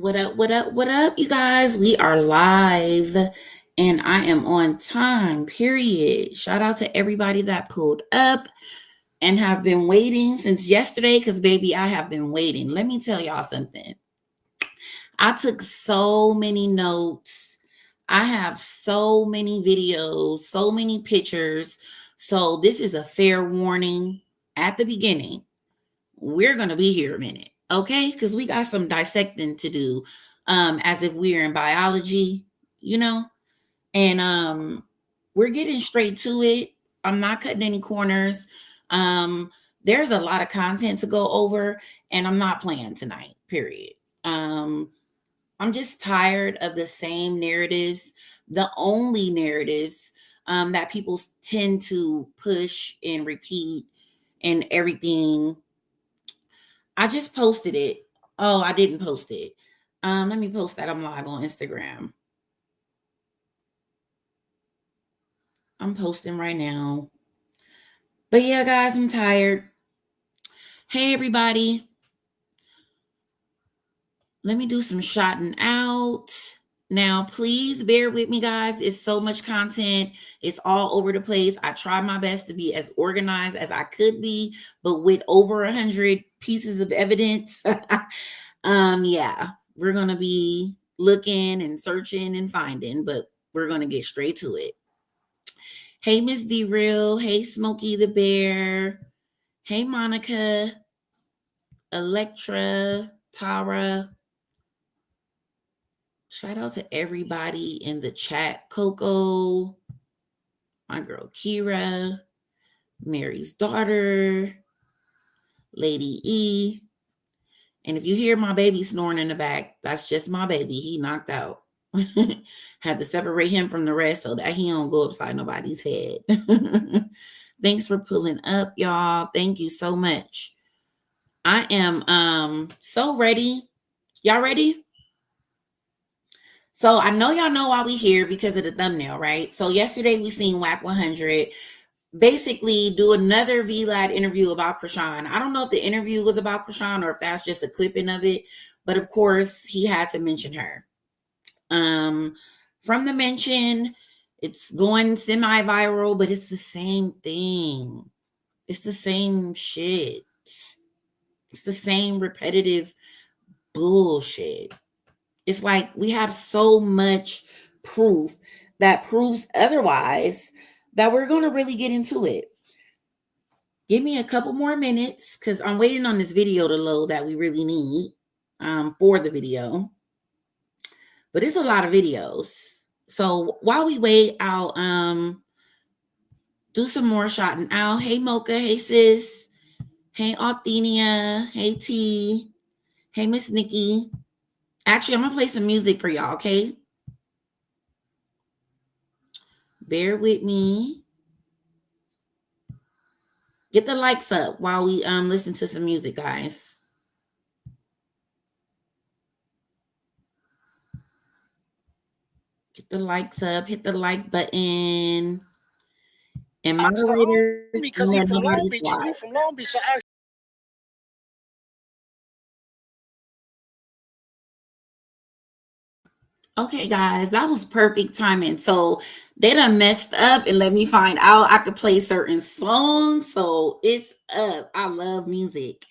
What up, what up, what up, you guys? We are live and I am on time, period. Shout out to everybody that pulled up and have been waiting since yesterday because, baby, I have been waiting. Let me tell y'all something. I took so many notes. I have so many videos, so many pictures. So, this is a fair warning at the beginning. We're going to be here a minute, okay? Because we got some dissecting to do, as if we're in biology, you know? And we're getting straight to it. I'm not cutting any corners. There's a lot of content to go over, and I'm not playing tonight, period. I'm just tired of the same narratives, the only narratives that people tend to push and repeat and everything. I just posted it. Oh, I didn't post it. Let me post that. I'm live on Instagram. I'm posting right now. But yeah, guys, I'm tired. Hey, everybody. Let me do some shouting out. Now, please bear with me, guys. It's so much content. It's all over the place. I tried my best to be as organized as I could be, but with over 100 pieces of evidence, yeah, we're going to be looking and searching and finding, but we're going to get straight to it. Hey, Miss D-Real. Hey, Smokey the Bear. Hey, Monica. Electra. Tara. Shout out to everybody in the chat. Coco, my girl Kira, Mary's daughter, Lady E. And if you hear my baby snoring in the back, that's just my baby. He knocked out. Had to separate him from the rest so that he don't go upside nobody's head. Thanks for pulling up, y'all. Thank you so much. I am so ready. Y'all ready? So I know y'all know why we here because of the thumbnail, right? So yesterday we seen Wack 100 basically do another VLAD interview about Chrisean. I don't know if the interview was about Chrisean or if that's just a clipping of it, but of course he had to mention her. From the mention, it's going semi-viral, but it's the same thing. It's the same shit. It's the same repetitive bullshit. It's like we have so much proof that proves otherwise that we're going to really get into it. Give me a couple more minutes because I'm waiting on this video to load that we really need for the video. But it's a lot of videos. So while we wait, I'll do some more shouting out. Hey, Mocha. Hey, sis. Hey, Althenia. Hey, T. Hey, Miss Nikki. Actually, I'm going to play some music for y'all, okay? Bear with me. Get the likes up while we listen to some music, guys. Get the likes up. Hit the like button. And moderators, because he's from Long Beach. And you from Long Beach. Okay, guys, that was perfect timing. So they done messed up and let me find out I could play certain songs. So it's up. I love music.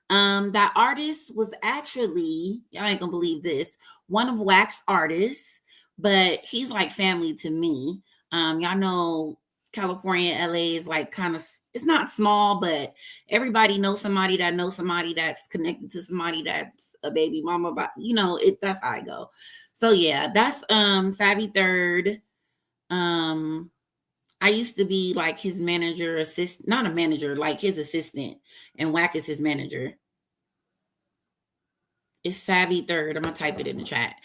That artist was actually, y'all ain't gonna believe this, one of Wack's artists, but he's like family to me. Y'all know California, LA is like kind of, it's not small, but everybody knows somebody that knows somebody that's connected to somebody that's a baby mama, but that's how I go. So yeah, that's Savvy Third. I used to be like his manager, not a manager, like his assistant, and Wack is his manager. It's Savvy Third. I'm gonna type it in the chat.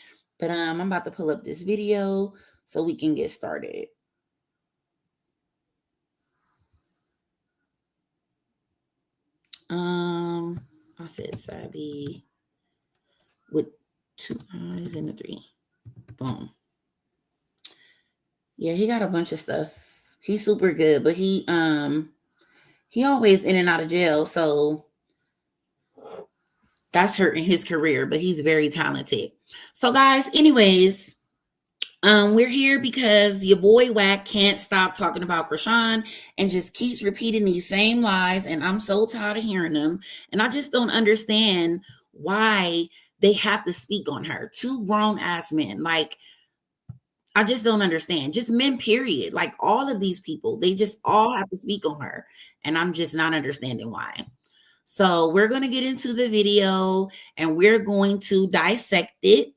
But I'm about to pull up this video so we can get started. I said Savvy with 2 eyes and a 3. Boom. Yeah, he got a bunch of stuff. He's super good, but he always in and out of jail, so that's hurting his career, but he's very talented. So guys, anyways, we're here because your boy Wack can't stop talking about Chrisean and just keeps repeating these same lies. And I'm so tired of hearing them. And I just don't understand why they have to speak on her. Two grown ass men. Like, I just don't understand. Just men, period. Like all of these people, they just all have to speak on her. And I'm just not understanding why. So we're going to get into the video and we're going to dissect it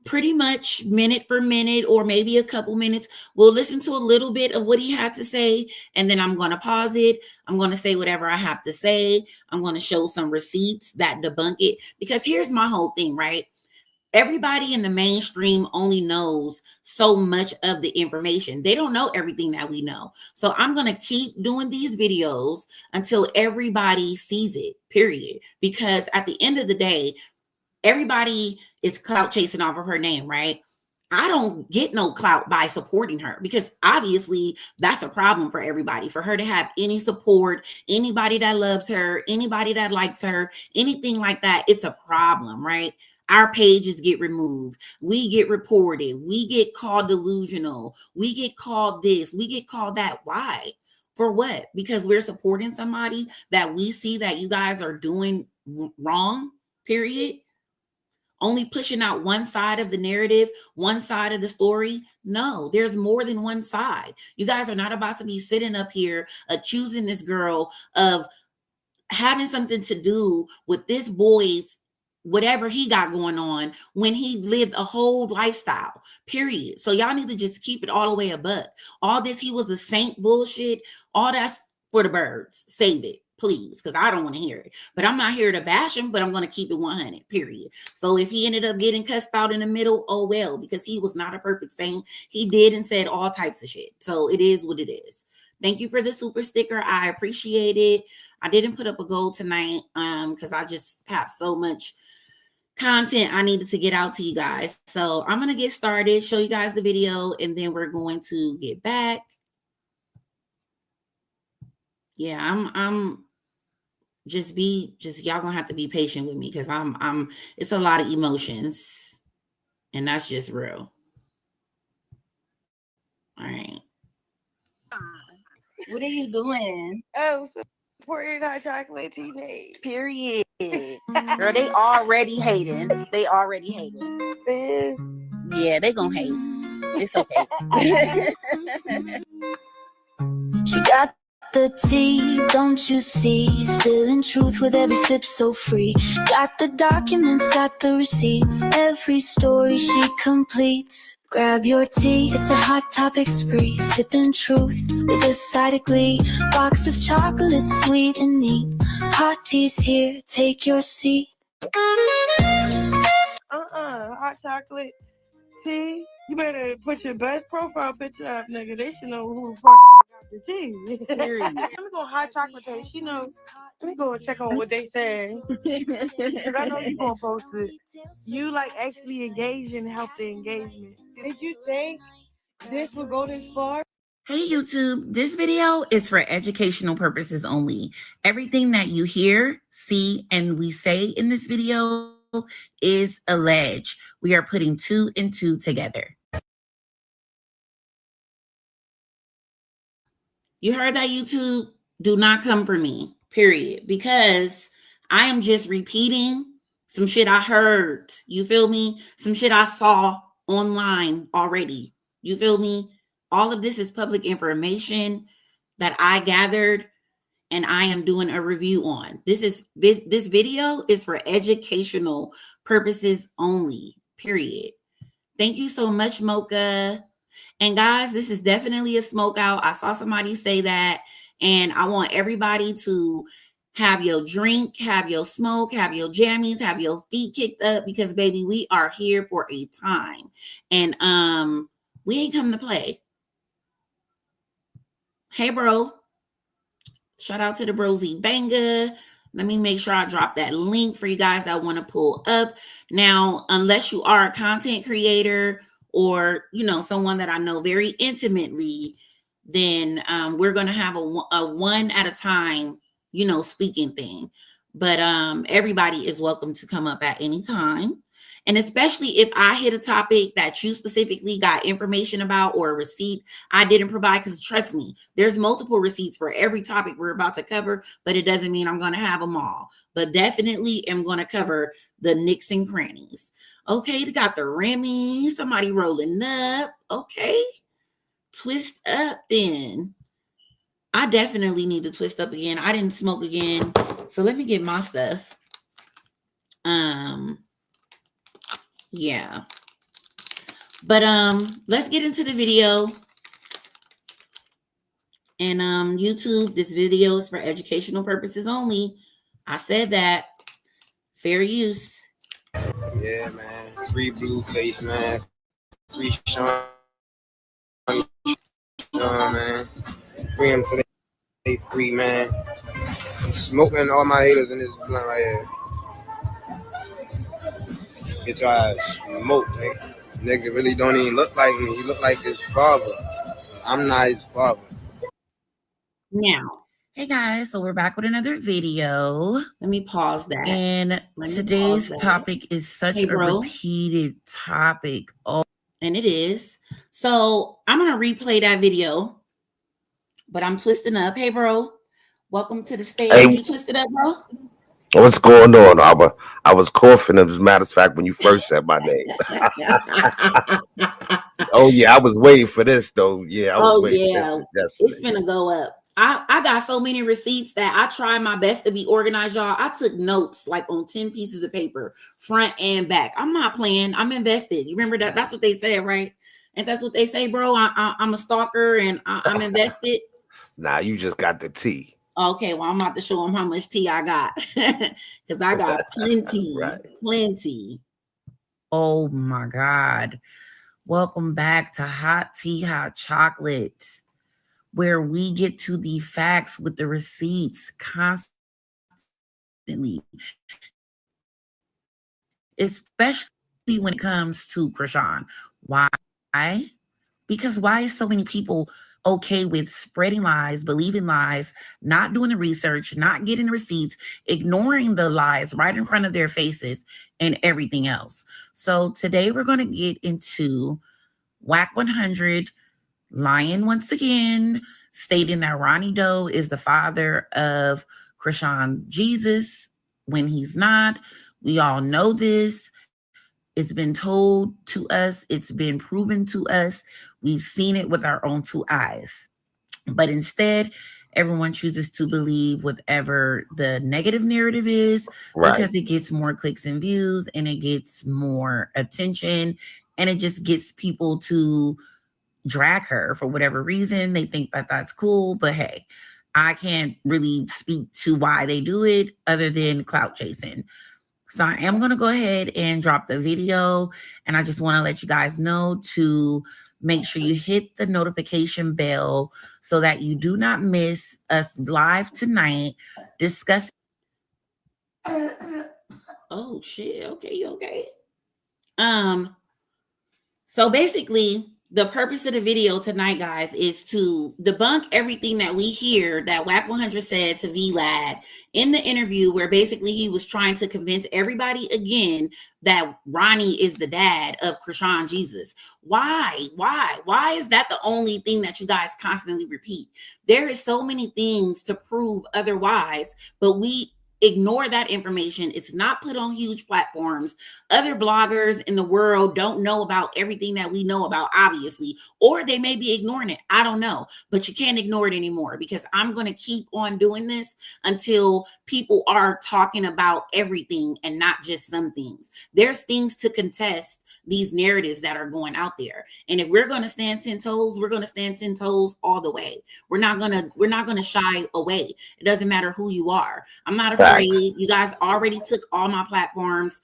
pretty much minute for minute, or maybe a couple minutes. We'll listen to a little bit of what he had to say, and then I'm going to pause it. I'm going to say whatever I have to say. I'm going to show some receipts that debunk it, because here's my whole thing, right? Everybody in the mainstream only knows so much of the information. They don't know everything that we know. So I'm going to keep doing these videos until everybody sees it, period. Because at the end of the day, everybody is clout chasing off of her name, right? I don't get no clout by supporting her, because obviously that's a problem for everybody. For her to have any support, anybody that loves her, anybody that likes her, anything like that, it's a problem, right? Our pages get removed. We get reported. We get called delusional. We get called this. We get called that. Why? For what? Because we're supporting somebody that we see that you guys are doing wrong, period. Only pushing out one side of the narrative, one side of the story. No, there's more than one side. You guys are not about to be sitting up here accusing this girl of having something to do with this boy's whatever he got going on when he lived a whole lifestyle, period. So y'all need to just keep it all the way a buck. All this he was a saint bullshit, all that's for the birds. Save it, please, because I don't want to hear it. But I'm not here to bash him, but I'm going to keep it 100, period. So if he ended up getting cussed out in the middle, oh well, because he was not a perfect saint. He did and said all types of shit. So it is what it is. Thank you for the super sticker. I appreciate it. I didn't put up a goal tonight because I just have so much content I needed to get out to you guys. So I'm going to get started, show you guys the video, and then we're going to get back. Yeah, I'm just y'all gonna have to be patient with me, because I'm it's a lot of emotions, and that's just real. All right. What are you doing? Oh, supporting hot chocolate teenage. Period. Girl, they already hating. They already hating. Yeah, they gonna hate. It's okay. She got the tea, don't you see? Spilling truth with every sip so free. Got the documents, got the receipts. Every story she completes. Grab your tea, it's a hot topic spree. Sipping truth with a side of glee. Box of chocolates, sweet and neat. Hot tea's here, take your seat. Hot chocolate tea. You better put your best profile picture up, nigga. They should know who the fuck got the tea. Let me go hot chocolate page. She knows. Let me go check on what they say. Because I know you gonna post it. You like actually engage and help the engagement. Did you think this would go this far? Hey YouTube, this video is for educational purposes only. Everything that you hear, see, and we say in this video is alleged. We are putting 2 and 2 together. You heard that, YouTube? Do not come for me, period. Because I am just repeating some shit I heard. You feel me? Some shit I saw online already. You feel me? All of this is public information that I gathered and I am doing a review on. This video is for educational purposes only, period. Thank you so much, Mocha. And guys, this is definitely a smoke out. I saw somebody say that, and I want everybody to have your drink, have your smoke, have your jammies, have your feet kicked up, because baby, we are here for a time. And we ain't come to play. Hey, bro. Shout out to the Brosy Banga. Let me make sure I drop that link for you guys that want to pull up. Now, unless you are a content creator or, you know, someone that I know very intimately, then we're going to have a one at a time, you know, speaking thing. But everybody is welcome to come up at any time. And especially if I hit a topic that you specifically got information about or a receipt I didn't provide, because trust me, there's multiple receipts for every topic we're about to cover, but it doesn't mean I'm going to have them all. But definitely am going to cover the nicks and crannies. Okay, they got the Remy, somebody rolling up. Okay, twist up then. I definitely need to twist up again. I didn't smoke again. So let me get my stuff. Yeah. But let's get into the video. And YouTube, this video is for educational purposes only. I said that. Fair use. Yeah, man. Free Blueface, man. Free Sean, man. Free him today. Free, man. I'm smoking all my haters in this blunt right here. Get your ass smoked, nigga. Nigga really don't even look like me. He look like his father. I'm not his father. Now, hey guys, so we're back with another video. Let me pause that. And today's topic is such a repeated topic. Oh, and it is. So I'm going to replay that video, but I'm twisting up. Hey, bro, welcome to the stage. Hey, you twisted up, bro? What's going on? I was coughing. As a matter of fact, when you first said my name. Oh yeah, I was waiting for this though. Yeah, I was waiting for this. It's gonna go up. I got so many receipts that I try my best to be organized, y'all. I took notes like on 10 pieces of paper, front and back. I'm not playing. I'm invested. You remember that? That's what they said, right? And that's what they say, bro. I'm a stalker and I'm invested. Nah, you just got the tea. Okay, well, I'm about to show them how much tea I got because I got plenty, plenty. Oh my God. Welcome back to Hot Tea, Hot Chocolate, where we get to the facts with the receipts constantly, especially when it comes to Chrisean. Why? Because why is so many people okay with spreading lies, believing lies, not doing the research, not getting the receipts, ignoring the lies right in front of their faces and everything else? So today we're going to get into Wack 100 lying once again, stating that Ronny Doe is the father of Chrisean Jesus when he's not. We all know this. It's been told to us. It's been proven to us. We've seen it with our own two eyes. But instead, everyone chooses to believe whatever the negative narrative is because it gets more clicks and views and it gets more attention and it just gets people to drag her for whatever reason. They think that that's cool, but hey, I can't really speak to why they do it other than clout chasing. So I am going to go ahead and drop the video, and I just want to let you guys know to make sure you hit the notification bell so that you do not miss us live tonight discussing. Oh shit. Okay, you okay? So basically, the purpose of the video tonight, guys, is to debunk everything that we hear that Wack 100 said to Vlad in the interview, where basically he was trying to convince everybody again that Ronny is the dad of Chrisean Jesus. Why? Why is that the only thing that you guys constantly repeat? There is so many things to prove otherwise, but we ignore that information. It's not put on huge platforms. Other bloggers in the world don't know about everything that we know about, obviously, or they may be ignoring it. I don't know, but you can't ignore it anymore because I'm going to keep on doing this until people are talking about everything and not just some things. There's things to contest these narratives that are going out there. And if we're going to stand 10 toes, we're going to stand 10 toes all the way. We're not going to shy away. It doesn't matter who you are. I'm not afraid. You guys already took all my platforms.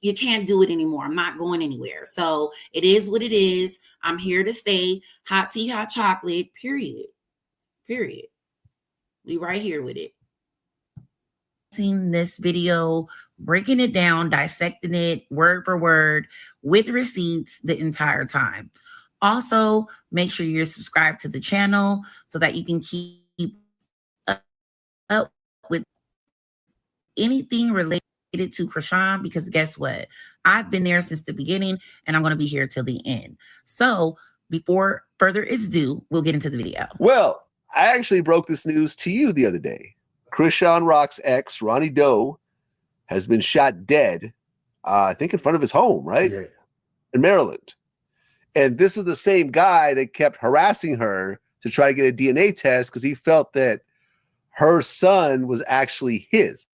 You can't do it anymore. I'm not going anywhere. So it is what it is. I'm here to stay. Hot tea, hot chocolate, period. We right here with it. Seen this video, breaking it down, dissecting it word for word with receipts the entire time. Also, make sure you're subscribed to the channel so that you can keep up with anything related to Chrisean, because guess what? I've been there since the beginning, and I'm going to be here till the end. So before further ado, we'll get into the video. Well, I actually broke this news to you the other day. Chrisean Rock's ex, Ronny Doe, has been shot dead, I think in front of his home, right? Yeah. In Maryland. And this is the same guy that kept harassing her to try to get a DNA test because he felt that her son was actually his.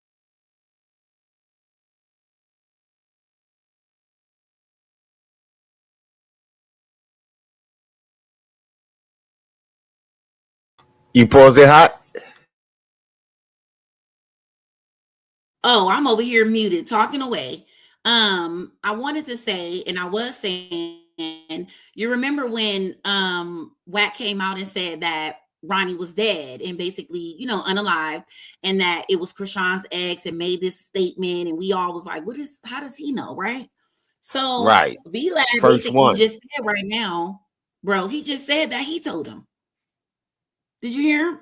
You pause it hot? Oh, I'm over here muted, talking away. I wanted to say, and I was saying, you remember when Wack came out and said that Ronny was dead and basically, you know, unalive, and that it was Chrisean's ex and made this statement, and we all was like, how does he know, right? So Right. VLad First basically one. just said right now, bro, he just said that he told him. Did you hear him?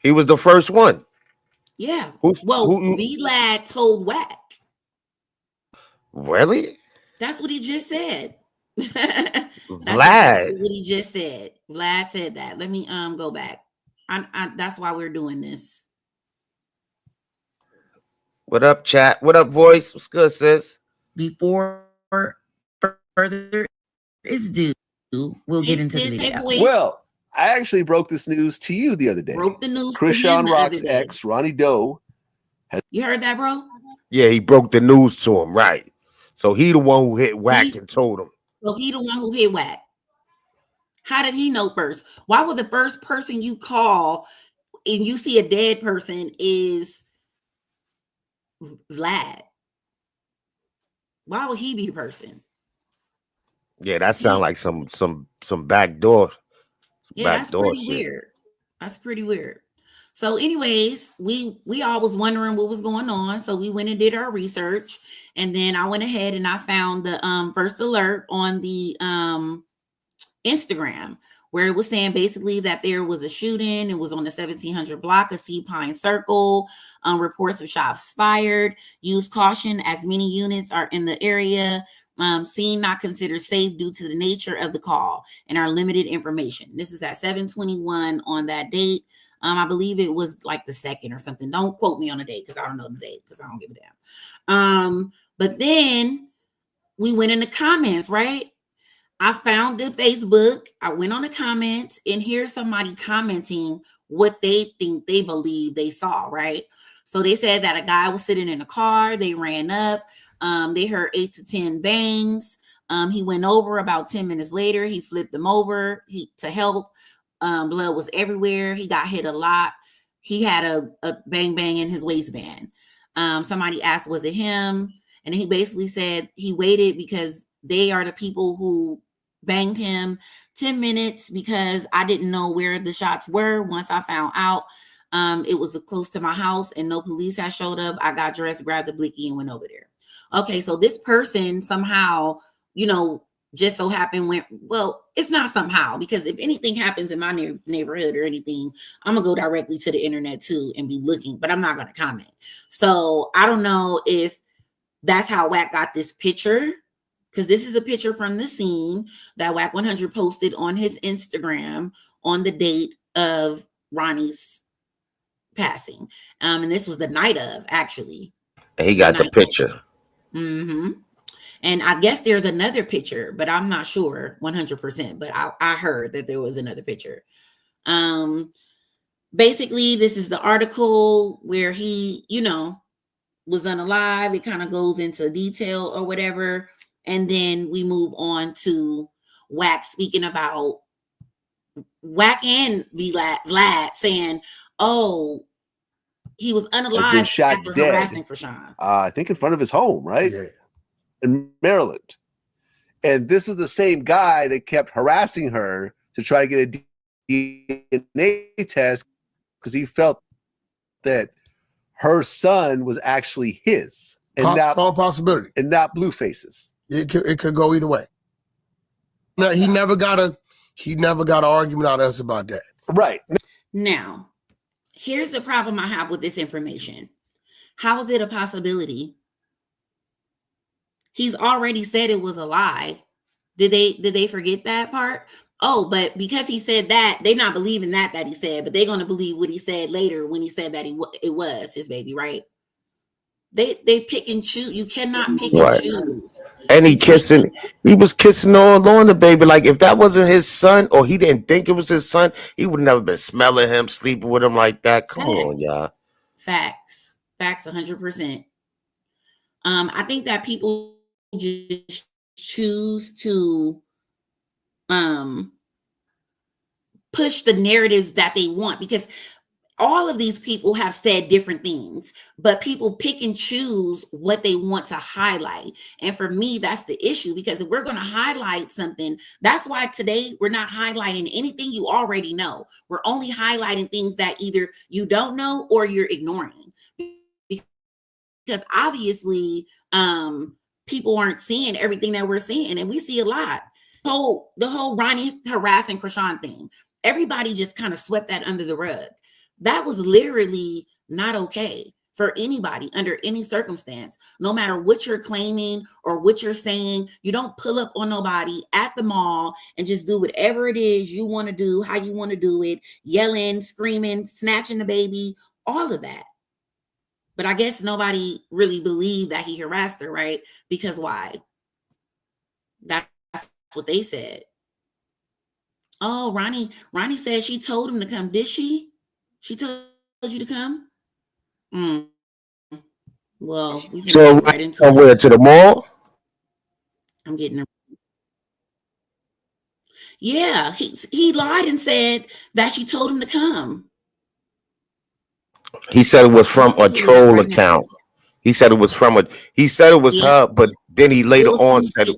He was the first one. Yeah. Who- VLad told Wack. Really? That's what he just said. Vlad. Exactly what he just said. Vlad said that. Let me go back. That's why we're doing this. What up, chat? What up, voice? What's good, sis? Before further is due, we'll get into the video. Well, I actually broke this news to you the other day. Broke the news. Chrisean Rock's ex, Ronny Doe. You heard that, bro? Yeah, he broke the news to him, right? So he the one who hit Wack and told him. So he the one who hit Wack. How did he know first? Why would the first person you call and you see a dead person is Vlad? Why would he be the person? Yeah, that sounds like some backdoor. Yeah, that's pretty weird. That's pretty weird. So anyways, we all was wondering what was going on. So we went and did our research. And then I went ahead and I found the first alert on the Instagram, where it was saying basically that there was a shooting. It was on the 1700 block of Sea Pine Circle. Reports of shots fired. Use caution as many units are in the area. Scene not considered safe due to the nature of the call and our limited information. This is at 7:21 on that date. I believe it was like the 2nd or something. Don't quote me on the date because I don't know the date because I don't give a damn. But then we went in the comments, right? I found the Facebook. I went on the comments, and here's somebody commenting what they think they believe they saw, right? So they said that a guy was sitting in a car. They ran up. They heard 8 to 10 bangs. He went over. About 10 minutes later, he flipped him over to help. Blood was everywhere. He got hit a lot. He had a bang bang in his waistband. Somebody asked, was it him? And he basically said he waited because they are the people who banged him. 10 minutes because I didn't know where the shots were. Once I found out it was close to my house and no police had showed up, I got dressed, grabbed the blicky, and went over there. Okay, so this person somehow, you know, just so happened well, it's not somehow, because if anything happens in my neighborhood or anything, I'm gonna go directly to the internet too and be looking, but I'm not gonna comment. So I don't know if that's how Wack got this picture, because this is a picture from the scene that Wack 100 posted on his Instagram on the date of Ronny's passing. And this was the night of, actually. He got the picture. Mm-hmm. And I guess there's another picture, but I'm not sure 100%. But I heard that there was another picture. Basically, this is the article where he, you know, was unalive. It kind of goes into detail or whatever. And then we move on to Wack speaking about Wack and Vlad saying, oh, he was unalive shot after dead. harassing Chrisean. I think in front of his home, right? Yeah. In Maryland. And this is the same guy that kept harassing her to try to get a DNA test because he felt that her son was actually his. And Strong possibility. And not Blueface's. It could go either way. No, he never got an argument out of us about that. Right. Now, here's the problem I have with this information. How is it a possibility? He's already said it was a lie. Did they forget that part? Oh, but because he said that, they're not believing that he said, but they're going to believe what he said later when he said that it was his baby, right? They pick and choose. You cannot pick and choose. And he was kissing all on the baby. Like, if that wasn't his son, or he didn't think it was his son, he would never been smelling him, sleeping with him like that. Come on, y'all. Facts 100%. I think that people just choose to push the narratives that they want, because all of these people have said different things, but people pick and choose what they want to highlight. And for me, that's the issue, because if we're going to highlight something, that's why today we're not highlighting anything you already know. We're only highlighting things that either you don't know or you're ignoring, because obviously people aren't seeing everything that we're seeing, and we see a lot. The whole Ronny harassing Chrisean thing, everybody just kind of swept that under the rug. That was literally not okay for anybody under any circumstance. No matter what you're claiming or what you're saying, you don't pull up on nobody at the mall and just do whatever it is you want to do, how you want to do it, yelling, screaming, snatching the baby, all of that. But I guess nobody really believed that he harassed her, right? Because why? That's what they said. Oh, Ronny said she told him to come. Did she? She told you to come? Well, we can get right into where, to the mall? I'm getting them. Yeah, he lied and said that she told him to come. He said it was from a troll account. He said it was from her, but then he later on said it.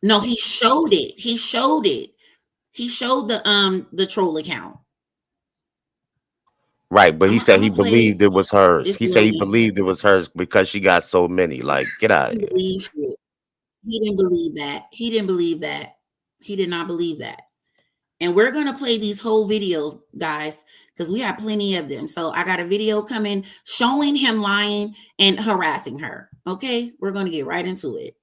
No, he showed it. He showed the troll account. Right, but he said he believed it was hers. He said he believed it was hers because she got so many. Like, get out of here. He didn't believe that. He didn't believe that. He did not believe that. And we're going to play these whole videos, guys, because we have plenty of them. So I got a video coming showing him lying and harassing her. Okay, we're going to get right into it.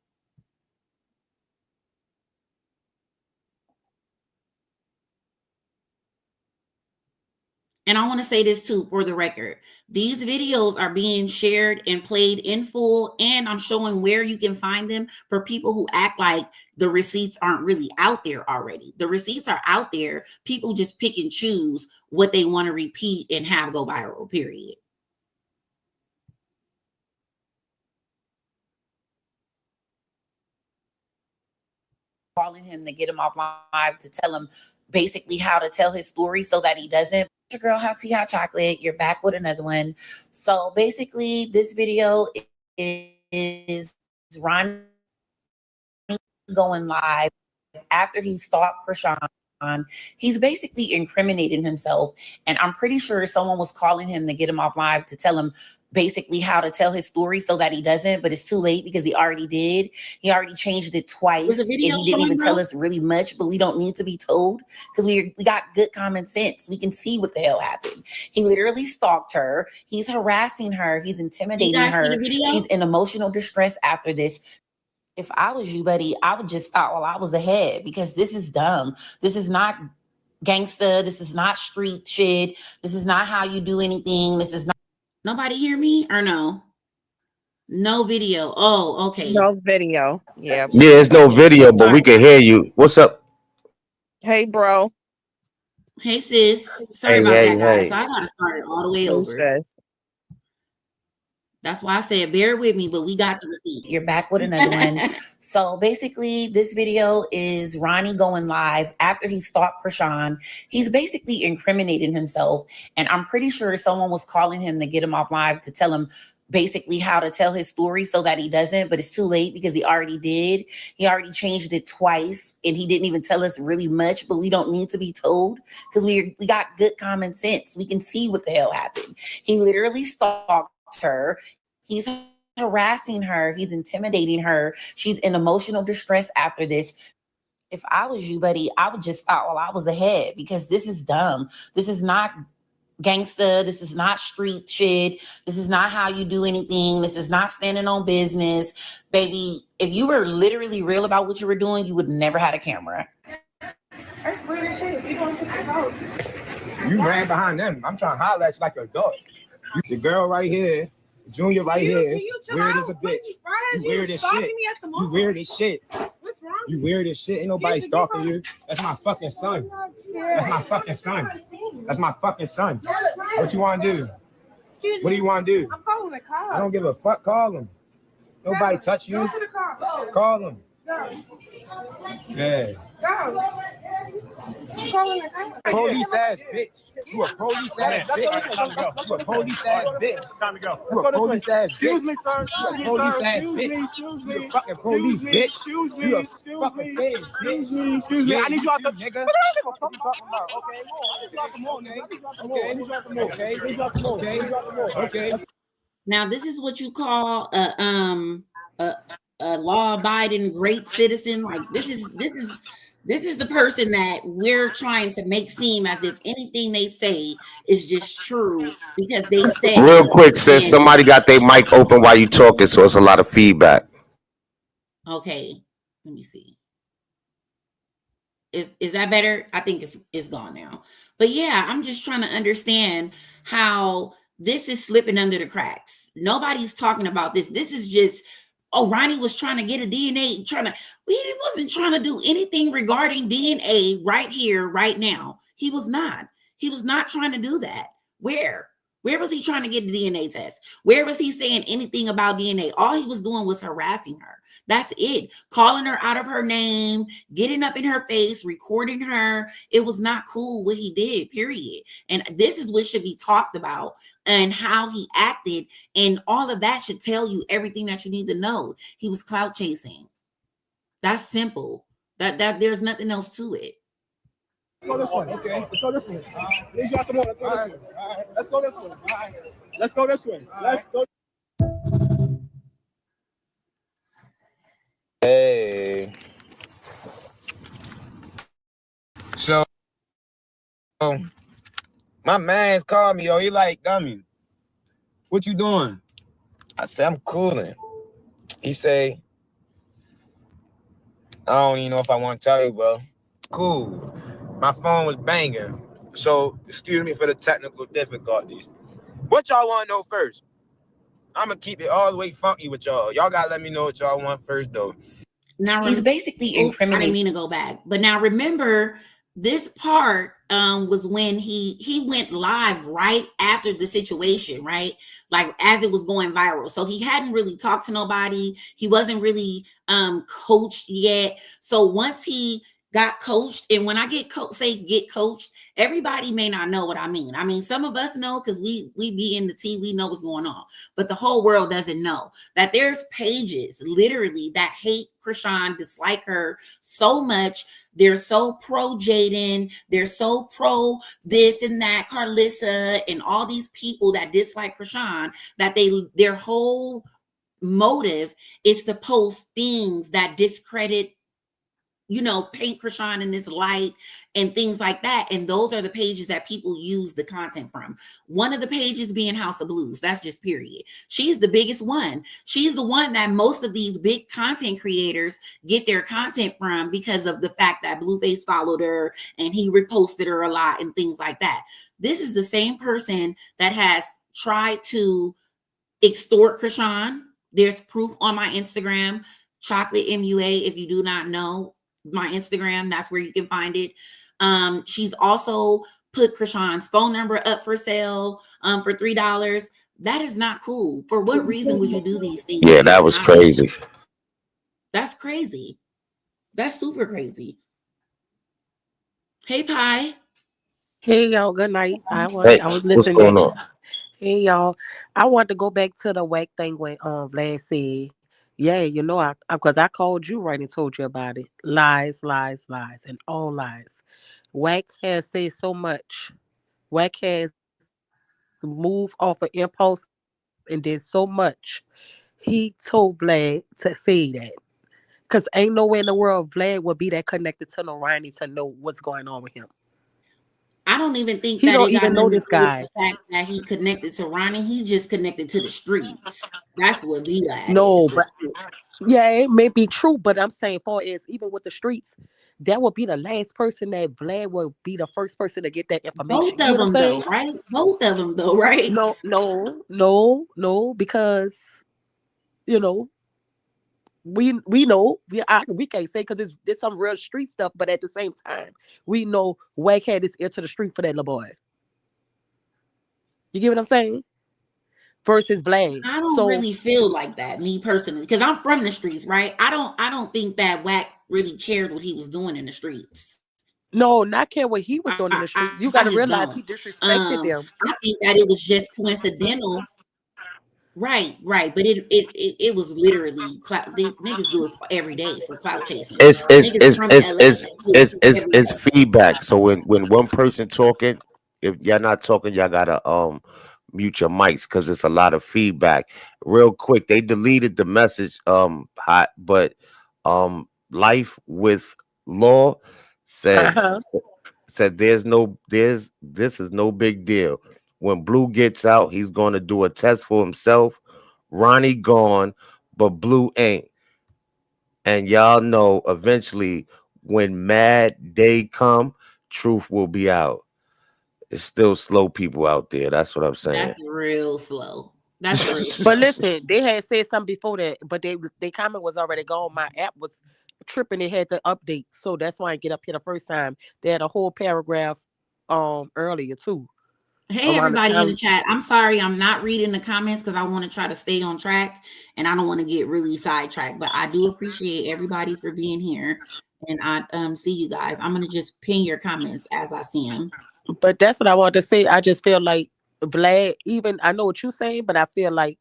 And I want to say this too, for the record. These videos are being shared and played in full, and I'm showing where you can find them for people who act like the receipts aren't really out there already. The receipts are out there. People just pick and choose what they want to repeat and have go viral, period. Calling him to get him off live to tell him basically how to tell his story so that he doesn't. Your girl Hot Chocolate, you're back with another one. So basically this video is Ronny going live after he stalked Chrisean. He's basically incriminating himself, and I'm pretty sure someone was calling him to get him off live to tell him basically how to tell his story so that he doesn't, but it's too late because he already did. He already changed it twice, and he didn't even tell us really much, but we don't need to be told because we got good common sense. We can see what the hell happened. He literally stalked her. He's harassing her. He's intimidating her. She's in emotional distress after this. If I was you, buddy, I would just thought, well, I was ahead, because this is dumb. This is not gangsta. This is not street shit. This is not how you do anything. This is not. Nobody hear me or no? No video. Oh, okay. No video. Yeah. Yeah, there's no video, but we can hear you. What's up? Hey, bro. Hey, sis. Sorry about that, guys. So I gotta start it all the way over. Sis. That's why I said bear with me, but we got the receipt. You're back with another one. So basically, this video is Ronny going live after he stalked Chrisean. He's basically incriminating himself, and I'm pretty sure someone was calling him to get him off live to tell him basically how to tell his story so that he doesn't, but it's too late because he already did. He already changed it twice, and he didn't even tell us really much, but we don't need to be told because we got good common sense. We can see what the hell happened. He literally stalked her. He's harassing her. He's intimidating her. She's in emotional distress after this. If I was you, buddy, I would just thought, well, I was ahead, because this is dumb. This is not gangsta. This is not street shit. This is not how you do anything. This is not standing on business. Baby, if you were literally real about what you were doing, you would never had a camera. That's weird as shit. You gonna sit out. You ran behind them. I'm trying to holler at you like a dog. The girl right here, Junior right here, weird as a bitch. You weird as shit. You weird as shit. What's wrong? You weird as shit. Ain't nobody stalking you. That's my fucking son. That's my fucking son. That's my fucking son. What you want to do? What do you want to do? I'm calling the car. I don't give a fuck. Call him. Nobody touch you. Call him. Yeah. Go. Police ass bitch. You a police ass bitch. You a police ass bitch. Time to go. You a police ass bitch. Excuse me, sir. You a police ass bitch. You a fucking police bitch. Excuse me. You a Excuse fucking me. bitch. Excuse me. I need you out the nigga. Okay. Now, this is what you call a law-abiding great citizen. Like this is the person that we're trying to make seem as if anything they say is just true because they say. Real quick, sis, somebody got their mic open while you talking, so it's a lot of feedback. Okay, let me see. Is that better? I think it's gone now. But yeah, I'm just trying to understand how this is slipping under the cracks. Nobody's talking about this. This is just, Ronny was trying to get a DNA, he wasn't trying to do anything regarding DNA right here, right now. He was not trying to do that. Where was he trying to get a DNA test? Where was he saying anything about DNA? All he was doing was harassing her. That's it. Calling her out of her name, getting up in her face, recording her. It was not cool what he did, period. And this is what should be talked about and how he acted. And all of that should tell you everything that you need to know. He was clout chasing. That's simple. That there's nothing else to it. Let's go this way. Okay. Let's go this way. Let's go this way. Let's go this way. Let's go this way. Let's go. Hey. So, my man's called me, yo. He like, Gummy, what you doing? I said, I'm cooling. He say, I don't even know if I want to tell you, bro. Cool. My phone was banging. So, excuse me for the technical difficulties. What y'all want to know first? I'm going to keep it all the way funky with y'all. Y'all got to let me know what y'all want first, though. Now, he's basically incriminating. I didn't mean to go back. But now, remember, this part was when he went live right after the situation, right? Like, as it was going viral. So, he hadn't really talked to nobody. He wasn't really coached yet. So, once he got coached, and when I get coached, everybody may not know what I mean. I mean, some of us know because we be in the tea, we know what's going on, but the whole world doesn't know that there's pages literally that hate Chrisean, dislike her so much. They're so pro Jaden, they're so pro this and that, Carlissa, and all these people that dislike Chrisean, that their whole motive is to post things that discredit, paint Chrisean in this light and things like that. And those are the pages that people use the content from. One of the pages being House of Blues. That's just period. She's the biggest one. She's the one that most of these big content creators get their content from because of the fact that Blueface followed her and he reposted her a lot and things like that. This is the same person that has tried to extort Chrisean. There's proof on my Instagram, Chocolate MUA, if you do not know my Instagram, that's where you can find it. She's also put Chrisean's phone number up for sale for $3. That is not cool. For what reason would you do these things? Yeah, that was crazy. That's crazy. That's super crazy. Hey, Pie. Hey, y'all. Good night. I was listening. What's going on? Hey, y'all. I want to go back to the Wack thing when Vlad said, yeah, because I called you right and told you about it. Lies, lies, lies, and all lies. Wack has said so much. Wack has moved off of impulse and did so much. He told Vlad to say that. Because ain't nowhere in the world Vlad would be that connected to no Ronny to know what's going on with him. I don't even think He that don't it got even know nothing to this do with guy. the fact that he connected to Ronnie. He just connected to the streets. That's what VLAD No, is for but sure. yeah, it may be true, but I'm saying for is even with the streets, that would be the last person that Vlad would be the first person to get that information. Both You get of what I'm them though, saying? right? Both of them though, right? No, because you know we know we can't say because it's some real street stuff, but at the same time, we know Wack had his ear to the street for that little boy. You get what I'm saying? Versus Vlad. I don't So really feel like that, me personally, because I'm from the streets, right? I don't think that Wack really cared what he was doing in the streets. no, not care what he was I, doing in the I, streets. You got I to just realize don't. he disrespected them. I think that it was just coincidental. Right. But it was literally clout. They, niggas do it every day for clout chasing. It's it's Niggas it's from it's LA it's do it it's it's, every it's day. feedback. So when one person talking, if y'all not talking, y'all gotta mute your mics because it's a lot of feedback. Real quick, they deleted the message hot, but life with law said Uh-huh. said this is no big deal. When Blue gets out, he's gonna do a test for himself. Ronnie gone, but Blue ain't. And y'all know eventually when mad day come, truth will be out. It's still slow people out there. That's what I'm saying. That's real slow. That's real But slow. listen, they had said something before that, but they comment was already gone. My app was tripping. It had to update, so that's why I get up here the first time. They had a whole paragraph earlier too Hey around the everybody in the time. chat. I'm sorry I'm not reading the comments because I want to try to stay on track and I don't want to get really sidetracked. But I do appreciate everybody for being here. And I see you guys. I'm gonna just pin your comments as I see them. But that's what I wanted to say. I just feel like Vlad. Even I know what you're saying, but I feel like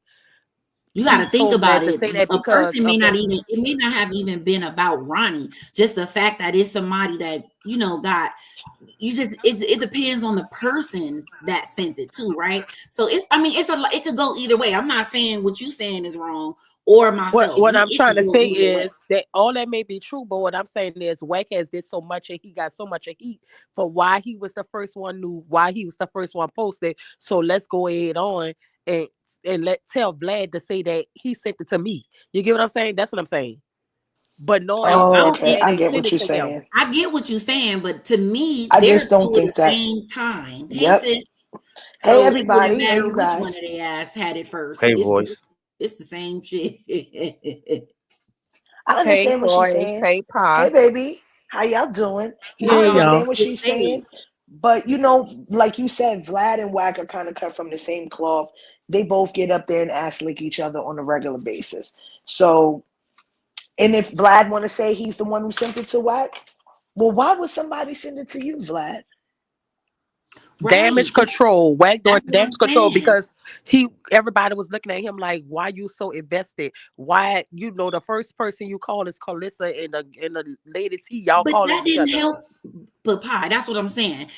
You got he to think told about Vlad to it. say that A because person may of not the even, it may not have even been about Ronnie. Just the fact that it's somebody that, got, it depends on the person that sent it to, right? So it could go either way. I'm not saying what you saying is wrong or myself. what I'm It trying could to go say either way. is that all that may be true, but what I'm saying is Wack has did so much and he got so much of heat for why he was the first one knew why he was the first one posted. So let's go ahead on and let tell Vlad to say that he sent it to me. You get what I'm saying? That's what I'm saying. But knowing I, the I fact Oh, don't that okay. think Vlad I ain't get send what it you're to him. saying. I get what you're saying, but to me, I they're just don't two of the think that. same kind. Hey Yep. sis. Hey, So it wouldn't everybody. Hey, matter you which one guys. of their ass had it first. Hey It's voice. it's the same shit. I Hey, understand what she's boys. saying. Hey, Pa. Hey, baby. How y'all doing? Hey I Yeah, y'all, y'all. understand what's what the she's saying. stage? But, like you said, Vlad and Wack are kind of cut from the same cloth. They both get up there and ass lick each other on a regular basis. So, and if Vlad want to say he's the one who sent it to Wack, well, why would somebody send it to you, Vlad? Right. Damage control, Wack doing That's what I'm damage control saying. because everybody was looking at him like, why you so invested? Why the first person you call is Carlissa and the lady T, y'all But calling that each didn't other. help. But Pie, that's what I'm saying.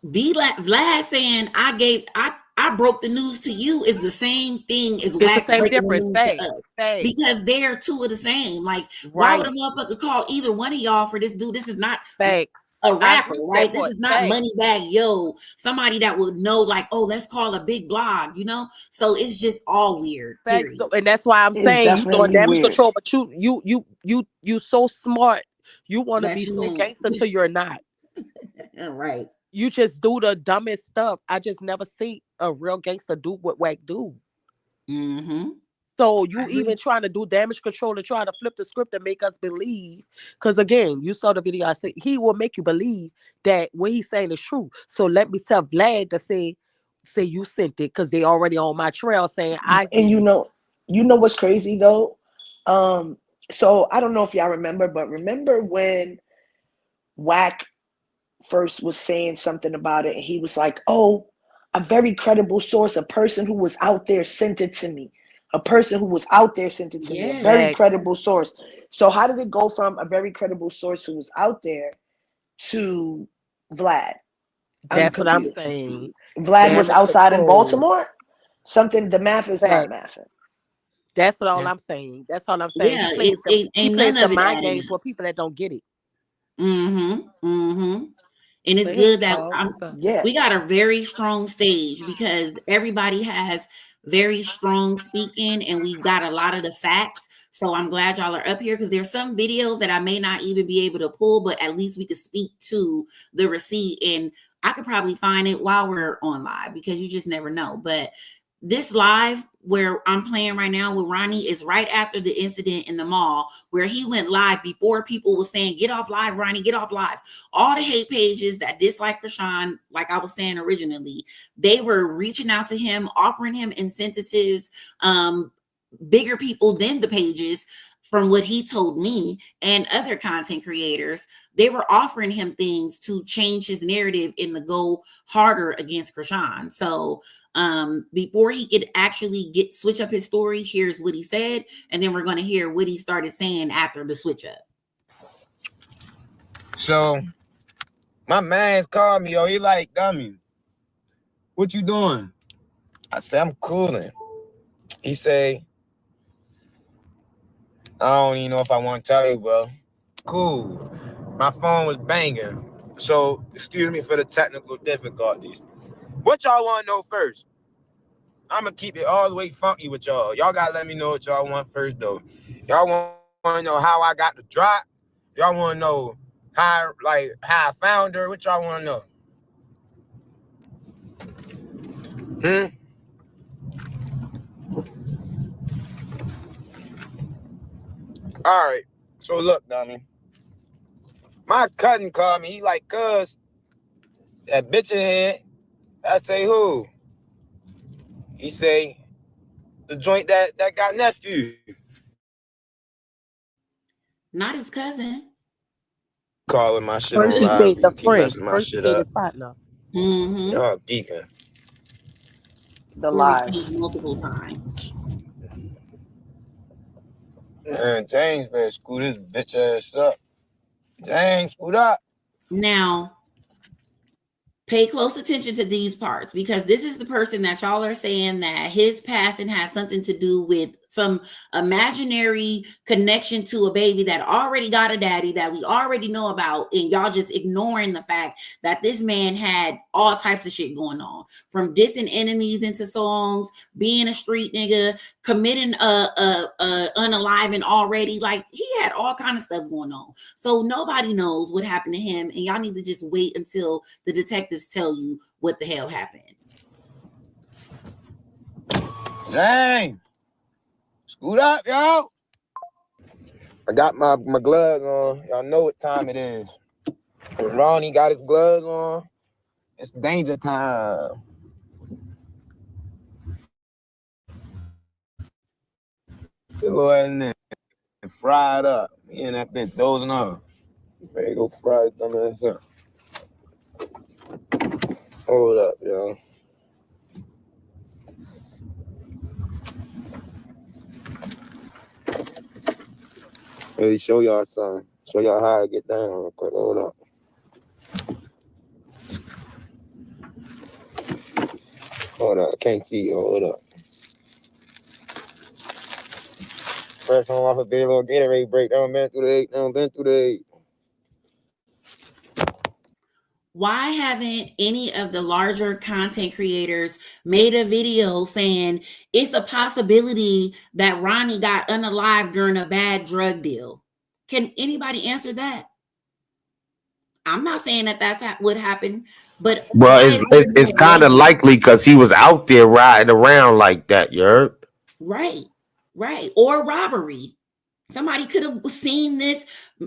Vlad saying I broke the news to you is the same thing as It's the Wack same breaking the difference. news to us. Facts. Because they're two of the same. Like, why would a Right. motherfucker call either one of y'all for this dude? This is not Facts. a I rapper, agree with that right? This part. is not Facts. Moneybag Yo, somebody that would know, like, oh, let's call a big blog, So it's just all weird, Facts. So, period. and that's why I'm It's saying you doing definitely damage weird. control, but you so smart. You want to That be you so ain't. gangster until you're not. Right. You just do the dumbest stuff. I just never see a real gangster do what Wack do. Mm-hmm. So I you agree. even trying to do damage control and try to flip the script and make us believe. Because again, you saw the video. I said he will make you believe that what he's saying is true. So let me tell Vlad to say you sent it because they already on my trail saying I And did it. you know what's crazy though? So I don't know if y'all remember, but remember when Wack first was saying something about it and he was like, oh, a very credible source, a person who was out there sent it to me. A person who was out there sent it to me, a Yes. very Facts. credible source. So how did it go from a very credible source who was out there to Vlad? I'm That's what I'm confused. saying. Vlad was Damage outside in control. Baltimore. The math is not Facts. mathing. That's all I'm That's saying. That's all I'm saying. yeah, He ain't plays none the of it mind adding games up. with people that don't get it. Mm-hmm. Mm-hmm. And it's Say hey, good that Paul. What's up? Yeah. we got a very strong stage because everybody has very strong speaking and we got a lot of the facts. So I'm glad y'all are up here because there's some videos that I may not even be able to pull, but at least we could speak to the receipt and I could probably find it while we're on live because you just never know. But this live where I'm playing right now with Ronny is right after the incident in the mall where he went live before people were saying, get off live, Ronny, get off live. All the hate pages that dislike Chrisean, like I was saying originally, they were reaching out to him, offering him incentives, bigger people than the pages from what he told me and other content creators. They were offering him things to change his narrative and to go harder against Chrisean. So before he could actually switch up his story, here's what he said, and then we're going to hear what he started saying after the switch up. So my man's called me, he like, dummy, what you doing? I say, I'm cooling. He say, I don't even know if I want to tell you, bro. Cool. My phone was banging. So excuse me for the technical difficulties. What y'all want to know first? I'm going to keep it all the way funky with y'all. Y'all got to let me know what y'all want first, though. Y'all want to know how I got the drop? Y'all want to know how I found her? What y'all want to know? All right. So look, dummy. My cousin called me. He like, cuz, that bitch in here. I say, who? He say, the joint that got nephew. Not his cousin. Calling my shit First on he live. said the You keep friend. messing my First he shit said up. his partner. Mm-hmm. Y'all geeking. The Where we lies. multiple times. Man, James better scoot his bitch ass up. James, scoot up. Now, pay close attention to these parts because this is the person that y'all are saying that his passing has something to do with some imaginary connection to a baby that already got a daddy that we already know about, and y'all just ignoring the fact that this man had all types of shit going on, from dissing enemies into songs, being a street nigga, committing unaliving already. Like, he had all kind of stuff going on. So nobody knows what happened to him, and y'all need to just wait until the detectives tell you what the hell happened. James, scoot up, yo. I got my gloves on. Y'all know what time it is. When Ronny got his gloves on, it's danger time. Get little ass in there and fry it up. Me and that bitch dozing off. Ready to go fry it dumb ass up. Hold up, yo. Really show y'all something. Show y'all how I get down real quick. Hold up. Hold up. I can't see you. Hold up. First one off a big little Gatorade break. Down, been through the 8. Down, been through the 8. Why haven't any of the larger content creators made a video saying it's a possibility that Ronny got unalived during a bad drug deal? Can anybody answer that? I'm not saying that that's what happened, but Well, why is it's kind of likely because he was out there riding around like that. You heard? Right. Or robbery. Somebody could have seen this.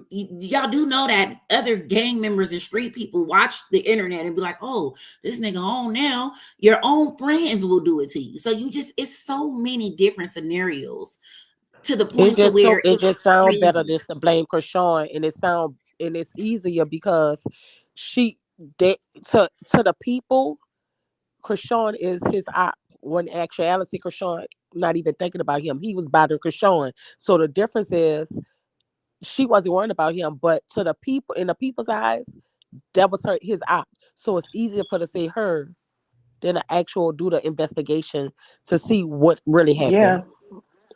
Y'all do know that other gang members and street people watch the internet and be like, oh, this nigga on now. Your own friends will do it to you. So it's so many different scenarios to the point to where It just sounds crazy. better just to blame Chrisean, and it's easier because to the people, Chrisean is his op. When in actuality, Chrisean not even thinking about him. He was bothering Chrisean. So the difference is she wasn't worrying about him, but to the people, in the people's eyes, that was his op. So it's easier for to say her than to actual do the investigation to see what really happened. Yeah.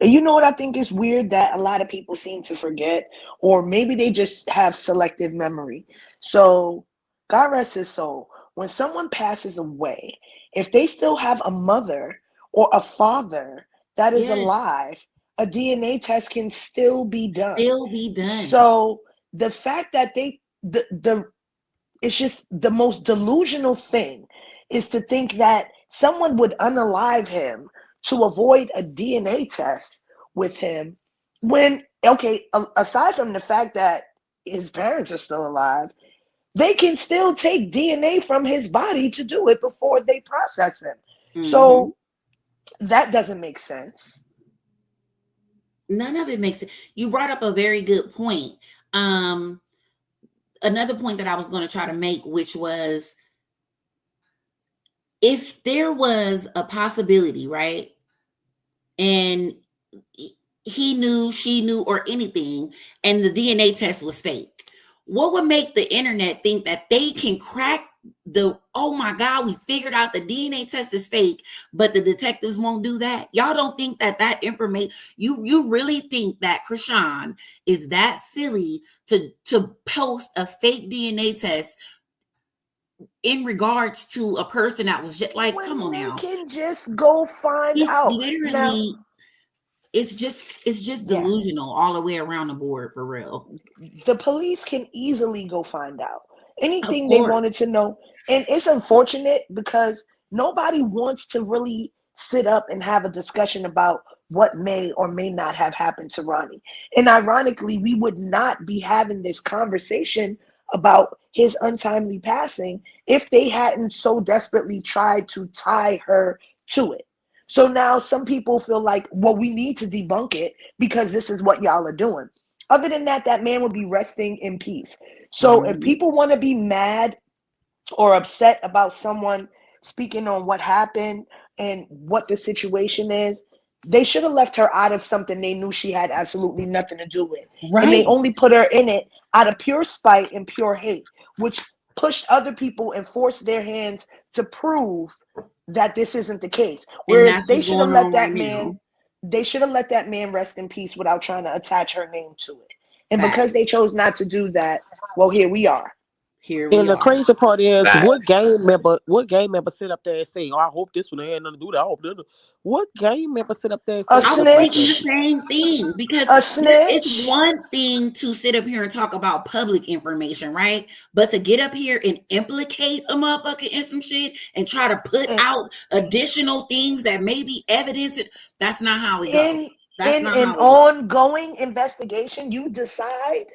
And you know what I think is weird that a lot of people seem to forget, or maybe they just have selective memory. So God rest his soul, when someone passes away, if they still have a mother or a father that is Yes. alive, a DNA test can still be done. Still be done. So the fact that it's just the most delusional thing is to think that someone would unalive him to avoid a DNA test with him when, okay, aside from the fact that his parents are still alive, they can still take DNA from his body to do it before they process him. So that doesn't make sense. None of it makes sense. You brought up a very good point. Another point that I was going to try to make, which was, if there was a possibility, right, and he knew, she knew, or anything, and the DNA test was fake, what would make the internet think that they can crack oh my God, we figured out the DNA test is fake, but the detectives won't do that? Y'all don't think that information, you really think that Chrisean is that silly to post a fake DNA test in regards to a person that was just like, come on now. They can just go find out. Literally, now, it's just delusional all the way around the board, for real. The police can easily go find out anything they wanted to know. And it's unfortunate because nobody wants to really sit up and have a discussion about what may or may not have happened to Ronny. And ironically, we would not be having this conversation about his untimely passing if they hadn't so desperately tried to tie her to it. So now some people feel like, well, we need to debunk it because this is what y'all are doing. Other than that, that man would be resting in peace. So if people want to be mad or upset about someone speaking on what happened and what the situation is, they should have left her out of something they knew she had absolutely nothing to do with. Right. And they only put her in it out of pure spite and pure hate, which pushed other people and forced their hands to prove that this isn't the case. Whereas they should have let that man, they should have let that man rest in peace without trying to attach her name to it. And because they chose not to do that, well, here we are. And the crazy part is, what game member sit up there and say, "Oh, I hope this one had nothing to do with that." I hope this. What game member sit up there and say, I was thinking the same thing, because it's one thing to sit up here and talk about public information, right? But to get up here and implicate a motherfucker in some shit and try to put out additional things that may be evidence, that's not how it goes. In an ongoing investigation, you decide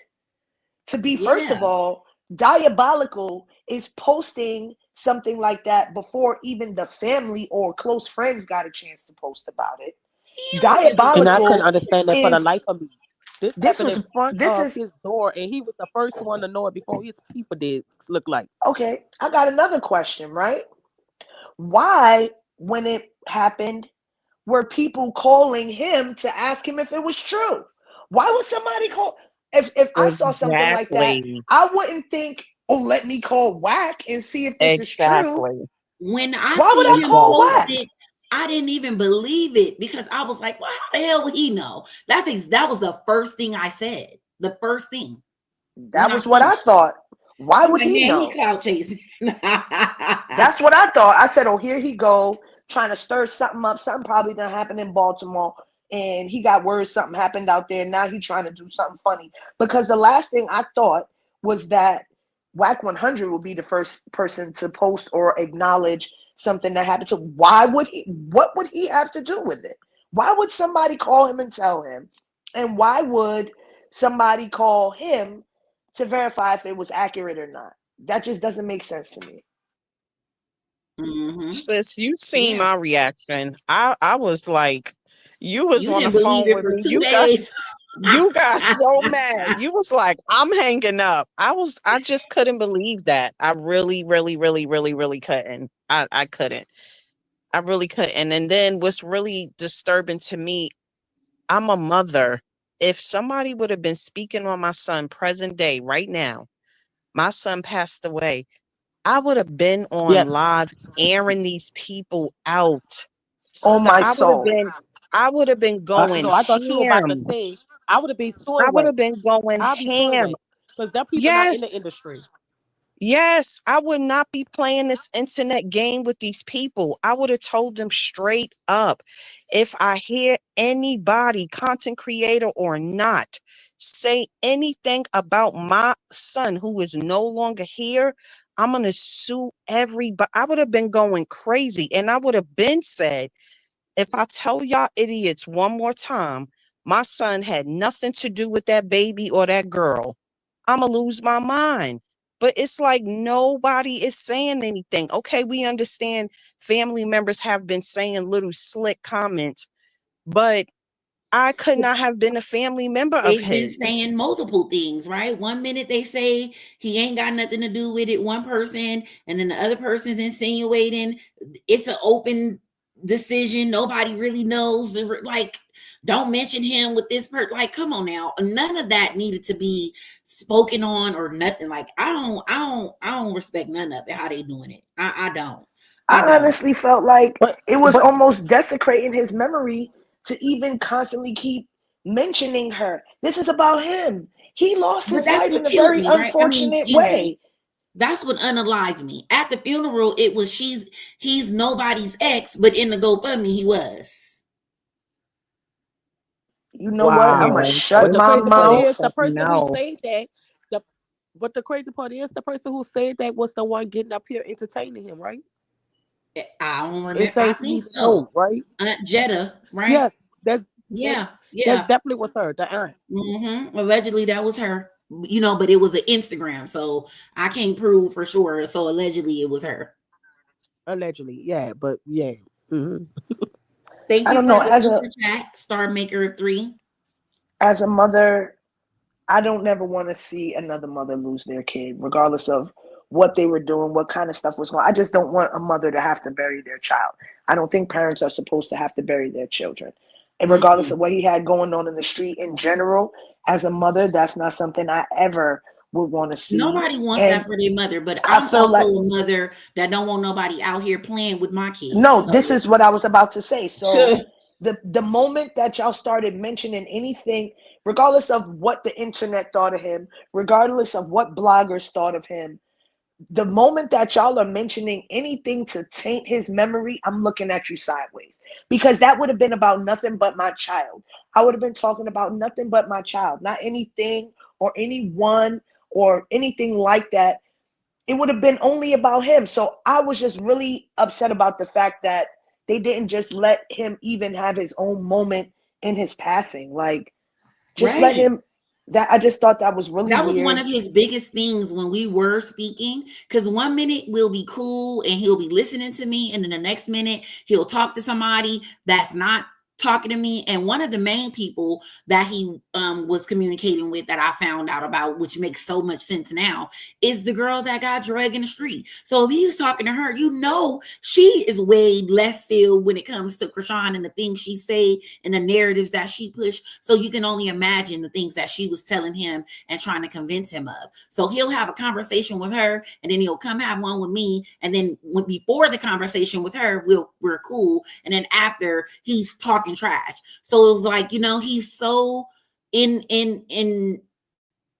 to be, first of all, diabolical is posting something like that before even the family or close friends got a chance to post about it. Diabolical. And I couldn't understand that for the life of me. This was in front of his door, and he was the first one to know it before his people did. Look like. Okay, I got another question, right? Why, when it happened, were people calling him to ask him if it was true? Why would somebody call? If I saw something like that, I wouldn't think, oh, let me call Wack and see if this is true. When why would I call Wack? I didn't even believe it, because I was like, well, how the hell would he know? That was the first thing I said. The first thing. That was what I thought. Why would he know? He clout chasing. That's what I thought. I said, oh, here he go, trying to stir something up. Something probably done happened in Baltimore. And he got word something happened out there. Now he's trying to do something funny. Because the last thing I thought was that Wack 100 would be the first person to post or acknowledge something that happened. So what would he have to do with it? Why would somebody call him and tell him? And why would somebody call him to verify if it was accurate or not? That just doesn't make sense to me. Sis, you seen my reaction. I was like, you was on the phone with me. You got so mad. You was like, I'm hanging up. I just couldn't believe that. I really, really, really, really, really couldn't. I couldn't. I really couldn't. And then what's really disturbing to me, I'm a mother. If somebody would have been speaking on my son present day right now, my son passed away, I would have been on live airing these people out. On my soul. I would have been going. I thought you were about to say, I would have been suing. I would have been going ham. Because that people not in the industry. Yes, I would not be playing this internet game with these people. I would have told them straight up. If I hear anybody, content creator or not, say anything about my son who is no longer here, I'm going to sue everybody. I would have been going crazy. And I would have been said, if I tell y'all idiots one more time, my son had nothing to do with that baby or that girl, I'm going to lose my mind. But it's like nobody is saying anything. Okay, we understand family members have been saying little slick comments, but I could not have been a family member of They've been his. saying multiple things, right? One minute they say he ain't got nothing to do with it, one person, and then the other person's insinuating it's an open decision. Nobody really knows. Like, don't mention him with this person. Like, come on now. None of that needed to be spoken on or nothing. Like, I don't respect none of it. How they doing it? I don't. I honestly felt like it was but almost desecrating his memory to even constantly keep mentioning her. This is about him. He lost But his that's life what in a killed very me, right? I mean, unfortunate excuse me. way. That's what unalived me. At the funeral, it was he's nobody's ex, but in the GoFundMe, he was. You know what? I'm gonna wow. shut But the my crazy part is mouth. the person who No. said that. The but the crazy part is the person who said that was the one getting up here entertaining him, right? I don't And remember. I saying think he's so. old, right? Aunt Jetta, right? Yes, that Yeah, that yeah. definitely was her, the aunt. Allegedly, that was her. But it was an Instagram, so I can't prove for sure. So allegedly, it was her. Allegedly, yeah, but yeah. hmm Thank I you don't for know. the super chat, Star Maker of 3. As a mother, I don't never want to see another mother lose their kid, regardless of what they were doing, what kind of stuff was going on. I just don't want a mother to have to bury their child. I don't think parents are supposed to have to bury their children. And regardless of what he had going on in the street in general, as a mother, that's not something I ever would want to see. Nobody wants And that for their mother, but I I'm feel also like, a mother that don't want nobody out here playing with my kids. no, So this is what I was about to say. So the moment that y'all started mentioning anything, regardless of what the internet thought of him, regardless of what bloggers thought of him, the moment that y'all are mentioning anything to taint his memory, I'm looking at you sideways, because that would have been about nothing but my child. I would have been talking about nothing but my child, not anything or anyone or anything like that. It would have been only about him. So I was just really upset about the fact that they didn't just let him even have his own moment in his passing. Like, just let right. him. That I just thought that was really That was one weird. of his biggest things when we were speaking, because one minute we'll be cool and he'll be listening to me, and then the next minute he'll talk to somebody that's not talking to me. And one of the main people that he was communicating with, that I found out about, which makes so much sense now, is the girl that got drugged in the street. So if he's talking to her, she is way left field when it comes to Chrisean and the things she say and the narratives that she pushed. So you can only imagine the things that she was telling him and trying to convince him of. So he'll have a conversation with her, and then he'll come have one with me, and then before the conversation with her, we're cool, and then after, he's talking trash. So it was like, he's so in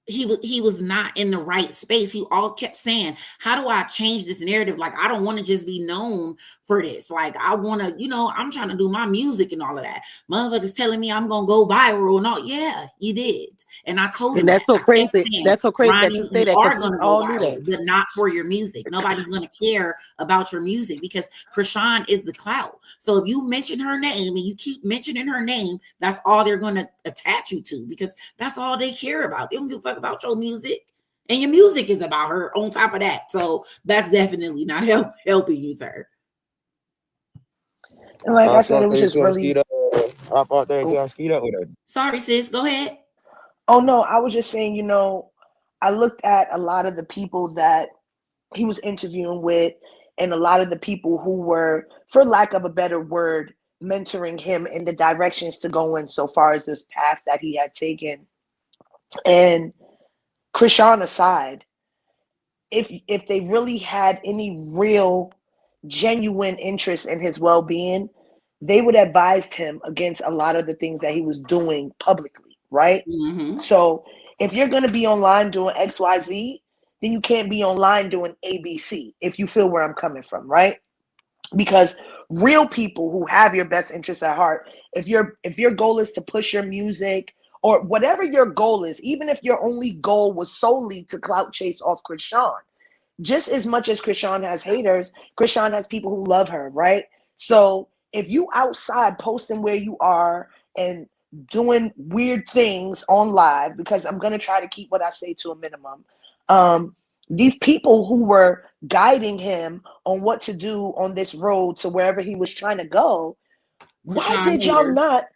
he was not in the right space. He all kept saying, how do I change this narrative? Like, I don't want to just be known for this. Like, I want to, I'm trying to do my music and all of that. Motherfuckers telling me I'm going to go viral and all. Yeah, you did. And I told him And that's that. so I kept crazy. saying, That's so crazy that Ronny, you say you that, are because going we to go all knew viral, that. but not for your music. Nobody's going to care about your music, because Chrisean is the clout. So if you mention her name and you keep mentioning her name, that's all they're going to attach you to, because that's all they care about. They don't give a fuck about your music. And your music is about her on top of that. So that's definitely not helping you, sir. And like I said, it was just really. Sorry, sis. Go ahead. Oh, no, I was just saying, I looked at a lot of the people that he was interviewing with, and a lot of the people who were, for lack of a better word, mentoring him in the directions to go in so far as this path that he had taken. And Chrisean aside, if they really had any real genuine interest in his well-being, they would have advised him against a lot of the things that he was doing publicly, right? So if you're going to be online doing XYZ, then you can't be online doing ABC, if you feel where I'm coming from, right? Because real people who have your best interests at heart, if your goal is to push your music or whatever your goal is, even if your only goal was solely to clout chase off Chrisean, just as much as Chrisean has haters, Chrisean has people who love her, right? So if you outside posting where you are and doing weird things on live, because I'm going to try to keep what I say to a minimum, these people who were guiding him on what to do on this road to wherever he was trying to go, why did y'all not?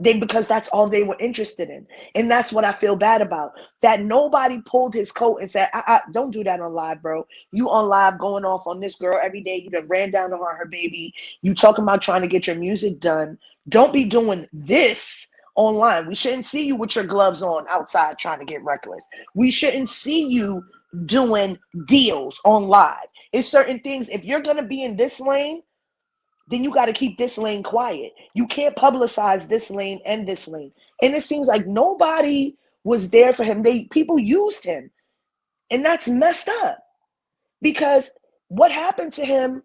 Because that's all they were interested in. And that's what I feel bad about. That nobody pulled his coat and said, don't do that on live, bro. You on live going off on this girl every day. You done ran down on her baby. You talking about trying to get your music done. Don't be doing this online. We shouldn't see you with your gloves on outside trying to get reckless. We shouldn't see you doing deals on live. It's certain things. If you're going to be in this lane, then you got to keep this lane quiet. You can't publicize this lane and this lane. And it seems like nobody was there for him. People used him. And that's messed up. Because what happened to him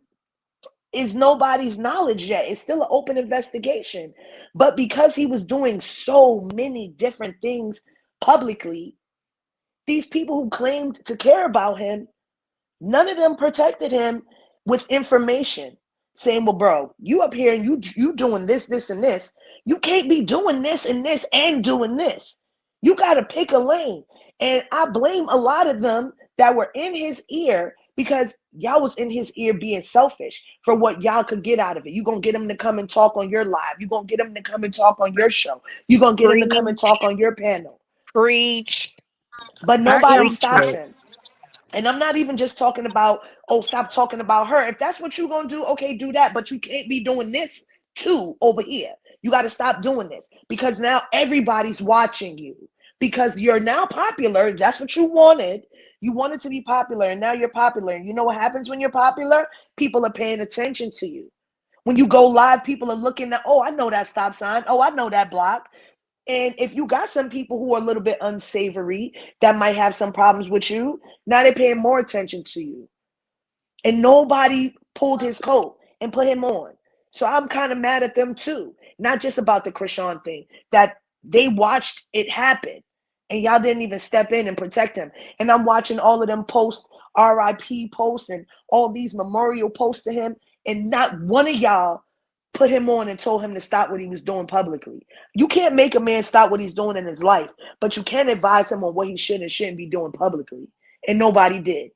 is nobody's knowledge yet. It's still an open investigation. But because he was doing so many different things publicly, these people who claimed to care about him, none of them protected him with information. Saying, well, bro, you up here and you doing this, and this. You can't be doing this and this and doing this. You got to pick a lane. And I blame a lot of them that were in his ear because y'all was in his ear being selfish for what y'all could get out of it. You're going to get him to come and talk on your live. You're going to get him to come and talk on your show. You're going to get him to come and talk on your panel. Preach. But nobody stopped him. And I'm not even just talking about, oh, stop talking about her. If that's what you're going to do, okay, do that. But you can't be doing this too over here. You got to stop doing this because now everybody's watching you because you're now popular. That's what you wanted. You wanted to be popular and now you're popular. And you know what happens when you're popular? People are paying attention to you. When you go live, people are looking at, oh, I know that stop sign. Oh, I know that block. And if you got some people who are a little bit unsavory that might have some problems with you, now they're paying more attention to you. And nobody pulled his coat and put him on. So I'm kind of mad at them too. Not just about the Chrisean thing, that they watched it happen and y'all didn't even step in and protect him. And I'm watching all of them post RIP posts and all these memorial posts to him. And not one of y'all put him on and told him to stop what he was doing publicly. You can't make a man stop what he's doing in his life, but you can advise him on what he should and shouldn't be doing publicly. And nobody did.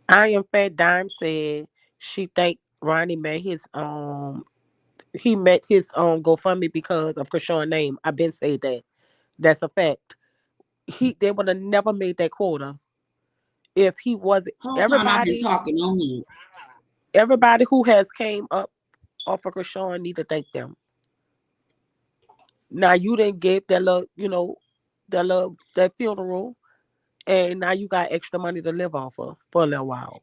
I Am Fat Dime said she think Ronnie met his GoFundMe because of Chrisean's name. I've been saying that. That's a fact. They would have never made that quota if he wasn't. Whole time I've been talking on me. Everybody who has came up off of Chrisean need to thank them. Now you didn't give that little, that funeral, and now you got extra money to live off of for a little while.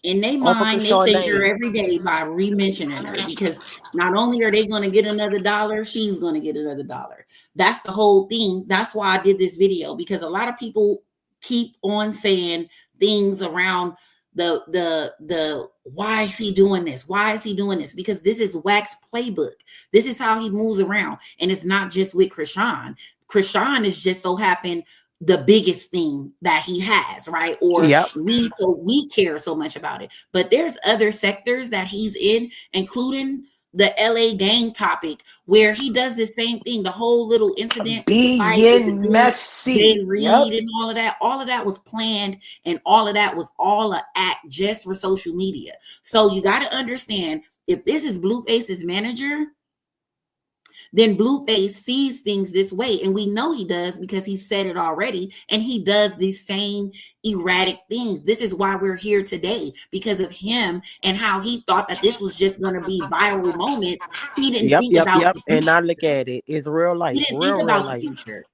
In their mind, they thank her every day by re-mentioning her because not only are they going to get another $1, she's going to get another $1. That's the whole thing. That's why I did this video, because a lot of people keep on saying things around the why is he doing this? Why is he doing this? Because this is Wack's playbook. This is how he moves around. And it's not just with Chrisean. Chrisean is just so happened the biggest thing that he has, right? Or we care so much about it. But there's other sectors that he's in, including the LA gang topic, where he does the same thing. The whole little incident, being messy, and all of that was planned, and all of that was all an act just for social media. So you got to understand, if this is Blueface's manager, then Blueface sees things this way. And we know he does because he said it already. And he does these same erratic things. This is why we're here today, because of him and how he thought that this was just going to be viral moments. He didn't think about the future. And I look at it. It's real life. He didn't think about the future.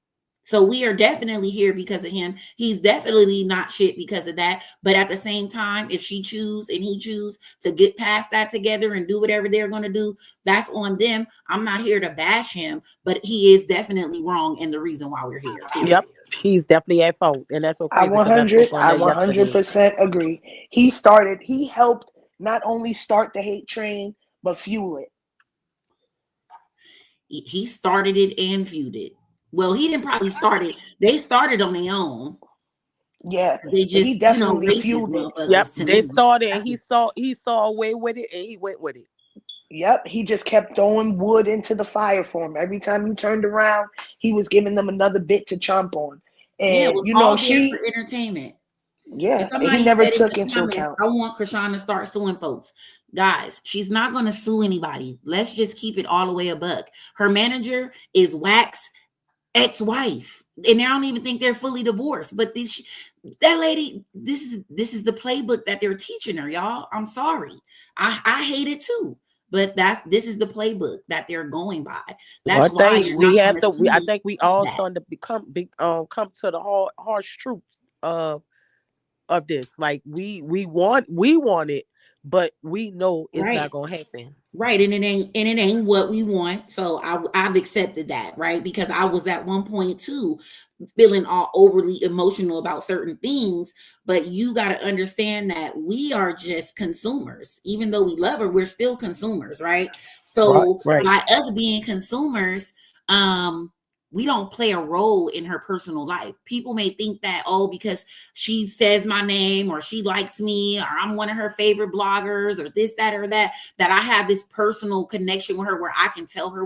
So we are definitely here because of him. He's definitely not shit because of that. But at the same time, if she choose and he choose to get past that together and do whatever they're going to do, that's on them. I'm not here to bash him, but he is definitely wrong and the reason why we're here. Period. Yep, he's definitely at fault, and that's okay. I 100% agree. He helped not only start the hate train, but fuel it. He started it and fueled it. Well, he didn't probably start it. They started on their own. Yeah, they just he definitely fueled it. Yep, they started, and he saw a way with it, and he went with it. Yep, he just kept throwing wood into the fire for him. Every time you turned around, he was giving them another bit to chomp on. And it was all there for entertainment. Yeah, and he never took into comments, account. I want Chrisean to start suing folks. Guys, she's not going to sue anybody. Let's just keep it all the way a buck. Her manager is Wack's ex-wife, and I don't even think they're fully divorced. But that lady, this is the playbook that they're teaching her, y'all. I'm sorry, I hate it too. But this is the playbook that they're going by. That's why we have to. I think we all starting to come to the harsh truth of this. Like we want it, but we know it's not gonna happen. Right, and it ain't what we want. So I've accepted that, right? Because I was at one point too feeling all overly emotional about certain things, but you got to understand that we are just consumers. Even though we love her, we're still consumers, right? So by us being consumers, we don't play a role in her personal life. People may think that, oh, because she says my name or she likes me or I'm one of her favorite bloggers or this, that, or that I have this personal connection with her where I can tell her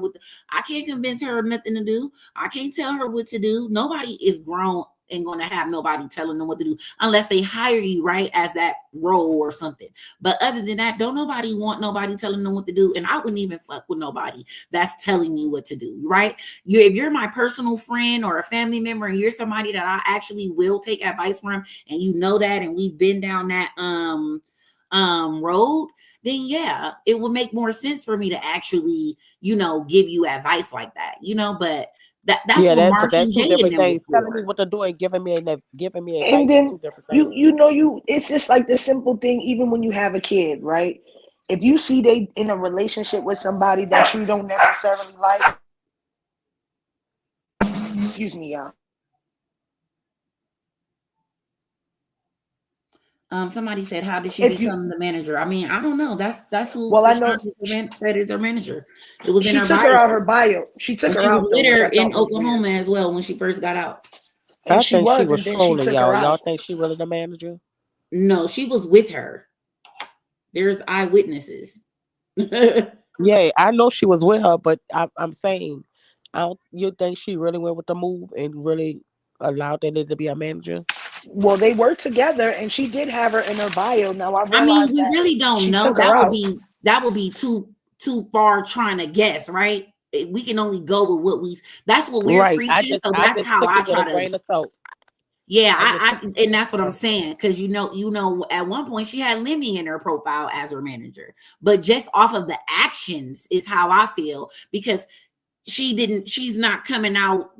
I can't convince her of nothing to do. I can't tell her what to do. Nobody is grown and going to have nobody telling them what to do unless they hire you, right, as that role or something. But other than that, don't nobody want nobody telling them what to do. And I wouldn't even fuck with nobody that's telling me what to do, right? If you're my personal friend or a family member and you're somebody that I actually will take advice from, and you know that, and we've been down that road, then yeah, it would make more sense for me to actually, give you advice like that, but that's what Marsha and Jay and them was for. Telling me what to do and giving me advice. And then it's just like the simple thing. Even when you have a kid, right? If you see they in a relationship with somebody that you don't necessarily like, excuse me, y'all. Somebody said, "How did she become the manager?" I mean, I don't know. That's who. Well, I know said is her manager. It was in her bio. She took her out her bio. She took her out. She was with her in Oklahoma as well when she first got out. And she was, and then she took her out. Y'all think she really the manager? No, she was with her. There's eyewitnesses. Yeah, I know she was with her, but I'm saying, you think she really went with the move and really allowed that to be a manager? Well, they were together, and she did have her in her bio. Now I mean, we really don't know. That would be too far trying to guess, right? We can only go with that's what we're preaching. So that's how I try to. Yeah, and that's what I'm saying, because at one point she had Lemmy in her profile as her manager, but just off of the actions is how I feel, because she's not coming out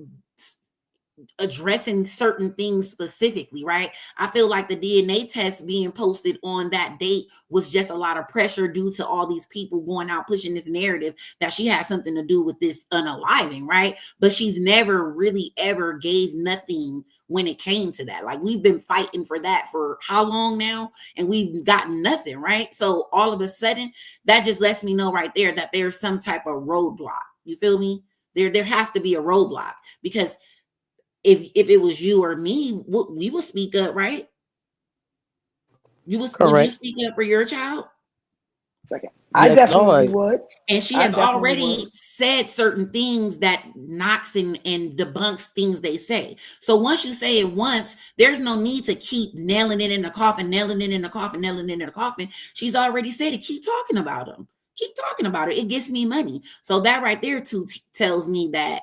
addressing certain things specifically, right? I feel like the DNA test being posted on that date was just a lot of pressure due to all these people going out pushing this narrative that she had something to do with this unaliving, right? But she's never really ever gave nothing when it came to that. Like, we've been fighting for that for how long now, and we've gotten nothing, right? So all of a sudden, that just lets me know right there that there's some type of roadblock. You feel me? There has to be a roadblock, because if it was you or me, we would speak up, right? Would you speak up for your child? Second. I definitely would. And she has already said certain things that knocks and debunks things they say. So once you say it once, there's no need to keep nailing it in the coffin, nailing it in the coffin, nailing it in the coffin. She's already said it. Keep talking about him. Keep talking about it. It gets me money. So that right there too tells me that,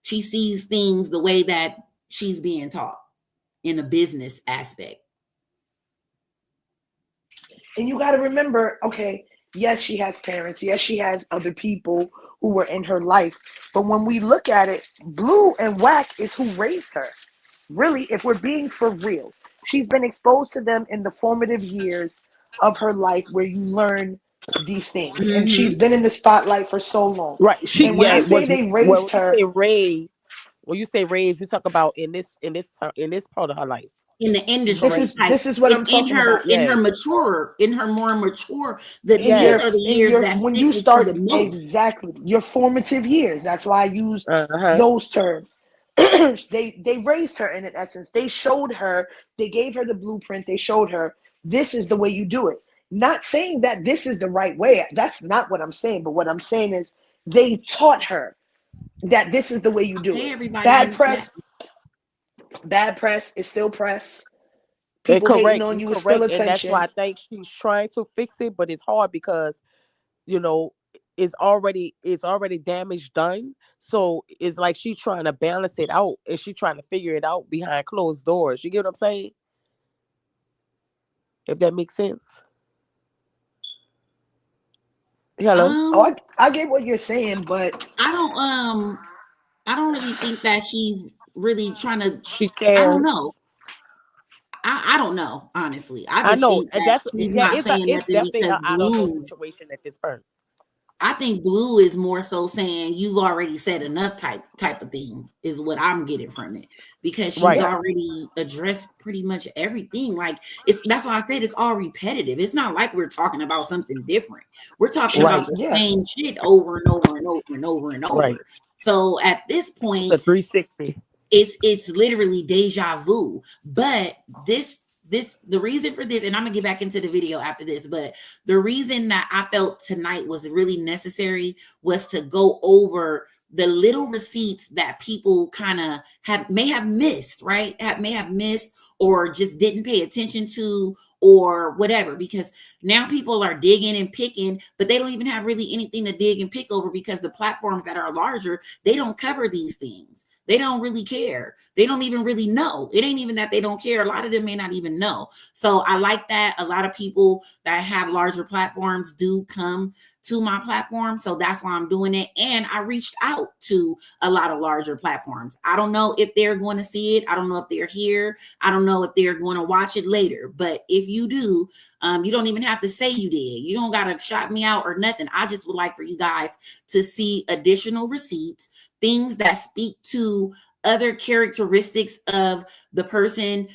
she sees things the way that she's being taught in a business aspect. And you got to remember, okay, Yes, she has parents. Yes, she has other people who were in her life. But when we look at it, Blue and Wack is who raised her. Really, if we're being for real, she's been exposed to them in the formative years of her life where you learn these things. And she's been in the spotlight for so long. Right. And when I say they raised her, when you say raised, you talk about in this part of her life. In the industry type, this is what I'm talking about. In her more mature, those are the in years your that when stick you with you start the most. exactly your formative years. That's why I used those terms. They raised her in essence. They showed her, they gave her the blueprint, they showed her this is the way you do it. Not saying that this is the right way. That's not what I'm saying. But what I'm saying is they taught her that this is the way you do it. Everybody Bad press is still press. People hating on you is still attention. And that's why I think she's trying to fix it, but it's hard because it's already damage done. So it's like she's trying to balance it out and she's trying to figure it out behind closed doors. You get what I'm saying? If that makes sense. Hello. I get what you're saying, but I don't really think that she's really trying to. She cares. I don't know. I don't know, honestly. I just think that she's not saying nothing because Blue's situation at this point. I think Blue is more so saying you've already said enough type of thing is what I'm getting from it, because she's already addressed pretty much everything. Like that's why I said it's all repetitive. It's not like we're talking about something different. We're talking about the same shit over and over and over and over and over. Right. So at this point, it's a 360. It's literally deja vu. But the reason for this, and I'm gonna get back into the video after this, but the reason that I felt tonight was really necessary was to go over the little receipts that people kind of may have missed, right? May have missed or just didn't pay attention to or whatever, because now people are digging and picking, but they don't even have really anything to dig and pick over because the platforms that are larger, they don't cover these things. They don't really care. They don't even really know. It ain't even that they don't care. A lot of them may not even know. So I like that a lot of people that have larger platforms do come to my platform. So that's why I'm doing it. And I reached out to a lot of larger platforms. I don't know if they're going to see it. I don't know if they're here. I don't know if they're going to watch it later. But if you do, you don't even have to say you did. You don't got to shout me out or nothing. I just would like for you guys to see additional receipts, things that speak to other characteristics of the person,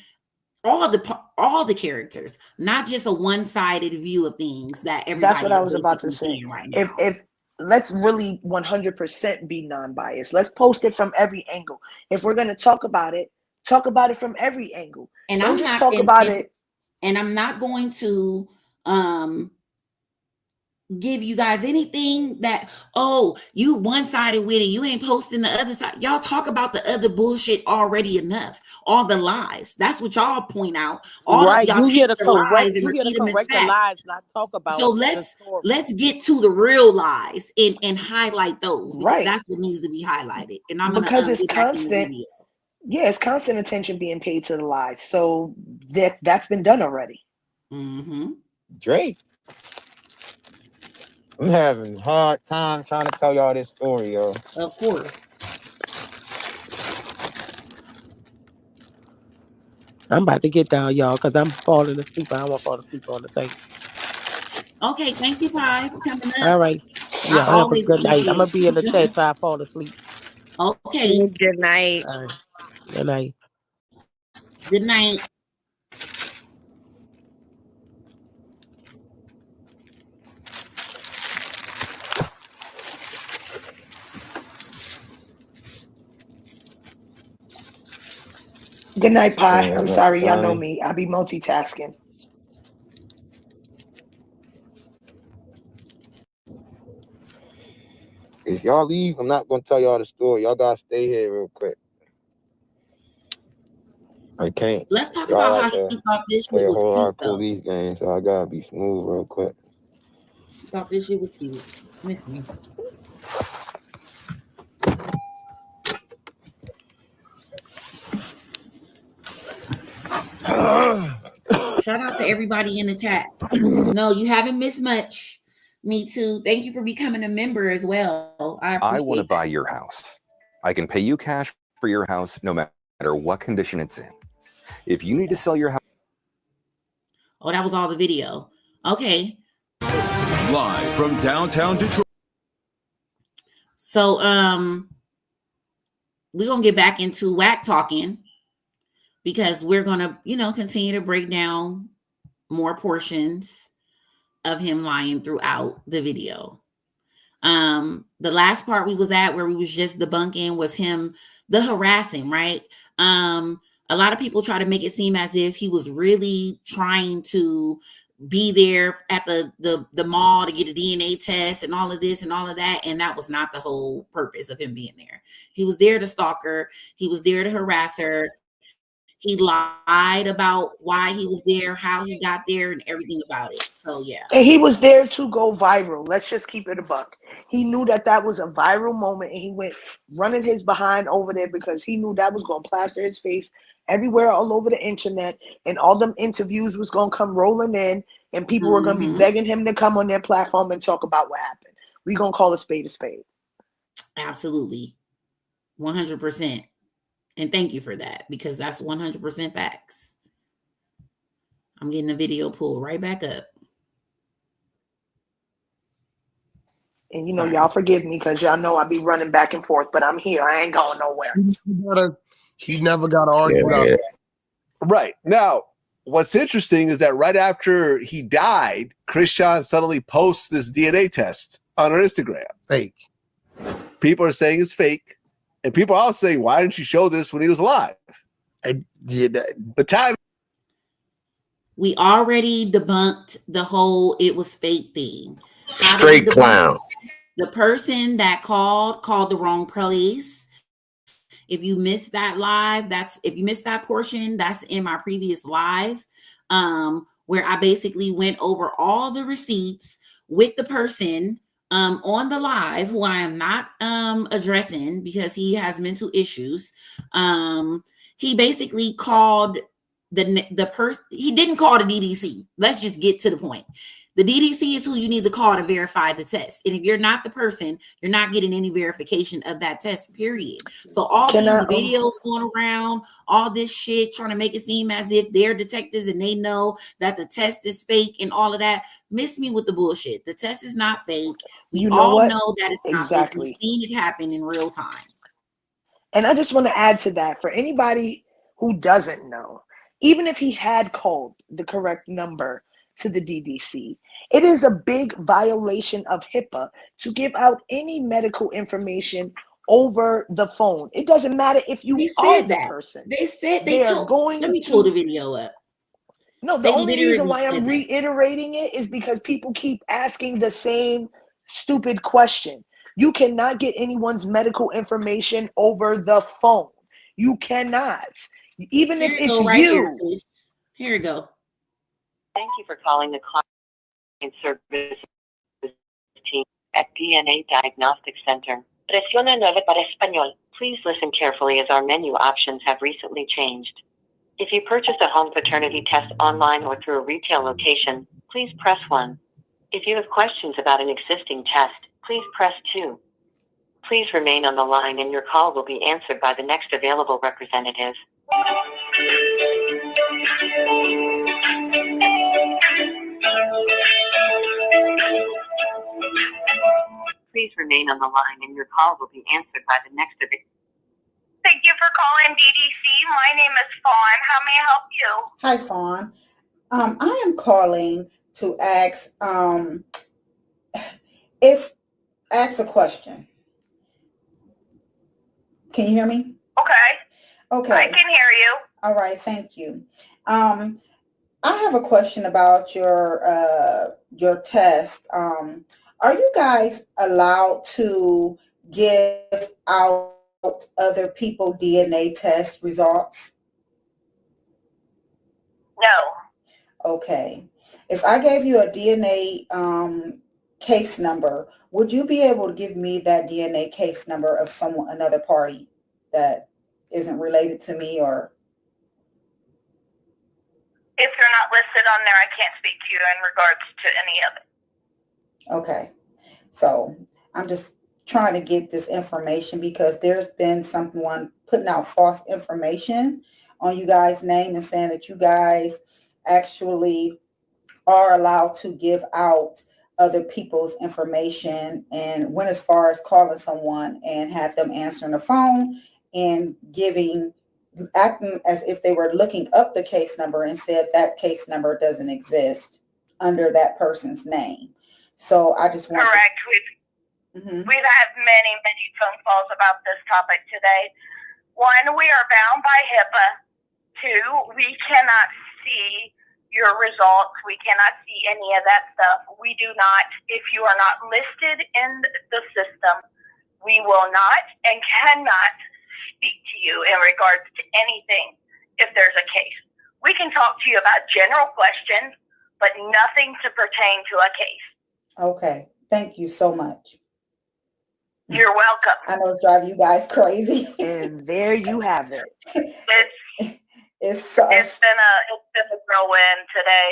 all the characters, not just a one-sided view of things that everybody. That's what I was about to say. Right now. If let's really 100% be non-biased. Let's post it from every angle. If we're going to talk about it from every angle. And don't just talk about it. And I'm not going to give you guys anything that, oh, you one-sided with it, you ain't posting the other side. Y'all talk about the other bullshit already enough. All the lies. That's what y'all point out. All right. Y'all you hear the lies and repeat them as facts. The lies, not talk about. So let's get to the real lies and highlight those, because that's what needs to be highlighted. And I'm because it's constant. Yeah, it's constant attention being paid to the lies. So that's been done already. Mm-hmm. Drake. I'm having a hard time trying to tell y'all this story, yo. Of course. I'm about to get down, y'all, because I'm falling asleep. I don't want to fall asleep on the thing. Okay, thank you, Pi, for coming up. All right. Yeah, have a good night. I'm going to be in the chat till I fall asleep. Okay. Good night. All right. Good night. Good night. Good night, Pi. I'm sorry. Y'all know me. I be multitasking. If y'all leave, I'm not going to tell y'all the story. Y'all got to stay here real quick. I can't. Let's talk about how he thought this shit was cute, though. Police game, so I got to be smooth real quick. He thought this shit was cute. Miss me. Shout out to everybody in the chat. No, you haven't missed much. Me too. Thank you for becoming a member as well. I want to buy your house. I can pay you cash for your house no matter what condition it's in. If you need to sell your house. Oh, that was all the video. Okay. Live from downtown Detroit. So we're gonna get back into Wack talking because we're gonna, continue to break down more portions of him lying throughout the video. The last part we was at where we was just debunking was him, the harassing, right? A lot of people try to make it seem as if he was really trying to be there at the mall to get a DNA test and all of this and all of that. And that was not the whole purpose of him being there. He was there to stalk her. He was there to harass her. He lied about why he was there, how he got there, and everything about it. So, yeah. And he was there to go viral. Let's just keep it a buck. He knew that was a viral moment, and he went running his behind over there because he knew that was going to plaster his face everywhere all over the internet, and all them interviews was going to come rolling in, and people were going to be begging him to come on their platform and talk about what happened. We're going to call a spade a spade. Absolutely. 100%. And thank you for that, because that's 100% facts. I'm getting the video pulled right back up. And y'all forgive me because y'all know I be running back and forth, but I'm here. I ain't going nowhere. He never got to argue. Yeah. Right. Now, what's interesting is that right after he died, Chrisean suddenly posts this DNA test on her Instagram. Fake. People are saying it's fake. And people are also saying, why didn't you show this when he was alive? The time. We already debunked the whole it was fake thing. Straight clown. The person that called the wrong place. If you missed that live, if you missed that portion, that's in my previous live, where I basically went over all the receipts with the person on the live, who I am not addressing because he has mental issues. He basically called the person. He didn't call the DDC. Let's just get to the point. The DDC is who you need to call to verify the test. And if you're not the person, you're not getting any verification of that test, period. So all these videos going around, all this shit, trying to make it seem as if they're detectives and they know that the test is fake and all of that. Miss me with the bullshit. The test is not fake. We all know that it's not fake. We've seen it happen in real time. And I just want to add to that for anybody who doesn't know, even if he had called the correct number to the DDC, it is a big violation of HIPAA to give out any medical information over the phone. It doesn't matter if you are the person. They said they're going. Let me pull the video up. No, the only reason why I'm reiterating it is because people keep asking the same stupid question. You cannot get anyone's medical information over the phone. You cannot. Even if it's you. Here we go. Thank you for calling the client service team at DNA Diagnostic Center. Presiona 9 para español. Please listen carefully as our menu options have recently changed. If you purchased a home paternity test online or through a retail location, please press 1. If you have questions about an existing test, please press 2. Please remain on the line and your call will be answered by the next available representative. Please remain on the line and your call will be answered by the next available. Thank you for calling DDC. My name is Fawn. How may I help you? Hi, Fawn. I am calling to ask ask a question. Can you hear me? Okay. I can hear you. All right, thank you. I have a question about your test. Are you guys allowed to give out other people DNA test results? No. Okay. If I gave you a DNA case number, would you be able to give me that DNA case number of another party that isn't related to me? Or if you're not listed on there, I can't speak to you in regards to any of it. Okay. So I'm just trying to get this information because there's been someone putting out false information on you guys' name and saying that you guys actually are allowed to give out other people's information, and went as far as calling someone and had them answering the phone and acting as if they were looking up the case number and said that case number doesn't exist under that person's name. So I just want correct. We've had many phone calls about this topic today. One, we are bound by HIPAA. Two, we cannot see your results. We cannot see any of that stuff. We do not, if you are not listed in the system, we will not and cannot speak to you in regards to anything if there's a case. We can talk to you about general questions, but nothing to pertain to a case. Okay. Thank you so much. You're welcome. I know it's driving you guys crazy. And there you have it. It's been a whirlwind today,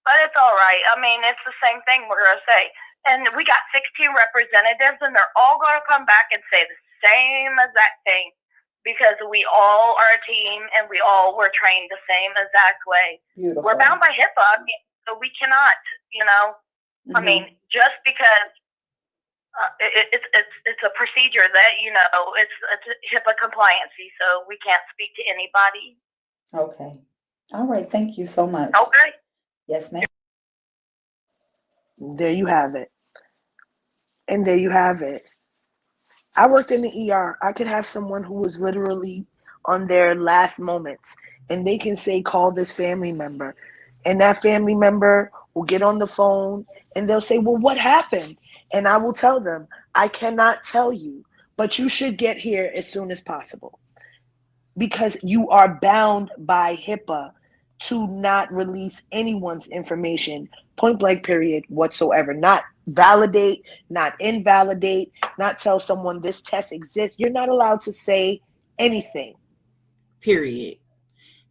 but it's all right. I mean, it's the same thing we're gonna say. And we got 16 representatives, and they're all gonna come back and say the same exact thing because we all are a team and we all were trained the same exact way. Beautiful. We're bound by HIPAA, so we cannot, Mm-hmm. I mean, just because it's a procedure that it's HIPAA compliancy, so we can't speak to anybody. Okay. All right. Thank you so much. Okay. Yes, ma'am. There you have it. And there you have it. I worked in the ER. I could have someone who was literally on their last moments, and they can say, call this family member. And that family member will get on the phone and they'll say, well, what happened? And I will tell them, I cannot tell you, but you should get here as soon as possible. Because you are bound by HIPAA to not release anyone's information, point blank period, whatsoever. Not validate, not invalidate, not tell someone this test exists. You're not allowed to say anything. Period.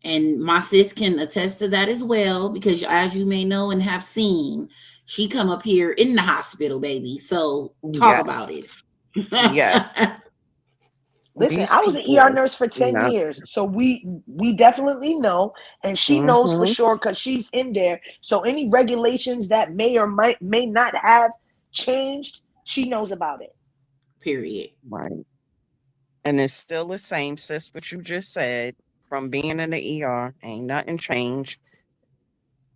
And my sis can attest to that as well, because as you may know and have seen, she come up here in the hospital, baby. So talk about it. Yes. Listen, I was an ER nurse for 10 years. So we definitely know, and she knows for sure because she's in there. So any regulations that may or may not have changed, she knows about it. Period. Right. And it's still the same, sis, what you just said. From being in the ER, ain't nothing changed.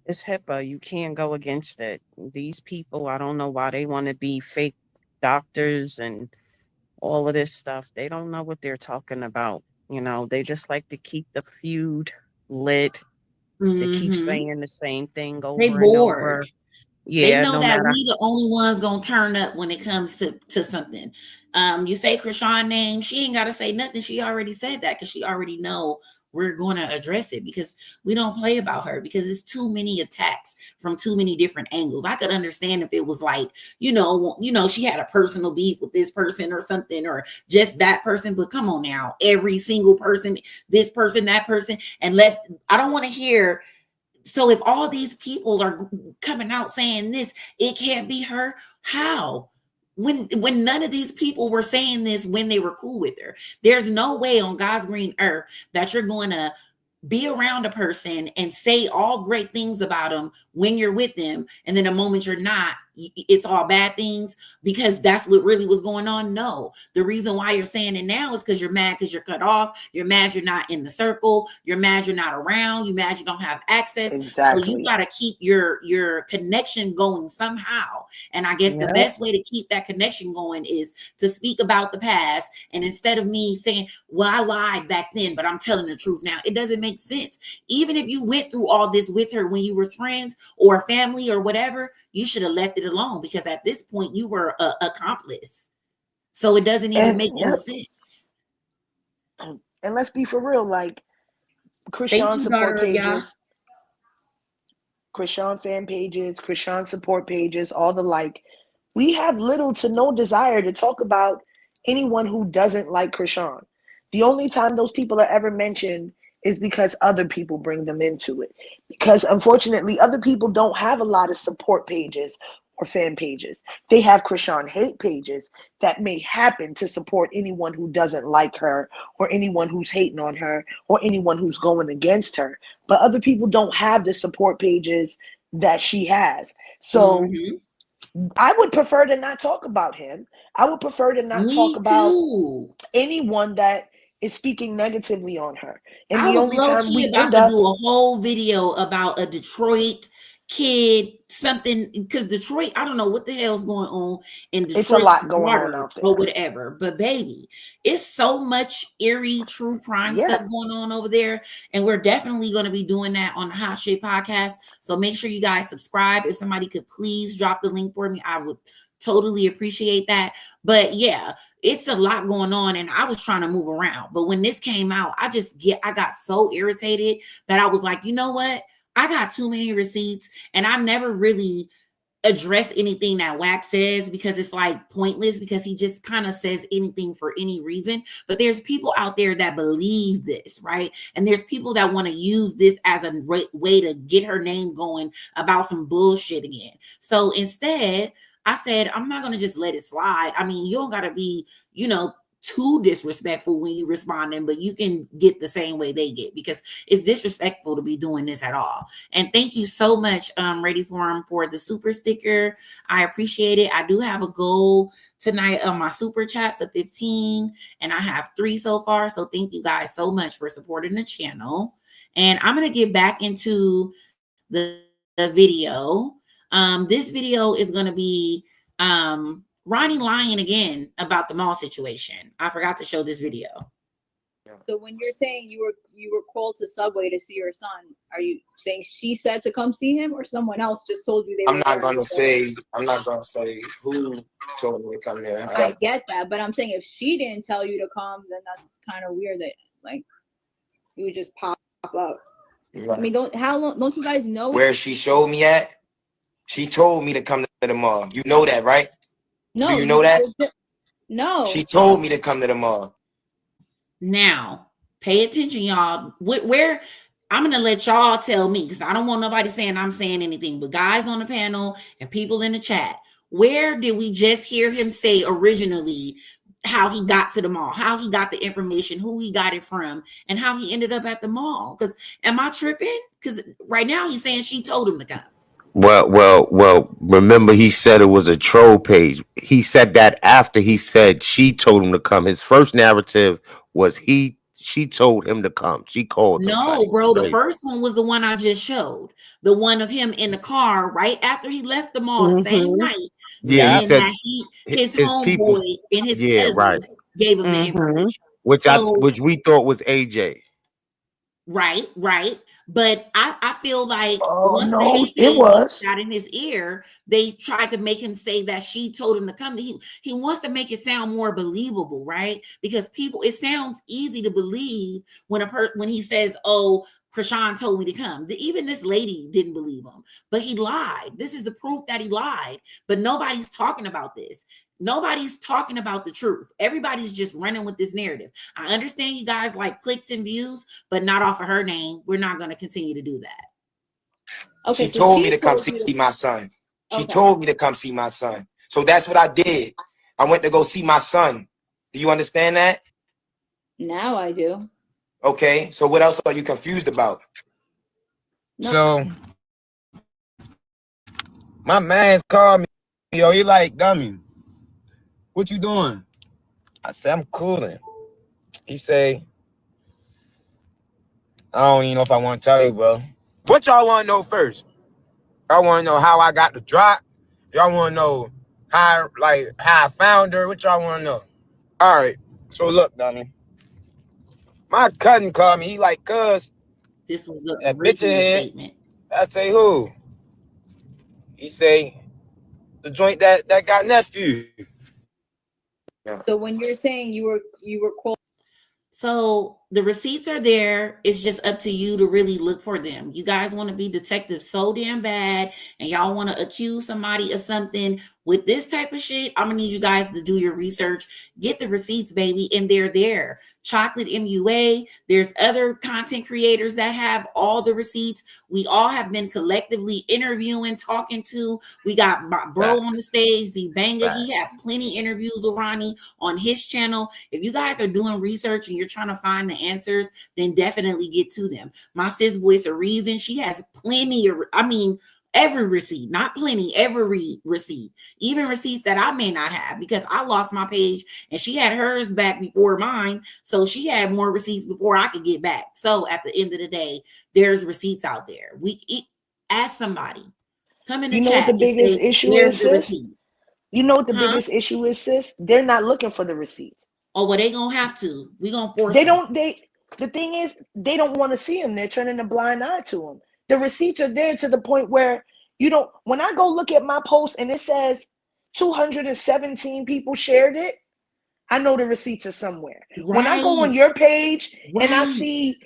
It's HIPAA. You can't go against it. These people, I don't know why they want to be fake doctors and all of this stuff. They don't know what they're talking about. They just like to keep the feud lit, to keep saying the same thing over and over. Yeah, they know that we the only ones gonna turn up when it comes to something. You say Chrisean name, she ain't gotta say nothing. She already said that because she already know we're going to address it, because we don't play about her, because it's too many attacks from too many different angles. I could understand if it was like, she had a personal beef with this person or something, or just that person, but come on now, every single person, this person, that person, and I don't want to hear. So if all these people are coming out saying this, it can't be her. How? When none of these people were saying this when they were cool with her. There's no way on God's green earth that you're going to be around a person and say all great things about them when you're with them, and then the moment you're not, it's all bad things, because that's what really was going on. No, the reason why you're saying it now is because you're mad, because you're cut off. You're mad you're not in the circle. You're mad you're not around. You're mad you don't have access. Exactly. So you got to keep your connection going somehow. And I guess the best way to keep that connection going is to speak about the past. And instead of me saying, well, I lied back then, but I'm telling the truth now, it doesn't make sense. Even if you went through all this with her when you were friends or family or whatever, you should have left it alone, because at this point you were an accomplice. So it doesn't even make any sense. And let's be for real, like Chrisean support pages, Chrisean fan pages, Chrisean support pages, all the like. We have little to no desire to talk about anyone who doesn't like Chrisean. The only time those people are ever mentioned is because other people bring them into it. Because unfortunately, other people don't have a lot of support pages or fan pages. They have Chrisean hate pages that may happen to support anyone who doesn't like her or anyone who's hating on her or anyone who's going against her. But other people don't have the support pages that she has. So I would prefer to not talk about him. I would prefer to not talk about anyone that is speaking negatively on her. And I the was only time low-key we about end to up do a whole video about a Detroit kid, something, because Detroit, I don't know what the hell's going on in Detroit. It's a lot going on out there. Or whatever. But baby, it's so much eerie true crime stuff going on over there. And we're definitely going to be doing that on the Hot Shit Podcast. So make sure you guys subscribe. If somebody could please drop the link for me, I would totally appreciate that. But yeah, it's a lot going on, and I was trying to move around. But when this came out, I got so irritated that I was like, you know what? I got too many receipts, and I never really address anything that Wack says because it's like pointless, because he just kind of says anything for any reason. But there's people out there that believe this, right? And there's people that want to use this as a way to get her name going about some bullshit again. So instead, I said, I'm not going to just let it slide. I mean, you don't got to be, too disrespectful when you responding, but you can get the same way they get, because it's disrespectful to be doing this at all. And thank you so much, Ready for him, for the super sticker. I appreciate it. I do have a goal tonight on my super chats of 15, and I have 3 so far. So thank you guys so much for supporting the channel. And I'm going to get back into the video. This video is going to be Ronny lying again about the mall situation. I forgot to show this video. So when you're saying you were called to Subway to see your son, are you saying she said to come see him, or someone else just told you they were? I'm not gonna say who told me to come here. I get that, but I'm saying if she didn't tell you to come, then that's kind of weird that like you would just pop up. Right. I mean, don't you guys know where she showed me at? She told me to come to the mall. You know that, right? No. Do you know that? No. She told me to come to the mall. Now, pay attention, y'all. Where I'm going to let y'all tell me, because I don't want nobody saying I'm saying anything, but guys on the panel and people in the chat, where did we just hear him say originally how he got to the mall, how he got the information, who he got it from, and how he ended up at the mall? Because am I tripping? Because right now he's saying she told him to come. Well, remember he said it was a troll page. He said that after he said she told him to come. His first narrative was she told him to come. She called him. No, bro, the first one was the one I just showed. The one of him in the car right after he left the mall the same night. Yeah, he said that his homeboy and his cousin gave him the information. Which we thought was AJ. Right. But I feel like once the hate got in his ear, they tried to make him say that she told him to come. He wants to make it sound more believable, right? Because it sounds easy to believe when he says, "Oh, Chrisean told me to come." Even this lady didn't believe him, but he lied. This is the proof that he lied. But nobody's talking about this. Nobody's talking about the truth. Everybody's just running with this narrative. I understand you guys like clicks and views, but not off of her name. We're not going to continue to do that. Okay, she told me to come see my son. She told me to come see my son. So that's what I did. I went to go see my son. Do you understand that? Now I do. Okay, so what else are you confused about? No. So my man's called me. Yo, he like, dummy, what you doing? I said, I'm cooling. He say, I don't even know if I want to tell you, bro. What y'all want to know first? Y'all want to know how I got the drop? Y'all want to know how I found her? What y'all want to know? All right. So look, dummy. My cousin called me. He like, cuz. This was the original statement. I say, who? He say, the joint that got nephew. Yeah. So when you're saying you were called. So the receipts are there. It's just up to you to really look for them. You guys want to be detectives so damn bad, and y'all want to accuse somebody of something With this type of shit, I'm gonna need you guys to do your research, get the receipts, baby, and they're there. Chocolate MUA, there's other content creators that have all the receipts. We all have been collectively interviewing, talking to. We got bro on the stage, the banger. He had plenty interviews with Ronny on his channel. If you guys are doing research and you're trying to find the answers, then definitely get to them. My sis Voice of Reason, she has plenty of, every receipt, not plenty, every receipt, even receipts that I may not have because I lost my page and she had hers back before mine. So she had more receipts before I could get back. So at the end of the day, there's receipts out there. Ask somebody, come in the chat. You know what the biggest issue is, sis? You know what the biggest issue is, sis? They're not looking for the receipts. Oh, well, they gonna have to. We gonna force them. The thing is, they don't want to see them. They're turning a blind eye to them. The receipts are there to the point where you don't, when I go look at my post and it says 217 people shared it, I know the receipts are somewhere. Right. When I go on your page and I see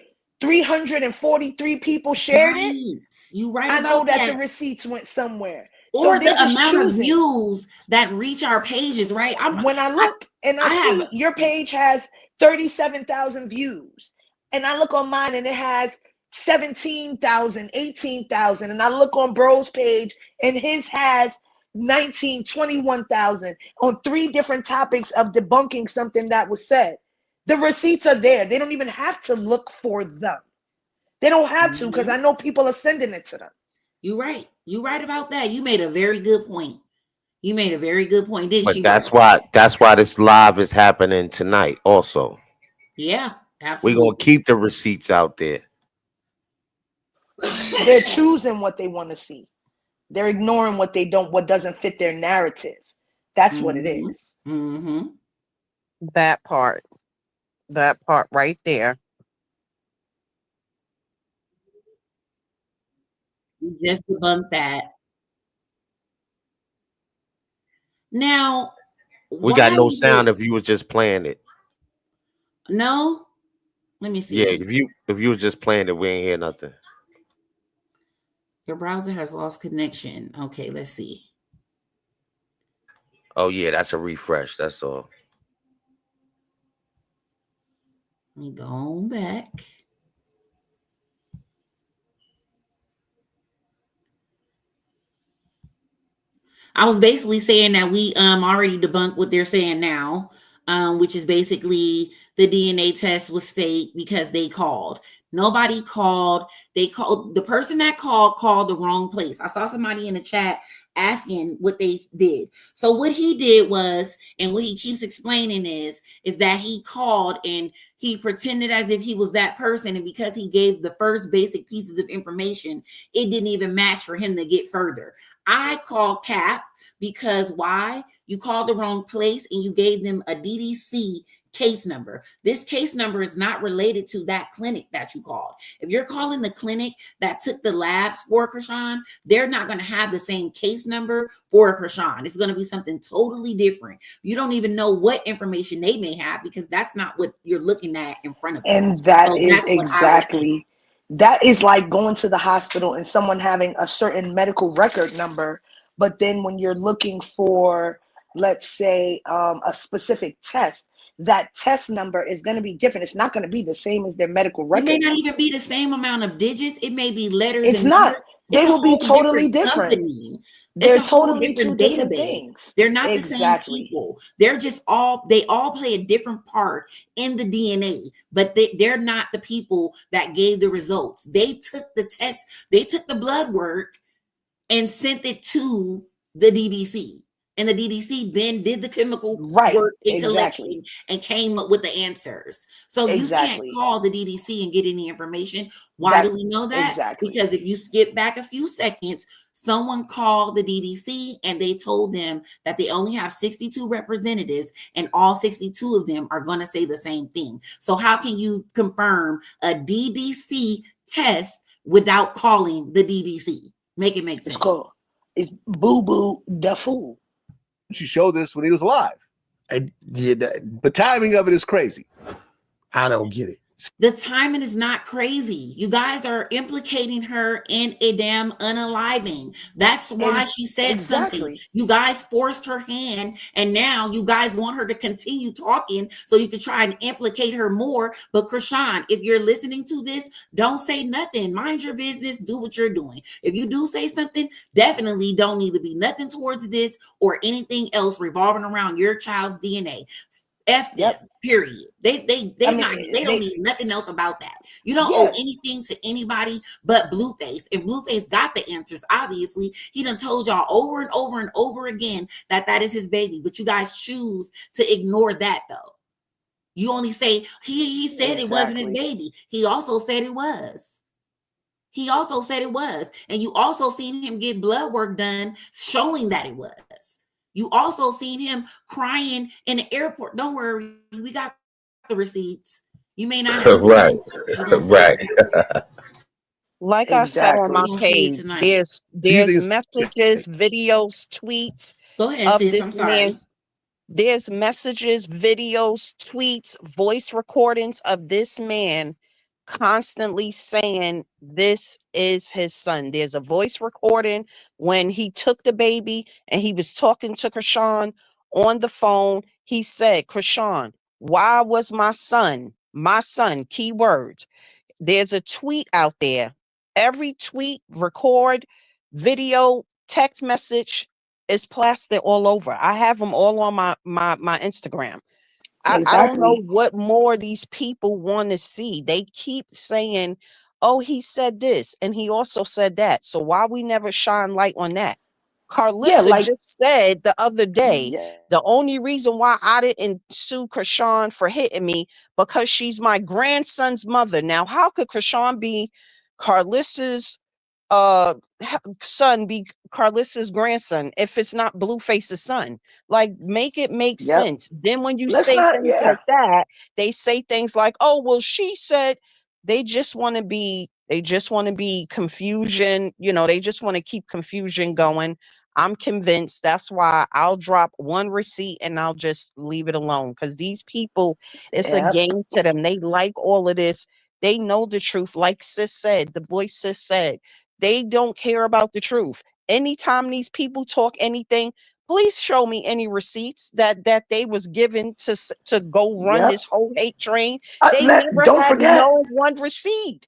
343 people shared it, you right I know about that the receipts went somewhere. Or so the amount of views that reach our pages, right? When I look and I see your page has 37,000 views, and I look on mine and it has 17,000, 18,000, and I look on bro's page and his has 19, 21,000 on 3 different topics of debunking something that was said. The receipts are there. They don't even have to look for them. They don't have to, because I know people are sending it to them. You're right. You're right about that. You made a very good point. You made a very good point, didn't you? But that's why this live is happening tonight also. Yeah, absolutely. We're gonna keep the receipts out there. They're choosing what they want to see. They're ignoring what doesn't fit their narrative. That's what it is. That part right there. You just debunked that. Now, we got no sound if you was just playing it. No, let me see. Yeah, if you was just playing it, we ain't hear nothing. Your browser has lost connection. Okay, let's see. Oh yeah, that's a refresh. That's all. Let me go back. I was basically saying that we already debunked what they're saying now, which is basically the DNA test was fake because they called. Nobody called. They called, the person that called the wrong place. I saw somebody in the chat asking what they did. So what he did was, and what he keeps explaining is that he called and he pretended as if he was that person. And because he gave the first basic pieces of information, it didn't even match for him to get further. I called Cap because why? You called the wrong place and you gave them a DDC case number. This case number is not related to that clinic that you called. If you're calling the clinic that took the labs for Chrisean, they're not going to have the same case number for Chrisean. It's going to be something totally different. You don't even know what information they may have because that's not what you're looking at in front of you. And that is exactly, that is like going to the hospital and someone having a certain medical record number, but then when you're looking for, let's say, a specific test, that test number is going to be different. It's not going to be the same as their medical record. It may not even be the same amount of digits. It may be letters. It's not. They will be totally different. They're totally two different things. They're not the same people. They're just they all play a different part in the DNA, but they're not the people that gave the results. They took the test, they took the blood work and sent it to the DDC. And the DDC then did the chemical work and collection and came up with the answers. So you can't call the DDC and get any information. Why do we know that? Because if you skip back a few seconds, someone called the DDC and they told them that they only have 62 representatives and all 62 of them are going to say the same thing. So how can you confirm a DDC test without calling the DDC? Make it make sense. It's boo-boo the fool. You show this when he was alive. The timing of it is crazy. I don't get it. The timing is not crazy. You guys are implicating her in a damn unaliving. That's why she said something. You guys forced her hand, and now you guys want her to continue talking so you can try and implicate her more. But Chrisean, if you're listening to this, don't say nothing. Mind your business. Do what you're doing. If you do say something, definitely don't need to be nothing towards this or anything else revolving around your child's DNA. F them, period. They don't need nothing else about that. You don't owe anything to anybody but Blueface. And Blueface got the answers, obviously. He done told y'all over and over and over again that that is his baby. But you guys choose to ignore that, though. You only say, he said it wasn't his baby. He also said it was. He also said it was. And you also seen him get blood work done showing that it was. You also seen him crying in the airport. Don't worry, we got the receipts. You may not have seen right, right. Like I said on my page, there's messages, videos, tweets. Go ahead, of sis. this I'm sorry. man's. There's messages, videos, tweets, voice recordings of this man constantly saying this is his son. There's a voice recording when he took the baby and he was talking to Chrisean on the phone. He said, Chrisean, why was my son, keywords. There's a tweet out there. Every tweet, record, video, text message is plastered all over. I have them all on my Instagram. I don't know what more these people want to see. They keep saying, oh, he said this and he also said that. So why we never shine light on that? Carlissa just said the other day, the only reason why I didn't sue Chrisean for hitting me because she's my grandson's mother. Now, how could Chrisean be Carlissa's son, be Carlissa's grandson if it's not Blueface's son? Like, make it make sense. Then when you say things like that, they say things like, oh, well, she said. They just want to be confusion. You know, they just want to keep confusion going. I'm convinced that's why I'll drop one receipt and I'll just leave it alone. Because these people, it's a game to them. They like all of this. They know the truth. Like sis said, the boy sis said, they don't care about the truth. Anytime these people talk anything, please show me any receipts that they was given to go run this whole hate train. They never had no one receipt.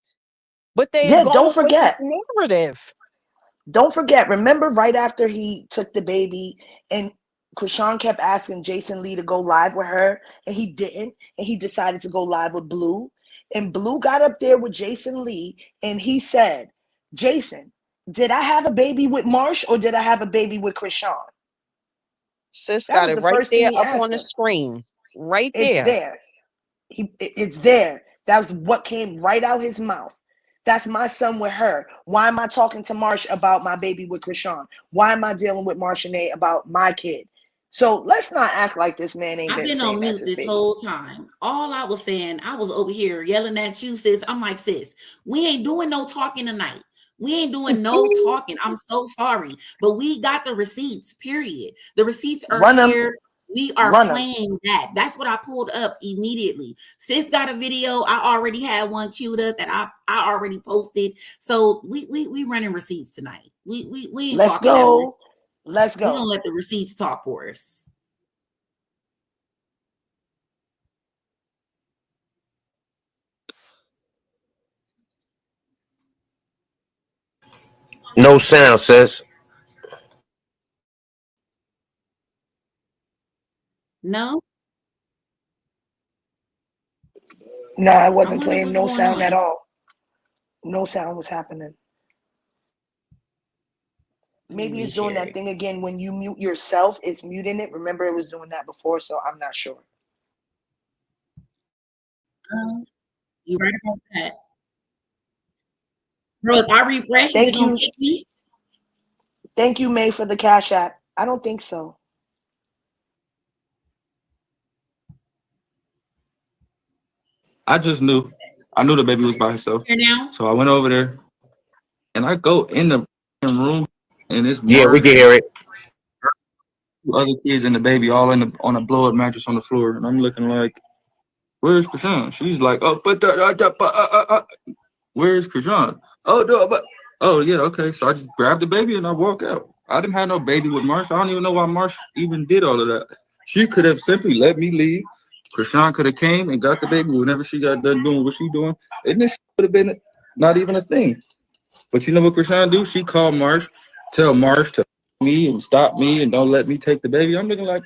But they're going with this narrative. Don't forget, remember right after he took the baby and Chrisean kept asking Jason Lee to go live with her and he didn't, and he decided to go live with Blue, and Blue got up there with Jason Lee and he said, Jason, did I have a baby with Marsh or did I have a baby with Chrisean? Sis got it right there up on the screen. Right there. It's there. It's there. That's what came right out his mouth. That's my son with her. Why am I talking to Marsh about my baby with Chrisean? Why am I dealing with Marshanae about my kid? So let's not act like this man ain't I've been on mute this whole time. All I was saying, I was over here yelling at you, sis. I'm like, sis, we ain't doing no talking tonight. We ain't doing no talking. I'm so sorry. But we got the receipts, period. The receipts are here. We are playing that. That's what I pulled up immediately. Sis got a video. I already had one queued up that I already posted. So we running receipts tonight. We ain't Let's talking go. Let's go. We're gonna let the receipts talk for us. No sound, sis. No, I wasn't playing no sound at all. No sound was happening. Maybe it's doing that thing again when you mute yourself. It's muting it. Remember, it was doing that before, so I'm not sure. You're right about that. Bro, if I refresh, is it gonna kick me? Thank you, May, for the Cash App. I don't think so. I just knew. I knew the baby was by herself. Here now? So I went over there and I go in the room and it's we can hear it. Two other kids and the baby all on a blow up mattress on the floor. And I'm looking like, where's Chrisean? She's like, oh, but where's Chrisean? Oh, no, but oh yeah, okay. So I just grabbed the baby and I walk out. I didn't have no baby with Marsh. I don't even know why Marsh even did all of that. She could have simply let me leave. Chrisean could have came and got the baby whenever she got done doing what she doing, and this would have been not even a thing. But you know what Chrisean do? She called Marsh, tell Marsh to me and stop me and don't let me take the baby. I'm looking like,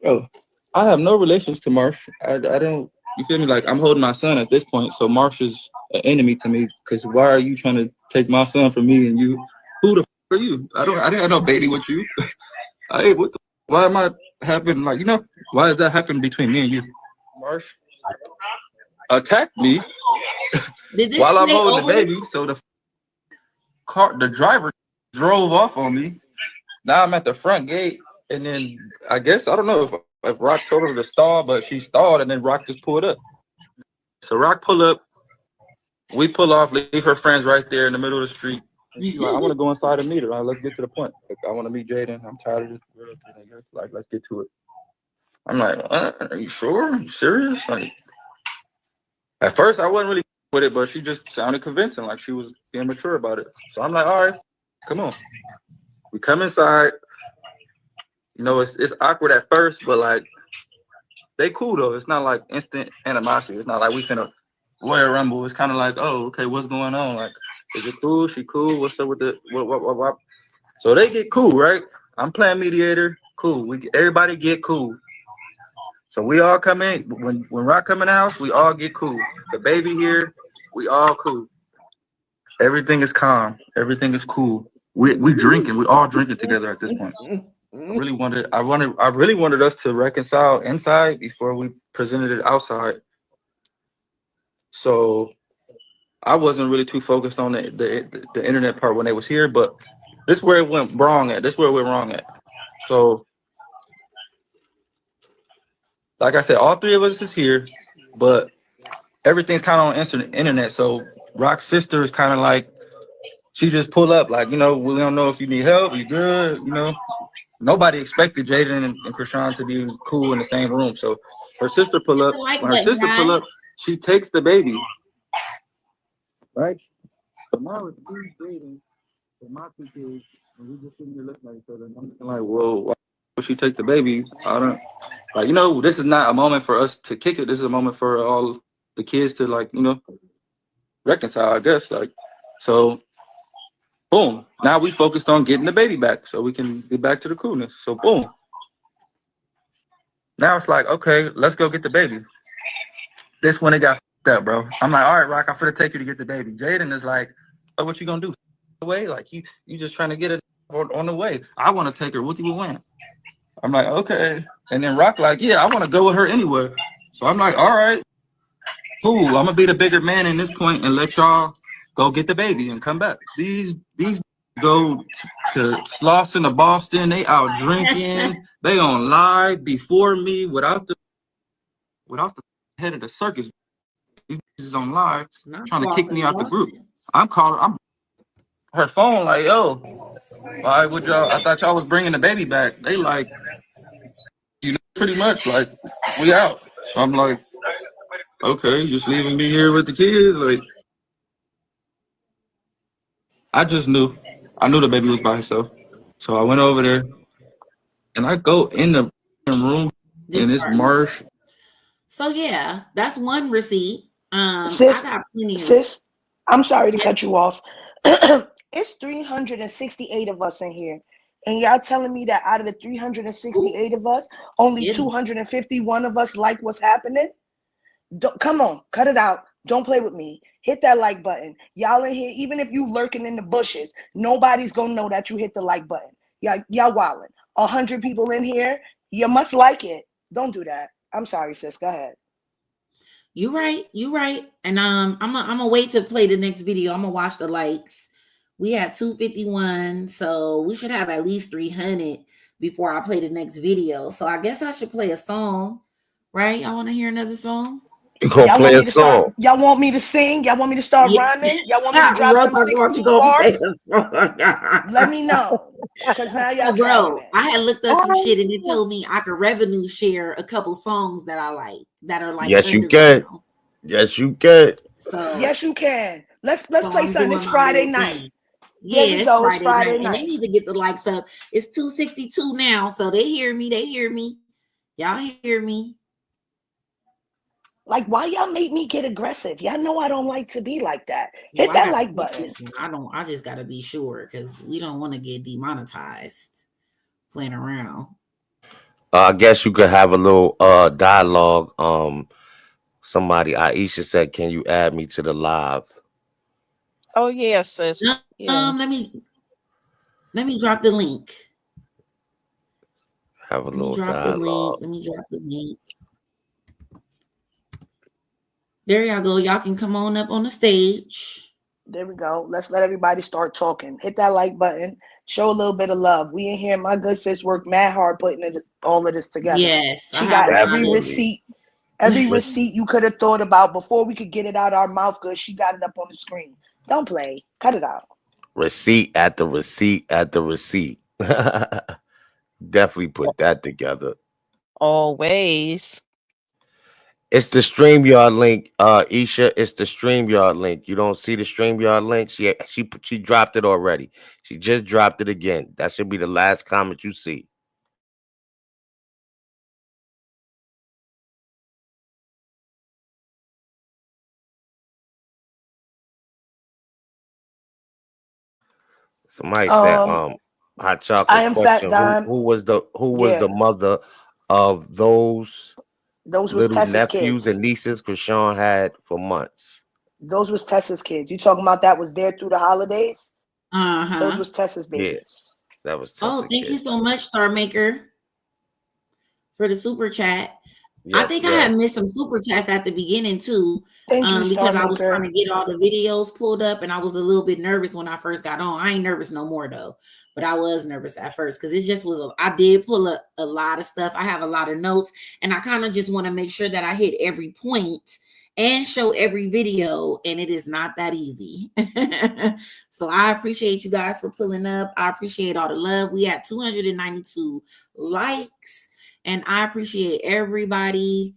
bro, I have no relations to Marsh. I don't. You feel me? Like I'm holding my son at this point, so Marsh is an enemy to me. Because why are you trying to take my son from me and you? Who the f are you? I didn't have no baby with you. Hey, what? Why am I having like why does that happen between me and you? Marsh attacked me while I'm holding the baby. So the driver drove off on me. Now I'm at the front gate, and then I guess I don't know if Rock told her to stall, but she stalled, and then Rock just pulled up. So Rock pull up, we pull off, leave her friends right there in the middle of the street. And she's like, I want to go inside and meet her. Like, let's get to the point. Like, I want to meet Jaden. I'm tired of this girl thing, I guess. Like, let's get to it. I'm like, are you sure? Are you serious? Like, at first I wasn't really with it, but she just sounded convincing, like she was being mature about it. So I'm like, all right, come on. We come inside. It's awkward at first, but like they cool though. It's not like instant animosity. It's not like we finna Royal Rumble. It's kind of like, oh, okay, what's going on? Like, is it cool? She cool? What's up with the what? So they get cool, right? I'm playing mediator. Cool. Everybody get cool. So we all come in. When Rock come in the house, we all get cool. The baby here, we all cool. Everything is calm. Everything is cool. We drinking. We all drinking together at this point. I really wanted us to reconcile inside before we presented it outside. So I wasn't really too focused on the internet part when they was here, but this is where it went wrong at. This is where it went wrong at. So like I said, all three of us is here, but everything's kind of on internet. So Rock's sister is kind of like, she just pull up like, we don't know if you need help, you good, Nobody expected Jaden and Chrisean to be cool in the same room. So her sister pull up. When her sister pull up, she takes the baby. Right? So now it's Jaden and my two kids, and we just sitting here looking at each other. And I'm like, whoa, why would she take the baby? I don't like, this is not a moment for us to kick it. This is a moment for all the kids to like, reconcile, I guess. Like, so boom. Now we focused on getting the baby back so we can get back to the coolness. So boom. Now it's like, okay, let's go get the baby. This when it got f***ed up, bro. I'm like, all right, Rock, I'm finna take you to get the baby. Jaden is like, oh, what you gonna do? Away? Like you just trying to get it on the way. I want to take her. What do you want? I'm like, okay. And then Rock like, yeah, I want to go with her anywhere. So I'm like, all right, cool. I'm gonna be the bigger man in this point and let y'all go get the baby and come back. These go to Slauson to Boston. They out drinking. They on live before me without the head of the circus. These is on live trying to kick me out the group. I'm her phone like, yo, why would y'all? I thought y'all was bringing the baby back. They like, pretty much like we out. So I'm like, okay, just leaving me here with the kids. Like, I knew the baby was by herself. So I went over there and I go in the room and it's Marsh. So yeah, that's one receipt. Sis, I'm sorry to cut you off. It's 368 of us in here. And y'all telling me that out of the 368 of us, only 251 of us like what's happening? Come on, cut it out. Don't play with me. Hit that like button. Y'all in here, even if you lurking in the bushes, nobody's gonna know that you hit the like button. Y'all wilding. 100 people in here, you must like it. Don't do that. I'm sorry, sis. Go ahead. You right. And I'm gonna wait to play the next video. I'm gonna watch the likes. We had 251, so we should have at least 300 before I play the next video. So I guess I should play a song, right? I want to hear another song. You gonna Y'all play want a me to start? song? Y'all want me to sing? Y'all want me to start rhyming? Y'all want me to drop Bro, some talking about you 16 gonna play bars? a song. Let me know, cause now y'all So, trying bro, it. I had looked up some shit and it told me I could revenue share a couple songs that I like that are like Yes, you can. underground. Yes, you can. So, Yes, you can. Let's so play I'm something. doing It's my Friday little night. thing. There Yeah, we it's go. It's Friday Friday night, and they night. need to get the likes up. It's 262 now, so they hear me. They hear me. Y'all hear me? Like, why y'all make me get aggressive? Y'all know I don't like to be like that. Well, Hit I that got to like click button. this one. I just got to be sure because we don't want to get demonetized playing around. I guess you could have a little dialogue. Somebody, Aisha said, "Can you add me to the live?" Oh yeah, sis. Yeah. Let me drop the link. Have a Let me little drop the dialogue. link. Let me drop the link. There y'all go. Y'all can come on up on the stage. There we go. Let's let everybody start talking. Hit that like button. Show a little bit of love. We in here. My good sis worked mad hard putting all of this together. Yes, She got every Definitely. receipt. Every receipt you could have thought about before we could get it out our mouth good. She got it up on the screen. Don't play. Cut it out. Receipt at the receipt at the receipt. Definitely put that together. Always. It's the StreamYard link, Isha. It's the StreamYard link. You don't see the StreamYard link? She dropped it already. She just dropped it again. That should be the last comment you see. Somebody said, hot chocolate I am Fat question. Dime. Who was the Yeah. mother of those Those was little Tessa's nephews kids. and nieces Chrisean had for months? Those was Tessa's kids. You talking about that was there through the holidays? Those was Tessa's Yeah, babies. that was Oh, Tessa thank you kid. so much, Star Maker, for the super chat. I Yes, think I had yes. missed some super chats at the beginning too. Thank you, Because Star I was trying Maker. to get all the videos pulled up and I was a little bit nervous when I first got on. I ain't nervous no more though, but I was nervous at first because it just was, I did pull up a lot of stuff. I have a lot of notes and I kind of just want to make sure that I hit every point and show every video, and it is not that easy. So I appreciate you guys for pulling up. I appreciate all the love. We had 292 likes, and I appreciate everybody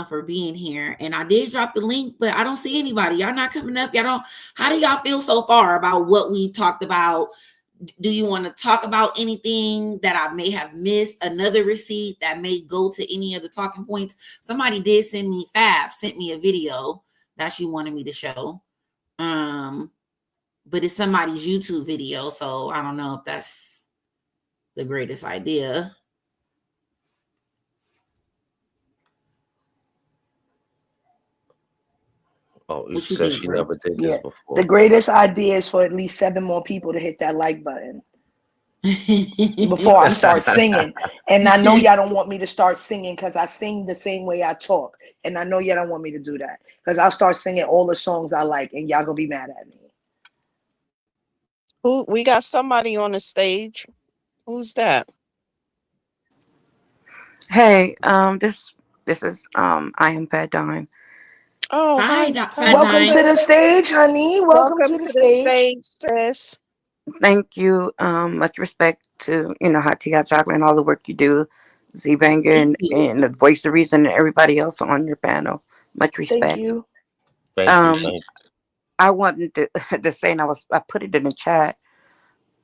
for being here. And I did drop the link, but I don't see anybody. Y'all not coming up. Y'all don't. How do y'all feel so far about what we've talked about? Do you want to talk about anything that I may have missed? Another receipt that may go to any of the talking points? Somebody did send me, Fab sent me a video that she wanted me to show. But it's somebody's YouTube video, so I don't know if that's the greatest idea. Oh, What you said think, she bro? never did this before. The greatest idea is for at least 7 more people to hit that like button before I start singing. And I know y'all don't want me to start singing because I sing the same way I talk. And I know y'all don't want me to do that because I'll start singing all the songs I like and y'all gonna be mad at me. Who, we got somebody on the stage. Who's that? Hey, this is I am Fat Dime. Oh, hi, hi. Welcome to the stage, honey. Welcome to the stage. sis. Thank you. Much respect to Hot Tea Hot Chocolate and all the work you do, Z Banger and the Voice of Reason and everybody else on your panel. Much respect. Thank you. Thank you. I wanted to say, and I put it in the chat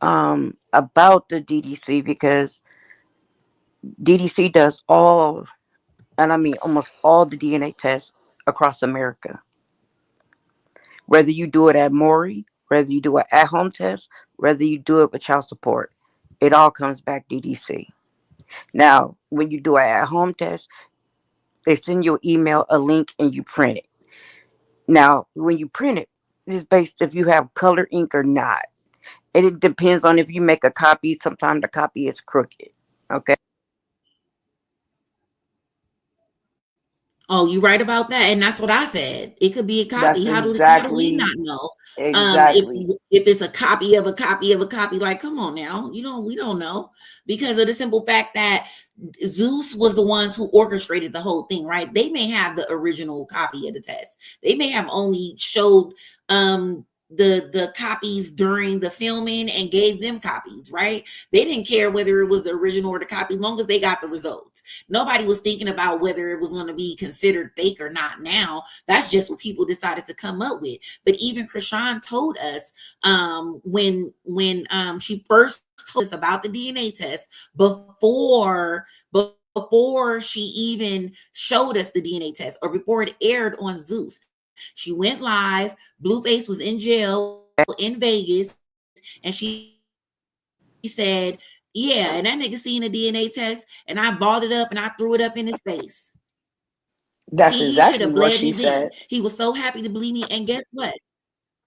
about the DDC because DDC does all, and I mean almost all the DNA tests across America. Whether you do it at Maury, whether you do an at-home test, whether you do it with child support, it all comes back DDC. Now, when you do an at-home test, they send you an email, a link, and you print it. Now, when you print it, it's based if you have color ink or not. And it depends on if you make a copy. Sometimes the copy is crooked. Okay. Oh, you right about that, and that's what I said. It could be a copy. That's How do we not exactly, know? exactly. If it's a copy of a copy of a copy, like, come on now, we don't know, because of the simple fact that Zeus was the ones who orchestrated the whole thing, right? They may have the original copy of the test. They may have only showed the copies during the filming and gave them copies, right? They didn't care whether it was the original or the copy, long as they got the results. Nobody was thinking about whether it was going to be considered fake or not now. That's just what people decided to come up with. But even Chrisean told us when she first told us about the DNA test before she even showed us the DNA test, or before it aired on Zeus. She went live. Blueface was in jail in Vegas, and she said, yeah, and that nigga seen a DNA test, and I balled it up and I threw it up in his face. That's He should have exactly what bled she me then. said. He was so happy to bleed me, and guess what?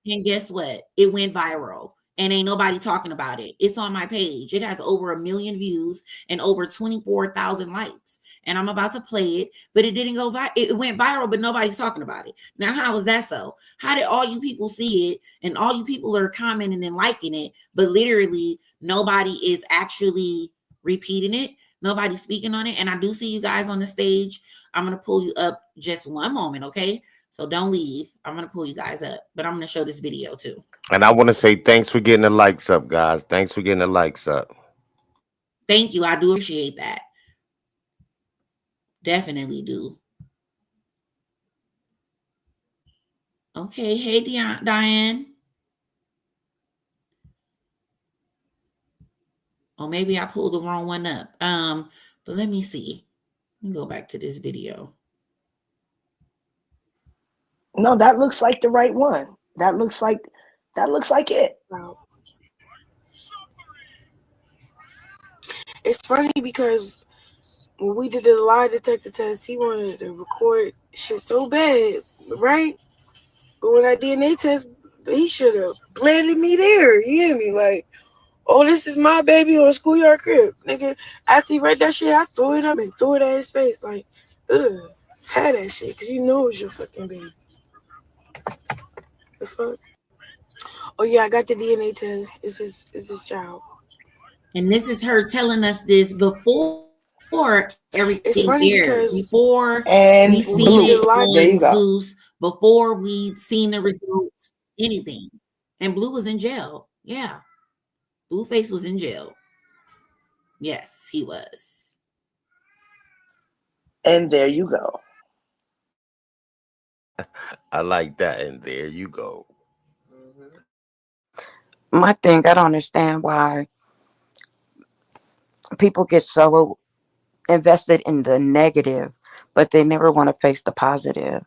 It went viral, and ain't nobody talking about it. It's on my page. It has over 1 million views and over 24,000 likes. And I'm about to play it, but it didn't go viral. It went viral, but nobody's talking about it. Now, how is that so? How did all you people see it, and all you people are commenting and liking it, but literally nobody is actually repeating it? Nobody's speaking on it. And I do see you guys on the stage. I'm going to pull you up just one moment, okay? So don't leave. I'm going to pull you guys up, but I'm going to show this video too. And I want to say thanks for getting the likes up, guys. Thanks for getting the likes up. Thank you. I do appreciate that. Definitely do. Okay. Hey, Diane. Oh, maybe I pulled the wrong one up. But let me see. Let me go back to this video. No, that looks like the right one. That looks like it. It's funny because when we did the lie detector test, he wanted to record shit so bad, right? But when I DNA test, he should have blended me there. You hear me? Like, oh, this is my baby on a schoolyard crib. Nigga, after he read that shit, I threw it up and threw it at his face. Like, ugh, had that shit, because you know it's your fucking baby. The fuck? Oh, yeah, I got the DNA test. It's his child. And this is her telling us this before everything aired, before we seen it on Zeus, before we'd seen the results, anything. And Blue was in jail. Yeah. Blueface was in jail. Yes, he was. And there you go. I like that. And there you go. My thing, I don't understand why people get so invested in the negative, but they never want to face the positive.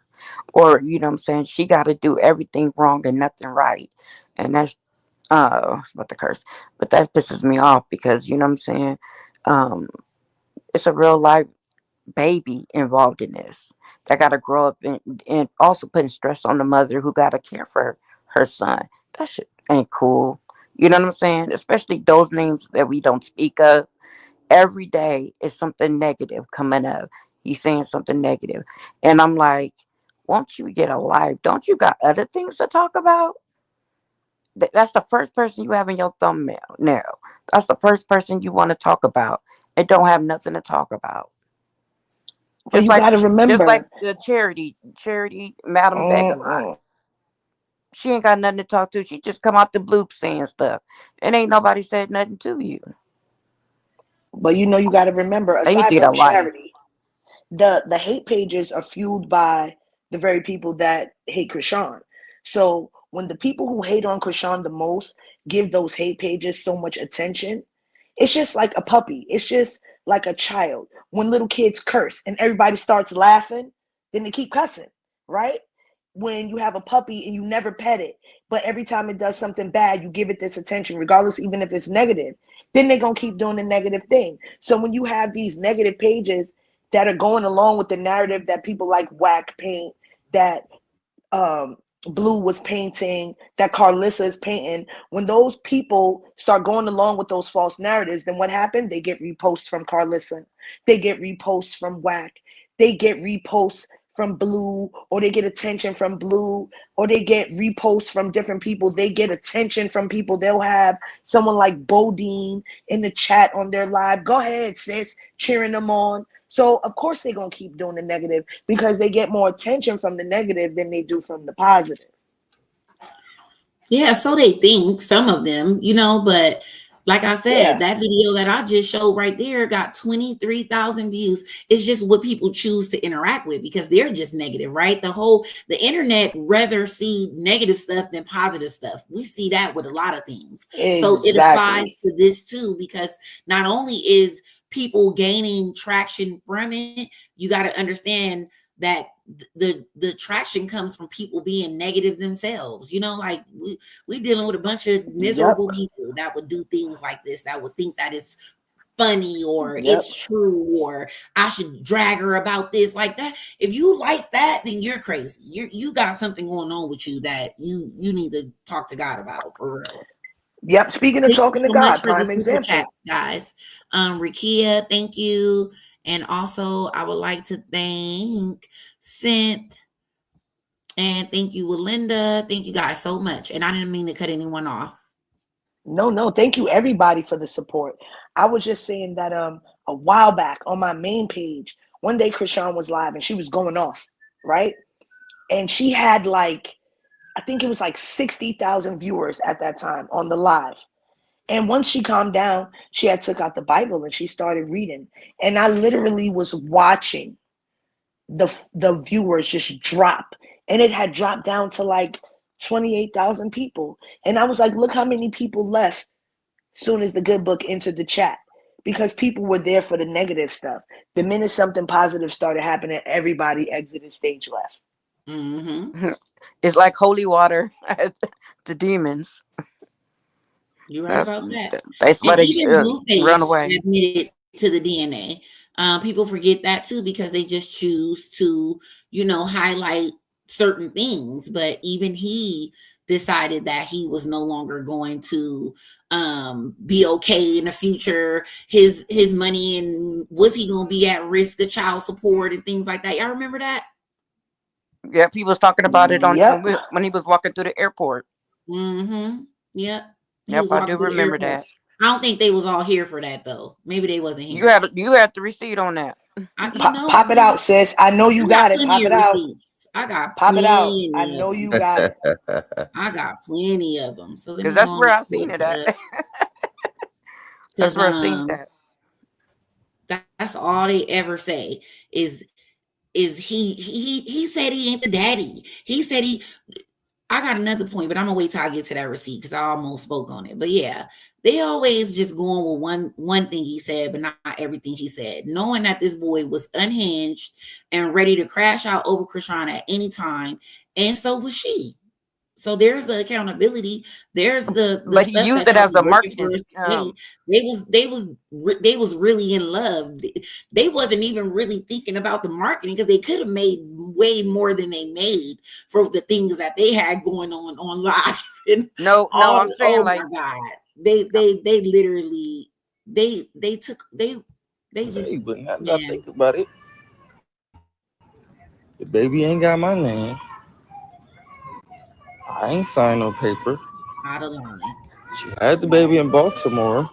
Or, you know what I'm saying, she got to do everything wrong and nothing right. And that's, I was about to curse, but that pisses me off because, you know what I'm saying, it's a real life baby involved in this that got to grow up and also putting stress on the mother who got to care for her son. That shit ain't cool. You know what I'm saying? Especially those names that we don't speak of. Every day is something negative coming up. He's saying something negative. And I'm like, won't you get a life? Don't you got other things to talk about? That's the first person you have in your thumbnail now. That's the first person you want to talk about and don't have nothing to talk about. But you got to remember. Just like the charity, Madam Begamot. She ain't got nothing to talk to. She just come out the bloop saying stuff. And ain't nobody said nothing to you. But you know, you got to remember, aside from charity, the hate pages are fueled by the very people that hate Chrisean. So when the people who hate on Chrisean the most give those hate pages so much attention, it's just like a puppy. It's just like a child. When little kids curse and everybody starts laughing, then they keep cussing, right? When you have a puppy and you never pet it, but every time it does something bad, you give it this attention, regardless, even if it's negative, then they're going to keep doing the negative thing. So when you have these negative pages that are going along with the narrative that people like Wack paint, that Blue was painting, that Carlissa is painting, when those people start going along with those false narratives, then what happened? They get reposts from Carlissa. They get reposts from Wack. They get reposts from Blue, or they get attention from Blue, or they get reposts from different people. They get attention from people. They'll have someone like Bodine in the chat on their live. Go ahead, sis, cheering them on. So, of course, they're going to keep doing the negative because they get more attention from the negative than they do from the positive. Yeah, so they think, some of them, you know, but like I said, that video that I just showed right there got 23,000 views. It's just what people choose to interact with because they're just negative, right? The internet rather see negative stuff than positive stuff. We see that with a lot of things. Exactly. So it applies to this too, because not only is people gaining traction from it, you got to understand that the traction comes from people being negative themselves. You know, like we dealing with a bunch of miserable people that would do things like this, that would think that it's funny or it's true or I should drag her about this like that. If you like that, then you're crazy. You got something going on with you that you need to talk to God about, for real. Yep. Speaking of talking to God, prime example. Chats, guys. Rikia, thank you. And also, I would like to thank Synth and thank you, Linda. Thank you guys so much. And I didn't mean to cut anyone off. No. Thank you, everybody, for the support. I was just saying that a while back on my main page, one day Chrisean was live and she was going off, right? And she had I think it was 60,000 viewers at that time on the live. And once she calmed down, she had took out the Bible and she started reading. And I literally was watching the viewers just drop. And it had dropped down to 28,000 people. And I was like, look how many people left as soon as the good book entered the chat. Because people were there for the negative stuff. The minute something positive started happening, everybody exited stage left. Mm-hmm. It's like holy water to demons. You're right about that. That's why they run Blueface away. Admitted to the DNA. People forget that too because they just choose to, highlight certain things. But even he decided that he was no longer going to be okay in the future. His money, and was he going to be at risk of child support and things like that? Y'all remember that? Yeah, people was talking about it on when he was walking through the airport. Mm-hmm. Yep. Yep, I do remember that. I don't think they was all here for that though. Maybe they wasn't here. You had the receipt on that. Pop it out, sis. I know you got it. Pop it out. I got pop it out. I know you got it. I got plenty of them. So because that's where I seen it at. That's where I seen that. That's all they ever say is he said he ain't the daddy. He said I got another point, but I'm gonna wait till I get to that receipt because I almost spoke on it. But yeah, they always just going with one thing he said, but not everything he said. Knowing that this boy was unhinged and ready to crash out over Chrisean at any time, and so was she. So there's the accountability. There's the but he used it as a marketing. They was really in love. They wasn't even really thinking about the marketing because they could have made way more than they made for the things that they had going on live. And I'm saying my God, they literally they just. Hey, but now that I think about it, the baby ain't got my name. I ain't signed no paper. Out of line. She had the baby in Baltimore.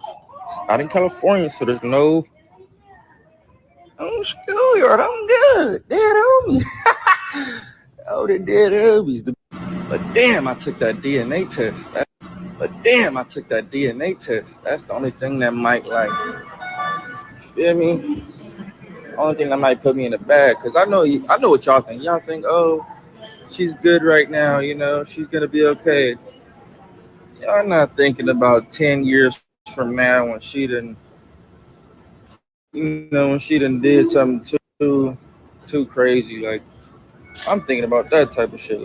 It's not in California, so there's no. I'm schoolyard. I'm good. Dead homies. Oh, the dead homies. But damn, I took that DNA test. That's the only thing that might feel me? It's the only thing that might put me in the bag. Because I know what y'all think. Y'all think, oh, she's good right now, she's gonna be okay. Y'all not thinking about 10 years from now when she done did something too crazy. I'm thinking about that type of shit.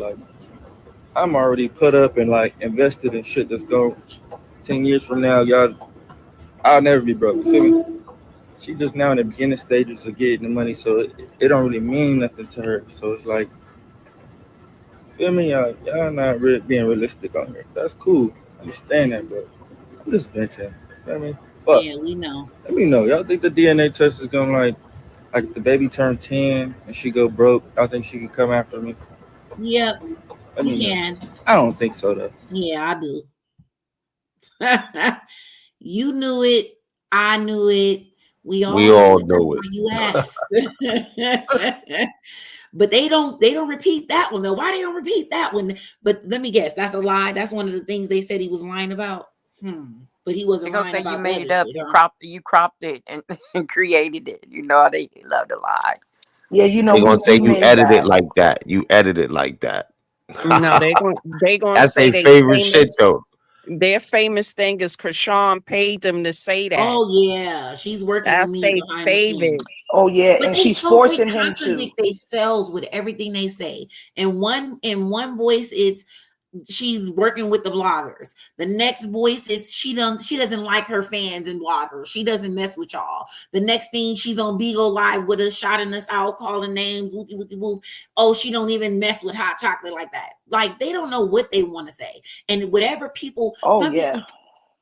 I'm already put up and invested in shit that's going 10 years from now, I'll never be broke. You feel me? She just now in the beginning stages of getting the money, so it don't really mean nothing to her. So it's feel me, y'all not being realistic on her. That's cool. I understand that, but I'm just venting. Feel me? But yeah, we know. Let me know. Y'all think the DNA test is gonna like the baby turned 10 and she go broke, I think she could come after me. Yep, you can. I don't think so though. Yeah, I do. You knew it. I knew it. We all know it. You asked. But they don't repeat that one though. Why they don't repeat that one? But let me guess, that's a lie. That's one of the things they said he was lying about. But he wasn't They're gonna lying say about you made it up, shit, you cropped it and created it. You know how they love to lie. Yeah, you know, They're gonna say you made edited that. like that. You edited like that. No, they gonna That's say their they favorite famous. shit though. Their famous thing is Chrisean paid them to say that. Oh yeah, she's working That's with me their behind the scenes. favorite. Oh yeah, But and she's forcing him to. contradict themselves with everything they say. In one voice, it's she's working with the bloggers. The next voice is she doesn't like her fans and bloggers. She doesn't mess with y'all. The next thing, she's on Beagle Live with us, shouting us out, calling names, wooty wooty whoop. Oh, she don't even mess with hot chocolate like that. Like they don't know what they want to say. And whatever people, people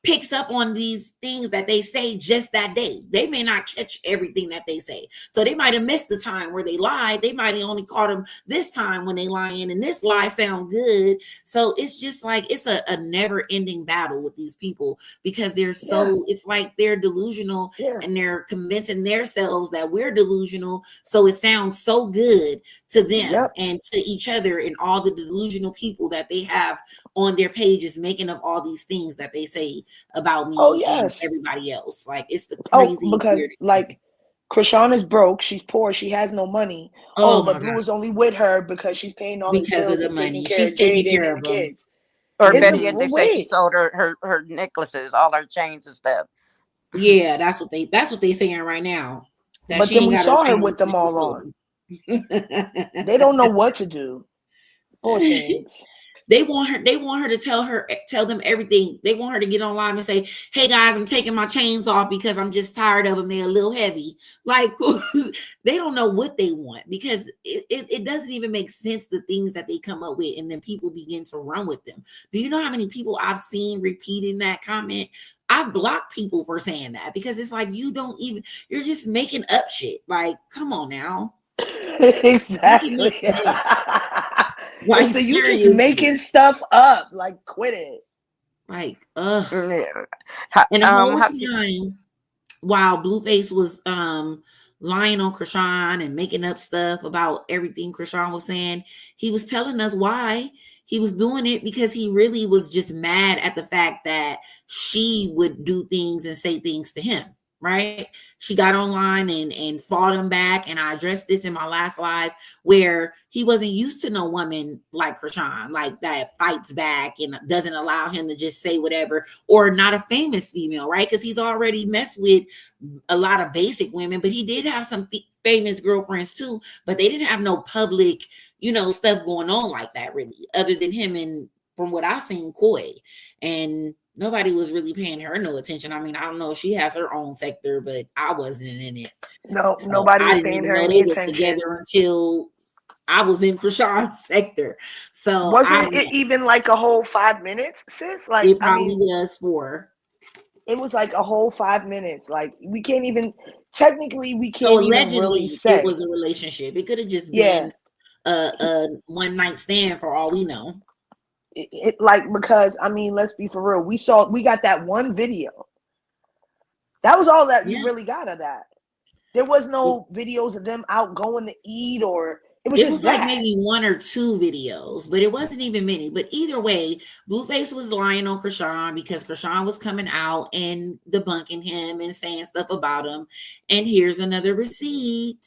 picks up on these things that they say just that day. They may not catch everything that they say. So they might have missed the time where they lied. They might have only caught them this time when they lying, and this lie sound good. So it's just like, it's a never ending battle with these people because they're so, it's like they're delusional and they're convincing themselves that we're delusional. So it sounds so good to them and to each other and all the delusional people that they have on their pages making up all these things that they say about me and everybody else. Like it's the crazy because weird. like Chrisean is broke, she's poor, she has no money. But Blue is only with her because she's paying all his bills and taking care of Jaden and the kids. Or better yet, they say she sold her necklaces, all her chains and stuff. Yeah, that's what they saying right now. That but then we saw her with them all on. They don't know what to do. Poor things. They want her to tell them everything. They want her to get online and say, hey guys, I'm taking my chains off because I'm just tired of them. They're a little heavy. Like they don't know what they want because it doesn't even make sense, the things that they come up with, and then people begin to run with them. Do you know how many people I've seen repeating that comment? I block people for saying that because it's like, you're just making up shit. Like, come on now. Exactly. Like, you just making stuff up. Like, quit it. Like, and the whole time while Blueface was lying on Chrisean and making up stuff about everything Chrisean was saying, he was telling us why he was doing it, because he really was just mad at the fact that she would do things and say things to him. Right? She got online and fought him back. And I addressed this in my last live, where he wasn't used to no woman like Chrisean, like that fights back and doesn't allow him to just say whatever, or not a famous female, right? Because he's already messed with a lot of basic women, but he did have some famous girlfriends too, but they didn't have no public, stuff going on like that really, other than him and, from what I've seen, Koi. And nobody was really paying her no attention. I mean, I don't know if she has her own sector, but I wasn't in it. No, so nobody was paying her any attention together until I was in Chrisean's sector. So wasn't it even like a whole 5 minutes, sis? Like, it probably was 4. It was like a whole 5 minutes. Like, we can't even even really say it was a relationship. It could have just been a one night stand for all we know. Because I mean, let's be for real. We got that one video. That was all that you really got of that. There was no videos of them out going to eat, or it was like maybe 1 or 2 videos, but it wasn't even many. But either way, Blueface was lying on Chrisean because Chrisean was coming out and debunking him and saying stuff about him. And here's another receipt.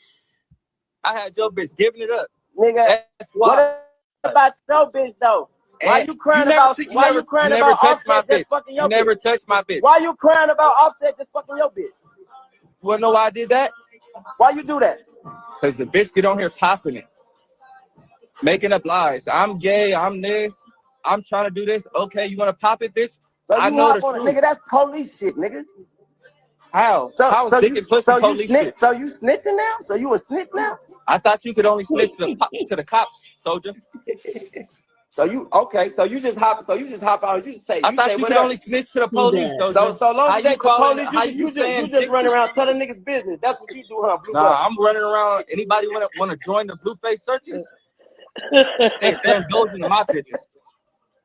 I had your bitch giving it up, nigga. What about your bitch though? Why you crying about? Why you crying about Offset just fucking your bitch? Never touched my bitch. Why you crying about Offset just fucking your bitch? You wanna know why I did that? Why you do that? Because the bitch get on here popping it, making up lies. I'm gay. I'm this. I'm trying to do this. Okay, you wanna pop it, bitch? So I know the truth. Nigga, that's police shit, nigga. How? How is dick and pussy police shit? So you snitching now? So you a snitch now? I thought you could only snitch to the cops, soldier. So you okay? So you just hop out. You just say. I thought you could only snitch to the police. So long as they the police, you just run niggas? around telling niggas business. That's what you do, huh? Blue Nah, I'm running around. Anybody want to join the Blueface searches? They're indulging in my business.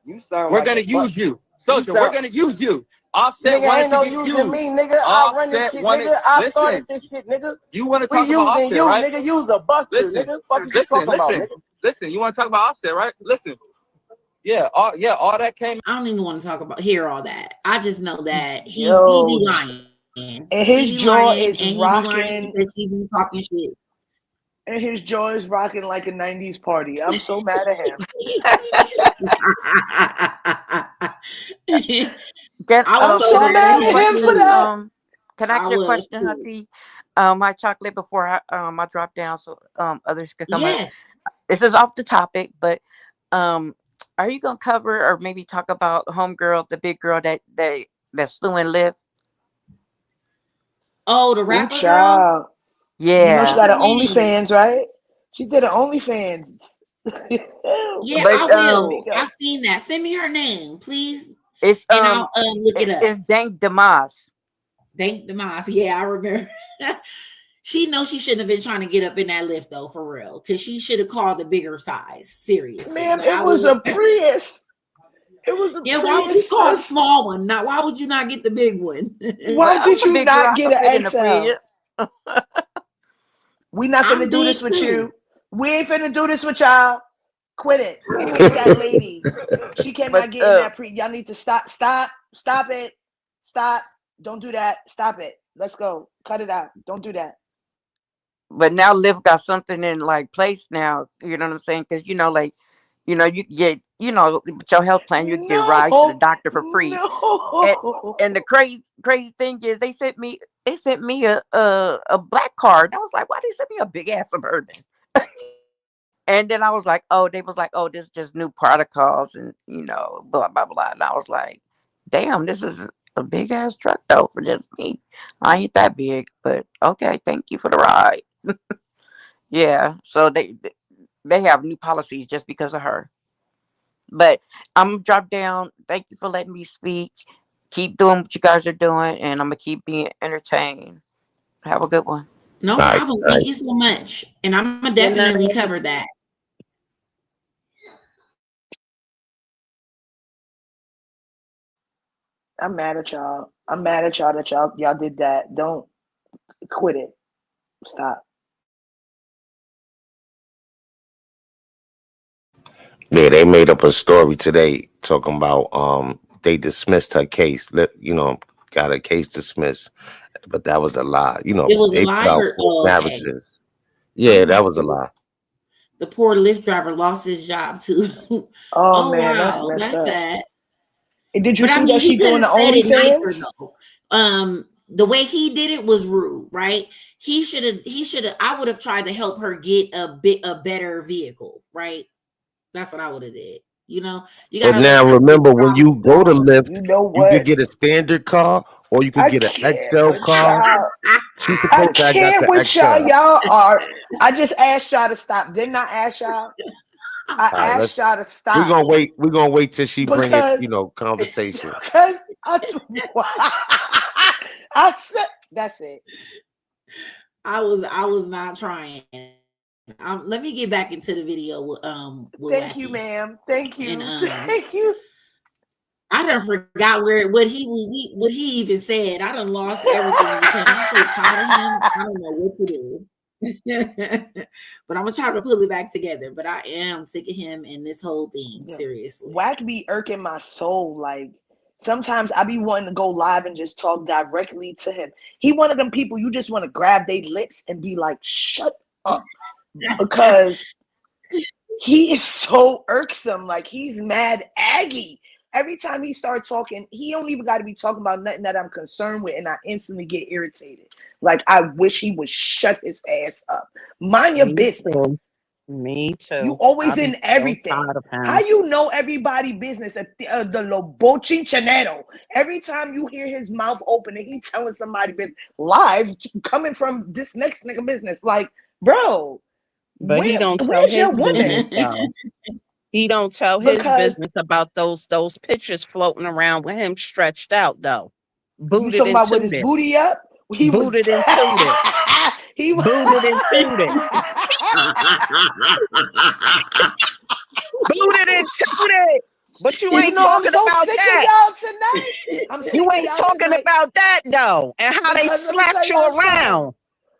You sound. We're like gonna use you, Soldier. We're gonna use you. Offset Nigga, wanted ain't no to get using used. me, nigga. I run this shit, nigga. I started this shit, nigga. You want to We talk about using Offset, you, right? nigga. You's a buster, nigga. Fuck you talking about, nigga. Listen. You want to talk about Offset, right? Listen. Yeah, all that came. I don't even want to hear all that. I just know that he be lying. And his he be jaw lying, is and he be rocking. lying because he be talking shit. And his jaw is rocking like a 90s party. I'm so mad at him. I'm so mad at him for that. Can I ask you a question, Hunty? My chocolate before I drop down so others could come up. This is off the topic, but are you gonna cover or maybe talk about homegirl, the big girl that's suing Liv? Oh, the rapper child. girl? Yeah. You know she got an OnlyFans, right? She did an OnlyFans. Yeah, But, I will. I've seen that. Send me her name, please. It's and I'll look it up. It's Dank Demas. Dank Demas. Yeah, I remember. She knows she shouldn't have been trying to get up in that lift though, for real. Because she should have called the bigger size. Seriously. Ma'am, it was a Prius. It was a Prius. Why would you call the small one? Now, why would you not get the big one? Why did you not get an XL? We not finna do this with you. We ain't finna do this with y'all. Quit it. It ain't that lady. She cannot get in that Y'all need to stop it. Stop. Don't do that. Stop it. Let's go. Cut it out. Don't do that. But now Liv got something in like place now. You know what I'm saying? Because you get with your health plan, you get rides to the doctor for free. And the crazy thing is, they sent me a black card. And I was like, why they sent me a big ass Suburban? And then I was like, this is just new protocols and blah blah blah. And I was like, damn, this is a big ass truck though for just me. I ain't that big, but okay, thank you for the ride. Yeah, so they have new policies just because of her. But I'm gonna drop down. Thank you for letting me speak. Keep doing what you guys are doing, and I'm gonna keep being entertained. Have a good one. No problem. Thank you so much. And I'm gonna definitely cover that. I'm mad at y'all. I'm mad at y'all that y'all did that. Don't quit it. Stop. Yeah, they made up a story today talking about they dismissed her case. Got her case dismissed, but that was a lie. It was a lie. Okay. Yeah, that was a lie. The poor Lyft driver lost his job too. Oh man, wow. That's sad. And did you see that she doing the OnlyFans? The way he did it was rude, right? He should have. I would have tried to help her get a better vehicle, right? That's what I would have did. You But now remember, when you go to Lyft, you could get a standard car or you could get an XL car. I can't with y'all. Y'all are. I just asked y'all to stop. Didn't I ask y'all? I asked y'all to stop. We're gonna wait till she bring it, conversation. Because I said that's it. I was not trying. Let me get back into the video. With Thank you, ma'am. Thank you. Thank you. I done forgot what he even said. I done lost everything because I'm so tired of him. I don't know what to do. But I'm gonna try to pull it back together. But I am sick of him and this whole thing. Seriously, Wack be irking my soul. Like sometimes I be wanting to go live and just talk directly to him. He one of them people you just want to grab their lips and be like, "Shut up," because he is so irksome. Like he's mad aggy. Every time he starts talking, he don't even got to be talking about nothing that I'm concerned with, and I instantly get irritated. Like I wish he would shut his ass up. Mind your business. Me too. You always in everything. How you know everybody business? The Lo Bochinchero. Every time you hear his mouth open and he telling somebody business live coming from this next nigga business, like bro. But he don't tell his business though. He don't tell his Because business about those pictures floating around with him stretched out though. you Booted talking and about with his tooted. booty up? He was Booted and tooted. he was Booted and tooted. Booted and tooted. But you You ain't know, I'm talking so about sick of that. y'all tonight. I'm You sick of ain't y'all talking tonight about that though. And how they because let me tell slapped you y'all something. around.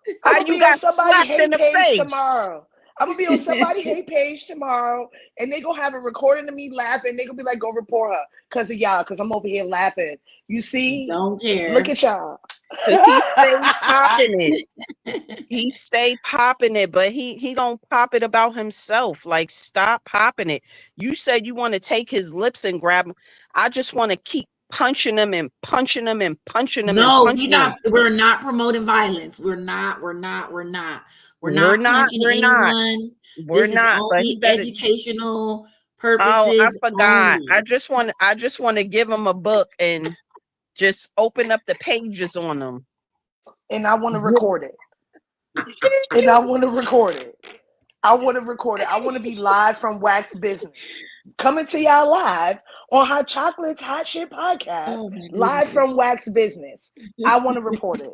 I'm How gonna you be on got somebody slapped in hate the page face. tomorrow. I'm gonna be on somebody hate page tomorrow, and they gonna have a recording of me laughing. They gonna be like, "Go report her," because of y'all, because I'm over here laughing. You see? Don't care. Look at y'all. Cause he stay popping it. He stay popping it, but he don't pop it about himself. Like, stop popping it. You said you want to take his lips and grab him. I just want to keep punching him and punching him and punching him and No, punching him. we're not promoting violence. We're not We're not. punching anyone. We're This is not. But he only better. educational Oh, I purposes forgot. only. I just want to give him a book and just open up the pages on them. And I want to record it. And I want to record it. I want to record it. I want to be live from Wack's business. Coming to y'all live on Hot Chocolate's Hot Shit Podcast, live from Wack's business. I want to report it.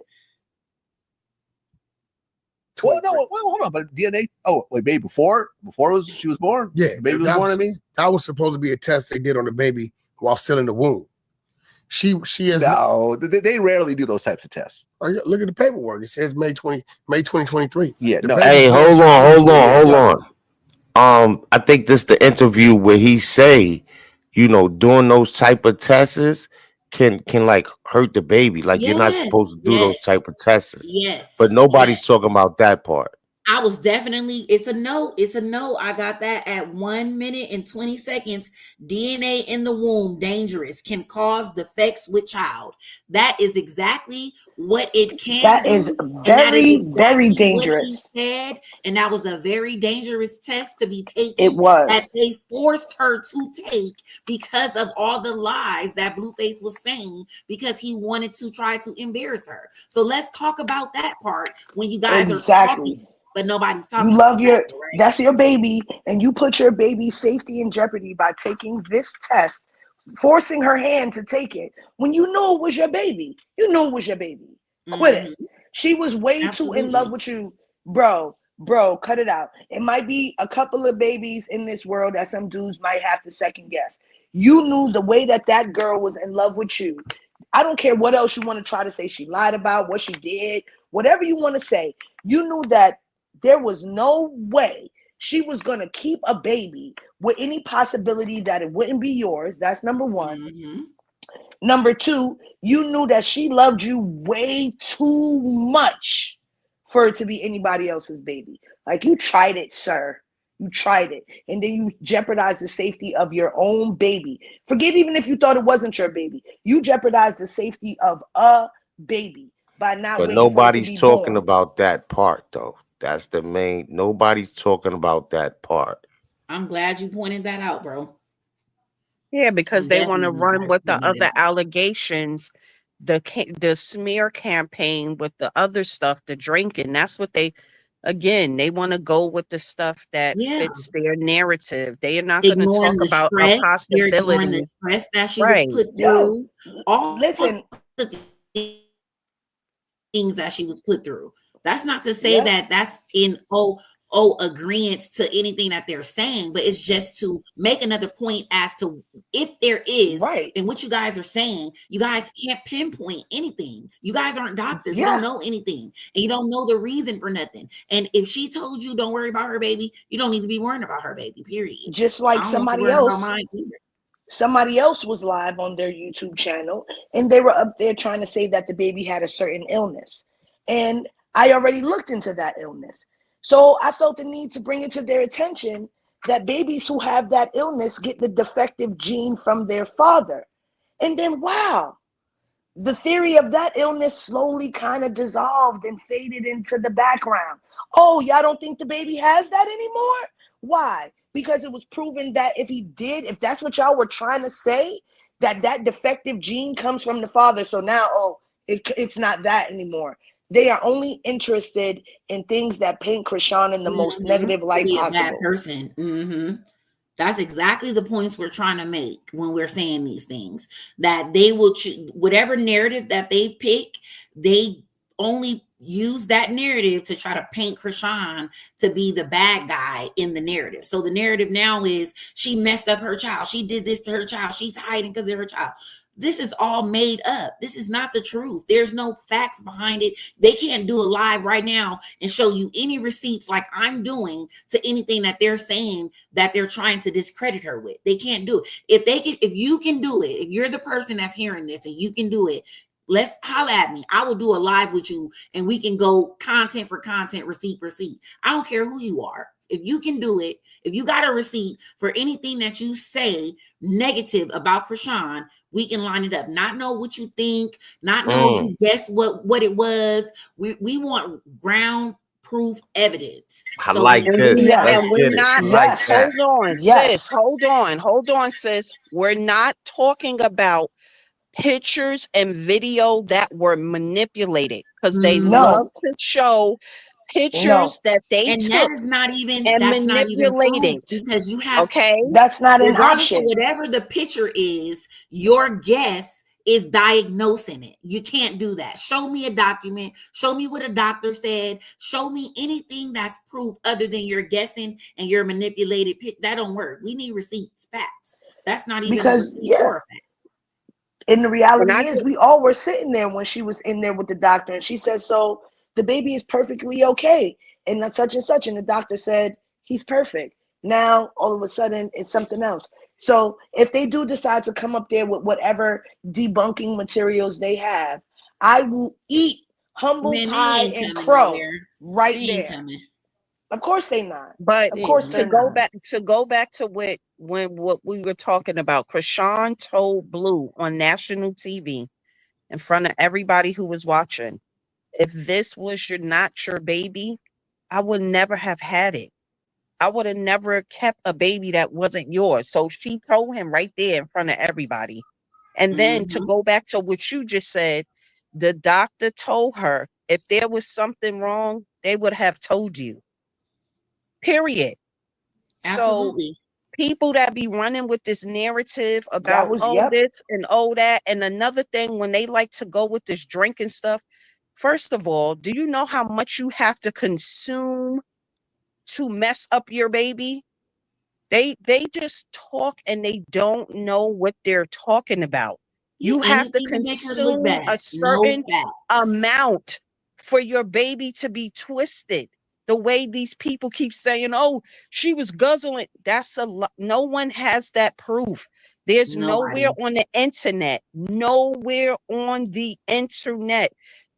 Well, no, hold on, but DNA. Oh, wait, baby, before she was born. Yeah, the baby was born. I mean, that was supposed to be a test they did on the baby while still in the womb. She has no. They rarely do those types of tests. Look at the paperwork. It says May 2023. Yeah, no. Hey, hold on. I think this the interview where he say, doing those type of tests can like hurt the baby. Like you're not supposed to do those type of tests. Yes. But nobody's talking about that part. I was definitely, it's a no. I got that at 1 minute and 20 seconds. DNA in the womb, dangerous, can cause defects with child. That is exactly what it can That do. is And that is very, exactly very what dangerous. he said. And that was a very dangerous test to be taken. It was. That they forced her to take because of all the lies that Blueface was saying, because he wanted to try to embarrass her. So let's talk about that part when you guys are talking. But nobody's talking. You love that's your baby, and you put your baby's safety in jeopardy by taking this test, forcing her hand to take it when you know it was your baby. You know it was your baby. Quit it. She was way too in love with you, bro. Cut it out. It might be a couple of babies in this world that some dudes might have to second guess. You knew the way that girl was in love with you. I don't care what else you want to try to say she lied about, what she did, whatever you want to say. You knew that there was no way she was going to keep a baby with any possibility that it wouldn't be yours. That's number one. Number two, you knew that she loved you way too much for it to be anybody else's baby. Like, you tried it, sir. You tried it. And then you jeopardized the safety of your own baby. Forget even if you thought it wasn't your baby. You jeopardized the safety of a baby by not But waiting for it to be nobody's talking born. about that part, though. That's the main. Nobody's talking about that part. I'm glad you pointed that out, bro. Yeah, because they want to run with the other allegations, the smear campaign with the other stuff, the drinking. That's what they want to go with the stuff that fits their narrative. They are not going to talk about a possibility. They're ignoring the stress that she was put through. Listen, the things that she was put through. That's not to say that that's in agreement to anything that they're saying, but it's just to make another point as to if there is, and what you guys are saying, you guys can't pinpoint anything. You guys aren't doctors. You don't know anything, and you don't know the reason for nothing. And if she told you don't worry about her baby, you don't need to be worrying about her baby, period. Just like somebody else was live on their YouTube channel, and they were up there trying to say that the baby had a certain illness. And I already looked into that illness. So I felt the need to bring it to their attention that babies who have that illness get the defective gene from their father. And then, wow, the theory of that illness slowly kind of dissolved and faded into the background. Oh, y'all don't think the baby has that anymore? Why? Because it was proven that if that's what y'all were trying to say, that defective gene comes from the father. So now, it's not that anymore. They are only interested in things that paint Chrisean in the most negative light to be possible. a bad person. That's exactly the points we're trying to make when we're saying these things, that they will choose whatever narrative that they pick. They only use that narrative to try to paint Chrisean to be the bad guy in the narrative. So the narrative now is she messed up her child. She did this to her child. She's hiding because of her child. This is all made up. This is not the truth. There's no facts behind it. They can't do a live right now and show you any receipts like I'm doing to anything that they're saying that they're trying to discredit her with. They can't do it. If you can do it, if you're the person that's hearing this and you can do it, let's holla at me. I will do a live with you and we can go content for content, receipt for receipt. I don't care who you are. If you can do it, if you got a receipt for anything that you say negative about Chrisean, we can line it up. Not know what you think, not know if you guess what it was. We want ground proof evidence. I like this. Let's And we're get it. not, I like that. sis, hold on, sis. We're not talking about pictures and video that were manipulated, because they love to show pictures that they and took that is not even and manipulated, manipulated. because you have That's not an regardless option. of whatever the picture is, your guess is diagnosing it. You can't do that. Show me a document, show me what a doctor said, show me anything that's proof other than you're guessing and your manipulated that don't work. We need receipts, facts. That's not even a receipt or a fact. And the reality is we all were sitting there when she was in there with the doctor, and she said, so the baby is perfectly okay and such and such, and the doctor said he's perfect. Now all of a sudden it's something else. So if they do decide to come up there with whatever debunking materials they have, I will eat humble pie and crow right there. Of course they not. But of course to go back to what we were talking about, Chrisean told Blue on national TV in front of everybody who was watching, if this was not your baby, I would never have had it. I would have never kept a baby that wasn't yours. So she told him right there in front of everybody. And then to go back to what you just said, the doctor told her if there was something wrong, they would have told you. Period. Absolutely. So people that be running with this narrative about this and that, and another thing, when they like to go with this drinking stuff, first of all, do you know how much you have to consume to mess up your baby? They just talk and they don't know what they're talking about. You have to consume a certain amount for your baby to be twisted. The way these people keep saying, oh, she was guzzling. That's no one has that proof. There's nowhere on the internet,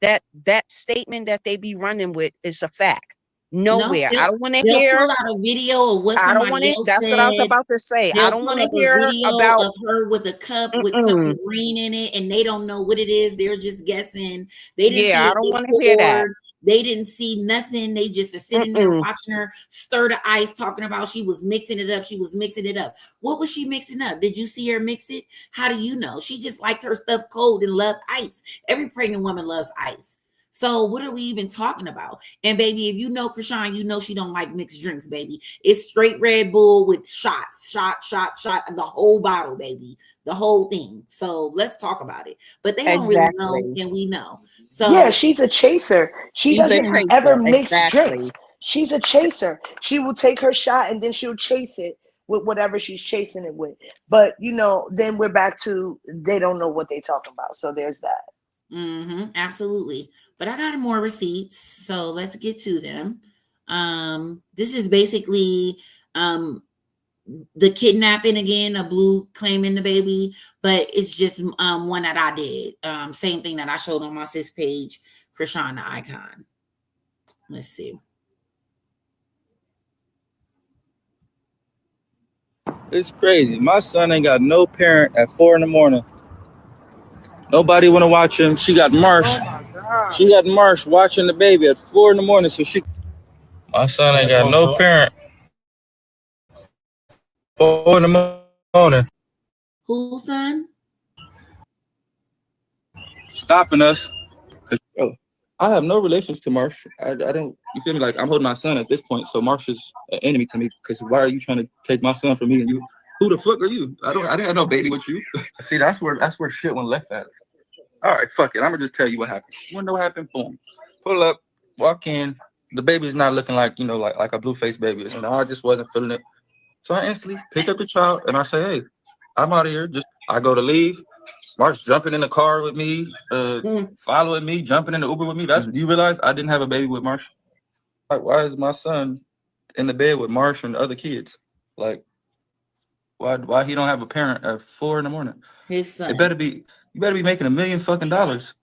that statement that they be running with is a fact. Nowhere. I don't want to hear. They'll pull out a video of what somebody else That's said. what I was about to say. I don't want to hear a video about of her with a cup with something green in it, and they don't know what it is. They're just guessing. They didn't see I don't want to hear that. They didn't see nothing. They just are sitting there watching her stir the ice, talking about she was mixing it up. She was mixing it up. What was she mixing up? Did you see her mix it? How do you know? She just liked her stuff cold and loved ice. Every pregnant woman loves ice. So what are we even talking about? And baby, if you know Chrisean, you know she don't like mixed drinks, baby. It's straight Red Bull with shots, shot, the whole bottle, baby, the whole thing. So let's talk about it. But they don't really know, and we know. So yeah, she's a chaser. She doesn't ever mix drinks. She's a chaser. She will take her shot and then she'll chase it with whatever she's chasing it with. But then we're back to they don't know what they're talking about. So there's that. Absolutely. But I got more receipts, so let's get to them. This is basically the kidnapping again, a Blue claiming the baby, but it's just one that I did. Same thing that I showed on my sis page, Chrisean the Icon. Let's see. It's crazy. My son ain't got no parent at 4 a.m. Nobody want to watch him. She got Marsh. She got Marsh watching the baby at 4 a.m. So my son ain't got no parent. 4 a.m. Whose son? Stopping us. I have no relations to Marsh. I don't. You feel me? Like I'm holding my son at this point, so Marsh is an enemy to me. Because why are you trying to take my son from me? And you, who the fuck are you? I didn't have no baby with you. See, that's where shit went left at. All right, fuck it. I'm gonna just tell you what happened. You wanna know what happened? Boom. Pull up, walk in. The baby's not looking like like a Blueface baby. I just wasn't feeling it. So I instantly pick up the child and I say, hey, I'm out of here. I go to leave. Mark's jumping in the car with me, following me, jumping in the Uber with me. Do you realize I didn't have a baby with Marsh? Like, why is my son in the bed with Marsh and the other kids? Like, why he don't have a parent at 4 a.m? His son. You better be making $1 million fucking dollars,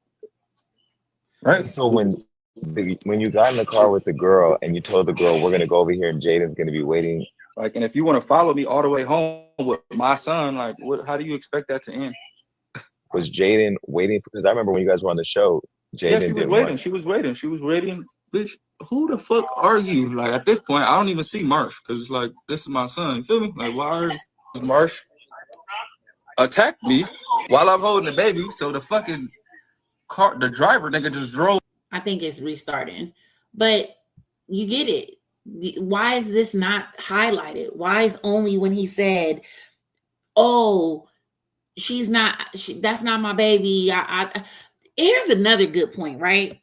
right? So when you got in the car with the girl and you told the girl we're gonna go over here and Jaden's gonna be waiting. Like, and if you want to follow me all the way home with my son, like, how do you expect that to end? Was Jaden waiting? Because I remember when you guys were on the show, Jaden She was waiting. She was waiting. Bitch, who the fuck are you? Like, at this point, I don't even see Marsh because, like, this is my son. You feel me? Like, why is Marsh attacked me while I'm holding the baby? So the fucking car, the driver nigga just drove. I think it's restarting, but you get it. Why is this not highlighted? Why is only when he said, "Oh, that's not my baby." Here's another good point, right?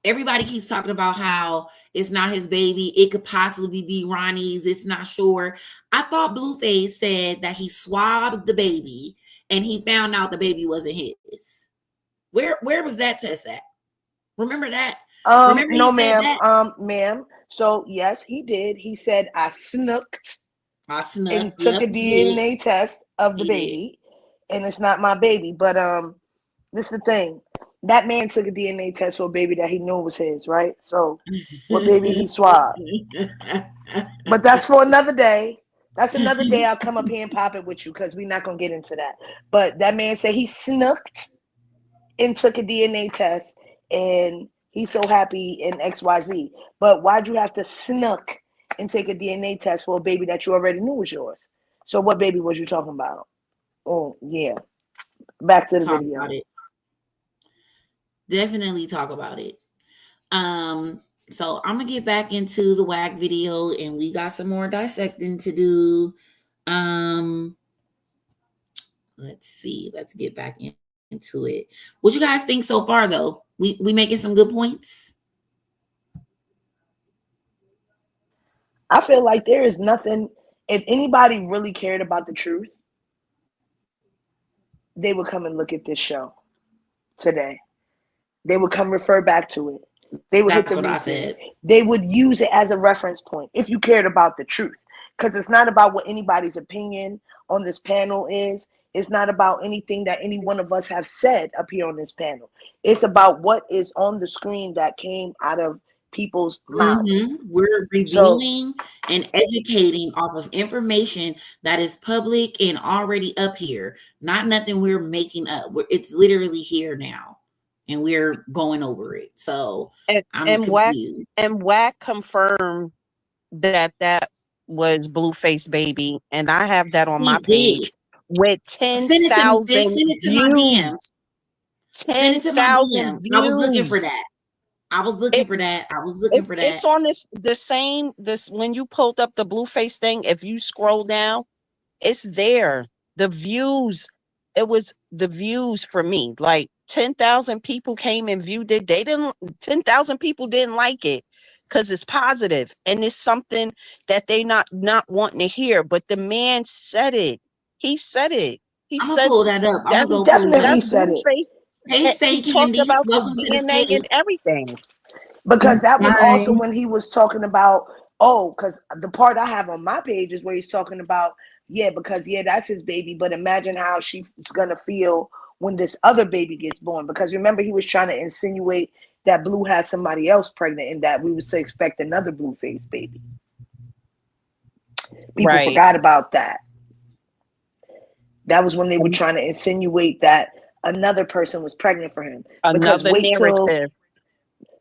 Everybody keeps talking about how it's not his baby. It could possibly be Ronnie's. It's not sure. I thought Blueface said that he swabbed the baby and he found out the baby wasn't his. Where was that test at? Remember that? No, ma'am. Ma'am. So yes, he did. He said I snooked and took a DNA test of the baby, and it's not my baby. But this is the thing. That man took a DNA test for a baby that he knew was his, right? So what baby he swabbed. But that's for another day. That's another day I'll come up here and pop it with you because we're not gonna get into that. But that man said he snooked and took a DNA test, and he's so happy in XYZ. But why'd you have to snook and take a DNA test for a baby that you already knew was yours? So what baby was you talking about? Oh, yeah. Back to the video. About it. Definitely talk about it. So I'm gonna get back into the Wack video, and we got some more dissecting to do. Let's see. Let's get back into it. What you guys think so far, though? We making some good points. I feel like there is nothing. If anybody really cared about the truth, they would come and look at this show today. They would come refer back to it. They would hit the replay. They would use it as a reference point if you cared about the truth. Because it's not about what anybody's opinion on this panel is. It's not about anything that any one of us have said up here on this panel. It's about what is on the screen that came out of people's mouths. We're reviewing and educating off of information that is public and already up here. Not nothing we're making up. It's literally here now, and we're going over it. So I'm confused. Wack confirmed that was Blueface baby, and I have that on my page with 10,000 views. Send it to my DM. 10,000 views. I was looking for that. I was looking for that. It's on this when you pulled up the Blueface thing, if you scroll down, it's there. The views, it was the views for me. Like 10,000 people came and viewed it. 10,000 people didn't like it because it's positive and it's something that they not wanting to hear. But the man said it. He said it. He I'm said gonna pull that up. He definitely said it. He talked about the DNA and everything. Because that was also when he was talking about, because the part I have on my page is where he's talking about, that's his baby, but imagine how she's gonna feel when this other baby gets born. Because remember, he was trying to insinuate that Blue has somebody else pregnant and that we would expect another Blueface baby. People forgot about that. That was when they were trying to insinuate that another person was pregnant for him. Another narrative.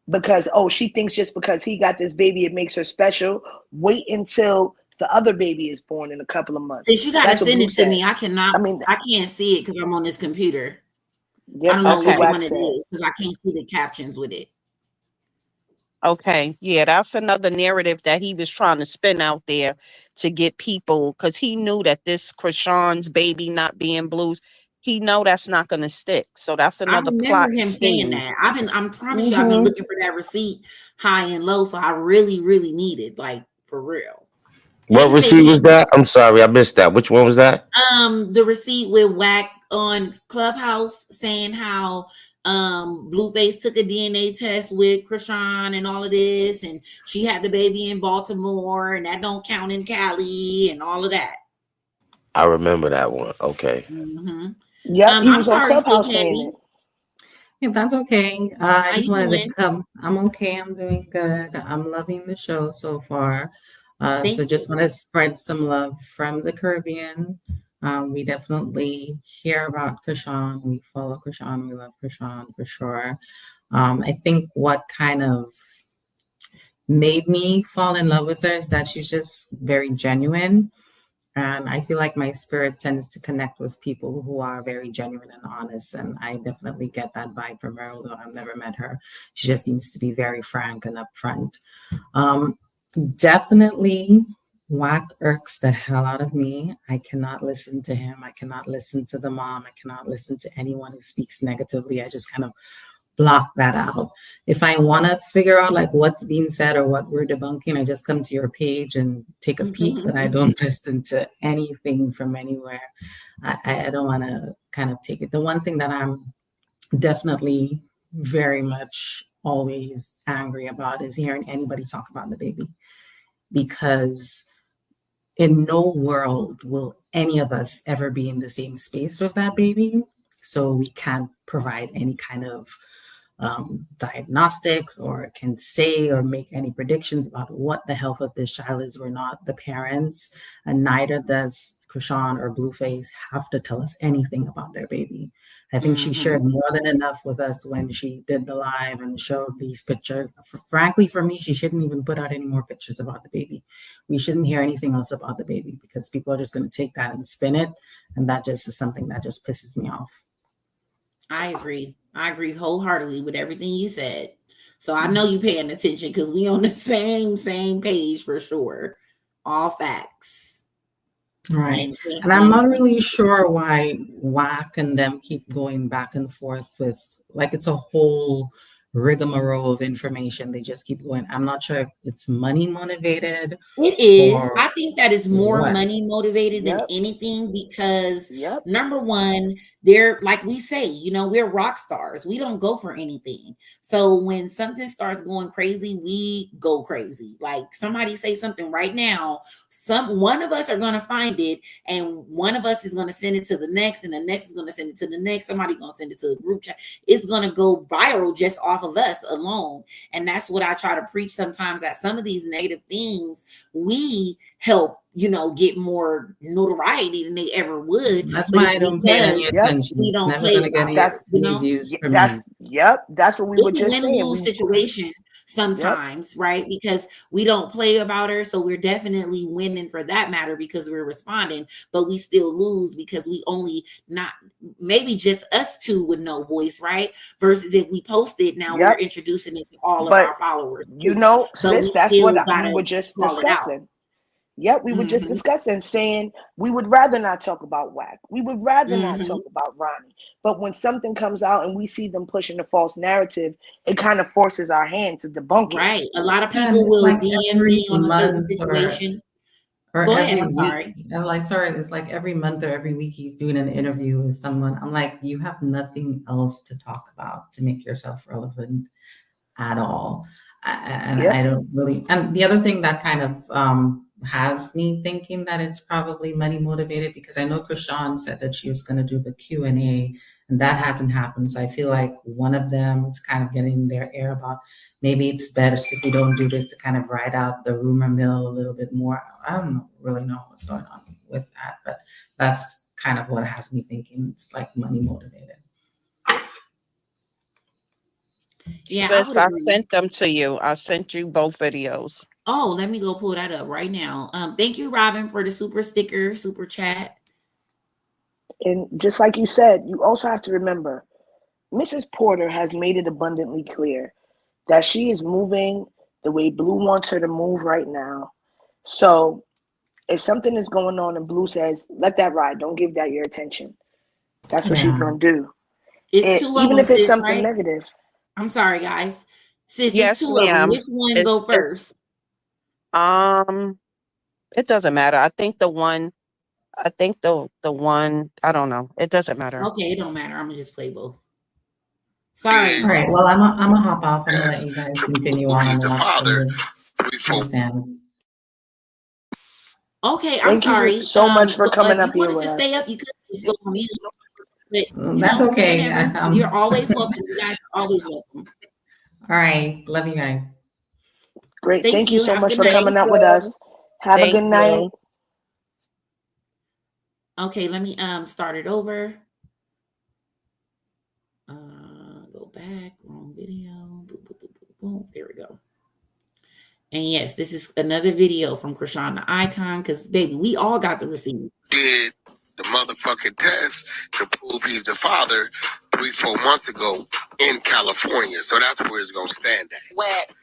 Because she thinks just because he got this baby it makes her special. Wait until the other baby is born in a couple of months. Since you gotta send it to me, I can't see it because I'm on this computer. Yep, I don't know that's what which Okay. Wack one it said. is because I can't see the captions with it. Okay. Yeah, that's another narrative that he was trying to spin out there to get people, because he knew that this Chrisean's baby not being Blue's, he know that's not going to stick. So that's I another remember plot him saying scheme. that. I promise you, I've been looking for that receipt high and low. So I really, really need it, like for real. What Hey, receipt was Sadie. that? I'm sorry, I missed that. Which one was that? The receipt with Wack on Clubhouse saying how Blueface took a DNA test with Chrisean and all of this, and she had the baby in Baltimore, and that don't count in Cali, and all of that. I remember that one. Okay. Mm-hmm. Yep, he I'm was on sorry, Still Clubhouse saying Candy. it. Yeah, that's okay. I How just you wanted to doing? come. I'm okay. I'm doing good. I'm loving the show so far. So Thank just you. want to spread some love from the Caribbean. We definitely hear about Chrisean. We follow Chrisean. We love Chrisean for sure. I think what kind of made me fall in love with her is that she's just very genuine. And I feel like my spirit tends to connect with people who are very genuine and honest. And I definitely get that vibe from her, although I've never met her. She just seems to be very frank and upfront. Definitely, Wack irks the hell out of me. I cannot listen to him. I cannot listen to the mom. I cannot listen to anyone who speaks negatively. I just kind of block that out. If I want to figure out like what's being said or what we're debunking, I just come to your page and take a peek, but I don't listen to anything from anywhere. I don't want to kind of take it. The one thing that I'm definitely very much always angry about is hearing anybody talk about the baby, because in no world will any of us ever be in the same space with that baby. So we can't provide any kind of diagnostics or can say or make any predictions about what the health of this child is. We're not the parents, and neither does Chrisean or Blueface have to tell us anything about their baby. I think she shared more than enough with us when she did the live and showed these pictures. Frankly, for me, she shouldn't even put out any more pictures about the baby. We shouldn't hear anything else about the baby because people are just going to take that and spin it. And that just is something that just pisses me off. I agree. I agree wholeheartedly with everything you said. So I know you paying attention because we on the same page for sure. All facts. Right. And I'm not really sure why Wack and them keep going back and forth with, like, it's a whole rigmarole of information. They just keep going. I'm not sure if it's money motivated. It is. Or I think that is more what. money motivated than anything because number one, they're like we say, you know, we're rock stars. We don't go for anything. So when something starts going crazy, we go crazy. Like somebody say something right now, one of us are going to find it and one of us is going to send it to the next and the next is going to send it to the next. Somebody going to send it to a group chat. It's going to go viral just off of us alone. And that's what I try to preach sometimes, that some of these negative things we help, you know, get more notoriety than they ever would. That's but why I don't pay any attention. We It's don't never play going to get about any, it, you know? views from That's me. that's what we were It's a just saying. win-lose situation sometimes, right? Because we don't play about her, so we're definitely winning for that matter because we're responding, but we still lose because we only not maybe just us two with no voice, right? Versus if we post it, now we're introducing it to all of our followers. You know, but sis, that's what we were just call it out. discussing. Yep, we were just discussing, saying we would rather not talk about Wack. We would rather not talk about Ronny. But when something comes out and we see them pushing a false narrative, it kind of forces our hand to debunk it. Right. A lot of people will like DM me on a certain situation. Or Go every ahead. I'm week. sorry. I'm like, sorry, it's like every month or every week he's doing an interview with someone. I'm like, you have nothing else to talk about to make yourself relevant at all. I don't really. And the other thing that kind of has me thinking that it's probably money motivated, because I know Chrisean said that she was going to do the Q&A and that hasn't happened. So I feel like one of them is kind of getting their air about maybe it's best if we don't do this to kind of ride out the rumor mill a little bit more. I don't really know what's going on with that, but that's kind of what has me thinking it's like money motivated. Yeah, Sis, I sent them to you. I sent you both videos. Oh, let me go pull that up right now. Thank you, Robin, for the super chat. And just like you said, you also have to remember, Mrs. Porter has made it abundantly clear that she is moving the way Blue wants her to move right now. So if something is going on and Blue says, let that ride, don't give that your attention. That's what she's going to do. It's two of even them, if it's sis, something right? negative. I'm sorry, guys. Sis, it's Yes, two of them. ma'am. Which one go first? It doesn't matter. I think the one, I don't know. It doesn't matter. Okay, it don't matter. I'm gonna just play both. Sorry. All right. Well, I'm gonna hop off. I'm gonna let you guys continue on and watch the stands. Okay, I'm Thank you sorry. so much for coming If up you here wanted with to us. stay up, you could just go on mute. But, That's okay. whenever. You're always welcome. You guys are always welcome. All right. Love you guys. Great. Thank you so Have a much good for night. coming up with us. Have a good night. Okay, let me start it over. Go back. Wrong video. Boom, boom, boom, boom, boom. There we go. And yes, this is another video from Chrisean the Icon, because baby, we all got the receipts. Did the motherfucking test to prove he's the father 3-4 months ago in California. So that's where it's gonna stand at. Wack.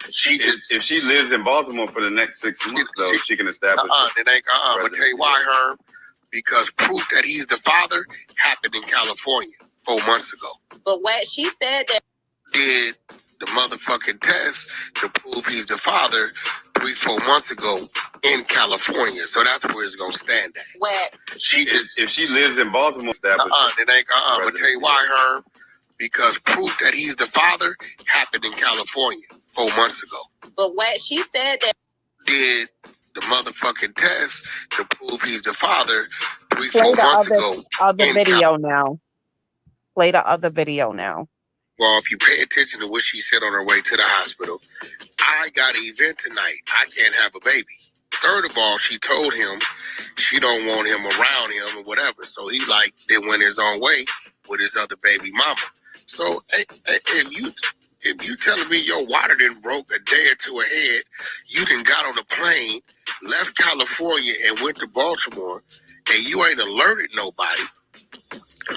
If she lives in Baltimore for the next 6 months, though, she can establish. It ain't. I'm gonna tell you why, Herb. Because proof that he's the father happened in California 4 months ago. But what she said that Did the motherfucking test to prove he's the father 3-4 months ago in California. So that's where it's gonna stand at. Wack. If she lives in Baltimore, establish. It ain't. I'm gonna tell you why, Herb. Because proof that he's the father happened in California 4 months ago. But what she said that Did the motherfucking test to prove he's the father 3-4 months ago. Other video now. Play the other video now. Well, if you pay attention to what she said on her way to the hospital, I got an event tonight. I can't have a baby. Third of all, she told him she don't want him around him or whatever. So he then went his own way with his other baby mama. So if you telling me your water didn't broke a day or two ahead, you done got on a plane, left California and went to Baltimore, and you ain't alerted nobody,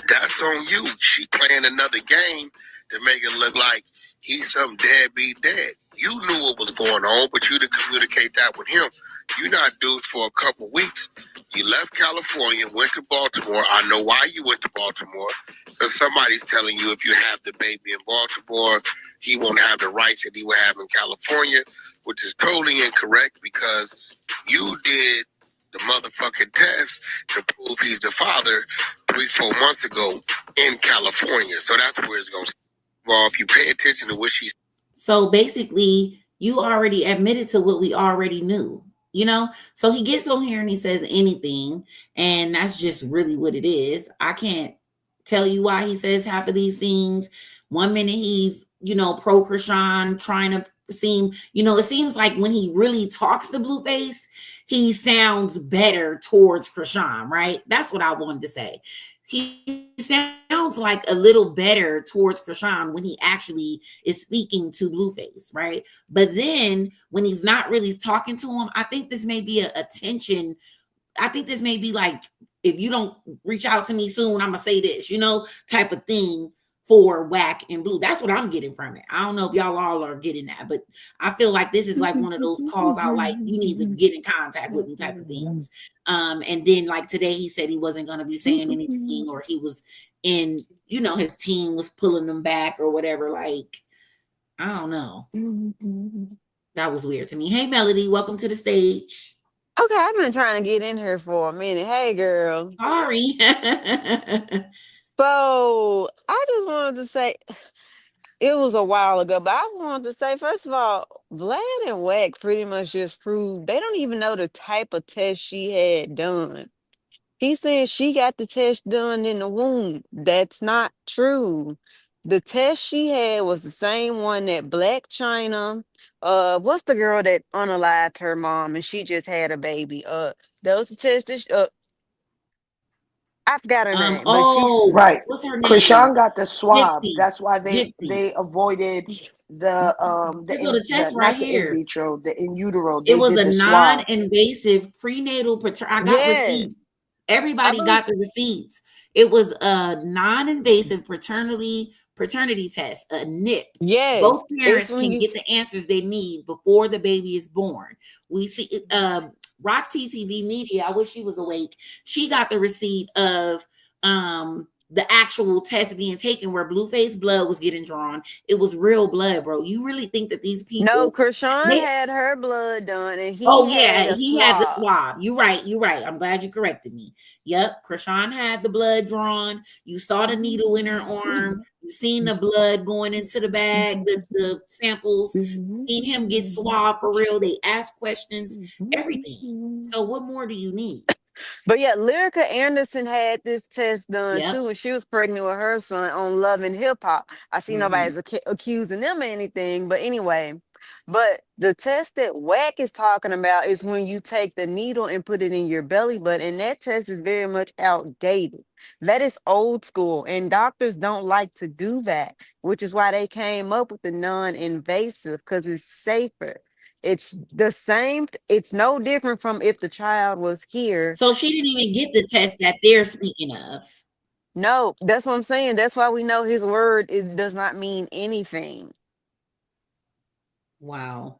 that's on you. She playing another game to make it look like he's some deadbeat dad. You knew what was going on, but you didn't communicate that with him. You're not dudes for a couple weeks. You left California, went to Baltimore. I know why you went to Baltimore. Because somebody's telling you if you have the baby in Baltimore, he won't have the rights that he would have in California, which is totally incorrect because you did the motherfucking test to prove he's the father 3-4 months ago in California. So that's where it's going to. Well, if you pay attention to what she's. So basically, you already admitted to what we already knew, So he gets on here and he says anything, and that's just really what it is. I can't tell you why he says half of these things. 1 minute he's, pro Chrisean, trying to seem, it seems like when he really talks to Blueface, he sounds better towards Chrisean, right? That's what I wanted to say. He sounds like a little better towards Chrisean when he actually is speaking to Blueface, right? But then when he's not really talking to him, I think this may be a tension. I think this may be like, if you don't reach out to me soon, I'm going to say this, type of thing for Wack and Blue. That's what I'm getting from it. I don't know if y'all all are getting that, but I feel like this is like one of those calls out, like, you need to get in contact with me type of things. And then like today he said he wasn't going to be saying anything, or he was in, his team was pulling them back or whatever. Like, I don't know. That was weird to me. Hey, Melody, welcome to the stage. Okay, I've been trying to get in here for a minute. Hey, girl. Sorry. So I just wanted to say, it was a while ago, but I wanted to say, first of all, Vlad and Wack pretty much just proved they don't even know the type of test she had done. He said she got the test done in the womb. That's not true. The test she had was the same one that Black China, what's the girl that unalived her mom and she just had a baby? That was the test that I forgot her name, but she right. What's her name? Chrisean got the swab. Gypsy. That's why they Gypsy. avoided the test right not the here. in vitro, the in utero. It They was did a the swab. non-invasive prenatal I got receipts. Everybody believe- got the receipts. It was a non-invasive paternity paternity test, a NIP. Yes, Both it's parents when can you get the answers they need before the baby is born. We see Rock TTV Media, I wish she was awake. She got the receipt of the actual test being taken where Blueface blood was getting drawn. It was real blood, bro. You really think that these no, people Chrisean had her blood done, and he Oh yeah, had a he had the swab. swab. You're right. You're right. I'm glad you corrected me. Yep, Chrisean had the blood drawn. You saw the needle in her arm. You seen the blood going into the bag, the samples. Seen him get swabbed for real. They asked questions, everything. So what more do you need? But yeah, Lyrica Anderson had this test done Yep. too when she was pregnant with her son on Love and Hip Hop. I see Mhm. nobody's accusing them of anything, but anyway. But the test that Wack is talking about is when you take the needle and put it in your belly button, and that test is very much outdated. That is old school, and doctors don't like to do that, which is why they came up with the non-invasive because it's safer. It's the same. It's no different from if the child was here. So she didn't even get the test that they're speaking of. No, that's what I'm saying. That's why we know his word does not mean anything. Wow.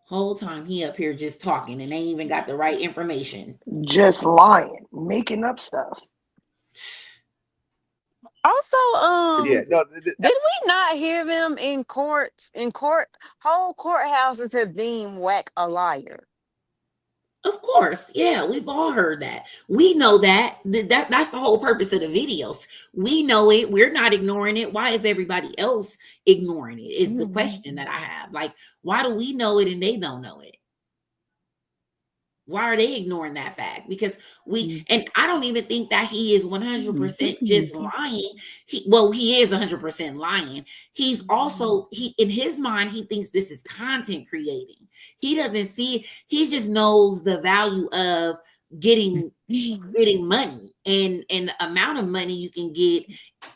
Whole time he up here just talking and ain't even got the right information. Just lying, making up stuff. Also, Yeah, no, did we not hear them in courts? Whole courthouses have deemed Wack a liar. Of course, yeah, we've all heard that. We know that. That's the whole purpose of the videos. We know it. We're not ignoring it. Why is everybody else ignoring it? Is the question that I have. Like, why do we know it and they don't know it? Why are they ignoring that fact? Because and I don't even think that he is 100% just lying. He is 100% lying. He's also, in his mind, he thinks this is content creating. He doesn't see, he just knows the value of getting money and the amount of money you can get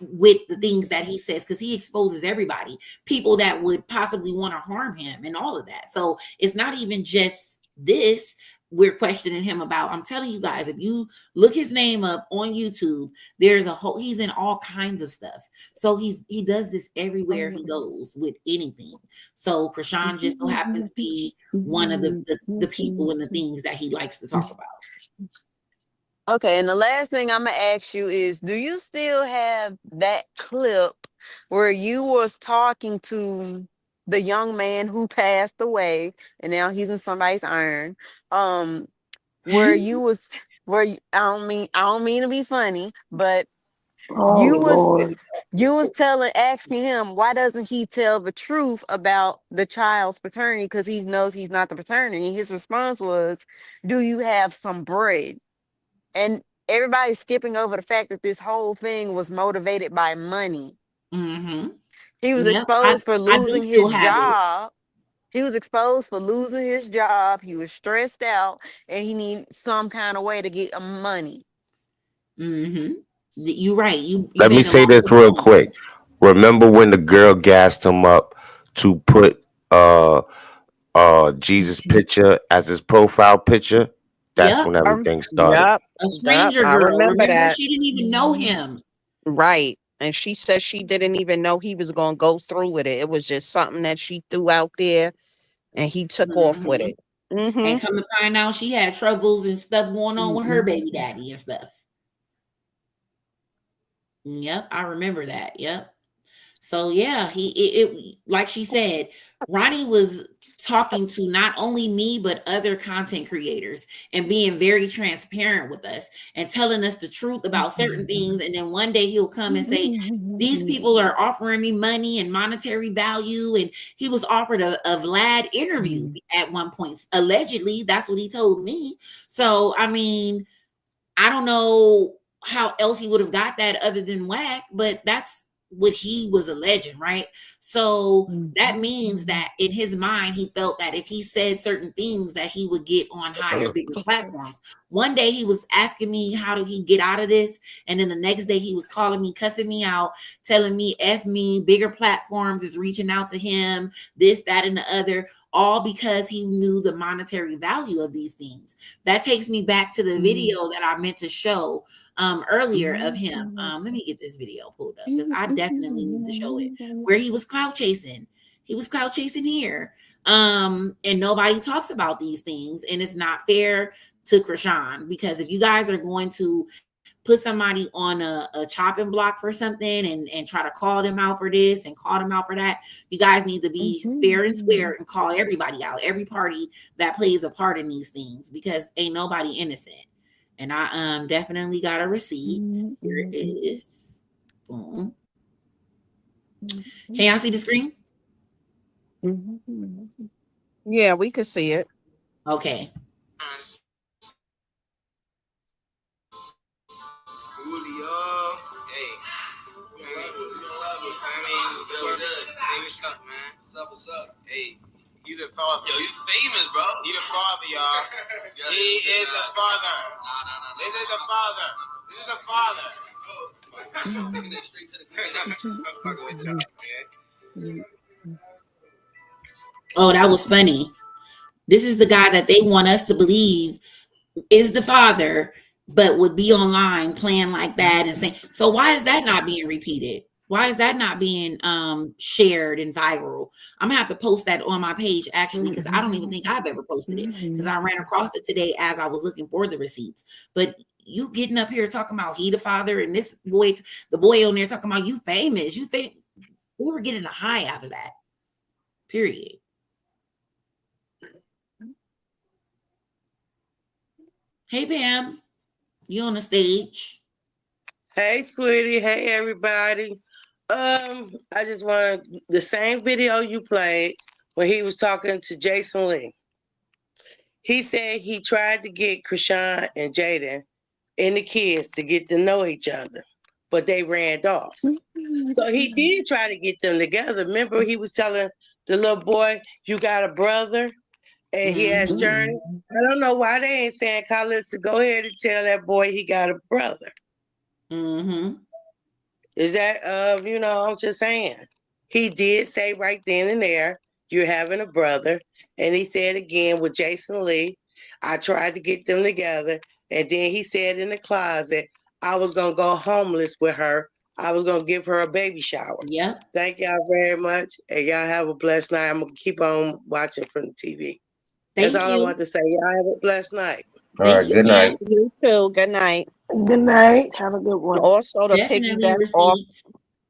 with the things that he says, because he exposes everybody, people that would possibly want to harm him and all of that. So it's not even just this we're questioning him about. I'm telling you guys, if you look his name up on YouTube, there's a whole, he's in all kinds of stuff. So he does this everywhere he goes with anything. So Chrisean just so happens to be one of the people and the things that he likes to talk about. Okay, and the last thing I'm gonna ask you is, do you still have that clip where you was talking to the young man who passed away and now he's in somebody's iron? Where you was I don't mean to be funny, but you was asking him, why doesn't he tell the truth about the child's paternity, because he knows he's not the paternity. His response was, do you have some bread? And everybody's skipping over the fact that this whole thing was motivated by money. Mm-hmm. He was exposed for losing his job. He was exposed for losing his job. He was stressed out, and he needed some kind of way to get money. Mm-hmm. You're right. You Let me say this real quick. Remember when the girl gassed him up to put Jesus' picture as his profile picture? That's when everything started. Yep. A stranger I girl. remember that. She didn't even know him. Right. And she said she didn't even know he was going to go through with it. It was just something that she threw out there and he took off with it. And come to find out she had troubles and stuff going on with her baby daddy and stuff. Yep, I remember that. Yep. So yeah, it like she said, Ronny was talking to not only me but other content creators and being very transparent with us and telling us the truth about certain things. And then one day he'll come and say, these people are offering me money and monetary value. And he was offered a Vlad interview at one point. Allegedly, that's what he told me. So I mean, I don't know how else he would have got that other than Wack, but that's what he was alleging, right? So that means that in his mind, he felt that if he said certain things that he would get on higher, bigger platforms. One day he was asking me, how did he get out of this? And then the next day he was calling me, cussing me out, telling me, F me, bigger platforms is reaching out to him, this, that, and the other, all because he knew the monetary value of these things. That takes me back to the video that I meant to show earlier of him. Let me get this video pulled up because I definitely need to show it, where he was clout chasing. He was clout chasing here. And nobody talks about these things, and it's not fair to Chrisean, because if you guys are going to put somebody on a chopping block for something and try to call them out for this and call them out for that, you guys need to be fair and square and call everybody out, every party that plays a part in these things, because ain't nobody innocent. And I definitely got a receipt. Here it is. Boom. Can y'all see the screen? Yeah, we could see it. Okay. What's up? Hey, you the father. Yo, you famous, bro. You the father, y'all. He is the father. This is the father. This is the father. I'm taking that straight to the I'm fucking with y'all, man. Oh, that was funny. This is the guy that they want us to believe is the father, but would be online playing like that and saying, so why is that not being repeated? Why is that not being shared and viral? I'm gonna have to post that on my page, actually, because I don't even think I've ever posted it, because I ran across it today as I was looking for the receipts. But you getting up here talking about he the father, and this boy, the boy on there talking about you famous, you famous. We were getting a high out of that. Period. Hey Pam, you on the stage? Hey, sweetie. Hey, everybody. I just want the same video you played when he was talking to Jason Lee. He said he tried to get Chrisean and Jaden and the kids to get to know each other, but they ran off. So he did try to get them together. Remember, he was telling the little boy, "You got a brother?" And he asked Journey. I don't know why they ain't saying, Carlissa, go ahead and tell that boy he got a brother. Is that I'm just saying. He did say right then and there, you're having a brother. And he said again with Jason Lee, I tried to get them together. And then he said in the closet, I was gonna go homeless with her. I was gonna give her a baby shower. Yep. Thank y'all very much. And y'all have a blessed night. I'm gonna keep on watching from the TV. That's all I want to say. Y'all have a blessed night. All right, good night. You too. Good night. Good night. Have a good one. Also, to Definitely piggyback off receipts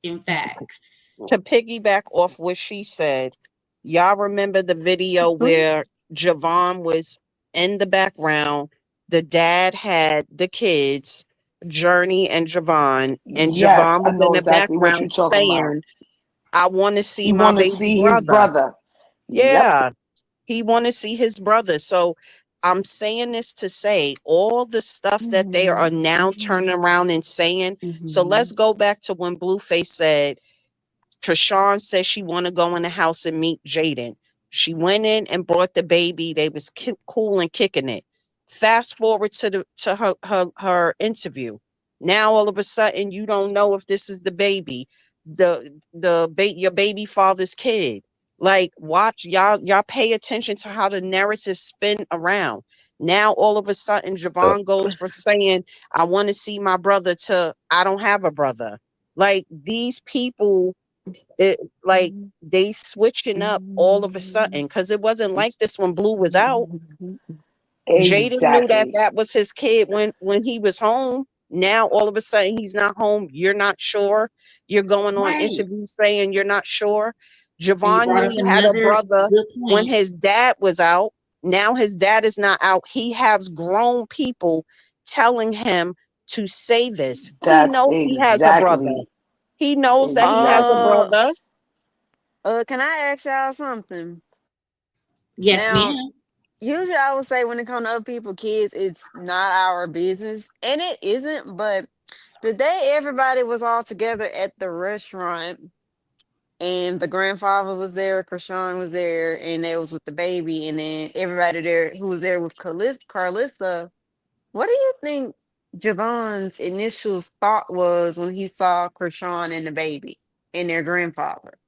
and facts. To piggyback off what she said, y'all remember the video where Javon was in the background? The dad had the kids, Journey and Javon, and Yes, Javon I was in know the exactly what you're background talking about. saying, I want to see He my want to baby see his brother. Yeah, he want to see his brother. So I'm saying this to say all the stuff that they are now turning around and saying. So let's go back to when Blueface said, Chrisean said she want to go in the house and meet Jaden. She went in and brought the baby. They was cool and kicking it. Fast forward to her interview. Now all of a sudden you don't know if this is the baby, your baby father's kid. Like, watch y'all pay attention to how the narrative spin around. Now all of a sudden Javon goes from saying I want to see my brother to I don't have a brother. Like, these people, they switching up all of a sudden, because it wasn't like this when Blue was out. Jaden knew that Exactly. that was his kid when he was home. Now all of a sudden he's not home. You're not sure. You're going on Right. interviews saying you're not sure. And you Javon brought knew up he had a another brother good when point. his dad was out. Now his dad is not out. He has grown people telling him to say this. He That's knows he has a brother. exactly. He knows that he has a brother. Can I ask y'all something? Yes, Now, ma'am. usually I would say when it comes to other people's kids, it's not our business. And it isn't, but the day everybody was all together at the restaurant and the grandfather was there, Chrisean was there, and they was with the baby, and then everybody there who was there with Carlissa, what do you think Javon's initial thought was when he saw Chrisean and the baby and their grandfather?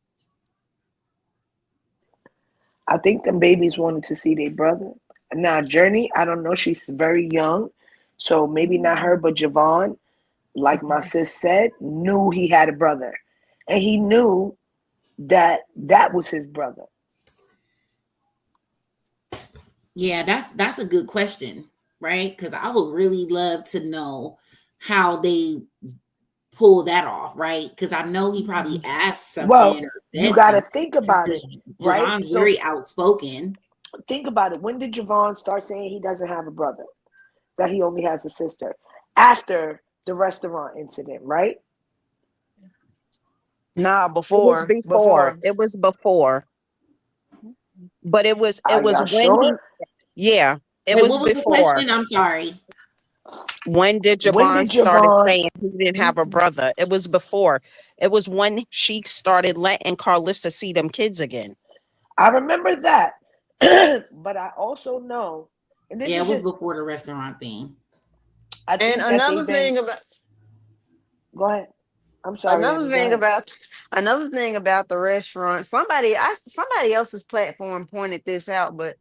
I think the babies wanted to see their brother. Now, Journey, I don't know. She's very young. So maybe not her, but Javon. like my sis said, knew he had a brother. And he knew that was his brother. Yeah, that's a good question, right? Because I would really love to know how they pull that off, right? Because I know he probably asked something Well, or you said got to something. think about it, right? Javon's very outspoken. Think about it. When did Javon start saying he doesn't have a brother, that he only has a sister? After the restaurant incident, right? Nah, It was before. before. It was before. But it was Are y'all when he, sure? yeah, it Wait, was what was the before. question? I'm sorry. When did When Javon did started Javon? saying he didn't have a brother? It was before. It was when she started letting Carlissa see them kids again. I remember that. But I also know, and this Yeah, it is was just, before the restaurant thing. I And think that they've been. Go ahead. I'm sorry, another Annie. Go thing ahead. about the restaurant, somebody else's platform pointed this out, but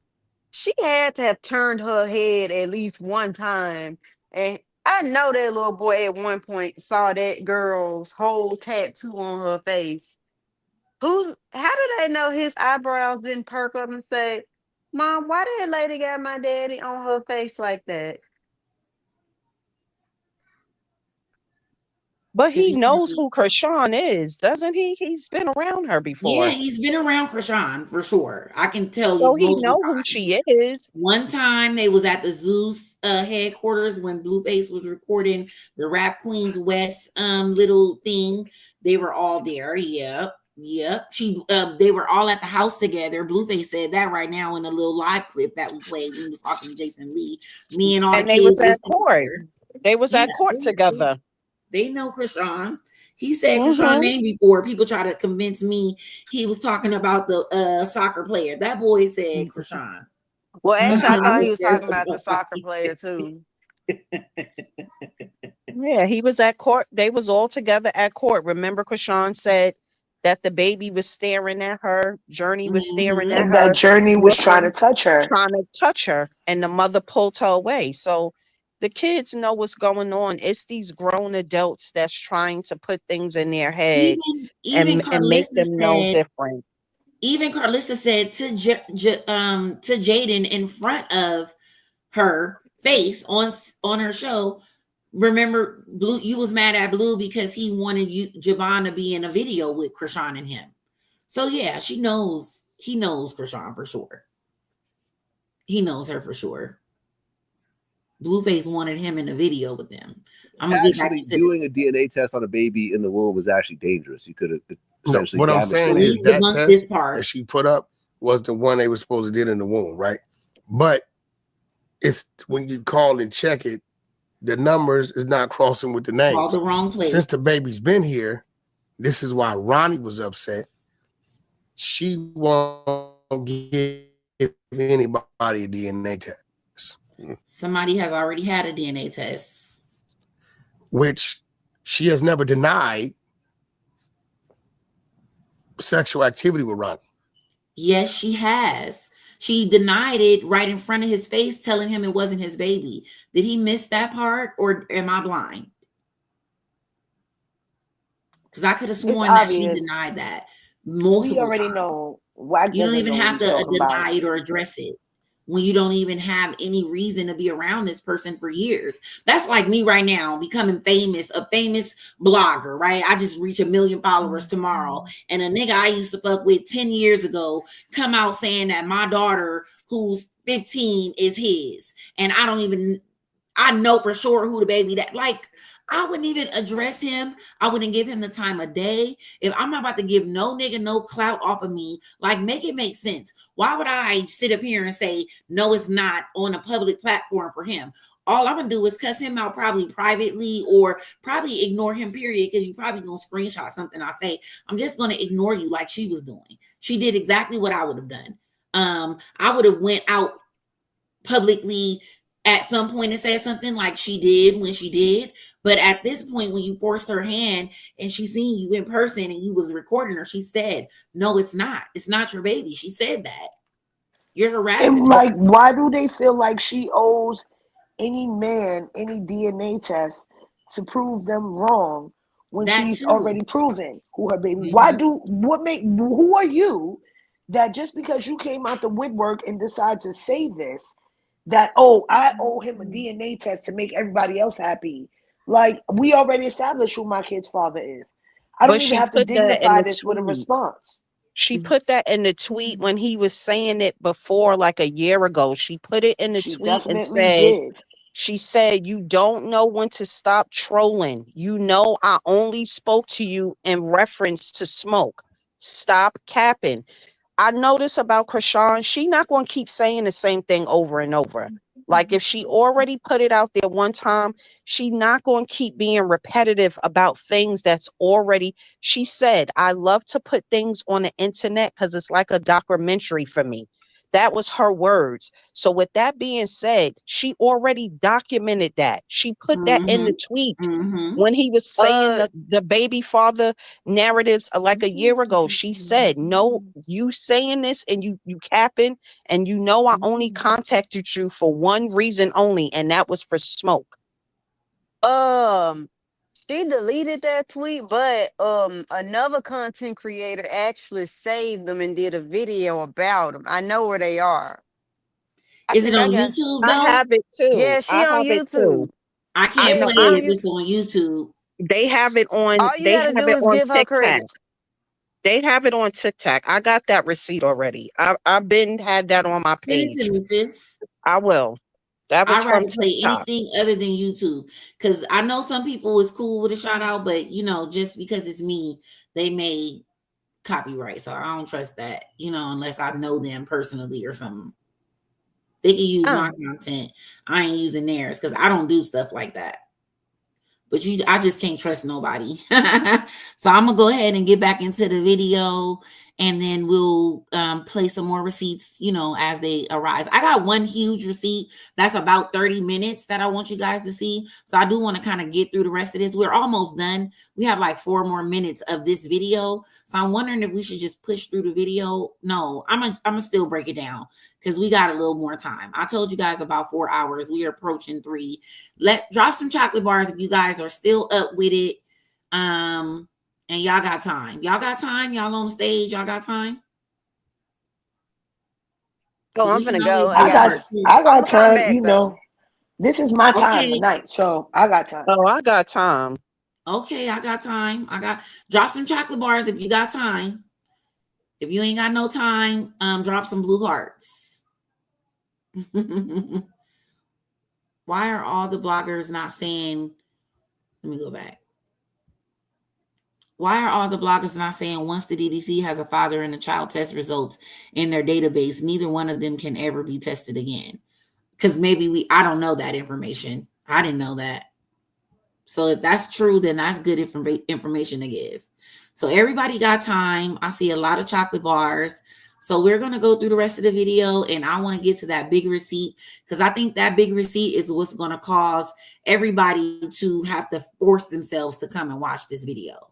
she had to have turned her head at least one time. And I know that little boy at one point saw that girl's whole tattoo on her face. How do they know his eyebrows didn't perk up and say, Mom, why that lady got my daddy on her face like that? But Because he he knows probably, who Chrisean is, doesn't he? He's been around her yeah, before. he's been around Chrisean for sure. I can tell you So he multiple know who times. she is. One time they was at the Zeus headquarters when Blueface was recording the Rap Queens West little thing. They were all there. Yep. They were all at the house together. Blueface said that right now in a little live clip that we played when he was talking to Jason Lee. Me and all the And they kids was was at court. together. They was Yeah, at court together. they know Chrisean. He said Chrisean Mm-hmm. name before. People try to convince me he was talking about the soccer player. That boy said Chrisean. Well, actually, I thought he was talking about the Mhm. soccer player too. Yeah, he was at court. They was all together at court. Remember, Chrisean said that the baby was staring at her. Journey was staring at And that her, Journey was trying to looking, touch her. trying to touch her, and the mother pulled her away. So the kids know what's going on. It's these grown adults that's trying to put things in their head Even and make Carlissa them know said. different. Even Carlissa said to to Jaden in front of her face on her show. Remember, Blue, you was mad at Blue because he wanted Javon to be in a video with Chrisean and him. So yeah, he knows Chrisean for sure. He knows her for sure. Blueface wanted him in a video with them. I'm gonna get back Actually, into doing a DNA test on a baby in the womb was actually dangerous. You could have essentially what I'm damaged saying the is baby. that this test part. that she put up was the one they were supposed to did in the womb, right? But it's when you call and check it, the numbers is not crossing with the names. Called the wrong place. Since the baby's been here, this is why Ronny was upset. She won't give anybody a DNA test. Somebody has already had a DNA test, which she has never denied sexual activity with Ronny. Yes, she has. She denied it right in front of his face, telling him it wasn't his baby. Did he miss that part, or am I blind? Because I could have sworn that she denied that multiple We already times. know. Wack You don't doesn't even know what have he's to talking deny about. it or address it when you don't even have any reason to be around this person for years. That's like me right now becoming famous, a famous blogger, right? I just reach 1 million followers tomorrow. And a nigga I used to fuck with 10 years ago come out saying that my daughter, who's 15, is his. And I know for sure who the baby that, like, I wouldn't even address him. I wouldn't give him the time of day. If I'm not about to give no nigga no clout off of me, like, make it make sense. Why would I sit up here and say, no, it's not on a public platform for him? All I'm gonna do is cuss him out probably privately or probably ignore him, period, because you probably gonna screenshot something I say. I'm just gonna ignore you like she was doing. She did exactly what I would have done. I would have went out publicly at some point and said something like she did when she did. But at this point, when you forced her hand and she seen you in person and you was recording her, she said, no, it's not. It's not your baby. She said that. You're harassing And her. like, why do they feel like she owes any man any DNA test to prove them wrong when That she's too. already proven who her baby? Who are you that just because you came out the woodwork and decide to say this, that, oh, I owe him a DNA test to make everybody else happy? Like, we already established who my kid's father is. I don't But even she have to put that in dignify the this with a tweet. response. She put that in the tweet when he was saying it before, like a year ago. She put it in the She tweet and definitely said, did. she said, you don't know when to stop trolling. You know, I only spoke to you in reference to smoke. Stop capping. I notice about Chrisean, she not going to keep saying the same thing over and over. Like if she already put it out there one time, she not going to keep being repetitive about things that's already. She said, I love to put things on the internet because it's like a documentary for me. That was her words. So with that being said, she already documented that. She put that in the tweet when he was saying the baby father narratives like a year ago. She said, no, you saying this and you capping, and you know I only contacted you for one reason only, and that was for smoke. She deleted that tweet, but another content creator actually saved them and did a video about them. I know where they are. Is it on YouTube I though? have it too. Yeah, she on have it too. YouTube. I can't play she it if it's on YouTube. They have it on. All you They gotta have do it is on give her TikTok. credit. They have it on TikTok. I got that receipt already. I've been had that on my Send it to page. me, sis. I will. That was I'd from rather play TikTok. anything other than YouTube, because I know some people is cool with a shout out, but you know, just because it's me, they may copyright. So I don't trust that, you know, unless I know them personally or something. They can use my content. I ain't using theirs because I don't do stuff like that. But I just can't trust nobody. So I'm gonna go ahead and get back into the video, and then we'll play some more receipts, you know, as they arise. I got one huge receipt that's about 30 minutes that I want you guys to see. So I do want to kind of get through the rest of this. We're almost done. We have like 4 more minutes of this video. So I'm wondering if we should just push through the video. No, I'm gonna still break it down because we got a little more time. I told you guys about 4 hours. We are approaching 3. Drop some chocolate bars if you guys are still up with it. And y'all got time. Y'all got time. Y'all on the stage. Y'all got time. Oh, I'm gonna go. I got time. Back, you know, this is my time tonight, so I got time. Oh, I got time. Okay, I got time. Drop some chocolate bars if you got time. If you ain't got no time, drop some blue hearts. Why are all the bloggers not saying? Let me go back. Why are all the bloggers not saying once the DDC has a father and a child test results in their database, neither one of them can ever be tested again? Because maybe I don't know that information. I didn't know that. So if that's true, then that's good information to give. So everybody got time. I see a lot of chocolate bars. So we're going to go through the rest of the video, and I want to get to that big receipt because I think that big receipt is what's going to cause everybody to have to force themselves to come and watch this video.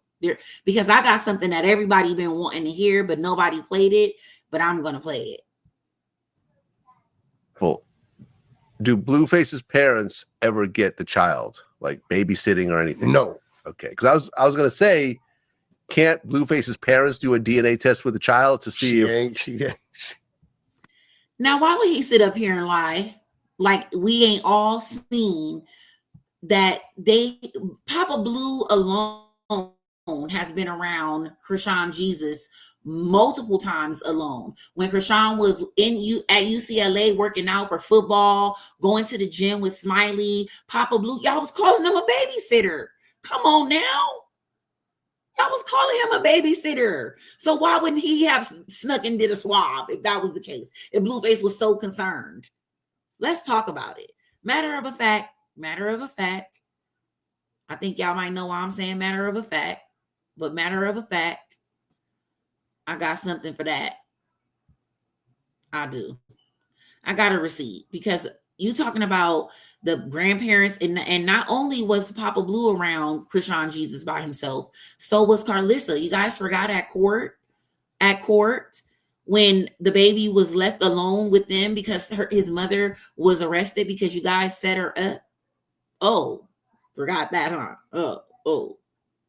Because I got something that everybody been wanting to hear, but nobody played it, but I'm going to play it. Well, do Blueface's parents ever get the child, like babysitting or anything? No. Okay, because I was going to say, can't Blueface's parents do a DNA test with the child to see Now, why would he sit up here and lie? Like we ain't all seen that Papa Blue alone has been around Chrisean Jesus multiple times alone. When Chrisean was at UCLA working out for football, going to the gym with Smiley, Papa Blue, y'all was calling him a babysitter. Come on now. Y'all was calling him a babysitter. So why wouldn't he have snuck and did a swab if that was the case? If Blueface was so concerned. Let's talk about it. Matter of a fact. I think y'all might know why I'm saying matter of a fact. But matter of a fact, I got something for that. I do. I got a receipt because you talking about the grandparents, and not only was Papa Blue around Chrisean Jesus by himself, so was Carlissa. You guys forgot at court when the baby was left alone with them because his mother was arrested because you guys set her up. Oh, Forgot that, huh? Oh,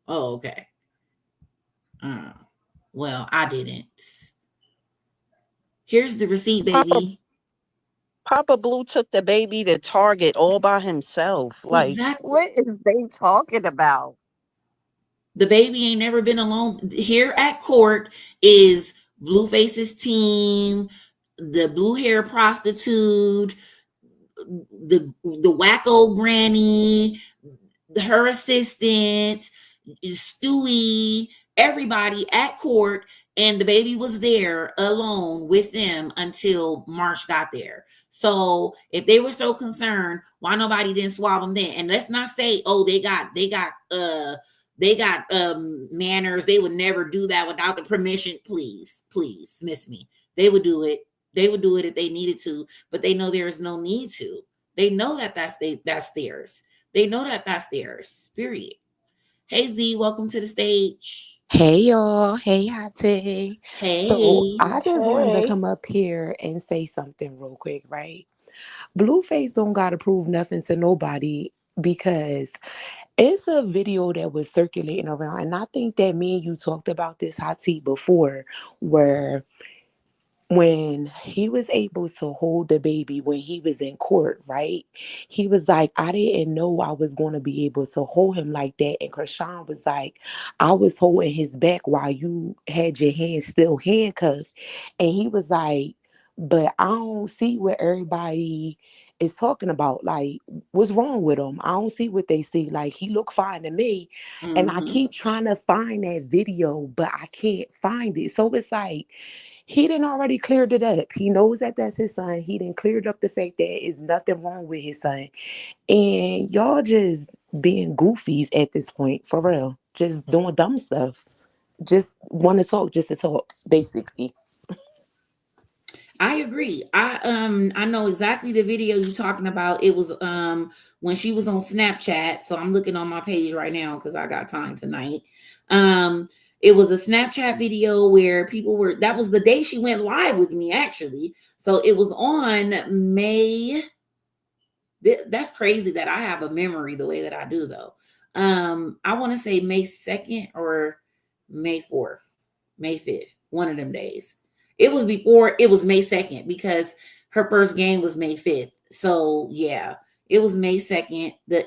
okay. Well, I didn't. Here's the receipt, baby. Papa Blue took the baby to Target all by himself. Like, Exactly. what is they talking about? The baby ain't never been alone. Here at court is Blueface's team, the blue hair prostitute, the wacko granny, her assistant, Stewie, everybody at court, and the baby was there alone with them until Marsh got there. So if they were so concerned, why nobody didn't swab them then? And let's not say, oh, they got manners. They would never do that without the permission. Please miss me. They would do it. They would do it if they needed to, but they know there is no need to. They know that that's theirs. They know that that's theirs. Period. Hey Z, welcome to the stage. Hey y'all. Hey Hati. Hey. So I just wanted to come up here and say something real quick, right? Blueface don't gotta prove nothing to nobody because it's a video that was circulating around, and I think that me and you talked about this Hati before, where when he was able to hold the baby when he was in court, right? He was like, I didn't know I was going to be able to hold him like that. And Chrisean was like, I was holding his back while you had your hands still handcuffed. And he was like, but I don't see what everybody is talking about. Like, what's wrong with him? I don't see what they see. Like, he looked fine to me. And I keep trying to find that video, but I can't find it. So it's like, he didn't already cleared it up. He knows that that's his son. He didn't cleared up the fact that is nothing wrong with his son. And y'all just being goofies at this point, for real. Just doing dumb stuff. Just want to talk just to talk, basically. I agree. I know exactly the video you're talking about. It was when she was on Snapchat. So I'm looking on my page right now because I got time tonight. It was a Snapchat video where people were, that was the day she went live with me, actually. So it was on May. That's crazy that I have a memory the way that I do, though. I want to say May 2nd or May 4th, May 5th, one of them days. It was before, it was May 2nd because her first game was May 5th. So yeah, it was May 2nd, the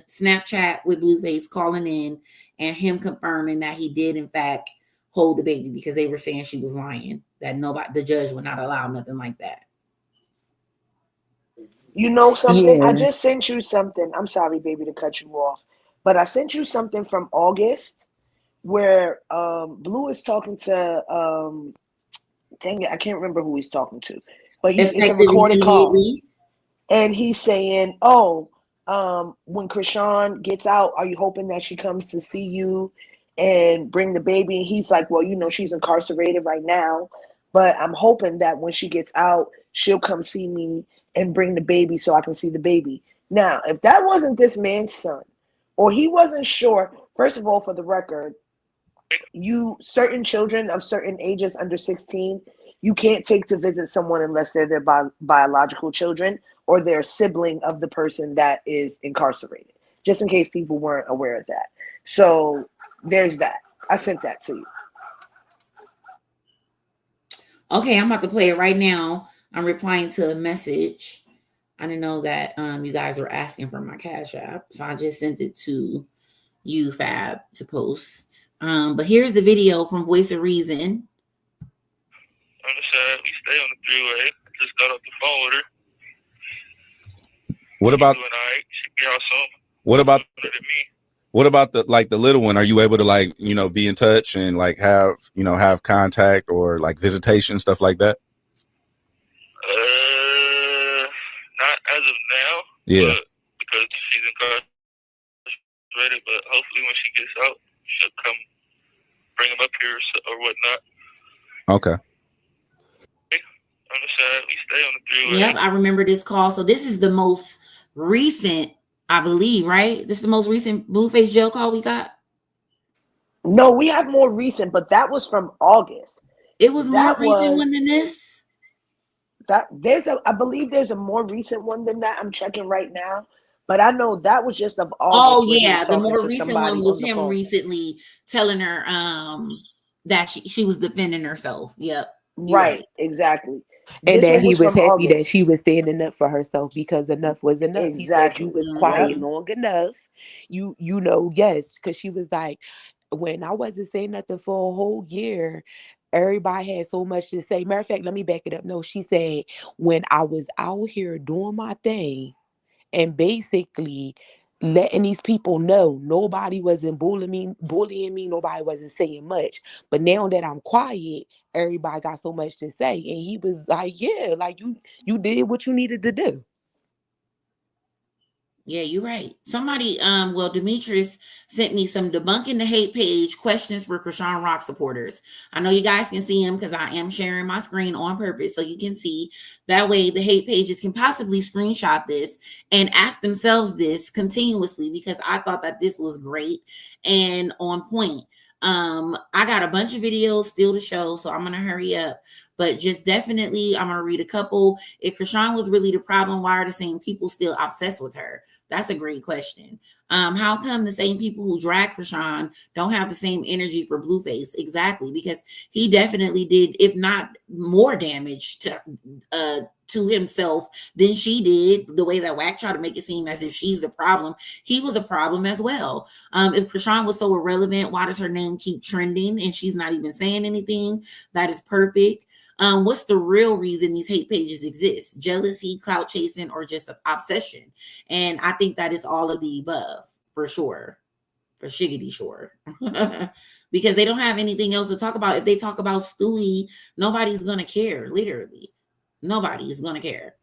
Snapchat with Blueface calling in and him confirming that he did in fact hold the baby because they were saying she was lying, that the judge would not allow nothing like that. You know something? Yeah. I just sent you something. I'm sorry, baby, to cut you off, but I sent you something from August where Blue is talking to dang it, I can't remember who he's talking to, but it's a recorded call, and he's saying, "Oh, when Chrisean gets out, are you hoping that she comes to see you and bring the baby?" And he's like, "Well, you know, she's incarcerated right now, but I'm hoping that when she gets out, she'll come see me and bring the baby so I can see the baby." Now, if that wasn't this man's son, or he wasn't sure, first of all, for the record, certain children of certain ages under 16, you can't take to visit someone unless they're their biological children or they're a sibling of the person that is incarcerated, just in case people weren't aware of that. So there's that. I sent that to you. Okay, I'm about to play it right now. I'm replying to a message. I didn't know that you guys were asking for my Cash App, so I just sent it to you, Fab, to post. But here's the video from Voice of Reason. On the side, we stay on the freeway. I just got off the phone with her. What about? What about the little one? Are you able to be in touch and have contact or visitation, stuff like that? Not as of now. Yeah. Because she's incarcerated, but hopefully when she gets out, she'll come bring him up here or whatnot. Okay. On the side, we stay on the freeway. Yep, I remember this call. So this is the most recent, I believe, right? This is the most recent Blueface jail call we got? No, we have more recent, but that was from August. It was more recent one than this? I believe there's a more recent one than that. I'm checking right now. But I know that was just of Oh August when he was yeah, the talking more to recent somebody one was on the him phone. recently telling her that she was defending herself. Yep. Right, exactly. And This that one he was was from happy that August. she was standing up for herself because enough was enough. He said you Exactly. was Yep. quiet long enough. You know, yes, because she was like, when I wasn't saying nothing for a whole year, everybody had so much to say. Matter of fact, let me back it up. No, she said when I was out here doing my thing and basically letting these people know nobody wasn't bullying me, nobody wasn't saying much. But now that I'm quiet, everybody got so much to say. And he was like, yeah, like you did what you needed to do. Yeah, you're right. Somebody, well, Demetrius sent me some debunking the hate page questions for Chrisean Rock supporters. I know you guys can see them because I am sharing my screen on purpose so you can see. That way the hate pages can possibly screenshot this and ask themselves this continuously because I thought that this was great and on point. I got a bunch of videos still to show, so I'm going to hurry up. But just definitely, I'm going to read a couple. If Chrisean was really the problem, why are the same people still obsessed with her? That's a great question. How come the same people who drag Chrisean don't have the same energy for Blueface? Exactly, because he definitely did, if not more damage to himself than she did. The way that Wack tried to make it seem as if she's the problem, he was a problem as well. If Chrisean was so irrelevant, why does her name keep trending and she's not even saying anything? That is perfect. What's the real reason these hate pages exist? Jealousy, clout chasing, or just obsession? And I think that is all of the above, for sure. For shiggity sure. Because they don't have anything else to talk about. If they talk about Stewie, nobody's going to care, literally. Nobody is going to care.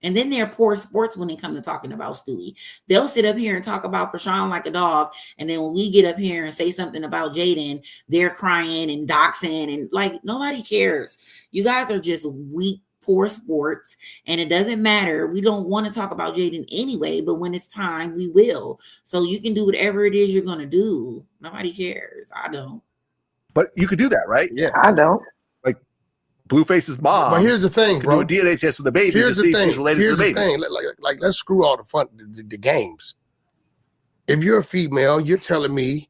And then they're poor sports when they come to talking about Stewie. They'll sit up here and talk about Chrisean like a dog. And then when we get up here and say something about Jaden, they're crying and doxing and like nobody cares. You guys are just weak, poor sports. And it doesn't matter. We don't want to talk about Jaden anyway, but when it's time, we will. So you can do whatever it is you're going to do. Nobody cares. I don't. But you could do that, right? Yeah. I don't. Like Blueface's mom. But here's the thing, bro. Do a DNA test with the baby to see if she's related to the baby. Here's the thing. Like, let's screw all the fun, the games. If you're a female, you're telling me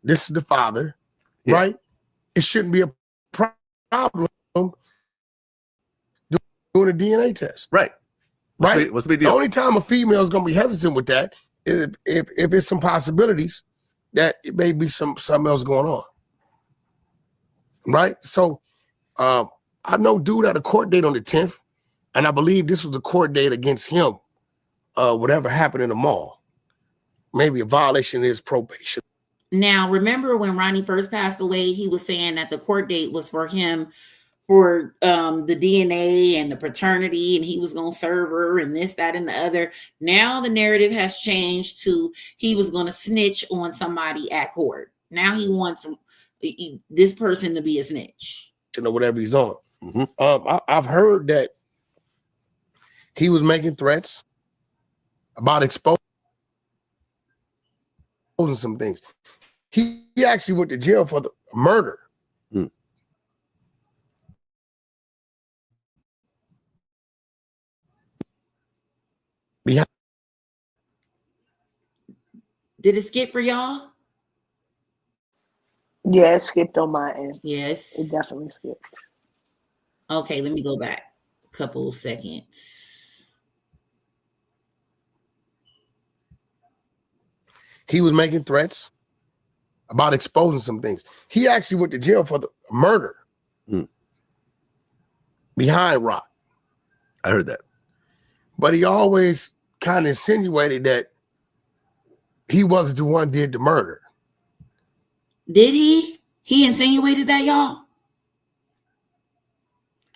this is the father, right? It shouldn't be a problem doing a DNA test. Right. Right? What's the big deal? The only time a female is going to be hesitant with that is if it's some possibilities that it may be something else going on. Right? So I know dude had a court date on the 10th, and I believe this was the court date against him, whatever happened in the mall. Maybe a violation of his probation. Now, remember when Ronny first passed away, he was saying that the court date was for him for the DNA and the paternity, and he was going to serve her and this, that, and the other. Now the narrative has changed to he was going to snitch on somebody at court. Now he wants this person to be a snitch. Or whatever he's on. I've heard that he was making threats about exposing some things. He actually went to jail for the murder. Did it skip for y'all? Yeah, it skipped on my end. Yes. It definitely skipped. Okay, let me go back a couple seconds. He was making threats about exposing some things. He actually went to jail for the murder behind Rock. I heard that. But he always kind of insinuated that he wasn't the one did the murder. Did he? He insinuated that, y'all?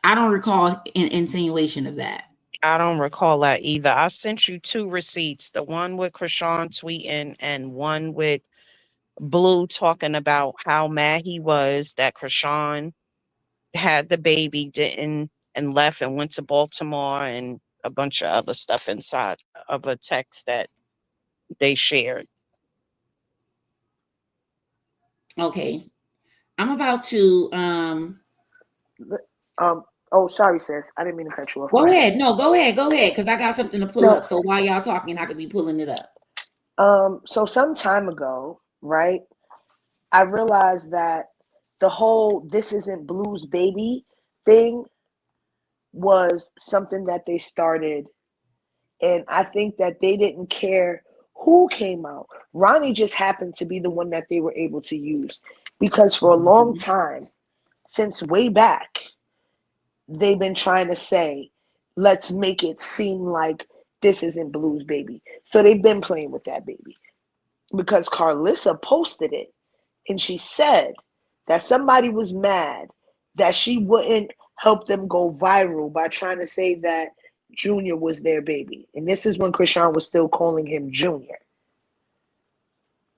I don't recall an insinuation of that. I don't recall that either. I sent you 2 receipts, the one with Chrisean tweeting and one with Blue talking about how mad he was that Chrisean had the baby, didn't, and left and went to Baltimore, and a bunch of other stuff inside of a text that they shared. Okay. I'm about to Oh, sorry, sis. I didn't mean to cut you off. Go ahead. No, go ahead. Go ahead. Because I got something to pull No. up. So while y'all talking, I could be pulling it up. So some time ago, right, I realized that the whole "this isn't Blue's baby" thing was something that they started, and I think that they didn't care who came out. Ronny just happened to be the one that they were able to use, because for a long time, since way back, they've been trying to say, let's make it seem like this isn't Blue's baby. So they've been playing with that baby, because Carlissa posted it, and she said that somebody was mad that she wouldn't help them go viral by trying to say that Junior was their baby. And this is when Chrisean was still calling him Junior.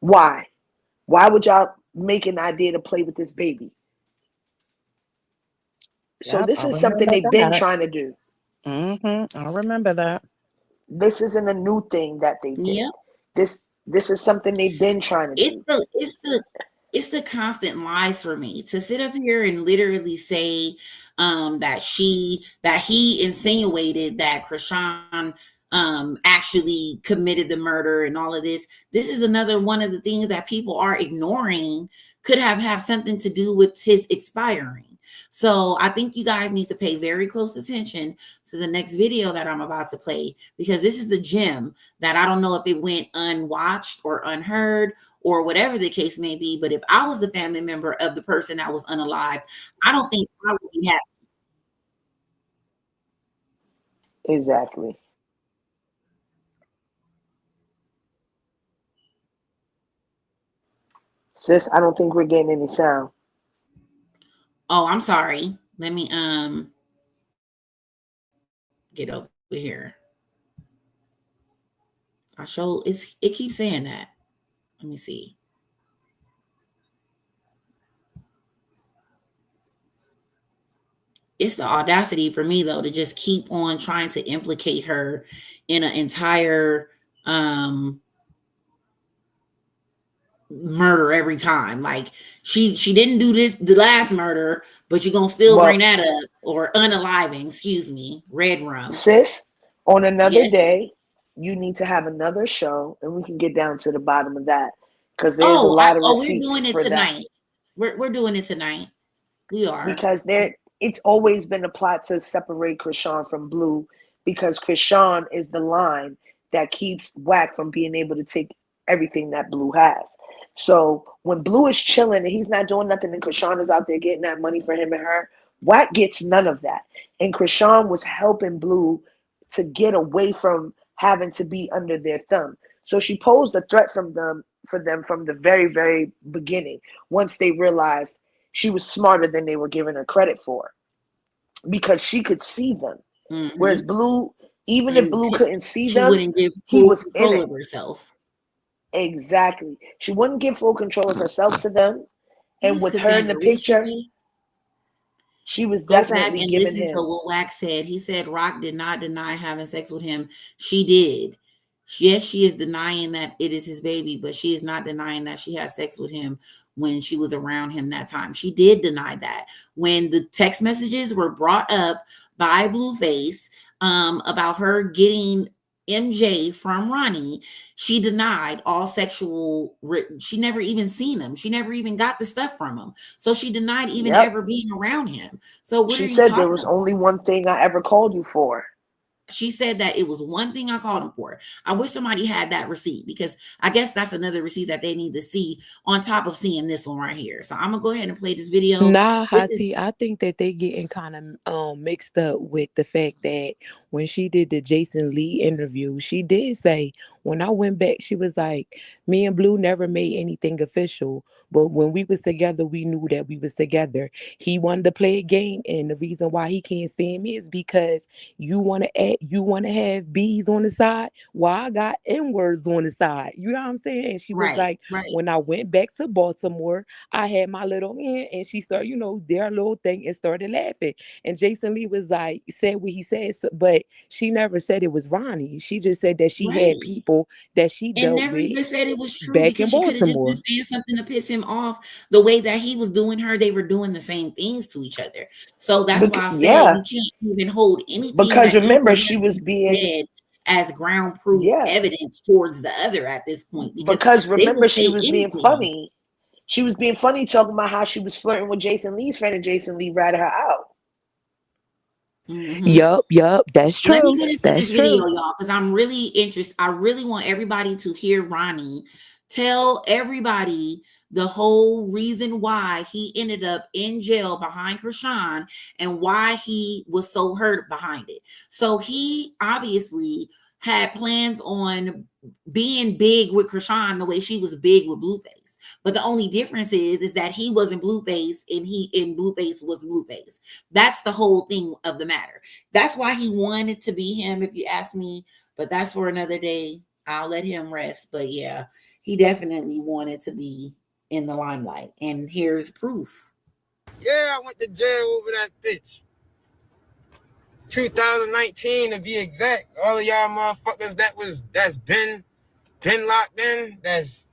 Why? Why would y'all make an idea to play with this baby? So Yep, this I is something remember they've been that. trying to do. I remember that. This isn't a new thing that they did. Yep. This is something they've been trying to do. It's the constant lies for me to sit up here and literally say that he insinuated that Chrisean actually committed the murder and all of this. This is another one of the things that people are ignoring could have something to do with his expiring. So I think you guys need to pay very close attention to the next video that I'm about to play, because this is a gem that I don't know if it went unwatched or unheard or whatever the case may be. But if I was the family member of the person that was unalive, I don't think I would be happy. Exactly. Sis, I don't think we're getting any sound. Oh, I'm sorry. Let me get over here. It keeps saying that. Let me see. It's the audacity for me though to just keep on trying to implicate her in an entire murder every time. Like she didn't do the last murder, but you're gonna still bring that up, or unaliving, excuse me, red rum. Sis, on another Yes. day, you need to have another show, and we can get down to the bottom of that, because there's a lot of receipts we're doing it for tonight. that. We're doing it tonight. We are, because it's always been a plot to separate Chrisean from Blue, because Chrisean is the line that keeps Wack from being able to take everything that Blue has. So when Blue is chilling and he's not doing nothing, and Chrisean is out there getting that money for him and her, Wack gets none of that. And Chrisean was helping Blue to get away from having to be under their thumb. So she posed a threat for them from the very, very beginning, once they realized she was smarter than they were giving her credit for, because she could see them. Mm-hmm. Whereas Blue, even if Blue couldn't see them, wouldn't give he was control of herself. Exactly. She wouldn't give full control of herself to them. And with her in the picture, she was definitely giving him. Listen to what Wack said. He said Rock did not deny having sex with him. She did. Yes, she is denying that it is his baby, but she is not denying that she had sex with him when she was around him that time. She did deny that. When the text messages were brought up by Blueface about her getting MJ from Ronny, she denied all sexual. She never even seen him. She never even got the stuff from him. So she denied even ever being around him. So what she said there was only one thing I ever called you for. She said that it was one thing I called him for. I wish somebody had that receipt, because I guess that's another receipt that they need to see on top of seeing this one right here. So I'm gonna go ahead and play this video. Nah, Hati, I think that they getting kind of mixed up with the fact that when she did the Jason Lee interview, she did say, when I went back, she was like, me and Blue never made anything official, but when we was together, we knew that we was together. He wanted to play a game, and the reason why he can't stand me is because you want to have B's on the side while I got N-words on the side. You know what I'm saying? And she was like, when I went back to Baltimore, I had my little man, and she started, their little thing, and started laughing. And Jason Lee was like, said what he said, but she never said it was Ronny. She just said that she had people people that she And dealt never with even said it was true, back in because she could have just been Baltimore. saying something to piss him off. The way that he was doing her, they were doing the same things to each other. So that's why I said Yeah, we can't even hold anything because that either remember, one she of was them being, said as ground proof yeah, evidence towards the other at this point, because because they will remember, she say was being anything. funny. She was being funny, talking about how she was flirting with Jason Lee's friend, and Jason Lee ratted her out. Mm-hmm. Yup, that's Let me true. get into That's this video, true. y'all, because I'm really interested. I really want everybody to hear Ronny tell everybody the whole reason why he ended up in jail behind Chrisean and why he was so hurt behind it. So he obviously had plans on being big with Chrisean the way she was big with Blueface. But the only difference is that he wasn't Blueface and Blueface was Blueface. That's the whole thing of the matter. That's why he wanted to be him, if you ask me. But that's for another day. I'll let him rest. But yeah, he definitely wanted to be in the limelight. And here's proof. Yeah, I went to jail over that bitch. 2019 to be exact. All of y'all motherfuckers that's been locked in, that's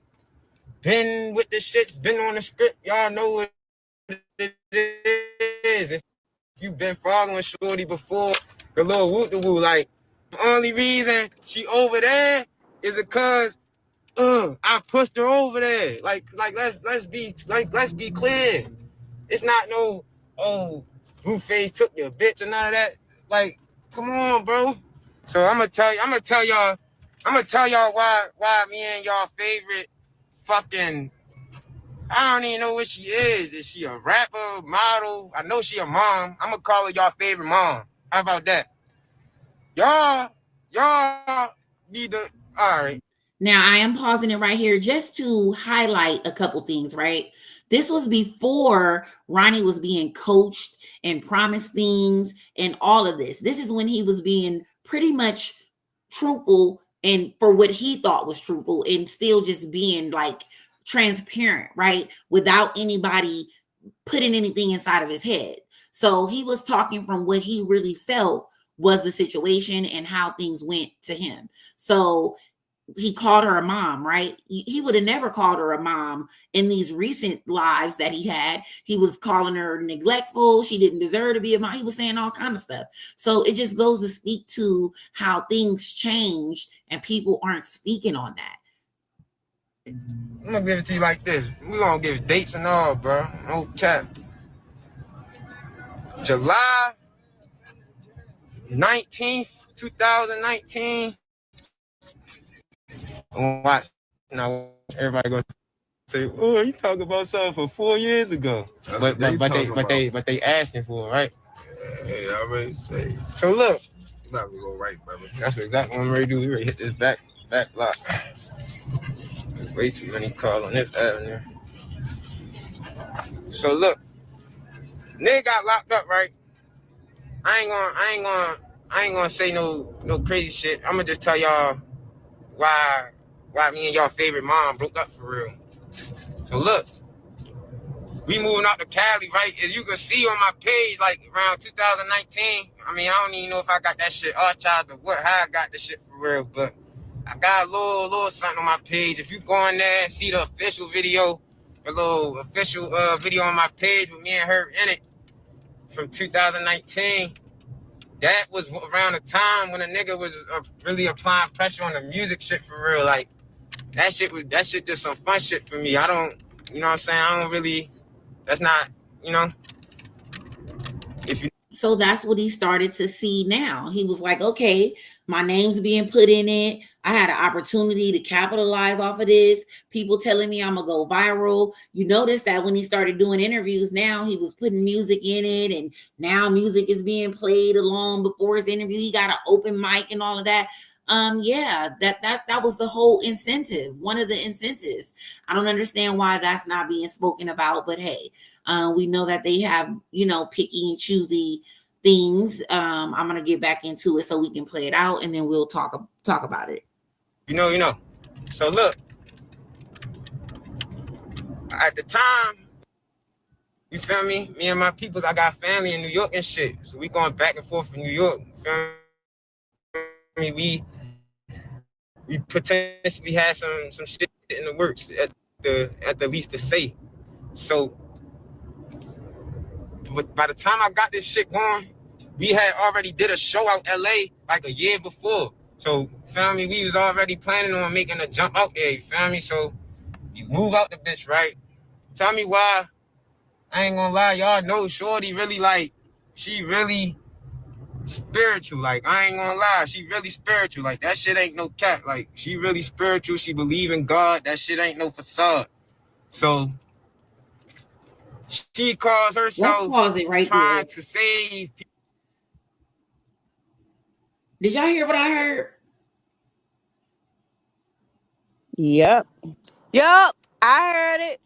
been with the shits, been on the script. Y'all know what it is. If you've been following Shorty before, the little woot woo, like the only reason she over there is because I pushed her over there. Like let's be clear. It's not no Blueface took your bitch or none of that. Like, come on, bro. So I'm gonna tell y'all why me and y'all favorite fucking, I don't even know what she is. Is she a rapper, model? I know she a mom. I'm gonna call her y'all favorite mom. How about that? Y'all need to, all right. Now, I am pausing it right here just to highlight a couple things, right? This was before Ronny was being coached and promised things and all of this. This is when he was being pretty much truthful and for what he thought was truthful and still just being like transparent, right? Without anybody putting anything inside of his head. So he was talking from what he really felt was the situation and how things went to him. So he called her a mom, right? He would have never called her a mom in these recent lives that he had. He was calling her neglectful. She didn't deserve to be a mom. He was saying all kind of stuff. So it just goes to speak to how things changed and people aren't speaking on that. I'm gonna give it to you like this. We gonna give dates and all, bro. No cap. July 19th, 2019. Watch. Now everybody goes say, "Oh, you talking about something for 4 years ago?" But they asking for it, right? Hey, I already say. So look, you about to go right, brother. That's exactly what I'm ready to do. We ready to hit this back block. There's way too many cars on this avenue. So look, nigga got locked up, right? I ain't gonna say no crazy shit. I'm gonna just tell y'all why me and y'all favorite mom broke up for real. So look, we moving out to Cali, right? As you can see on my page, like around 2019. I mean, I don't even know if I got that shit archived or how I got the shit for real, but I got a little something on my page. If you go in there and see the official video, a little official video on my page with me and her in it from 2019. That was around the time when a nigga was really applying pressure on the music shit for real. Like that shit just some fun shit for me. I don't, you know what I'm saying? I don't really, that's not, you know. So that's what he started to see now. He was like, okay, my name's being put in it. I had an opportunity to capitalize off of this. People telling me I'm going to go viral. You notice that when he started doing interviews, now he was putting music in it. And now music is being played along before his interview. He got an open mic and all of that. Yeah, that was the whole incentive. One of the incentives. I don't understand why that's not being spoken about, but hey, we know that they have, picky and choosy things. I'm gonna get back into it so we can play it out, and then we'll talk about it. You know. So look, at the time, you feel me? Me and my peoples, I got family in New York and shit. So we going back and forth from New York. You feel me? we potentially had some shit in the works at the least to say. So but by the time I got this shit going, we had already did a show out LA like a year before. So, feel me, we was already planning on making a jump out there, you feel me? So, you move out the bitch, right? Tell me why. I ain't gonna lie, y'all know Shorty really like, she really spiritual. Like, I ain't gonna lie, she really spiritual. Like, that shit ain't no cat. Like, she really spiritual. She believe in God. That shit ain't no facade. So, she calls herself trying to save people. Did y'all hear what I heard? Yep. Yep. I heard it.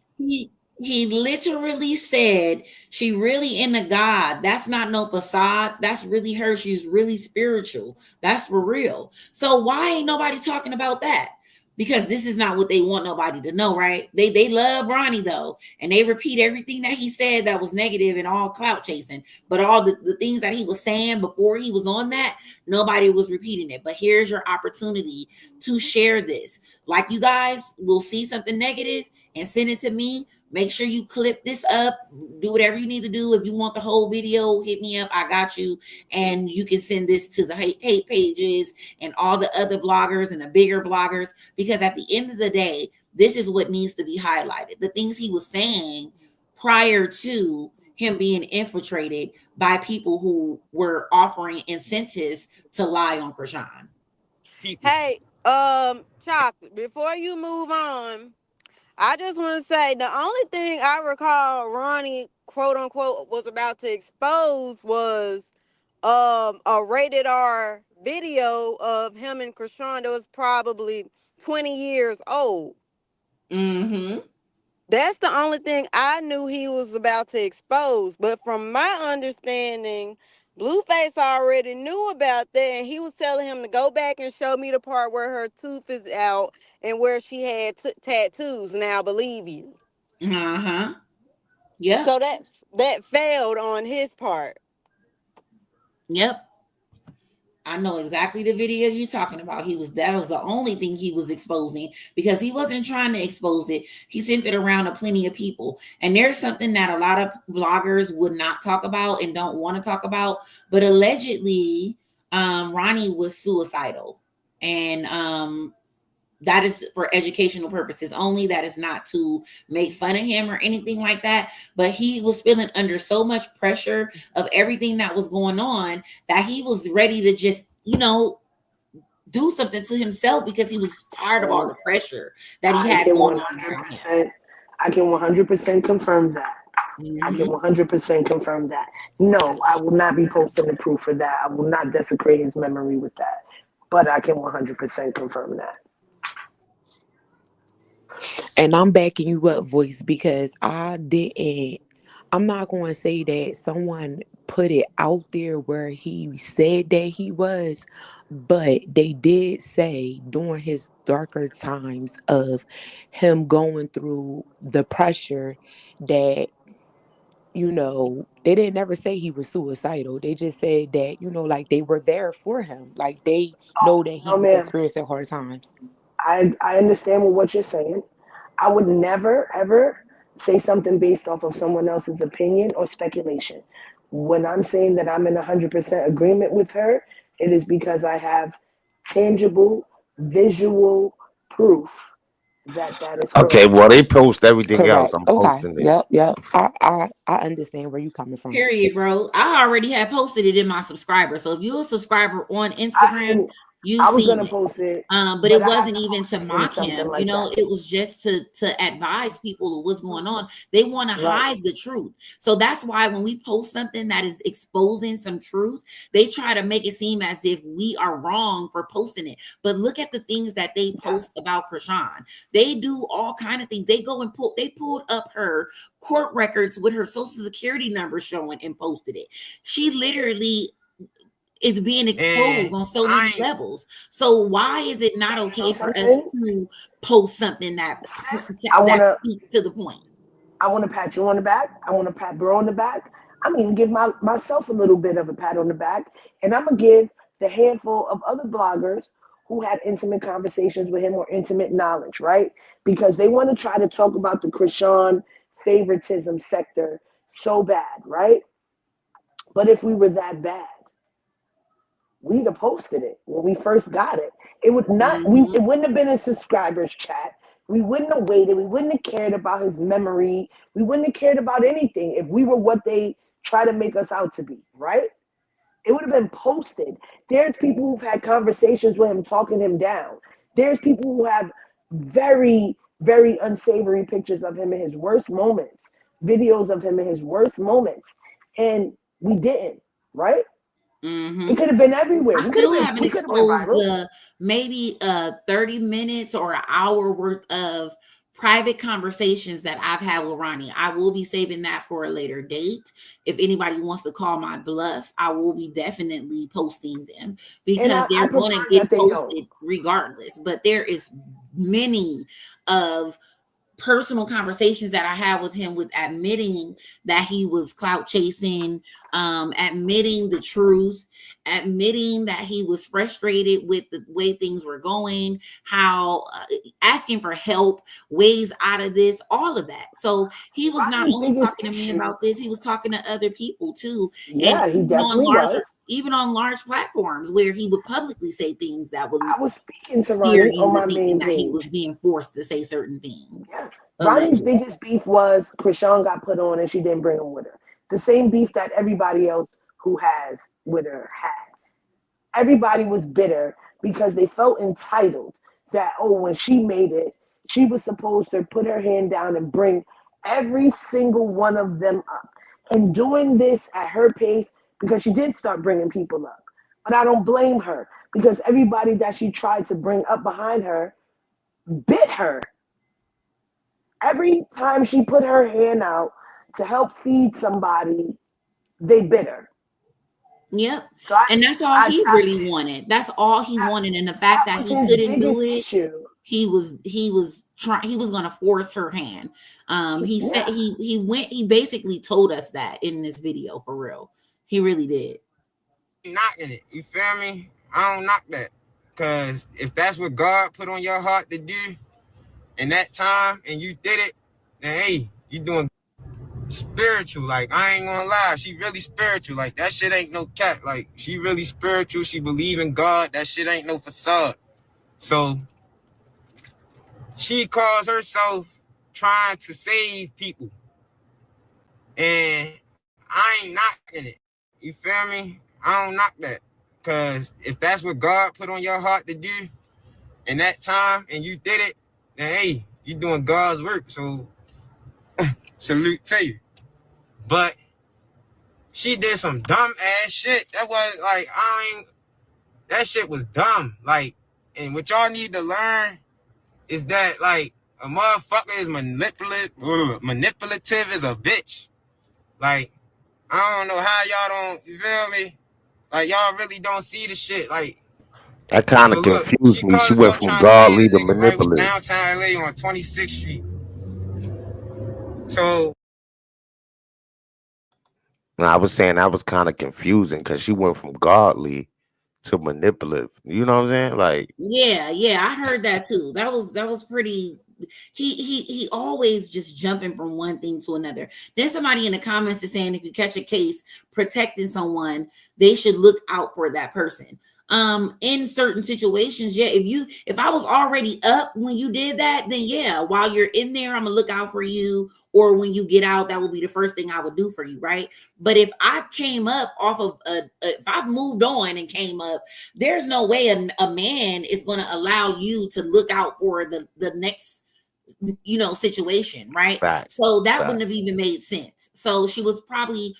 He literally said she really into God. That's not no facade. That's really her. She's really spiritual. That's for real. So why ain't nobody talking about that? Because this is not what they want nobody to know, right? They love Ronny though, and they repeat everything that he said that was negative and all clout chasing. But all the things that he was saying before he was on that, nobody was repeating it. But here's your opportunity to share this. Like, you guys will see something negative and send it to me. Make sure you clip this up. Do whatever you need to do. If you want the whole video, hit me up. I got you. And you can send this to the hate pages and all the other bloggers and the bigger bloggers. Because at the end of the day, this is what needs to be highlighted. The things he was saying prior to him being infiltrated by people who were offering incentives to lie on Chrisean. Hey, Chocolate, before you move on, I just want to say the only thing I recall Ronny, quote unquote, was about to expose was a rated R video of him and Chrisean that was probably 20 years old. Mm-hmm. That's the only thing I knew he was about to expose. But from my understanding, Blueface already knew about that, and he was telling him to go back and show me the part where her tooth is out and where she had tattoos. Now, believe you. Uh-huh. Yeah. So that failed on his part. Yep. I know exactly the video you're talking about. That was the only thing he was exposing, because he wasn't trying to expose it. He sent it around to plenty of people. And there's something that a lot of bloggers would not talk about and don't want to talk about. But allegedly, Ronny was suicidal. And that is for educational purposes only. That is not to make fun of him or anything like that. But he was feeling under so much pressure of everything that was going on that he was ready to just, do something to himself, because he was tired of all the pressure that he had going on. I can 100% confirm that. Mm-hmm. I can 100% confirm that. No, I will not be posting the proof for that. I will not desecrate his memory with that. But I can 100% confirm that. And I'm backing you up, Voice, because I'm not going to say that someone put it out there where he said that he was, but they did say during his darker times of him going through the pressure that, they didn't never say he was suicidal. They just said that, like they were there for him. Like they know that he was experiencing hard times. I understand what you're saying. I would never, ever say something based off of someone else's opinion or speculation. When I'm saying that I'm in 100% agreement with her, it is because I have tangible, visual proof that is correct. Okay, well, they post everything correct. else. I'm okay. posting it. Yep. I understand where you're coming from. Period, bro. I already had posted it in my subscriber. So if you're a subscriber on Instagram, I was gonna post it, but it wasn't even to mock him. Like it was just to advise people of what's going on. They want to hide the truth. So that's why when we post something that is exposing some truth, they try to make it seem as if we are wrong for posting it. But look at the things that they post about Chrisean. They do all kind of things. They go and pulled up her court records with her social security number showing and posted it. She literally is being exposed on so many levels. So why is it not okay for us to post something that speaks to the point? I want to pat you on the back. I want to pat bro on the back. I'm going to give myself a little bit of a pat on the back. And I'm going to give the handful of other bloggers who had intimate conversations with him or intimate knowledge, right? Because they want to try to talk about the Chrisean favoritism sector so bad, right? But if we were that bad, we'd have posted it when we first got it. It would not. It wouldn't have been a subscribers chat. We wouldn't have waited. We wouldn't have cared about his memory. We wouldn't have cared about anything if we were what they try to make us out to be, right? It would have been posted. There's people who've had conversations with him, talking him down. There's people who have very, very unsavory pictures of him in his worst moments, videos of him in his worst moments, and we didn't, right? It could have been everywhere. I still haven't exposed the maybe 30 minutes or an hour worth of private conversations that I've had with Ronny. I will be saving that for a later date. If anybody wants to call my bluff, I will be definitely posting them because they're going to get posted regardless. But there is many of personal conversations that I had with him with admitting that he was clout chasing, admitting the truth, admitting that he was frustrated with the way things were going, how asking for help, ways out of this, all of that. So he was not only talking to me about this, he was talking to other people too. Yeah, and he definitely was. Even on large platforms where he would publicly say things that would I was speaking to steer Ronny you on my to main thinking that he page. was being forced to say certain things. Yeah. Ronny's biggest beef was Chrisean got put on and she didn't bring him with her. The same beef that everybody else who has with her had. Everybody was bitter because they felt entitled that, oh, when she made it, she was supposed to put her hand down and bring every single one of them up. And doing this at her pace, because she did start bringing people up. But I don't blame her because everybody that she tried to bring up behind her bit her. Every time she put her hand out to help feed somebody, they bit her. Yep. So and that's all he really wanted. That's all he wanted. And the fact that he couldn't do it, he was going to force her hand. He said he basically told us that in this video, for real. He really did. Knocking it, you feel me? I don't knock that. Cause if that's what God put on your heart to do in that time and you did it, then hey, you doing spiritual. Like, I ain't gonna lie, she really spiritual. Like, that shit ain't no cap. Like, she really spiritual. She believe in God. That shit ain't no facade. So she calls herself trying to save people. And I ain't knocking it. You feel me? I don't knock that. Cause if that's what God put on your heart to do in that time and you did it, then hey, you doing God's work. So salute to you. But she did some dumb ass shit. That was like, that shit was dumb. Like, and what y'all need to learn is that like a motherfucker is manipulative as a bitch. Like, I don't know how y'all don't, you feel me? Like, y'all really don't see the shit. Like, that kind of confused me. She went from godly to manipulative. Right with downtown LA on 26th Street. So I was saying that was kind of confusing because she went from godly to manipulative. You know what I'm saying? Like, yeah, I heard that too. That was pretty. He always just jumping from one thing to another. Then somebody in the comments is saying if you catch a case protecting someone, they should look out for that person. In certain situations, yeah, if I was already up when you did that, then yeah, while you're in there, I'm gonna look out for you, or when you get out, that would be the first thing I would do for you, right? But if I came up off of if I've moved on and came up, there's no way a man is going to allow you to look out for the next situation, right? So that wouldn't have even made sense. So she was probably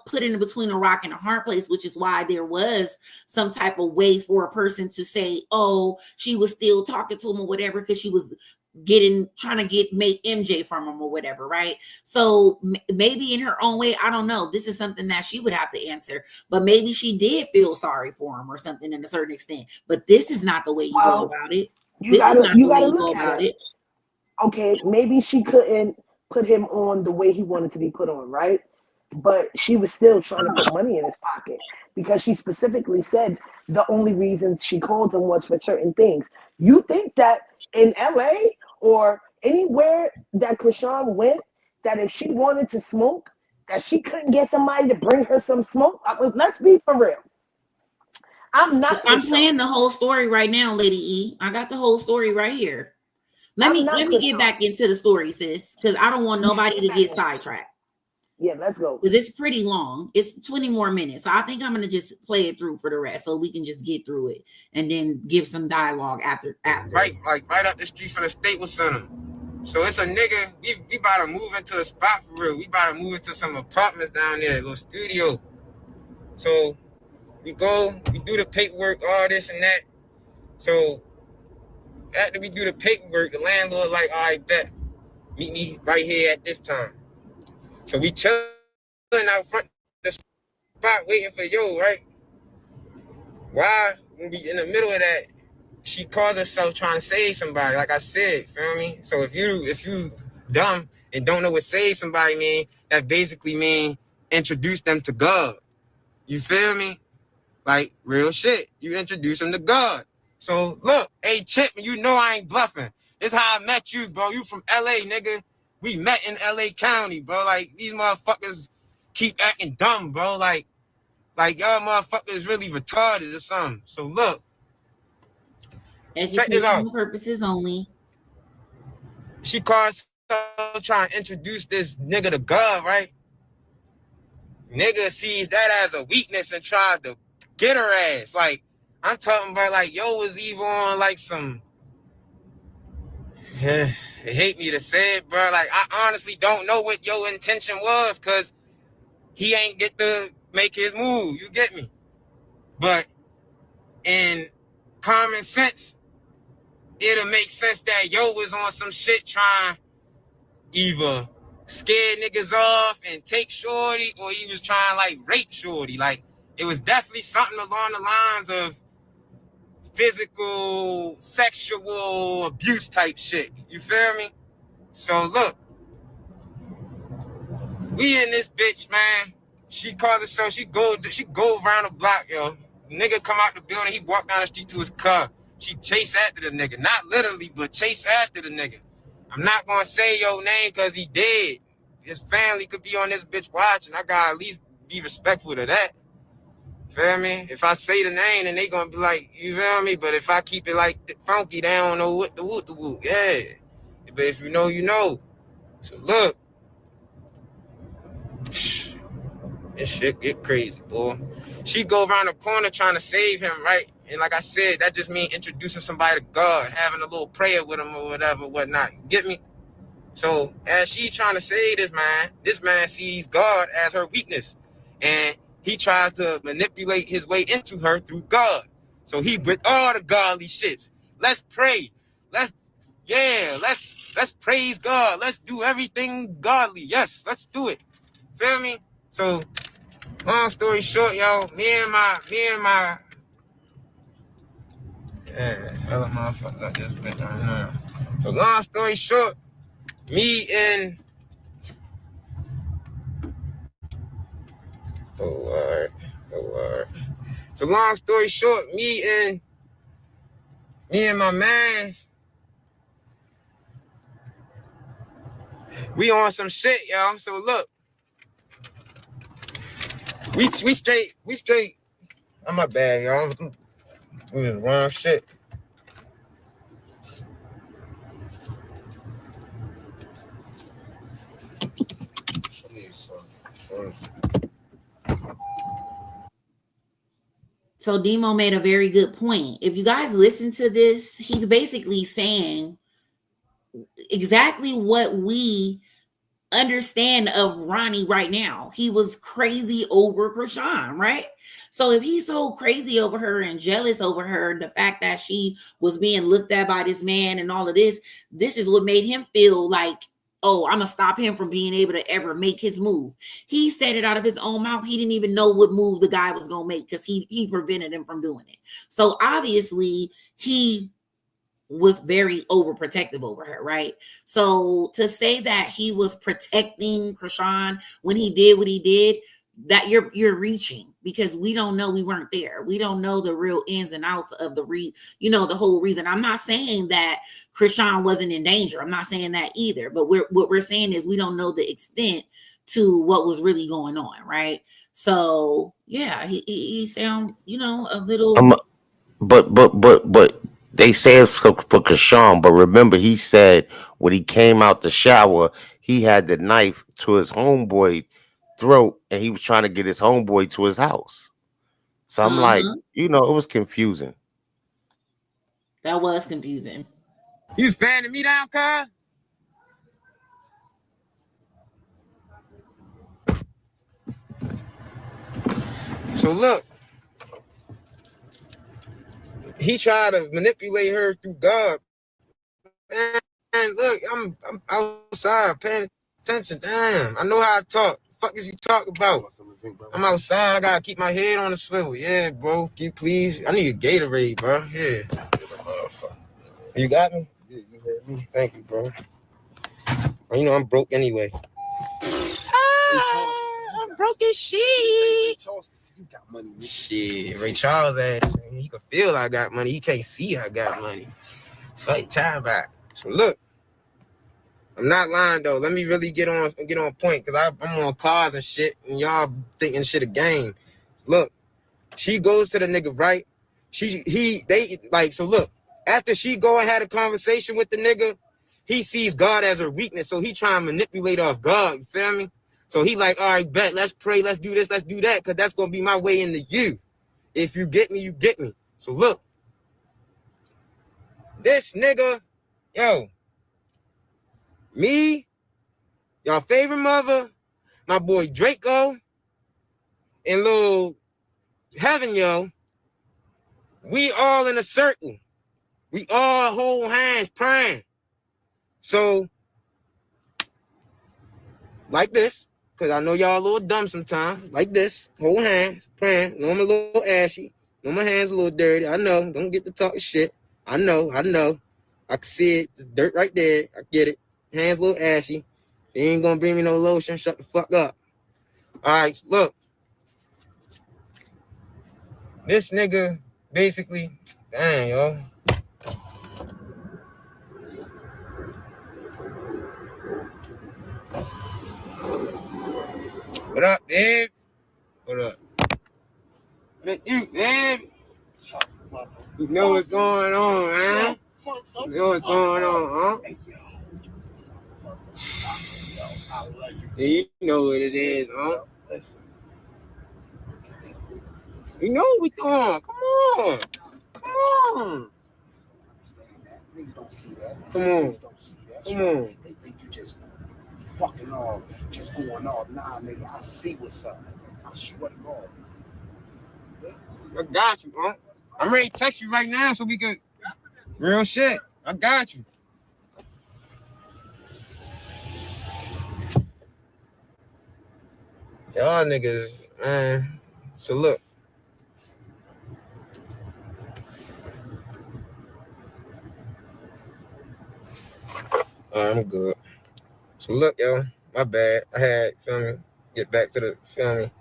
put in between a rock and a hard place, which is why there was some type of way for a person to say, oh, she was still talking to him or whatever, because she was trying to make MJ from him or whatever, right? So maybe in her own way, I don't know. This is something that she would have to answer, but maybe she did feel sorry for him or something in a certain extent. But this is not the way you go about it. You gotta look at it. Okay, maybe she couldn't put him on the way he wanted to be put on, right? but she was still trying to put money in his pocket because she specifically said the only reason she called him was for certain things. You think that in LA or anywhere that Chrisean went, that if she wanted to smoke, that she couldn't get somebody to bring her some smoke? Let's be for real. I'm not I'm Chrisean. playing the whole story right now, Lady E. I got the whole story right here. Let me get back into the story, sis, because I don't want nobody to get sidetracked. Yeah, let's go. Because it's pretty long. It's 20 more minutes. So I think I'm gonna just play it through for the rest so we can just get through it and then give some dialogue after. Right up the street from the Staples Center. So it's a nigga, we about to move into a spot for real. We about to move into some apartments down there, a little studio. So we go, we do the paperwork, all this and that. So after we do the paperwork, the landlord like, all right, bet, meet me right here at this time. So we chilling out front of the spot waiting for yo, right? Why? When we in the middle of that, she calls herself trying to save somebody, like I said, feel me? So if you dumb and don't know what save somebody mean, that basically mean introduce them to God. You feel me? Like real shit. You introduce them to God. So look, hey Chip, you know I ain't bluffing. This how I met you, bro. You from LA, nigga. We met in LA County, bro. Like these motherfuckers keep acting dumb, bro. Like y'all motherfuckers really retarded or something. So look. Check this out. Educational purposes only. She calls herself trying to introduce this nigga to God, right? Nigga sees that as a weakness and tries to get her ass. Like, I'm talking about like, yo was even on like some, they hate me to say it, bro. Like, I honestly don't know what your intention was because he ain't get to make his move. You get me? But in common sense, it'll make sense that yo was on some shit trying either scare niggas off and take shorty, or he was trying like rape shorty. Like it was definitely something along the lines of physical, sexual abuse type shit. You feel me? So look, we in this bitch, man. She called herself, she go around the block, yo. Nigga come out the building, he walked down the street to his car. She chase after the nigga. Not literally, but chase after the nigga. I'm not gonna say your name because he dead. His family could be on this bitch watching. I gotta at least be respectful to that. Feel me? If I say the name, then they gonna be like, you feel me? But if I keep it like funky, they don't know what the woot. Yeah. But if you know, you know. So look. This shit get crazy, boy. She go around the corner trying to save him, right? And like I said, that just means introducing somebody to God, having a little prayer with him or whatever, whatnot. You get me? So as she trying to save this man sees God as her weakness. And he tries to manipulate his way into her through God. So he with all the godly shits. Let's pray. Let's praise God. Let's do everything godly. Yes, let's do it. Feel me? So long story short, y'all, me and my hella motherfucker got this bitch right now. So long story short, me and oh Lord. So long story short, me and my man, we on some shit, y'all. So look, we straight. I'm my bad, y'all. We was wrong shit. So Demo made a very good point. If you guys listen to this, he's basically saying exactly what we understand of Ronny right now. He was crazy over Chrisean, right? So if he's so crazy over her and jealous over her, the fact that she was being looked at by this man and all of this is what made him feel like, oh, I'm gonna stop him from being able to ever make his move. He said it out of his own mouth. He didn't even know what move the guy was gonna make because he prevented him from doing it. So obviously he was very overprotective over her, right? So to say that he was protecting Chrisean when he did what he did, that you're reaching, because we don't know, we weren't there. We don't know the real ins and outs of the the whole reason. I'm not saying that Chrisean wasn't in danger. I'm not saying that either. But what we're saying is we don't know the extent to what was really going on, right? So yeah, he sound, a little. But they say it's for Chrisean. But remember, he said when he came out the shower, he had the knife to his homeboy throat, and he was trying to get his homeboy to his house. So I'm like, it was confusing. That was confusing. You fanning me down, Kyle? So look, he tried to manipulate her through God. Man, look, I'm outside paying attention. Damn, I know how I talk. The fuck is you talk about? I'm outside. I gotta keep my head on the swivel. Yeah, bro. Please. I need a Gatorade, bro. Yeah. You got me? Yeah, you had me. Thank you, bro. Well, I'm broke anyway. I'm broke as shit. You got money. Shit, Ray Charles ass. He can feel I got money. He can't see I got money. Fight time back. So look, I'm not lying though. Let me really get on point, because I'm on cars and shit, and y'all thinking shit a game. Look, she goes to the nigga, right? So look, after she go and had a conversation with the nigga, he sees God as her weakness, so he trying to manipulate off God. You feel me? So he like, all right, bet, let's pray, let's do this, let's do that, because that's gonna be my way into you. If you get me, you get me. So look, this nigga, me, y'all favorite mother, my boy Draco, and little Heaven, we all in a circle. We all hold hands praying. So, like this, because I know y'all a little dumb sometimes, like this, hold hands, praying. Know I'm a little ashy. Know my hands a little dirty. I know. Don't get to talking shit. I know. I can see it. There's dirt right there. I get it. Hands a little ashy. You ain't gonna bring me no lotion. Shut the fuck up. All right, look. This nigga basically, damn, yo. What up, babe? What up? You, babe? You know what's going on, man? You know what's going on, huh? Yeah, you know what it is, huh? You know what we doing. Come on. Come on. Come on. Come on. They think you just fucking off, just going off. Nah, nigga, I see what's up. I swear to God. I got you, huh? I'm ready to text you right now so we can. Real shit. I got you. Y'all niggas, man. So look. I'm good. So look, yo, my bad. I had, feel me, get back to the, feel me.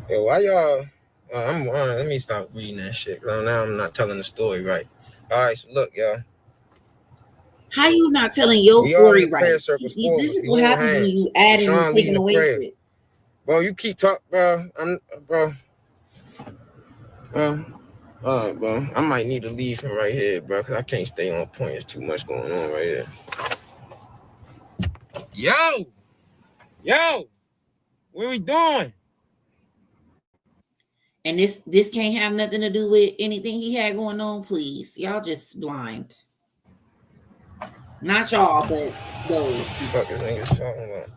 Yo, why y'all, let me stop reading that shit, because now I'm not telling the story right. All right, so look, y'all. How you not telling your We all in story the right? prayer circles forward. This is what happens when you add and taking away shit. Bro, you keep talking, bro. Bro. All right, bro. I might need to leave from right here, bro, because I can't stay on point. There's too much going on right here. Yo, what we doing? And this can't have nothing to do with anything he had going on, please. Y'all just blind. Not y'all, but those. Fuck this nigga talking about.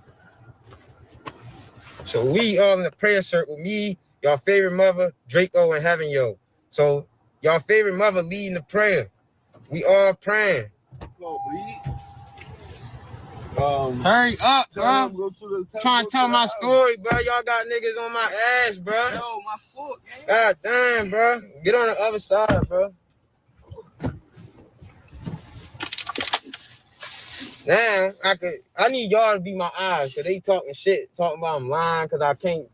So we all in the prayer circle. Me, y'all favorite mother, Draco, and Heaven, yo. So y'all favorite mother leading the prayer. We all praying. Hurry up, bro. Trying to tell my story, bro. Y'all got niggas on my ass, bro. Yo, my foot, man. God damn, bro. Get on the other side, bro. Now, I need y'all to be my eyes, because they talking shit, talking about I'm lying, because I can't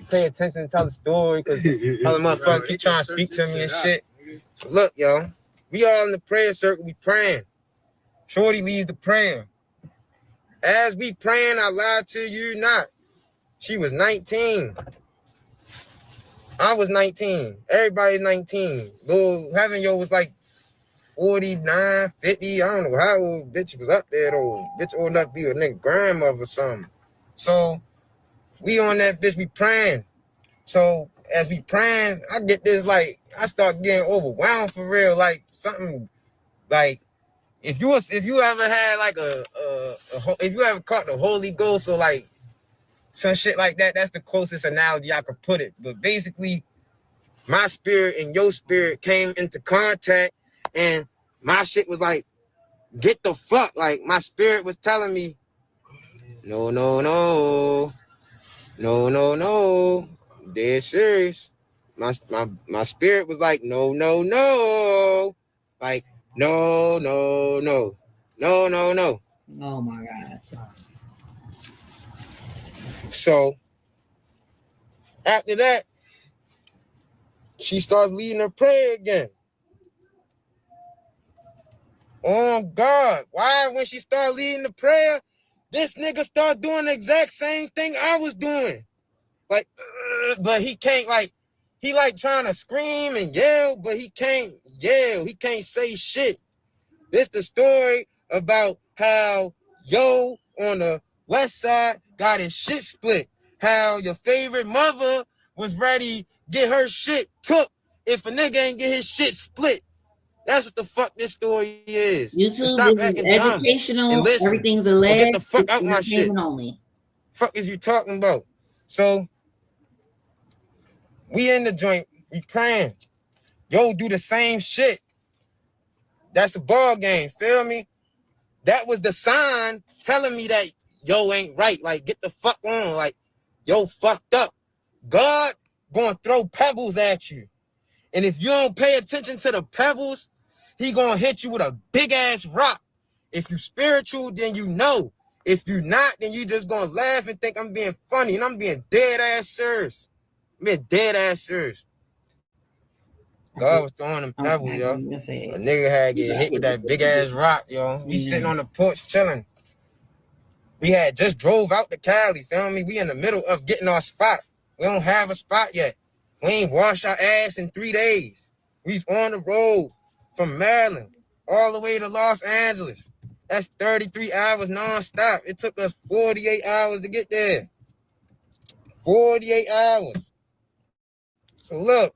pay attention and tell the story, because other motherfuckers keep trying to speak to me and shit. So look, yo, we all in the prayer circle, we praying. Shorty leads the prayer. As we praying, I lied to you not. She was 19. I was 19. Everybody's 19. Lil Heaven Yo was like 49, 50. I don't know how old bitch was up there though. Bitch old enough to be a nigga grandmother or something. So we on that bitch, we praying. So as we praying, I get this like, I start getting overwhelmed for real. Like something like, if you ever had like if you ever caught the Holy Ghost or like some shit like that, that's the closest analogy I could put it. But basically, my spirit and your spirit came into contact, and my shit was like, get the fuck. Like my spirit was telling me, no, no, no, no, no, no. Dead serious. My spirit was like, no, no, no. Like, no, no, no. No, no, no. Oh my God. So after that, she starts leading her prayer again. Oh God, why when she started leading the prayer, this nigga start doing the exact same thing I was doing. Like, but he can't like, he like trying to scream and yell, but he can't yell. He can't say shit. This the story about how Yo on the west side got his shit split. How your favorite mother was ready to get her shit took if a nigga ain't get his shit split. That's what the fuck this story is. YouTube, So stop this is acting dumb and educational. listen. Everything's Or get alleged. the fuck It's out my shit. entertainment only. Fuck is you talking about? So we in the joint, we praying. Yo do the same shit. That's a ball game, feel me? That was the sign telling me that yo ain't right. Like, get the fuck on. Like, yo fucked up. God gonna throw pebbles at you. And if you don't pay attention to the pebbles, he gonna hit you with a big ass rock. If you spiritual, then you know. If you not, then you just gonna laugh and think I'm being funny. And I'm being dead ass serious. I'm being dead ass serious. God was throwing them pebbles, yo. A nigga had get hit with that big ass rock, yo. We sitting on the porch chilling. We had just drove out to Cali, feel me? We in the middle of getting our spot. We don't have a spot yet. We ain't washed our ass in 3 days. We's on the road from Maryland all the way to Los Angeles. That's 33 hours nonstop. It took us 48 hours to get there. 48 hours. So look,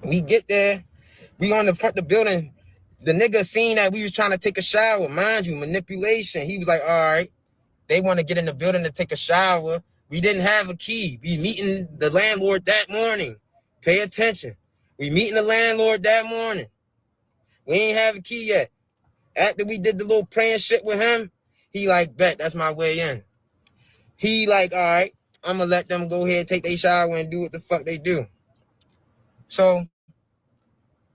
we get there. We on the front of the building. The nigga seen that we was trying to take a shower. Mind you, manipulation. He was like, all right, they want to get in the building to take a shower. We didn't have a key. We meeting the landlord that morning. Pay attention. We meeting the landlord that morning. We ain't have a key yet. After we did the little praying shit with him, he like, bet, that's my way in. He like, all right, I'm going to let them go ahead, take their shower and do what the fuck they do. So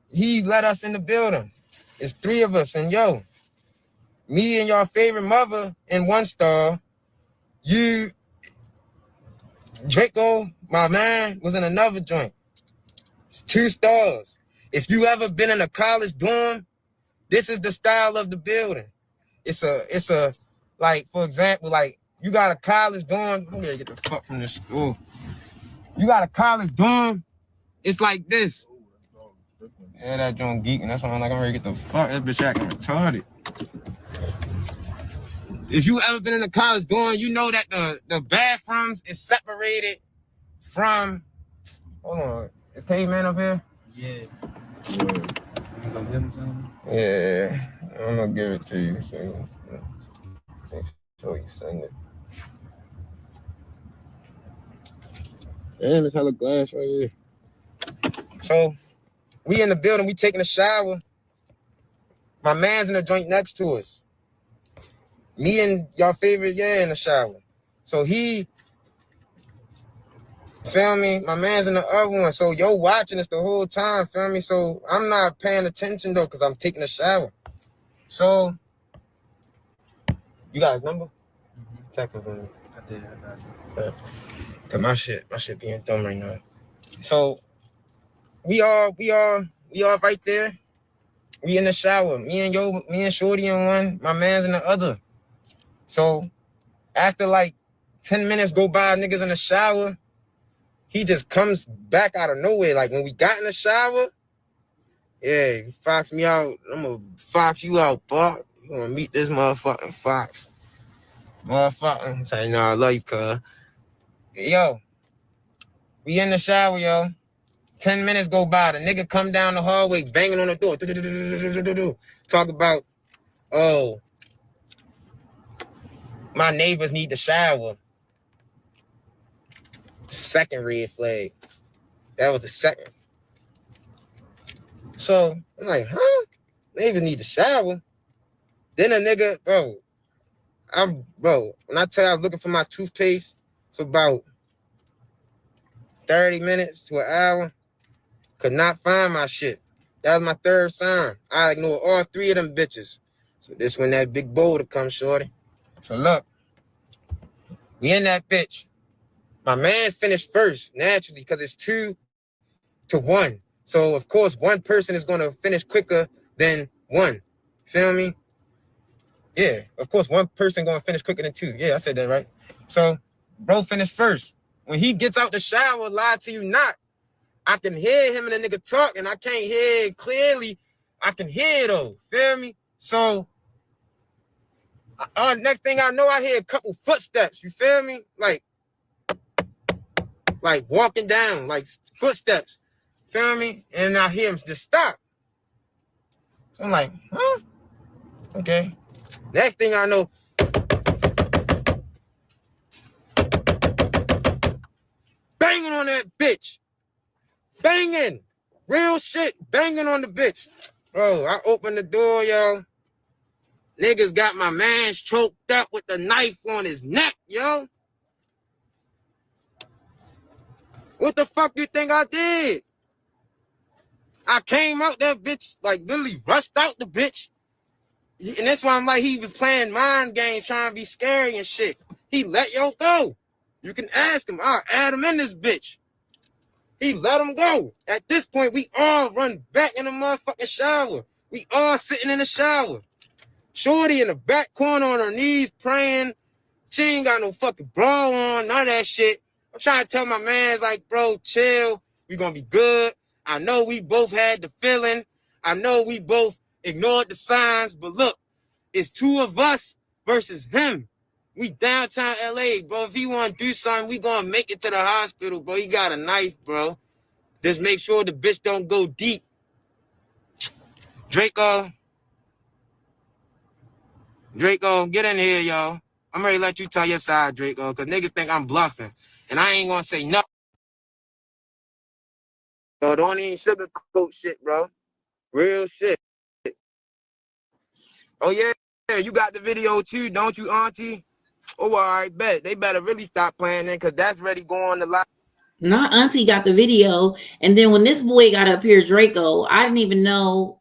he let us in the building. It's 3 of us, and yo, me and your favorite mother in one stall. You, Draco, my man, was in another joint. It's 2 stalls. If you ever been in a college dorm, this is the style of the building. It's a, like, for example, like, you got a college dorm. I'm gonna get the fuck from this school. You got a college dorm. It's like this. Yeah, that joint geeking. That's why I'm like, I'm ready to get the fuck. That bitch acting retarded. If you ever been in a college dorm, you know that the bathrooms is separated from. Hold on, is Caveman up here? Yeah. Yeah, I'm gonna give it to you. So make sure you send it. Damn, there's hella glass right here. So we in the building, we taking a shower. My man's in the joint next to us. Me and your favorite, in the shower. So he, feel me? My man's in the other one. So yo watching us the whole time, feel me? So I'm not paying attention though, because I'm taking a shower. So, you got his number? Text him for me. I did. I got you. Cause my shit being dumb right now. So we all right there. We in the shower. Me and Shorty in one. My man's in the other. So after like 10 minutes go by, niggas in the shower, he just comes back out of nowhere. Like when we got in the shower, you fox me out. I'm gonna fox you out, Buck. You gonna meet this motherfucking fox. Motherfucker. Say, no, I love you, cuz. Yo, we in the shower, yo. 10 minutes go by. The nigga come down the hallway, banging on the door. Talk about, oh, my neighbors need to shower. Second red flag. That was the second. So, I'm like, huh? Neighbors need to shower. Then a nigga, when I tell you I was looking for my toothpaste for about 30 minutes to an hour, could not find my shit. That was my third sign. I ignored all three of them bitches. So this when that big boulder comes, shorty. So look, we in that bitch. My man's finished first, naturally, because it's 2-1. So of course, one person is gonna finish quicker than one. Feel me? Yeah, of course, one person gonna finish quicker than two. Yeah, I said that right. So, bro finished first. When he gets out the shower, lie to you not, I can hear him and the nigga talking. I can't hear it clearly. I can hear it though. Feel me? So, next thing I know, I hear a couple footsteps. You feel me? Like walking down, like footsteps. Feel me? And I hear him just stop. So I'm like, huh? Okay. Next thing I know, banging on that bitch. Banging. Real shit. Banging on the bitch. Bro, I opened the door, yo. Niggas got my man choked up with the knife on his neck, yo. What the fuck you think I did? I came out that bitch, like literally rushed out the bitch. And that's why I'm like, he was playing mind games, trying to be scary and shit. He let yo go. You can ask him. I'll add him in this bitch. He let him go. At this point, we all run back in the motherfucking shower. We all sitting in the shower. Shorty in the back corner on her knees praying. She ain't got no fucking bra on, none of that shit. I'm trying to tell my mans, like, bro, chill. We gonna be good. I know we both had the feeling. I know we both ignored the signs, but look, it's two of us versus him. We downtown LA, bro. If he want to do something, we gonna make it to the hospital, bro. He got a knife, bro. Just make sure the bitch don't go deep. Draco, get in here, y'all. I'm ready to let you tell your side, Draco, because niggas think I'm bluffing. And I ain't gonna say nothing. So don't even sugarcoat shit, bro. Real shit. Oh, yeah, you got the video too, don't you, auntie? Oh, all right, bet. They better really stop playing then, because that's ready going to live. Not auntie got the video. And then when this boy got up here, Draco, I didn't even know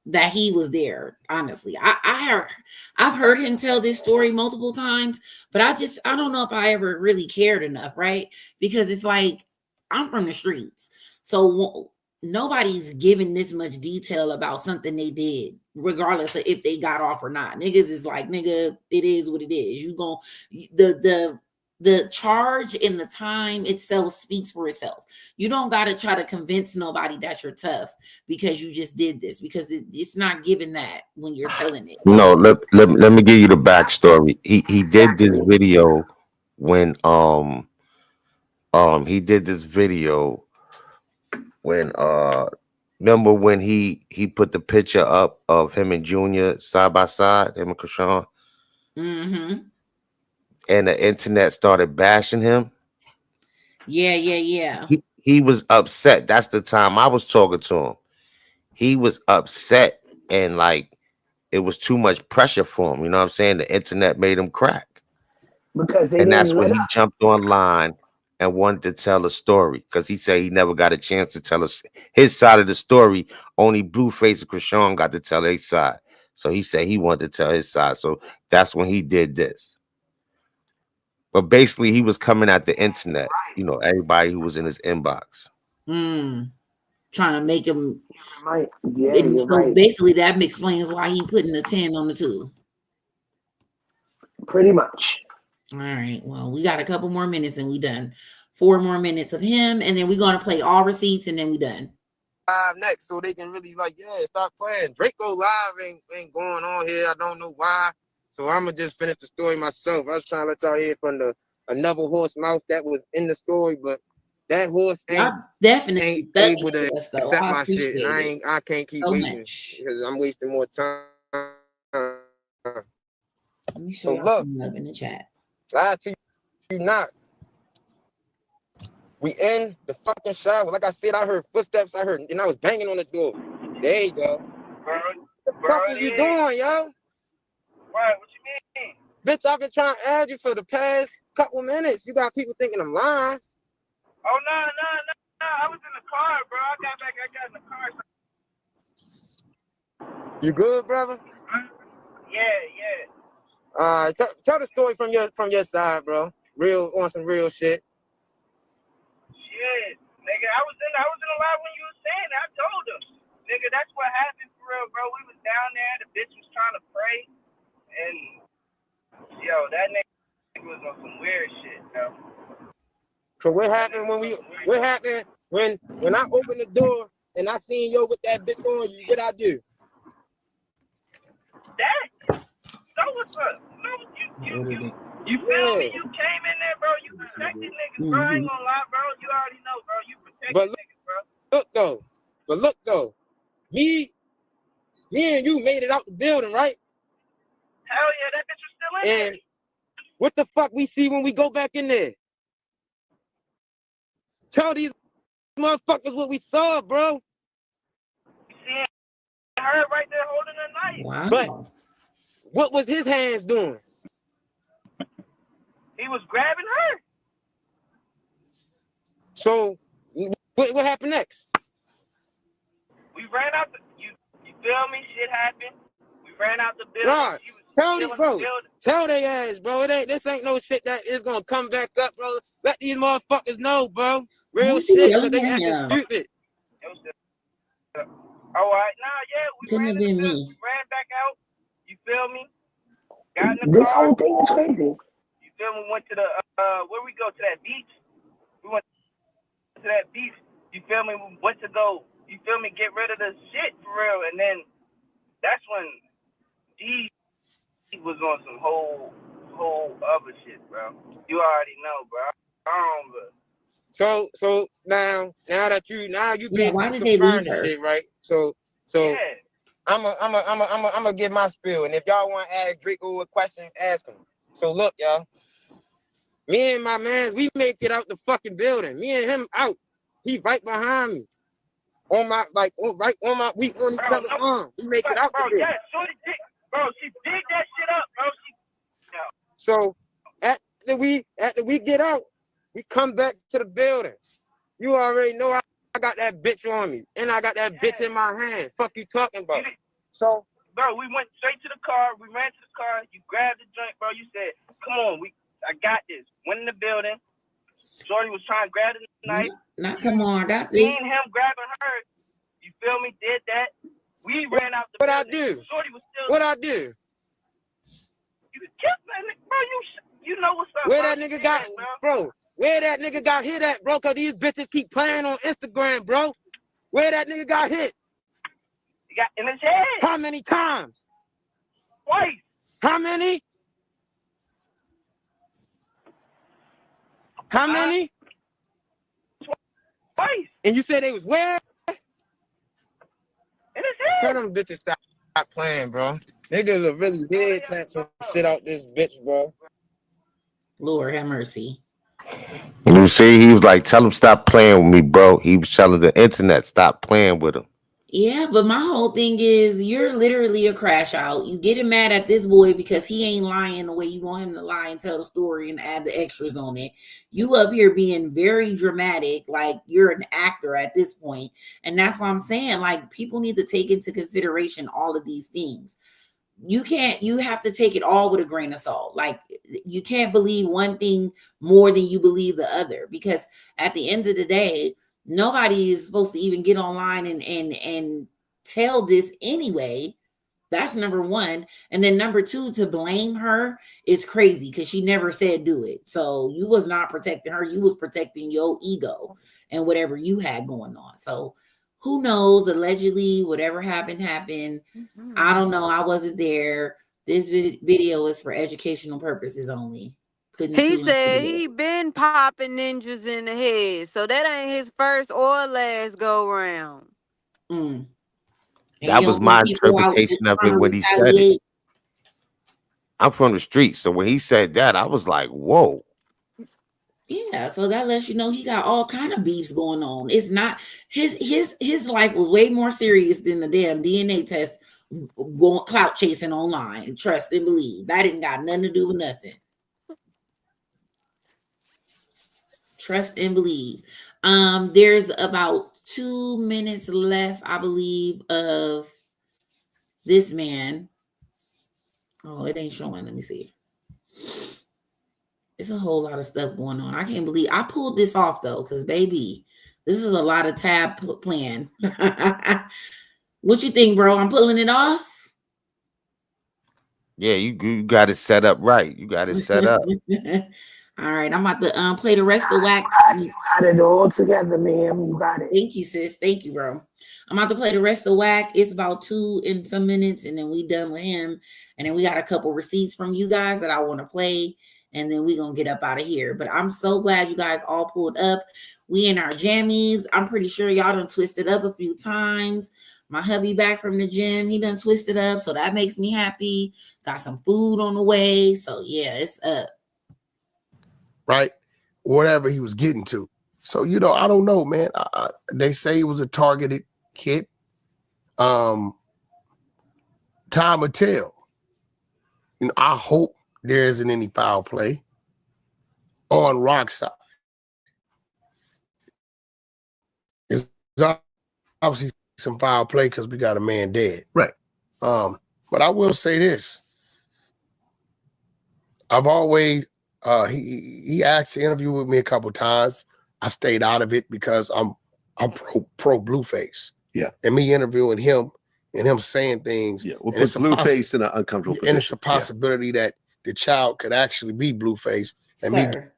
that he was there. Honestly, I've heard him tell this story multiple times, but I don't know if I ever really cared enough, right? Because it's like, I'm from the streets, so nobody's giving this much detail about something they did, regardless of if they got off or not. Niggas is like, nigga, it is what it is. You gon' the charge and the time itself speaks for itself. You don't got to try to convince nobody that you're tough because you just did this, because it's not given that when you're telling it. No, let me give you the backstory. He did this video when he did this video when remember when he put the picture up of him and Junior side by side, him and Chrisean? Mm-hmm. And the internet started bashing him. Yeah. He was upset. That's the time I was talking to him. He was upset and like it was too much pressure for him. You know what I'm saying? The internet made him crack. Because they And didn't that's when let he up. jumped online and wanted to tell a story, because he said he never got a chance to tell us his side of the story. Only Blueface and Chrisean got to tell their side. So he said he wanted to tell his side. So that's when he did this. But basically, he was coming at the internet, you know, everybody who was in his inbox. Trying to make him. Yeah, And you're so right. basically that explains why he putting the 10 on the 2. Pretty much. All right. Well, we got a couple more minutes and we done. 4 more minutes of him, and then we're gonna play all receipts, and then we done. Live next, so they can really like, yeah, stop playing. Draco live ain't going on here. I don't know why. So I'm gonna just finish the story myself. I was trying to let y'all hear from another horse mouth that was in the story, but that horse ain't able to accept my shit, and I can't keep waiting because I'm wasting more time. Let me show you some love in the chat. Lie to you not. We in the fucking shower. Like I said, I heard footsteps. And I was banging on the door. There you go. What the fuck are you doing, yo? Right, what you mean? Bitch, I've been trying to add you for the past couple minutes. You got people thinking I'm lying. Oh, no. I was in the car, bro. I got in the car. You good, brother? Yeah. Tell the story from your side, bro. On some real shit. Shit, nigga, I was in the live when you was saying that. I told him, nigga, that's what happened for real, bro. We was down there, the bitch was trying to pray, and yo, that nigga was on some weird shit, yo. So what happened when I opened the door and I seen yo with that bitch on you? What I do? That? So what's up? No, you feel me? You came in there, bro. You protected niggas, bro. I ain't gonna lie, bro. You already know, bro. You protected niggas, bro. Look though. Me and you made it out the building, right? Hell yeah, that bitch was still in there. What the fuck we see when we go back in there? Tell these motherfuckers what we saw, bro. You see her right there holding a knife. Wow. But what was his hands doing? He was grabbing her. So what happened next? We ran out you feel me? Shit happened. We ran out the building. Right. Tell they ass, bro. This ain't no shit that is gonna come back up, bro. Let these motherfuckers know, bro. Real shit, cause they acting stupid. All right, we ran back out. You feel me? Got in the car. This whole thing is crazy. You feel me? Went to the where we go to that beach. We went to that beach. You feel me? We went to go. You feel me? Get rid of the shit for real, and then that's when D was on some whole other shit, bro. You already know, bro. So now that you basically confirmed the shit, right? So yeah. I'm gonna give my spiel, and if y'all want to ask Draco a question, ask him. So look, y'all. Me and my man, we make it out the fucking building. Me and him out. He right behind me. We on each other's arm. We make it out the building. Yeah, shorty did, bro. She did that shit up, bro. So after we get out, we come back to the building. You already know I got that bitch on me, and I got that bitch in my hand. Fuck you talking about? So, bro, we went straight to the car. We ran to the car. You grabbed the joint, bro. You said, "Come on, I got this." Went in the building. Shorty was trying to grab the knife. Come on, I got this. Me and him grabbing her. You feel me? Did that. We ran out the building. What I do? Shorty was still. What I do? You killed that nigga, bro. You know what's up. Where that nigga got, bro? Where that nigga got hit at, bro? Cause these bitches keep playing on Instagram, bro. Where that nigga got hit? He got in his head. How many times? Twice. How many? How many? Twice. And you said they was where? In his head. Tell them bitches stop playing, bro. Niggas are really head tap some shit out this bitch, bro. Lord have mercy. You see, he was like, "Tell him stop playing with me, bro." He was telling the internet stop playing with him. Yeah, but my whole thing is you're literally a crash out. You getting mad at this boy because he ain't lying the way you want him to lie and tell the story and add the extras on it. You up here being very dramatic, like you're an actor at this point. And that's why I'm saying, like, people need to take into consideration all of these things. You have to take it all with a grain of salt. Like, you can't believe one thing more than you believe the other, because at the end of the day, nobody is supposed to even get online and tell this anyway. That's number one. And then number two, to blame her is crazy because she never said do it. So you was not protecting her. You was protecting your ego and whatever you had going on. So who knows? Allegedly, whatever happened. I don't know. I wasn't there. This video is for educational purposes only. Putting He two and two said together. he been popping ninjas in the head, so that ain't his first or last go round. And that was my interpretation of it when he said it. I'm from the street, so when he said that, I was like, whoa. Yeah, so that lets you know he got all kind of beefs going on. It's not his life was way more serious than the damn DNA test going clout chasing online. Trust and believe. That didn't got nothing to do with nothing. Trust and believe. There's about 2 minutes left, I believe, of this man. Oh, it ain't showing. Let me see. It's a whole lot of stuff going on. I can't believe I pulled this off though, because baby, this is a lot of tab plan. What you think, bro? I'm pulling it off. Yeah, you got it set up right. You got it set up. All right, I'm about to play the rest of Wack. You got it all together, ma'am. You got it. Thank you, sis. Thank you, bro. I'm about to play the rest of Wack. It's about 2 and some minutes, and then we done with him. And then we got a couple receipts from you guys that I want to play, and then we gonna get up out of here. But I'm so glad you guys all pulled up. We in our jammies. I'm pretty sure y'all done twisted up a few times. My hubby back from the gym, he done twisted up, so that makes me happy. Got some food on the way, so yeah, it's up. Right, whatever he was getting to. So, you know, I don't know, man. They say it was a targeted hit. Time will tell. You know, I hope there isn't any foul play on Rock's side. It's obviously some foul play because we got a man dead. Right. But I will say this. I've always he asked to interview with me a couple of times. I stayed out of it because I'm pro Blueface. Yeah. And me interviewing him and him saying things. Yeah, we'll put Blueface in an uncomfortable position. And it's a possibility that the child could actually be Blueface. And Sir,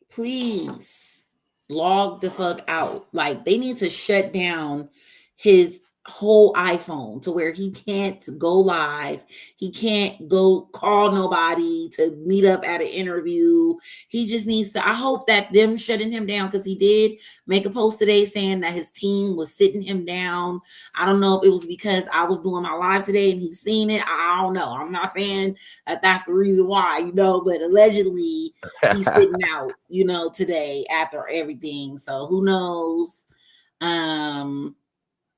please log the fuck out. Like, they need to shut down his whole iPhone to where he can't go live. He can't go call nobody to meet up at an interview. He just needs to, I hope that them shutting him down, because he did make a post today saying that his team was sitting him down. I don't know if it was because I was doing my live today and he's seen it. I don't know. I'm not saying that that's the reason why, you know, but allegedly he's sitting out, you know, today after everything. So who knows?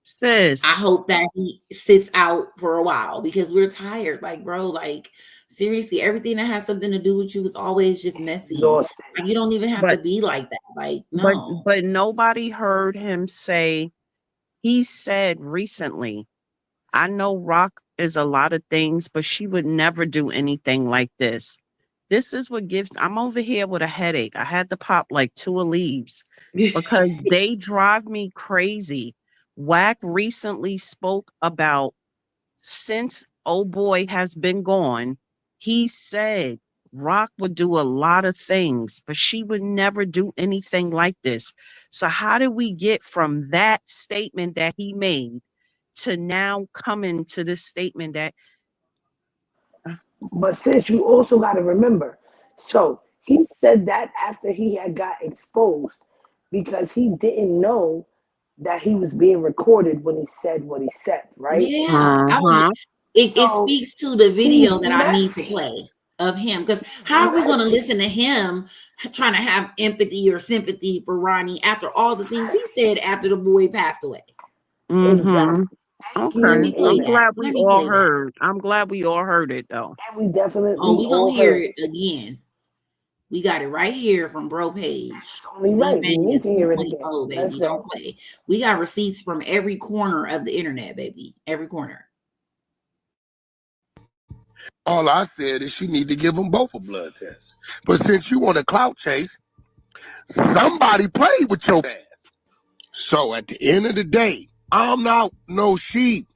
Sis, I hope that he sits out for a while because we're tired. Like, bro, like, seriously, everything that has something to do with you is always just messy. Like, you don't even have to be like that. Like, no. But nobody heard him say, he said recently, I know Rock is a lot of things, but she would never do anything like this. This is what gives, I'm over here with a headache. I had to pop like 2 leaves because they drive me crazy. Wack recently spoke about, since old boy has been gone, he said Rock would do a lot of things, but she would never do anything like this. So how did we get from that statement that he made to now coming to this statement that... But sis, you also got to remember, so he said that after he had got exposed because he didn't know that he was being recorded when he said what he said, right? Yeah. It speaks to the video that I need to play of him, because how are we going to listen to him trying to have empathy or sympathy for Ronny after all the things he said after the boy passed away? Exactly. Okay. Let me play I'm that. glad we Let me all play that. heard. I'm glad we all heard it though. And we definitely Oh, we gonna all hear heard it again. We got it right here from Bro Page. only Z right. We Mania need to hear it 2.0, again. baby. Let's Don't go. play. We got receipts from every corner of the internet, baby. Every corner. All I said is she need to give them both a blood test. But since you want a clout chase, somebody played with your ass. So at the end of the day, I'm not no sheep.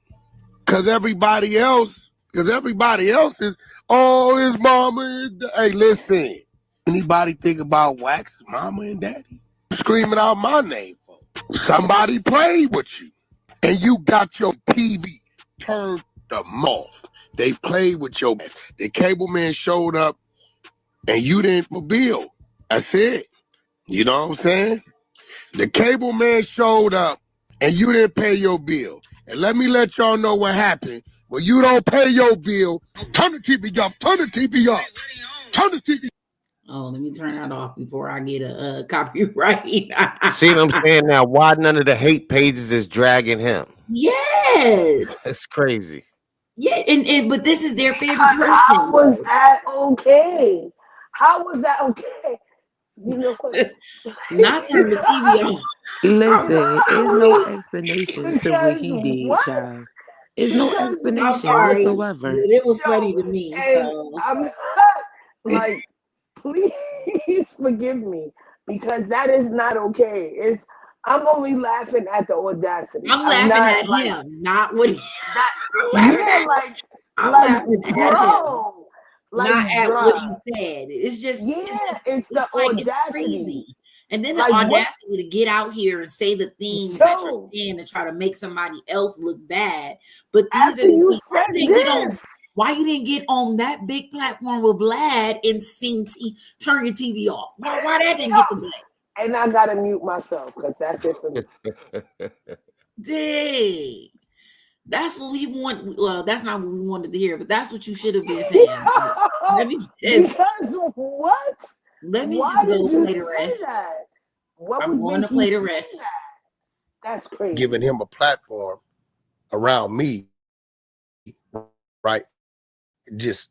Cause everybody else is, oh, his mama is, hey, listen. Anybody think about Wack's mama and daddy? Screaming out my name for? Somebody played with you. And you got your TV turned the off. They played with your ass. The cable man showed up and you didn't bill. That's it. You know what I'm saying? The cable man showed up and you didn't pay your bill. And let me let y'all know what happened. When you don't pay your bill, turn the TV off, turn the TV off, turn the TV. Oh, let me turn that off before I get a copyright. See what I'm saying now? Why none of the hate pages is dragging him? Yes. It's crazy. Yeah, and but this is their favorite Because how person. was that okay? How was that okay? You know what? Not turn the TV off. Listen, it's no explanation to what Because he did, what? child. It's no Because I'm explanation sorry. whatsoever. It was funny to me. and So I'm not like, please forgive me because that is not okay. It's I'm only laughing at the audacity. I'm I'm laughing not at like him, not what he, that. I'm laughing Yeah, at. I'm laughing at him, bro, like not at what bruh. he said. Yeah, it's the It's audacity. crazy. And then the Like what? audacity to get out here and say the things that you're Yo, saying to try to make somebody else look bad. But these are after the you people. said this, Why you didn't get on that big platform with Vlad and turn your TV off? Why that didn't get the play? and I gotta mute myself because that's it for me. Dang. That's what we want. Well, that's not what we wanted to hear, but that's what you should have been saying. Let me just, because what? let me Why just did go you play the say rest. that? What I'm would going to make play you the say rest. that? That's crazy. Giving him a platform around me, right, just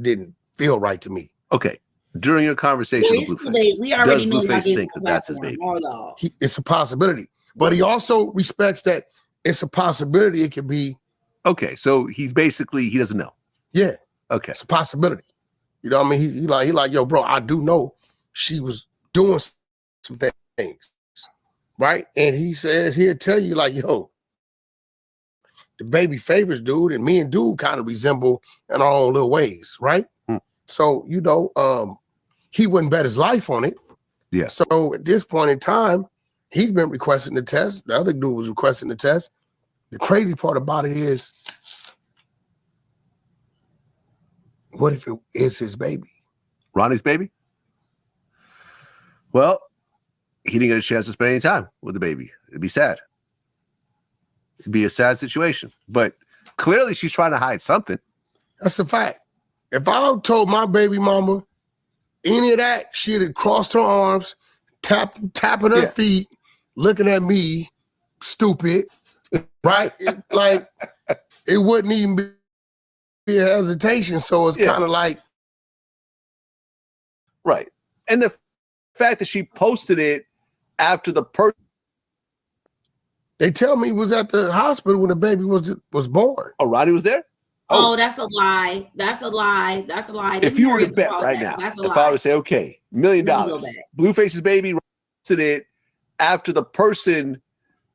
didn't feel right to me. Okay. During your conversation with Blueface, We already does know Blueface y'all think that that's his baby? It's a possibility, but he also respects that it's a possibility it could be. Okay, so he's basically, he doesn't know. Yeah. Okay. It's a possibility. You know what I mean? He like, yo, bro, I do know she was doing some things, right? And he says he'll tell you like, yo, the baby favors dude, and me and dude kind of resemble in our own little ways, right? So, you know, he wouldn't bet his life on it. Yeah. So at this point in time, he's been requesting the test. The other dude was requesting the test. The crazy part about it is, what if it is his baby? Ronnie's baby? Well, he didn't get a chance to spend any time with the baby. It'd be sad. It'd be a sad situation. But clearly she's trying to hide something. That's a fact. If I told my baby mama any of that, she'd have crossed her arms, tapping her feet, looking at me, stupid, right? Like, it wouldn't even be a hesitation. So it's kind of like. Right. And the fact that she posted it after the person. They tell me he was at the hospital when the baby was born. Oh, Ronnie was there? Oh, that's a lie. That's a lie. That's a lie. If you were to bet right now, that's a if lie. I would say, okay, $1 million, Blueface's baby posted it after the person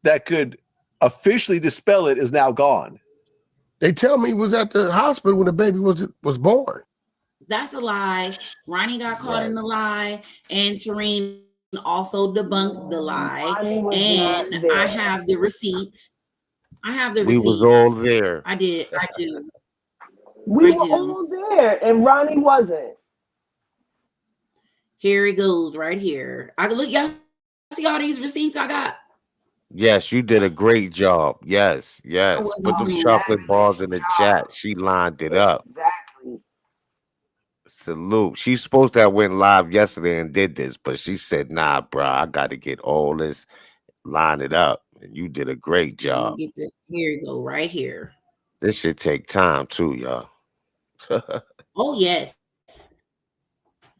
that could officially dispel it is now gone. They tell me he was at the hospital when the baby was born. That's a lie. Ronnie got caught in the lie, and Tareen also debunked the lie. And I have the receipts. We was all there. I did. I do. We were all there, and Ronnie wasn't. Here it goes, right here. I look, y'all see all these receipts I got. Yes, you did a great job. Yes. Put them chocolate balls in the chat. She lined it up. Exactly. Salute. She's supposed to have went live yesterday and did this, but she said, nah, bro, I got to get all this, line it up. You did a great job. Get the here you go right here. This should take time too, y'all. Oh yes,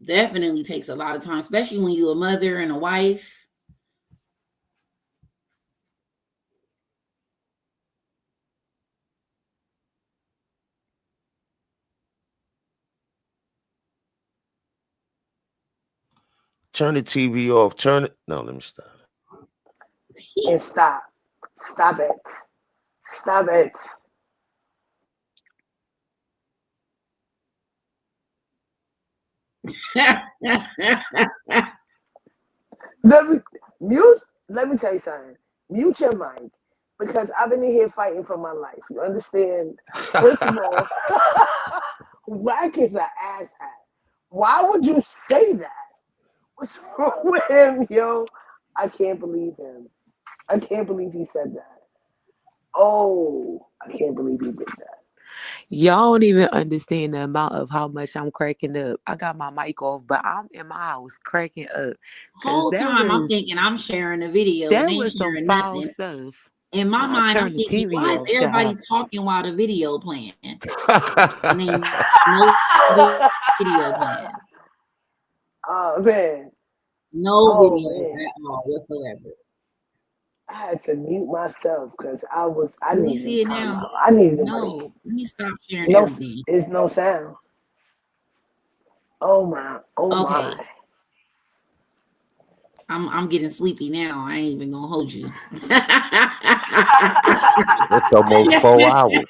definitely takes a lot of time, especially when you're a mother and a wife. Turn the TV off. Turn it. No, let me stop. And stop. Stop it. Stop it. Let me tell you something. Mute your mic because I've been in here fighting for my life. You understand? First of all, Wack is an asshat. Why would you say that? What's wrong with him, yo? I can't believe him. I can't believe he said that. Oh, I can't believe he did that. Y'all don't even understand the amount of how much I'm cracking up. I got my mic off, but I'm in my house cracking up. Whole time I'm thinking I'm sharing a video and That ain't was some sharing foul nothing. stuff. In my I mind, I'm turned the thinking, TV why is off, everybody child. talking while the video playing? And ain't no video playing. Oh man. No Oh video man. at all whatsoever. I had to mute myself because I Do we needed see a it now? timeout. I needed a break. No. Let me stop sharing No, everything. there's no sound. Oh my. Oh Okay. my. I'm getting sleepy now. I ain't even gonna hold you. It's almost 4 hours.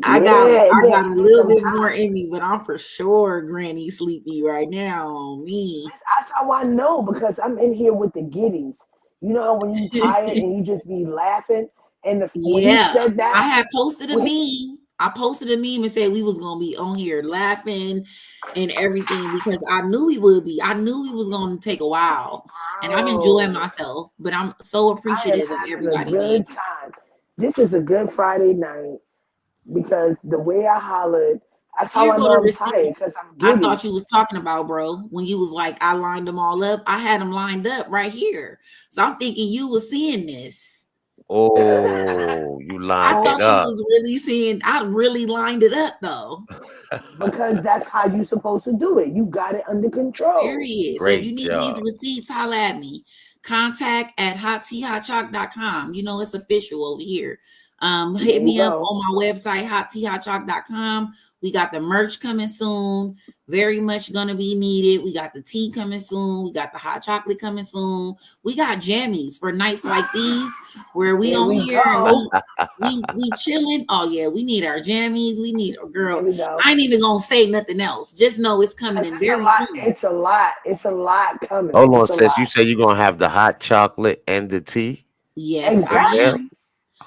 I got Yeah, a little bit more in me, but I'm for sure granny sleepy right now on me. That's how I know because I'm in here with the giddies. You know when you tired and you just be laughing and when he Yeah, said that I had posted a meme. I posted a meme and said we was gonna be on here laughing and everything because I knew he would be. I knew he was gonna take a while, and I'm enjoying myself. But I'm so I am appreciative of having a everybody being good time. This is a good Friday night because the way I hollered, that's how here. I Go know the I'm receipt. tired because I'm I giddy. thought you was talking about, bro, when you was like, I lined them all up. I had them lined up right here, so I'm thinking you was seeing this. Oh, you I lined it thought you up. was really seeing. I really lined it up though. Because that's how you supposed to do it. You got it under control. Period. So if you Great need these job. receipts, holla at me. Contact at hotteahotchalk.com. You know it's official over here. Hit me up on my website, hotteahotchalk.com. We got the merch coming soon. Very much gonna be needed. We got the tea coming soon. We got the hot chocolate coming soon. We got jammies for nights like these where we on here and we chilling. Oh yeah, we need our jammies. We need a girl. I ain't even gonna say nothing else. Just know it's coming in very soon. It's a lot. It's a lot coming. Hold on, It's a sis. You lot. say you're gonna have the hot chocolate and the tea? Yes, I Exactly. am.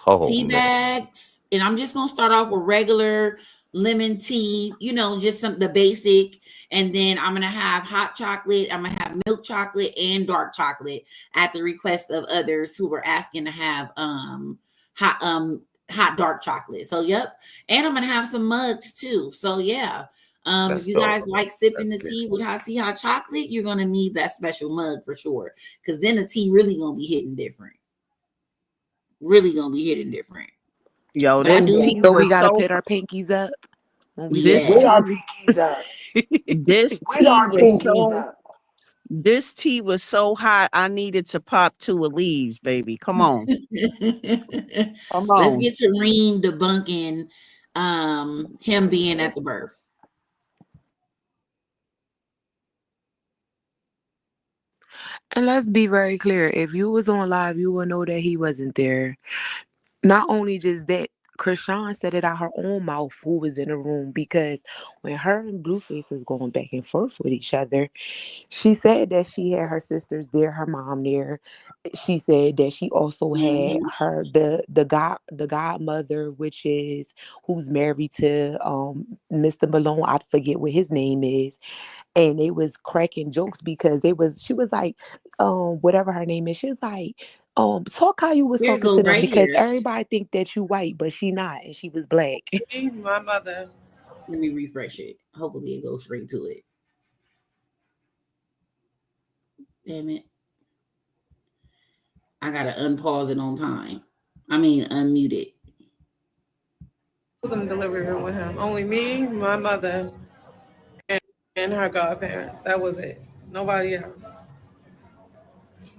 Oh Tea man. bags, and I'm just gonna start off with regular lemon tea, you know, just the basic, and then I'm gonna have hot chocolate, I'm gonna have milk chocolate and dark chocolate at the request of others who were asking to have hot dark chocolate. So yep, and I'm gonna have some mugs too. So yeah. If you guys like sipping the tea with hot tea, hot chocolate, you're gonna need that special mug for sure. Because then the tea really gonna be hitting different. Really gonna be hitting different. Yo, But I this do. tea So we was gotta so put our pinkies up when we this sip With our our tea pinkies up. this With tea our was pinkies so up. this tea was so hot I needed to pop 2 of leaves, baby. Come on. Come Let's on. get to Reem debunking him being at the birth. And let's be very clear. If you was on live, you would know that he wasn't there. Not only just that, Chrisean said it out her own mouth who was in the room because when her and Blueface was going back and forth with each other, she said that she had her sisters there, her mom there. She said that she also had her the godmother, which is who's married to Mr. Malone. I forget what his name is. And they was cracking jokes because she was like, whatever her name is, she was like, talk how you was Here it talking goes to them right because here. everybody think that you white, but she not, and she was black. My mother. Let me refresh it. Hopefully it goes straight to it. Damn it. I gotta unpause it on time. I mean, unmute it. I was in the delivery room with him. Only me, my mother, and her godparents. That was it. Nobody else.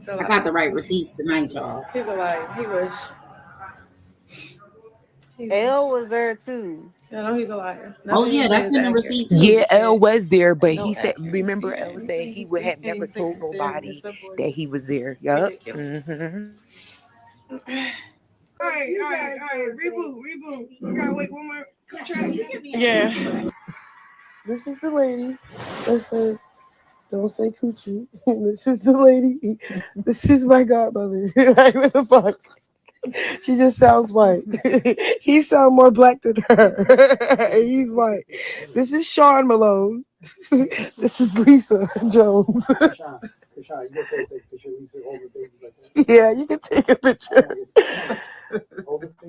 I got the right receipts tonight, y'all. He's a liar. He wish. L was there too. Yeah, no, he's a liar. Oh yeah, that's in the receipt too. Yeah, L was there, but No he said, accuracy. remember, L said he would have never told nobody that he was there. Yup. Mm-hmm. All right. Reboot. We gotta wait one more track. Yeah. This is the lady that said, "Don't say coochie." This is the lady. This is my godmother. Like, what the fuck? She just sounds white. He sounds more black than her. He's white. This is Sean Malone. This is Lisa Jones. Yeah, you can take a picture.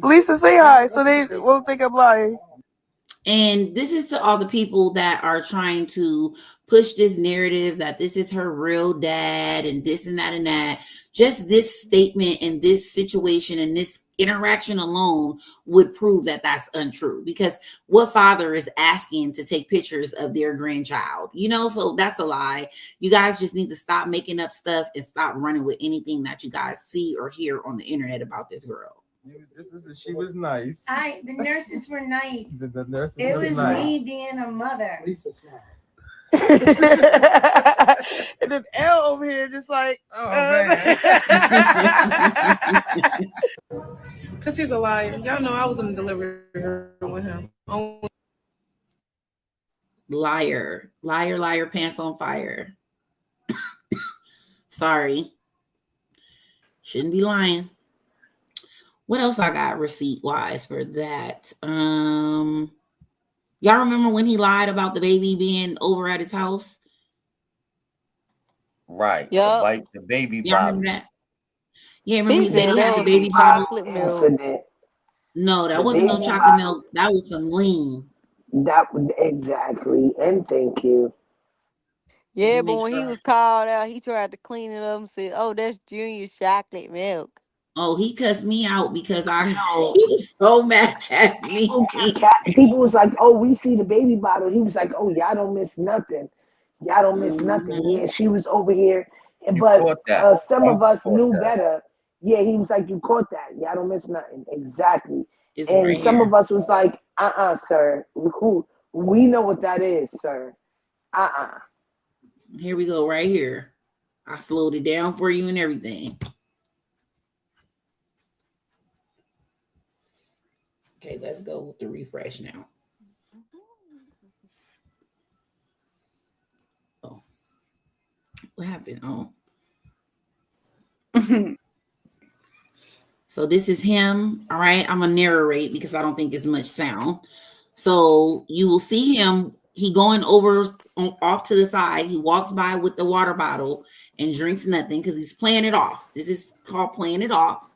Lisa, say hi so they won't think I'm lying. And this is to all the people that are trying to push this narrative that this is her real dad and this and that and that. Just this statement and this situation and this interaction alone would prove that that's untrue, because what father is asking to take pictures of their grandchild? You know, so that's a lie. You guys just need to stop making up stuff and stop running with anything that you guys see or hear on the internet about this girl. She was nice. The nurses were nice. The nurses It was nice. me being a mother. Lisa smile. And then L over here just like, because he's a liar. Y'all know I was in the delivery room with him. Liar, pants on fire. Sorry. Shouldn't be lying. What else I got receipt wise for that? Y'all remember when he lied about the baby being over at his house? Right. Yep. Like the baby Y'all bottle. remember that? Yeah, remember he said he had the was baby bottle? chocolate milk. No, that The wasn't no baby chocolate bottle. milk. That was some lean. That exactly, and thank you. Yeah, Make but when he sure. was called out, he tried to clean it up and said, "Oh, that's Junior's chocolate milk." Oh, he cussed me out because he was so mad at me. People was like, "Oh, we see the baby bottle." He was like, "Oh, y'all don't miss nothing. Y'all don't miss nothing." Yeah, she was over here, but caught that. some of us caught knew that. better. Yeah, he was like, "You caught that. Y'all don't miss nothing." Exactly. It's And right some here. of us was like, "Sir, we know what that is, sir. Here we go, right here. I slowed it down for you and everything. Okay, let's go with the refresh now. Oh, what happened? Oh. So this is him. All right, I'm gonna narrate because I don't think it's much sound. So you will see him. He going over off to the side. He walks by with the water bottle and drinks nothing because he's playing it off. This is called playing it off.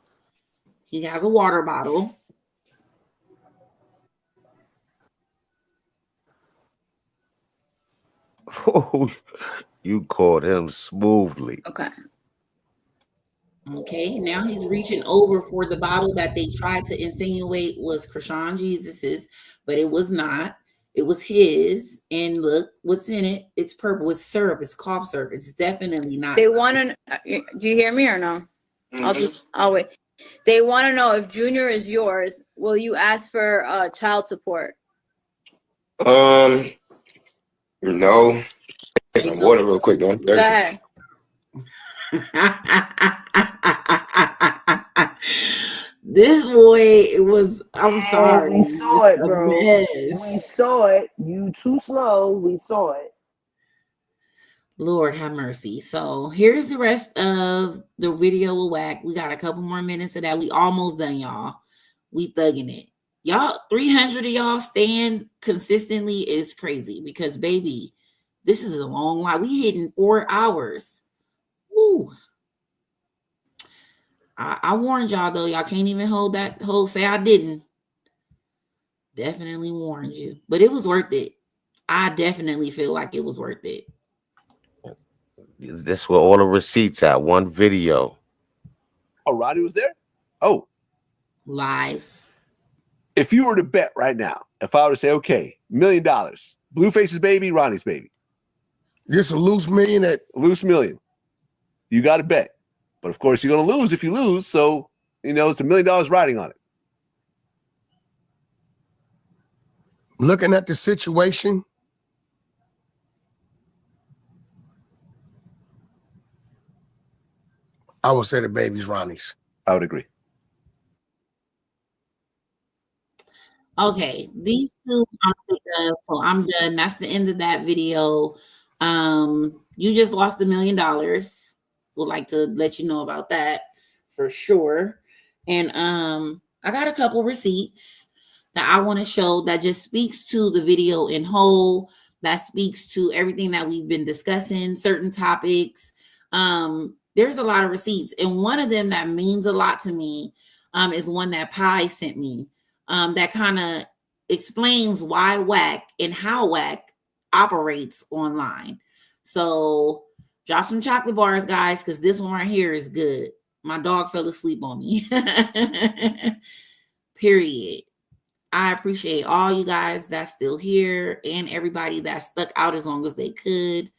He has a water bottle. Oh, you caught him smoothly. Okay, now he's reaching over for the bottle that they tried to insinuate was Chrisean Jesus's, but it was not. It was his. And look what's in it. It's purple. It's syrup. It's cough syrup. It's definitely not. They want to. Do you hear me or no? I'll wait. They want to know if Junior is yours. Will you ask for child support? No. Get some water real quick, though. Go ahead. This boy was. I'm sorry. We saw it, bro. Mess. We saw it. You too slow. We saw it. Lord have mercy. So here's the rest of the video with Wack. We got a couple more minutes of that. We almost done, y'all. We thugging it. Y'all, 300 of y'all staying consistently is crazy because, baby, this is a long line. We hitting 4 hours. Woo. I warned y'all, though. Y'all can't even hold that whole say I didn't. Definitely warned you. But it was worth it. I definitely feel like it was worth it. This where all the receipts at. One video. Oh, Ronny was there? Oh. Lies. If you were to bet right now, if I were to say, okay, $1 million, Blueface's baby, Ronny's baby. Just a loose million at loose million. You got to bet. But of course, you're going to lose if you lose. So, it's $1 million riding on it. Looking at the situation, I would say the baby's Ronnie's. I would agree. Okay, these two I'm sick of, so I'm done. That's the end of that video. You just lost $1 million. Would like to let you know about that for sure. And I got a couple receipts that I want to show that just speaks to the video in whole, that speaks to everything that we've been discussing, certain topics. There's a lot of receipts, and one of them that means a lot to me is one that Pi sent me. That kind of explains why Wack and how Wack operates online. So drop some chocolate bars, guys, because this one right here is good. My dog fell asleep on me. Period. I appreciate all you guys that's still here and everybody that stuck out as long as they could.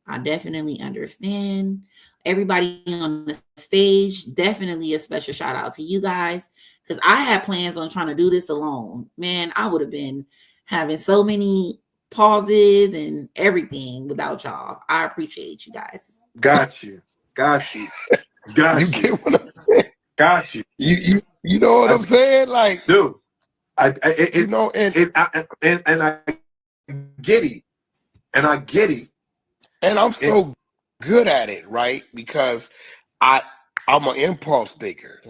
I definitely understand. Everybody on the stage, definitely a special shout out to you guys, because I had plans on trying to do this alone. Man, I would have been having so many pauses and everything without y'all. I appreciate you guys. Got you. Got you. Got you. Get what I'm saying? Got you. You know what I'm saying? Like, dude, I get it. And I get it. And I'm so good at it, right? Because I'm an impulse thinker.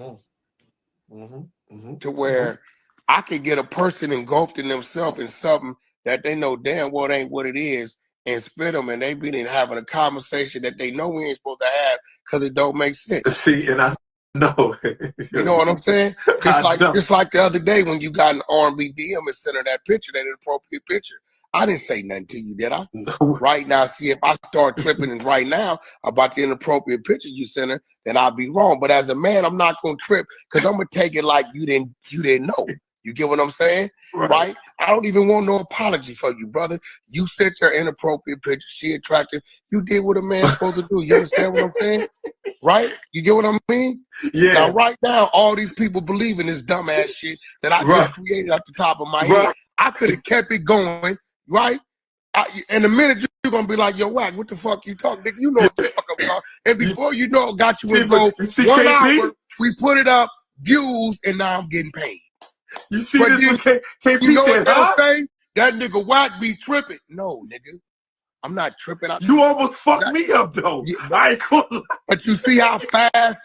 To where I could get a person engulfed in themselves in something that they know damn well ain't what it is, and spit them, and they been in having a conversation that they know we ain't supposed to have because it don't make sense. See, and I know. You know what I'm saying? Just like the other day when you got an R&B DM and sent her that picture, that inappropriate picture. I didn't say nothing to you, did I? No. Right now, see, if I start tripping right now about the inappropriate picture you sent her, then I'll be wrong. But as a man, I'm not gonna trip because I'm gonna take it like you didn't know. You get what I'm saying? Right? I don't even want no apology for you, brother. You sent your inappropriate picture. She attractive. You did what a man's supposed to do. You understand what I'm saying? Right? You get what I mean? Yeah. Now, right now, all these people believe in this dumbass shit that I just created at the top of my head. I could have kept it going, right? In a minute, you're going to be like, yo, Wack, what the fuck you talking? Nigga, you know what the fuck I'm talking. And before you know it, got you in go 1 hour, we put it up, views, and now I'm getting paid. You see but this then, KP you know said, what they'll say? That nigga Wack be tripping. No, nigga. I'm not tripping. You almost fucked me up, though. Yeah, I ain't cool. But you see how fast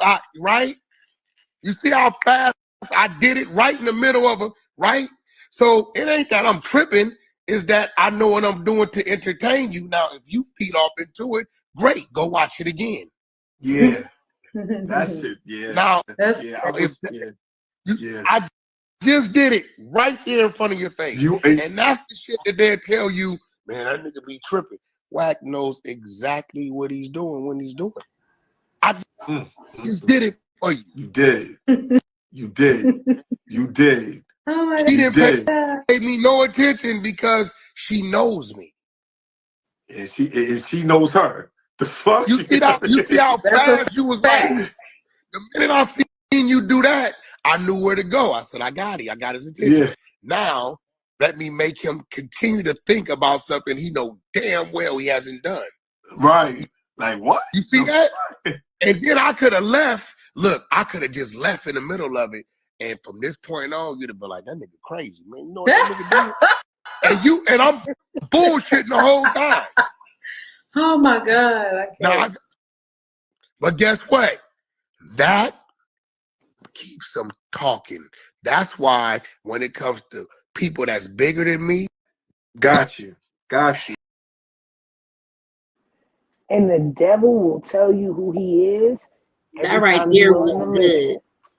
You see how fast I did it right in the middle of it, right? So it ain't that I'm tripping, is that I know what I'm doing to entertain you. Now, if you feed off into it, great, go watch it again. Yeah. That's it. Yeah. Now, I just did it right there in front of your face. And that's the shit that they'll tell you, man, that nigga be tripping. Wack knows exactly what he's doing when he's doing it. I just did it for you. You did. You did. You did. Oh my God. She didn't pay me no attention because she knows me. And she knows her. The fuck? You see how fast you was like, the minute I seen you do that, I knew where to go. I said, I got it. I got his attention. Yeah. Now, let me make him continue to think about something he know damn well he hasn't done. Right. Like what? You see that? And then I could have left. Look, I could have just left in the middle of it. And from this point on, you'd have been like, that nigga crazy, man. You know what that nigga do? And I'm bullshitting the whole time. Oh my God. But guess what? That keeps them talking. That's why when it comes to people that's bigger than me, got you. And the devil will tell you who he is. That right there was good.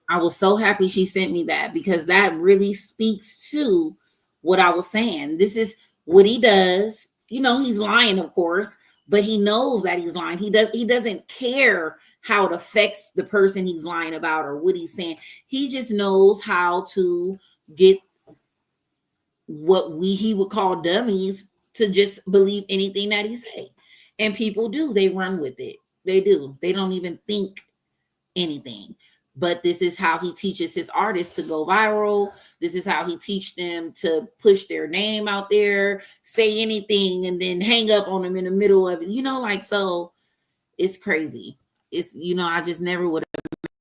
I was so happy she sent me that because that really speaks to what I was saying. This is what he does. You know, he's lying, of course, but he knows that he's lying. He doesn't care how it affects the person he's lying about or what he's saying. He just knows how to get what he would call dummies to just believe anything that he say. And people do, they run with it. They do. They don't even think anything. But this is how he teaches his artists to go viral. This is how he teach them to push their name out there, say anything, and then hang up on them in the middle of it. Like, so it's crazy. It's, I just never would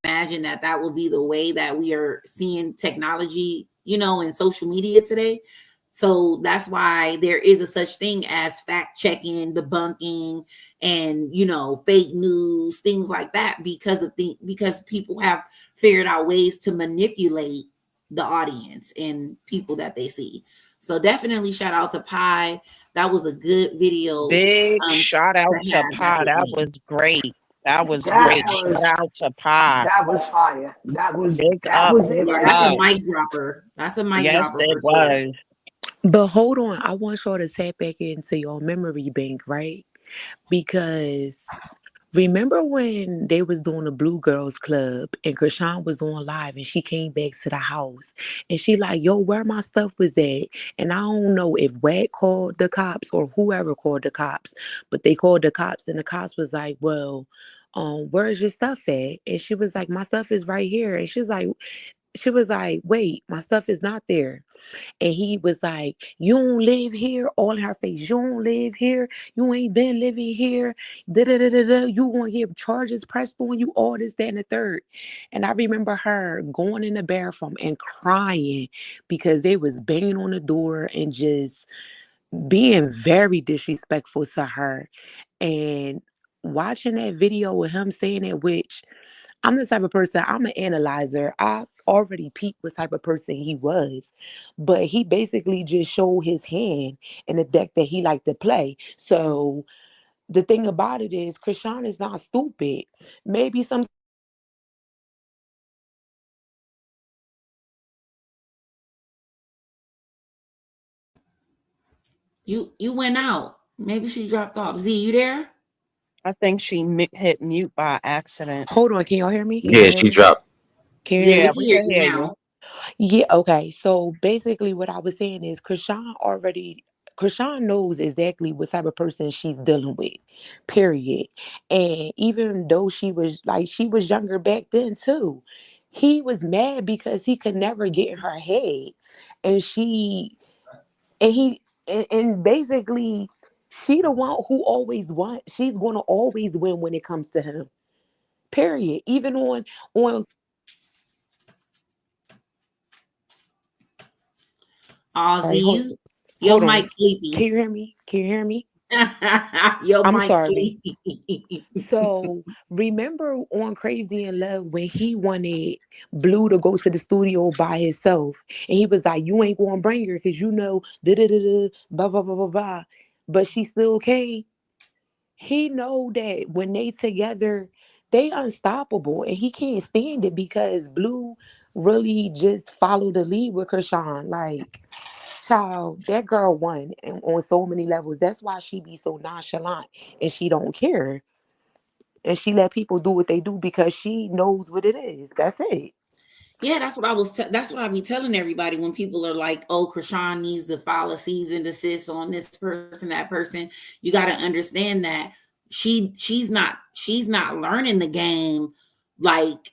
imagine that would be the way that we are seeing technology, in social media today. So that's why there is a such thing as fact checking, debunking, and fake news, things like that, because people have figured out ways to manipulate the audience and people that they see. So definitely shout out to Pi. That was a good video. Big shout out to Pi. That was great. That was great. Shout out to Pi. That was fire. That was big that up. was it Big right That's up. a mic dropper. That's a mic Yes, dropper it for sure. was. But hold on, I want y'all to tap back into your memory bank, right? Because remember when they was doing the Blue Girls Club and Chrisean was on live and she came back to the house and she like, yo, where my stuff was at? And I don't know if Wack called the cops or whoever called the cops, but they called the cops and the cops was like, well, where's your stuff at? And she was like, my stuff is right here. And she was like, wait, my stuff is not there. And he was like, you don't live here, all in her face. You don't live here. You ain't been living here. Da-da-da-da-da. You gonna get charges pressed on you, all this, that, and the third. And I remember her going in the bathroom and crying because they was banging on the door and just being very disrespectful to her. And watching that video with him saying it, which I'm the type of person, I'm an analyzer. I already peeped what type of person he was. But he basically just showed his hand in the deck that he liked to play. So the thing about it is, Chrisean is not stupid. Maybe some You went out. Maybe she dropped off. Z, you there? I think she hit mute by accident. Hold on, can y'all hear me? Yeah, she dropped. Can you hear Yeah, me? we can hear you now. Yeah, okay. So basically what I was saying is Chrisean knows exactly what type of person she's dealing with, period. And even though she was younger back then too, he was mad because he could never get in her head. And she and he and basically she the one who always won. She's gonna always win when it comes to him. Period. Even on Ozzy, hold your on. mic sleepy. Can you hear me? Can you hear me? Your I'm mic sorry. sleepy. So remember on Crazy in Love when he wanted Blue to go to the studio by himself, and he was like, "You ain't gonna bring her because you know da da da da blah blah blah blah blah," but she still came. He know that when they together, they unstoppable, and he can't stand it because Blue really just followed the lead with Chrisean. Like, child, that girl won on so many levels. That's why she be so nonchalant and she don't care. And she let people do what they do because she knows what it is. That's it. Yeah, that's what that's what I be telling everybody when people are like, "Oh, Chrisean needs to file a cease and desist on this person, that person." You got to understand that she's not learning the game like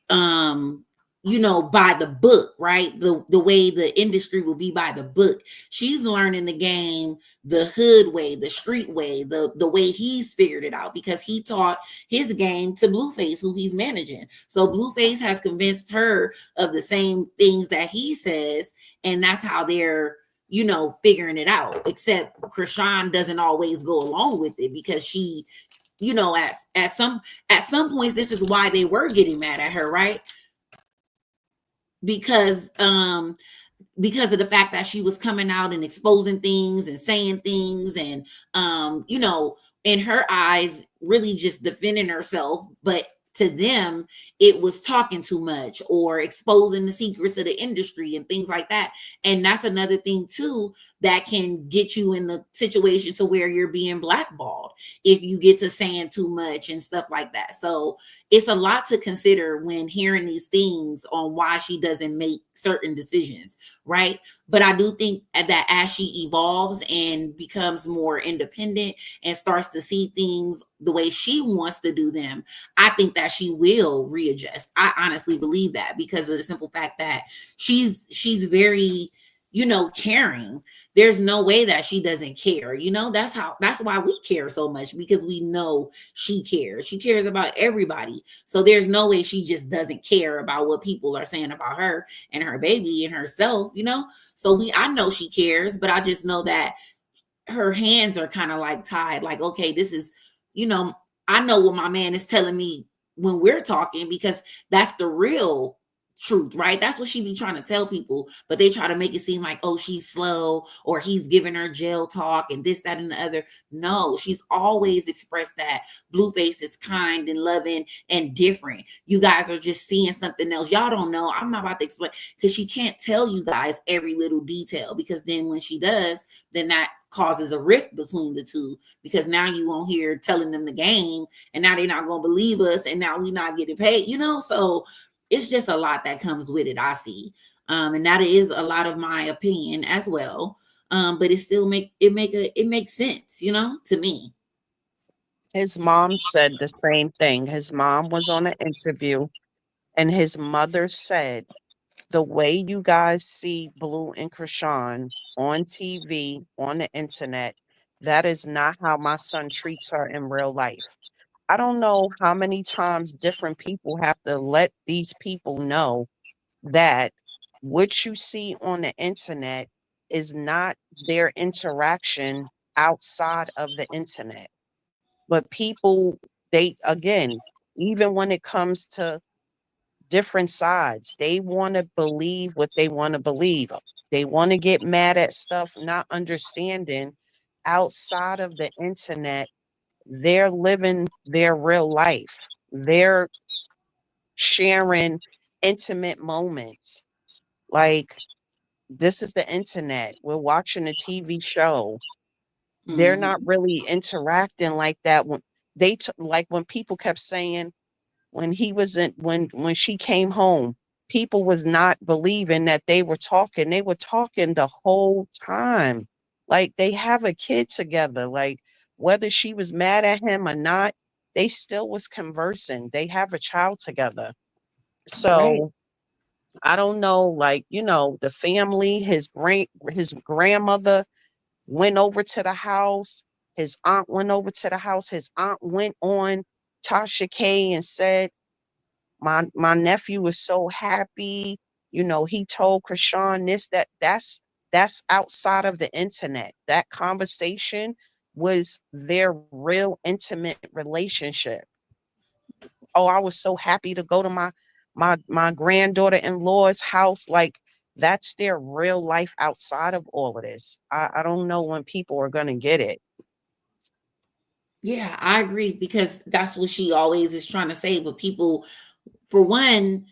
by the book, right? The way the industry will be by the book. She's learning the game the hood way, the street way, the way he's figured it out because he taught his game to Blueface, who he's managing. So Blueface has convinced her of the same things that he says, and that's how they're figuring it out. Except Chrisean doesn't always go along with it because she, at some points, this is why they were getting mad at her, right? Because of the fact that she was coming out and exposing things and saying things and in her eyes really just defending herself, but to them, it was talking too much or exposing the secrets of the industry and things like that. And that's another thing too that can get you in the situation to where you're being blackballed if you get to saying too much and stuff like that. So it's a lot to consider when hearing these things on why she doesn't make certain decisions, right? But I do think that as she evolves and becomes more independent and starts to see things the way she wants to do them, I think that she will readjust. I honestly believe that because of the simple fact that she's very, caring. There's no way that she doesn't care. That's why we care so much, because we know she cares. She cares about everybody. So there's no way she just doesn't care about what people are saying about her and her baby and herself, So I know she cares, but I just know that her hands are kind of like tied. Like, okay, this is, I know what my man is telling me when we're talking, because that's the real truth, right? That's what she be trying to tell people, but they try to make it seem like, oh, she's slow, or he's giving her jail talk and this, that, and the other. No, she's always expressed that Blueface is kind and loving and different. You guys are just seeing something else. Y'all don't know. I'm not about to explain, because she can't tell you guys every little detail, because then when she does, then that causes a rift between the two, because now you won't hear telling them the game, and now they're not going to believe us, and now we not getting paid, so it's just a lot that comes with it, I see. And that is a lot of my opinion as well. But it still makes sense, to me. His mom said the same thing. His mom was on an interview, and his mother said, the way you guys see Blue and Chrisean on TV, on the internet, that is not how my son treats her in real life. I don't know how many times different people have to let these people know that what you see on the internet is not their interaction outside of the internet. But people, again, even when it comes to different sides, they want to believe what they want to believe. They want to get mad at stuff, not understanding outside of the internet, they're living their real life. They're sharing intimate moments. Like, this is the internet. We're watching a TV show. They're not really interacting like that. When like when people kept saying, when he was in, when she came home, people was not believing that they were talking. They were talking the whole time. Like, they have a kid together. Like, whether she was mad at him or not, they still was conversing. They have a child together. Right. So I don't know, like, the family, his grandmother went over to the house. His aunt went over to the house. His aunt went on Tasha K and said, my nephew was so happy. He told Chrisean this, that's outside of the internet. That conversation was their real intimate relationship. Oh, I was so happy to go to my granddaughter-in-law's house. Like, that's their real life outside of all of this. I don't know when people are gonna get it. Yeah, I agree, because that's what she always is trying to say. But people, for one,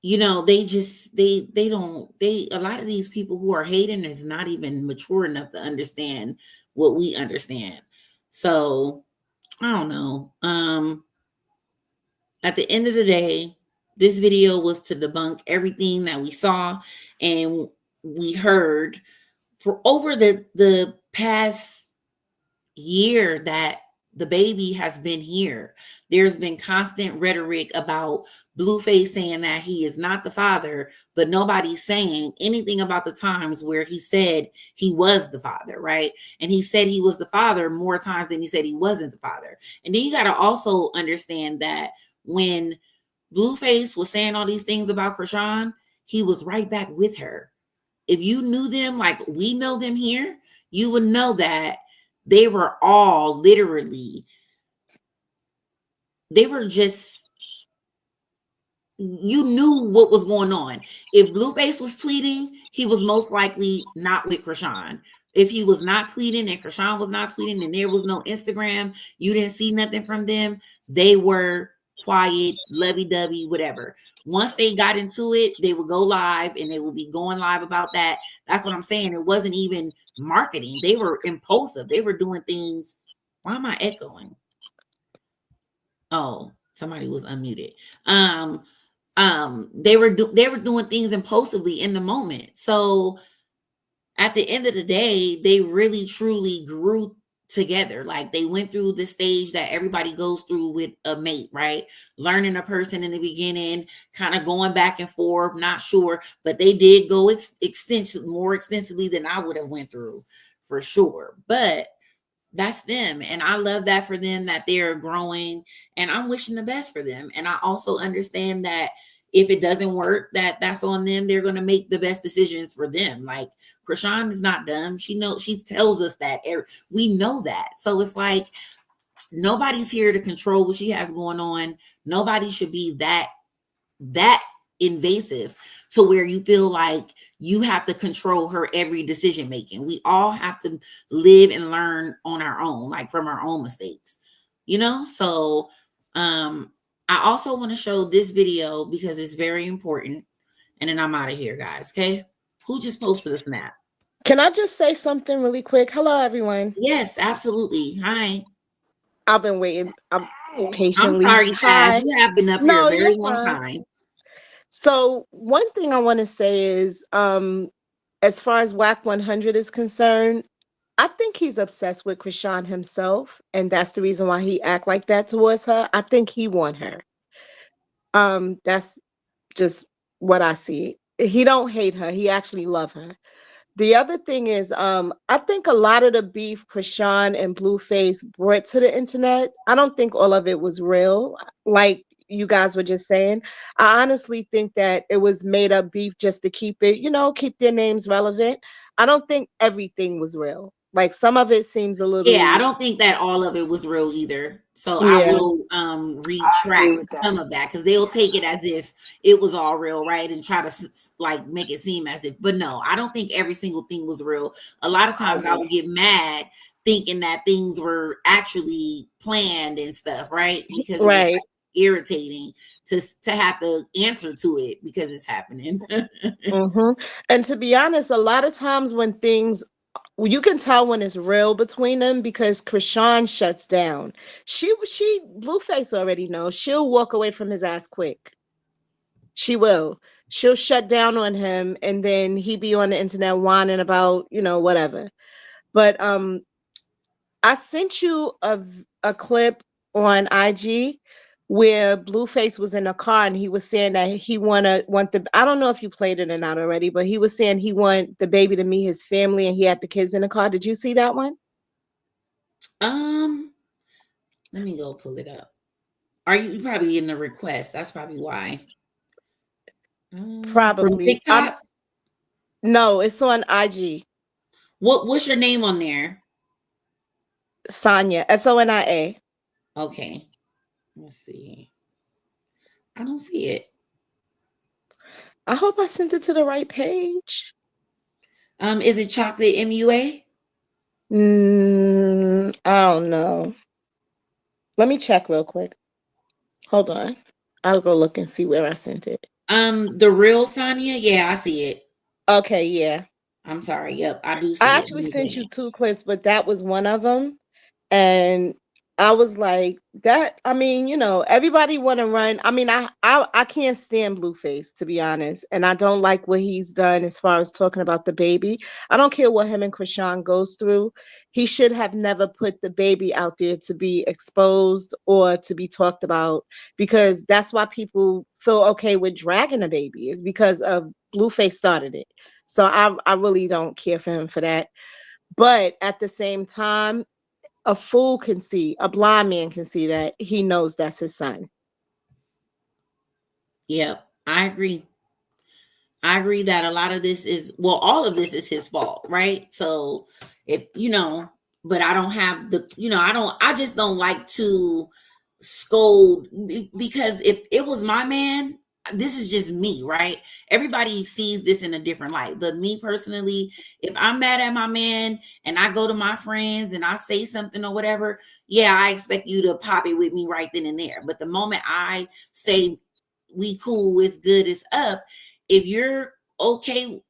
they just they don't a lot of these people who are hating is not even mature enough to understand what we understand. So I don't know. At the end of the day, this video was to debunk everything that we saw and we heard for over the past year that the baby has been here. There's been constant rhetoric about Blueface saying that he is not the father, but nobody's saying anything about the times where he said he was the father, right? And he said he was the father more times than he said he wasn't the father. And then you got to also understand that when Blueface was saying all these things about Chrisean, he was right back with her. If you knew them like we know them here, you would know that they were all literally, they were just, you knew what was going on. If Blueface was tweeting, he was most likely not with Chrisean. If he was not tweeting and Chrisean was not tweeting and there was no Instagram, you didn't see nothing from them, they were quiet, lovey-dovey, whatever. Once they got into it, they would go live and they would be going live about that. That's what I'm saying. It wasn't even marketing. They were impulsive. They were doing things. Why am I echoing? Oh, somebody was unmuted. They were doing things impulsively in the moment. So at the end of the day, they really truly grew together. Like they went through the stage that everybody goes through with a mate, right? Learning a person in the beginning, kind of going back and forth, not sure, but they did go more extensively than I would have went through for sure. But that's them. And I love that for them, that they're growing, and I'm wishing the best for them. And I also understand that if it doesn't work, that's on them. They're going to make the best decisions for them. Like Chrisean is not dumb. She tells us that. We know that. So it's like, nobody's here to control what she has going on. Nobody should be that invasive to where you feel like you have to control her every decision making. We all have to live and learn on our own, like from our own mistakes, So I also want to show this video because it's very important, and then I'm out of here, guys. Okay, who just posted a snap? Can I just say something really quick? Hello, everyone. Yes, absolutely. Hi. I've been waiting. I'm patiently. I'm sorry, Taz. You have been up here a very long time. So one thing I want to say is, as far as Wack 100 is concerned, I think he's obsessed with Chrisean himself, and that's the reason why he act like that towards her. I think he want her. That's just what I see. He don't hate her. He actually love her. The other thing is, I think a lot of the beef Chrisean and Blueface brought to the internet, I don't think all of it was real. Like you guys were just saying, I honestly think that it was made up beef just to keep it, keep their names relevant. I don't think everything was real. Like some of it seems a little. Yeah, I don't think that all of it was real either. So I will retract some of that, because they'll take it as if it was all real, right? And try to like make it seem as if, but no, I don't think every single thing was real. A lot of times I would get mad thinking that things were actually planned and stuff, right? Because it was like irritating to have to answer to it because it's happening. And to be honest, a lot of times when things, you can tell when it's real between them because Chrisean shuts down. She Blueface already knows. She'll walk away from his ass quick. She will. She'll shut down on him, and then he be on the internet whining about, whatever. But I sent you a clip on IG where Blueface was in a car and he was saying that he want the, I don't know if you played it or not already, but he was saying he want the baby to meet his family and he had the kids in the car. Did you see that one? Let me go pull it up. Are you probably in the request? That's probably why. Probably. From TikTok? No, it's on IG. What's your name on there? Sonia, Sonia. Okay. Let's see. I don't see it. I hope I sent it to the right page. Is it Chocolate MUA? I don't know. Let me check real quick. Hold on. I'll go look and see where I sent it. The real Sonia? Yeah, I see it. Okay, yeah. I'm sorry. Yep, I do see I it. actually sent you 2 clips, but that was one of them. And I was like, that, I mean, everybody want to run. I mean, I can't stand Blueface, to be honest. And I don't like what he's done as far as talking about the baby. I don't care what him and Chrisean goes through. He should have never put the baby out there to be exposed or to be talked about, because that's why people feel okay with dragging a baby, is because of Blueface started it. So I really don't care for him for that. But at the same time, a fool can see, a blind man can see that he knows that's his son. Yep, I agree. I agree that a lot of this is, well, all of this is his fault, right? So if, but I don't have the, I just don't like to scold, because if it was my man, this is just me, right? Everybody sees this in a different light. But me personally, if I'm mad at my man and I go to my friends and I say something or whatever, yeah, I expect you to pop it with me right then and there. But the moment I say we cool, it's good, it's up, if you're okay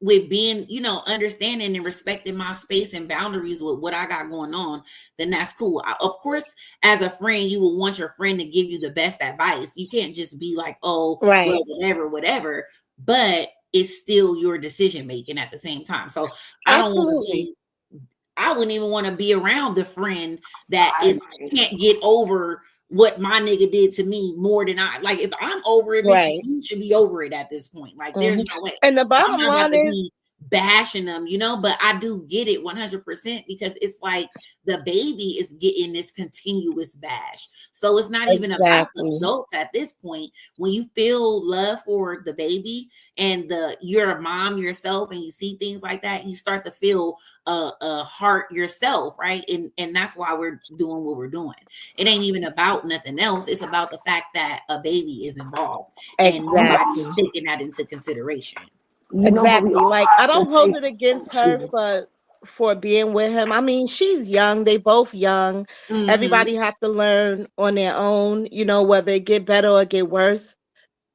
with being, understanding and respecting my space and boundaries with what I got going on, then that's cool. Of course, as a friend, you will want your friend to give you the best advice. You can't just be like, oh, Right. well, whatever. But it's still your decision making at the same time. So I don't want to be, I wouldn't even want to be around the friend that can't get over what my nigga did to me more than I. Like, if I'm over it, bitch, you should be over it at this point. Like, there's no way. And the I'm bottom not about line to is, be bashing them, but I do get it 100% because it's like the baby is getting this continuous bash. So it's not even about the adults at this point. When you feel love for the baby and you're a mom yourself and you see things like that, you start to feel a heart yourself, right? And that's why we're doing what we're doing. It ain't even about nothing else. It's about the fact that a baby is involved and nobody's taking that into consideration. Exactly. Like, I don't hold it against her for being with him. I mean, she's young. They both young. Everybody have to learn on their own, whether it get better or get worse.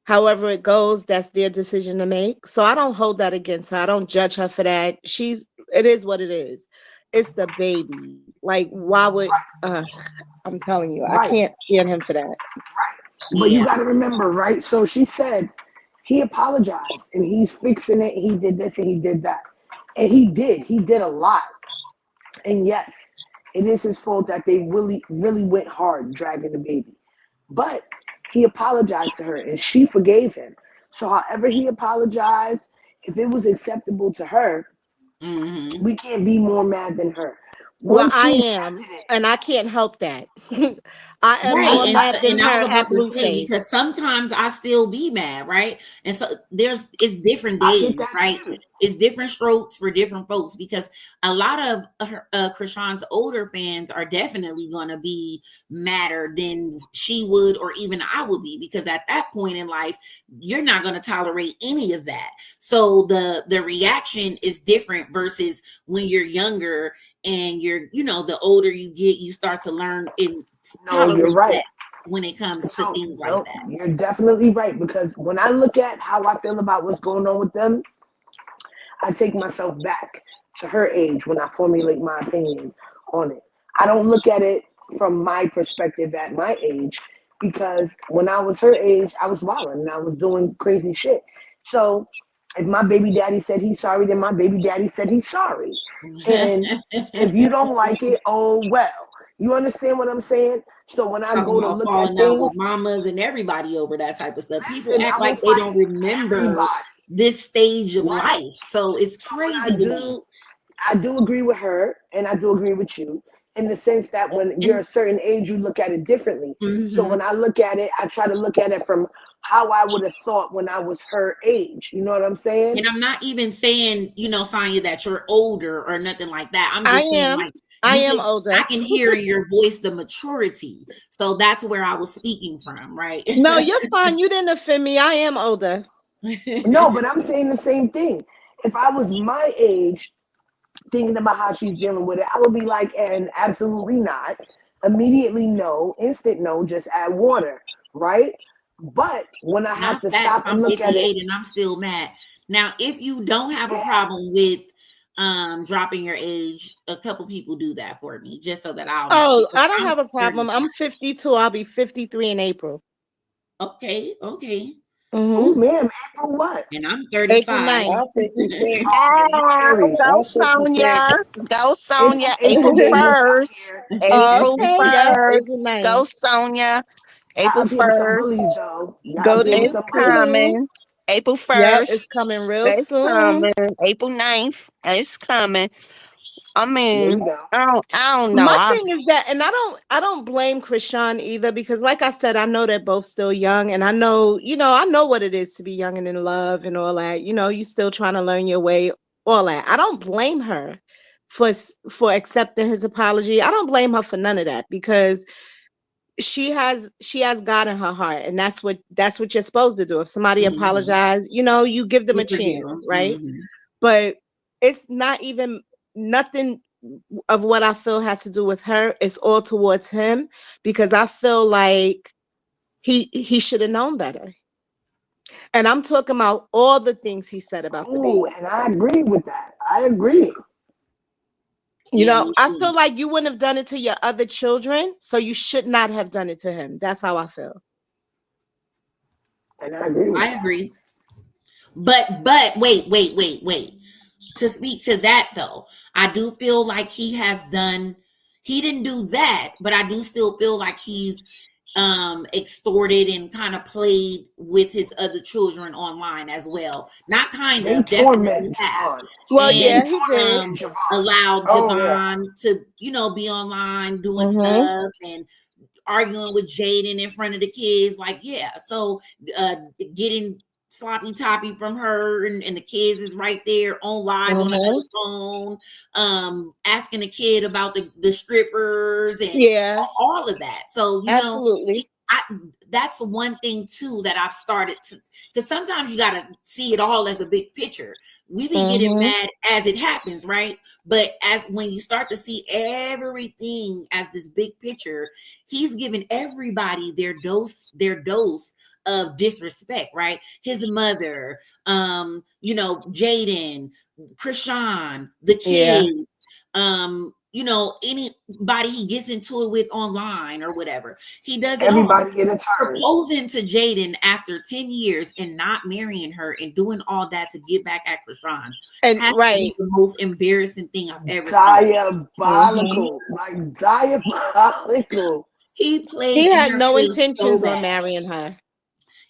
However it goes, that's their decision to make. So I don't hold that against her. I don't judge her for that. It is what it is. It's the baby. Like, why would I'm telling you, I can't stand him for that. But you got to remember, right? So she said he apologized and he's fixing it. He did this and he did that. And he did a lot. And yes, it is his fault that they really, really went hard dragging the baby. But he apologized to her and she forgave him. So however he apologized, if it was acceptable to her, we can't be more mad than her. Well, I am, and I can't help that. I am more mad than and I her was about at to say, Blueface. because sometimes I still be mad, right? And so it's different days, right? It's different strokes for different folks, because a lot of Chrisean's older fans are definitely going to be madder than she would, or even I would be, because at that point in life, you're not going to tolerate any of that. So the reaction is different versus when you're younger and you're, the older you get, you start to learn and tolerate that when it comes to things like that. You're definitely right, because when I look at how I feel about what's going on with them, I take myself back to her age when I formulate my opinion on it. I don't look at it from my perspective at my age, because when I was her age, I was wilding and I was doing crazy shit. So if my baby daddy said he's sorry, then my baby daddy said he's sorry. And if you don't like it, oh well. You understand what I'm saying? So when I go to look at falling things, out with mamas and everybody over that type of stuff, people act like they don't remember this stage of life. So it's crazy to me. I do agree with her, and I do agree with you, in the sense that when you're a certain age, you look at it differently. So when I look at it, I try to look at it from how I would have thought when I was her age. You know what I'm saying? And I'm not even saying, Sonya, that you're older or nothing like that. I'm just saying, like, I am older. I can hear in your voice the maturity. So that's where I was speaking from, right? No, you're fine. You didn't offend me. I am older. No, but I'm saying the same thing. If I was my age, thinking about how she's dealing with it, I would be like, and absolutely not. Immediately no, instant no, just add water, right? But when I have to stop and look at it, and I'm still mad. Now, if you don't have a problem with dropping your age, a couple people do that for me, just so that I'll know. I don't have a problem. I'm 52. I'll be 53 in April. Okay. Oh, ma'am, April what? And I'm 35. Go Sonya. Go Sonya. April 1st. April 1st. Go Sonya. April 1st. It's coming. April 1st. Yep, it's coming real soon. Coming. April 9th. It's coming. I mean, I don't know. My thing is that, and I don't blame Chrisean either, because like I said, I know they're both still young, and I know, I know what it is to be young and in love and all that. You still trying to learn your way, all that. I don't blame her for accepting his apology. I don't blame her for none of that, because she has God in her heart, and that's what you're supposed to do. If somebody apologizes, you give them a chance, right? But it's not even nothing of what I feel has to do with her. It's all towards him, because I feel like he should have known better. And I'm talking about all the things he said about the baby. And I agree with that. I agree. I feel like you wouldn't have done it to your other children, so you should not have done it to him. That's how I feel. And I agree with I agree. But wait. To speak to that though, I do feel like he didn't do that, but I do still feel like he's extorted and kind of played with his other children online as well. Not kind of, definitely have. Well, and, yeah, he did. Allowed Javon to, be online doing stuff and arguing with Jaden in front of the kids. Like, yeah. So getting sloppy toppy from her and the kids is right there on live on another phone, asking the kid about the strippers and all of that. So, absolutely. That's one thing too that I've started to, because sometimes you got to see it all as a big picture. We be getting mad as it happens, right? But as when you start to see everything as this big picture, he's giving everybody their dose of disrespect, right? His mother, Jaden, Chrisean, the kids, anybody he gets into it with online or whatever. He does it everybody all. get a turn. Proposing to Jaden after 10 years and not marrying her and doing all that to get back at Chrisean has to be the most embarrassing thing I've ever seen. Like diabolical. He had no intentions on marrying her.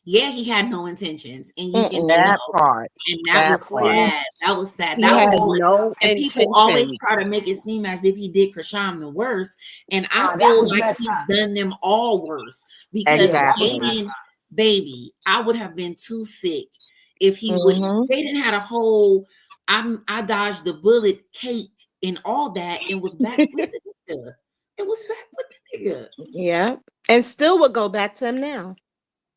Yeah, he had no intentions, and you can that tell. part. And that was sad. That was sad. He That was had one. no And people always intention. try to make it seem as if he did Chrisean the worst, and I feel like he's done them all worse because Jaden, baby, I would have been too sick if he would. Jaden had a whole I dodged the bullet cake and all that, and was back with the nigga. It was back with the nigga. Yeah, and still would go back to him now.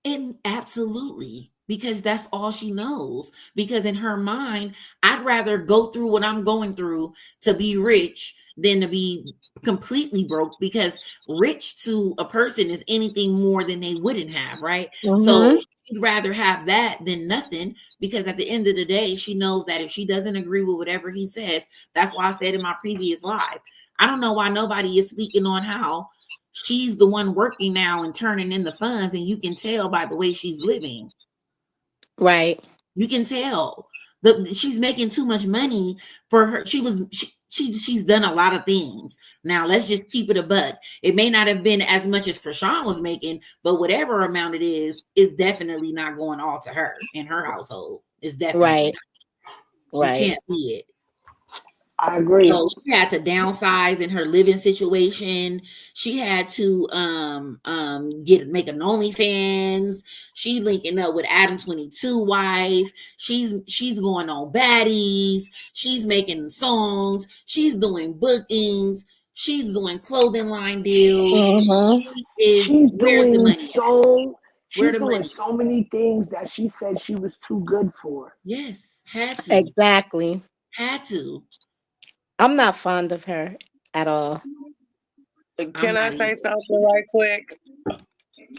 And absolutely, because that's all she knows. Because in her mind, I'd rather go through what I'm going through to be rich than to be completely broke, because rich to a person is anything more than they wouldn't have, right? So she'd rather have that than nothing, because at the end of the day, she knows that if she doesn't agree with whatever he says, that's why I said in my previous live, I don't know why nobody is speaking on how she's the one working now and turning in the funds, and you can tell by the way she's living. Right. You can tell that she's making too much money for her. She's done a lot of things. Now let's just keep it a buck. It may not have been as much as Chrisean was making, but whatever amount it is definitely not going all to her in her household. It's definitely right. You can't see it. I agree. So she had to downsize in her living situation. She had to make an OnlyFans. She linking up with Adam 22 wife. She's going on baddies. She's making songs. She's doing bookings. She's doing clothing line deals. She's doing so many things that she said she was too good for. Yes, had to. Exactly. Had to. I'm not fond of her at all. Can I say something right quick?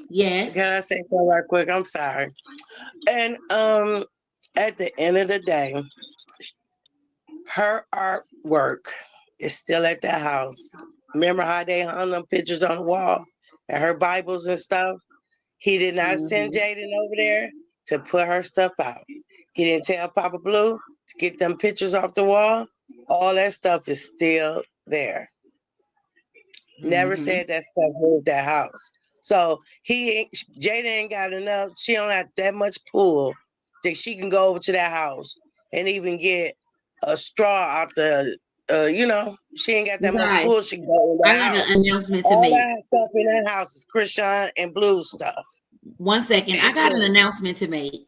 Yes. Can I say something right quick? I'm sorry. And at the end of the day, her artwork is still at that house. Remember how they hung them pictures on the wall and her Bibles and stuff? He did not send Jaden over there to put her stuff out. He didn't tell Papa Blue to get them pictures off the wall. All that stuff is still there. Never said that stuff moved that house. So Jada ain't got enough. She don't have that much pull that she can go over to that house and even get a straw out the. She ain't got that much pull. She can go in that house. I got an announcement to all make. That stuff in that house is Chrisean and Blue stuff. 1 second, I got an announcement to make.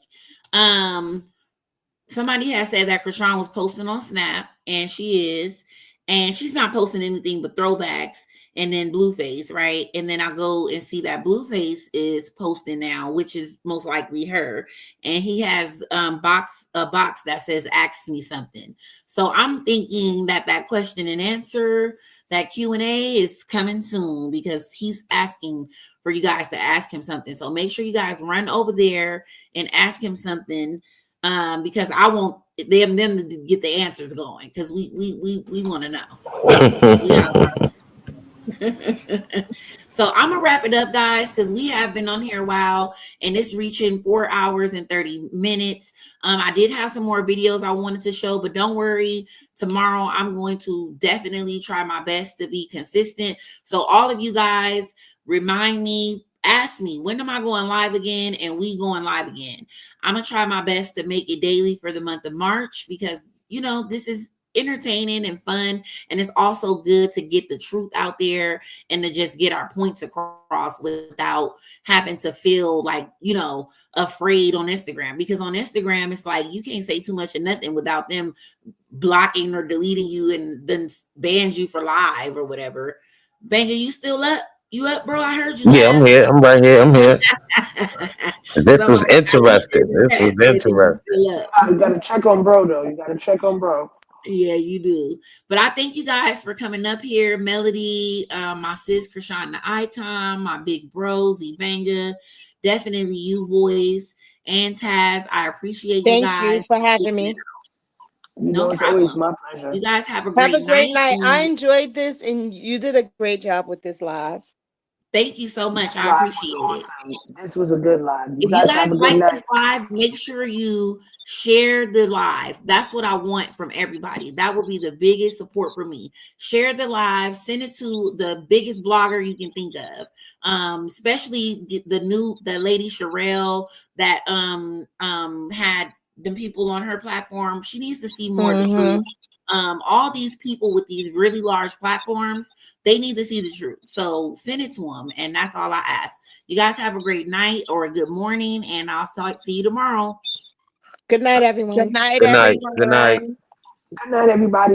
Somebody has said that Chrisean was posting on Snap, and she is, and she's not posting anything but throwbacks and then Blueface, right? And then I go and see that Blueface is posting now, which is most likely her. And he has a box that says ask me something. So I'm thinking that question and answer, that Q&A is coming soon, because he's asking for you guys to ask him something. So make sure you guys run over there and ask him something, because I want them to get the answers going, because we want to know. Yeah. So I'm gonna wrap it up, guys, because we have been on here a while and it's reaching 4 hours and 30 minutes. I did have some more videos I wanted to show, but don't worry, tomorrow I'm going to definitely try my best to be consistent. So all of you guys, remind me, ask me, when am I going live again? And we going live again. I'm gonna try my best to make it daily for the month of March, because you know this is entertaining and fun, and it's also good to get the truth out there and to just get our points across without having to feel like, you know, afraid on Instagram. Because on Instagram it's like you can't say too much of nothing without them blocking or deleting you and then ban you for live or whatever. Banger, you still up? You up, bro? I heard you Yeah, I'm laugh. here. I'm right here. I'm here. This was Somebody I looked interesting. in the This chat was said that you interesting. still up. You gotta check on bro though. You gotta check on bro. Yeah, you do. But I thank you guys for coming up here. Melody, my sis Chrisean the Icon, my big bro Z-Banga, definitely you boys, and Taz. I appreciate you Thank you guys for for having sticking it me. out. You No know, it's always problem. my pleasure. You guys have a Have great a great night. night. I And enjoyed this, and you did a great job with this live. thank you so much. This I live appreciate was it. awesome. This was a good live. You If you guys have guys a good like night. this live, make sure you share the live. That's what I want from everybody. That will be the biggest support for me. Share the live, send it to the biggest blogger you can think of. Especially the lady Sherelle that had the people on her platform. She needs to see more of the truth. All these people with these really large platforms, they need to see the truth. So send it to them, and that's all I ask. You guys have a great night or a good morning, and I'll see you tomorrow. Good night, everyone. Good night, Good night. Good night. everyone. Good night, everybody.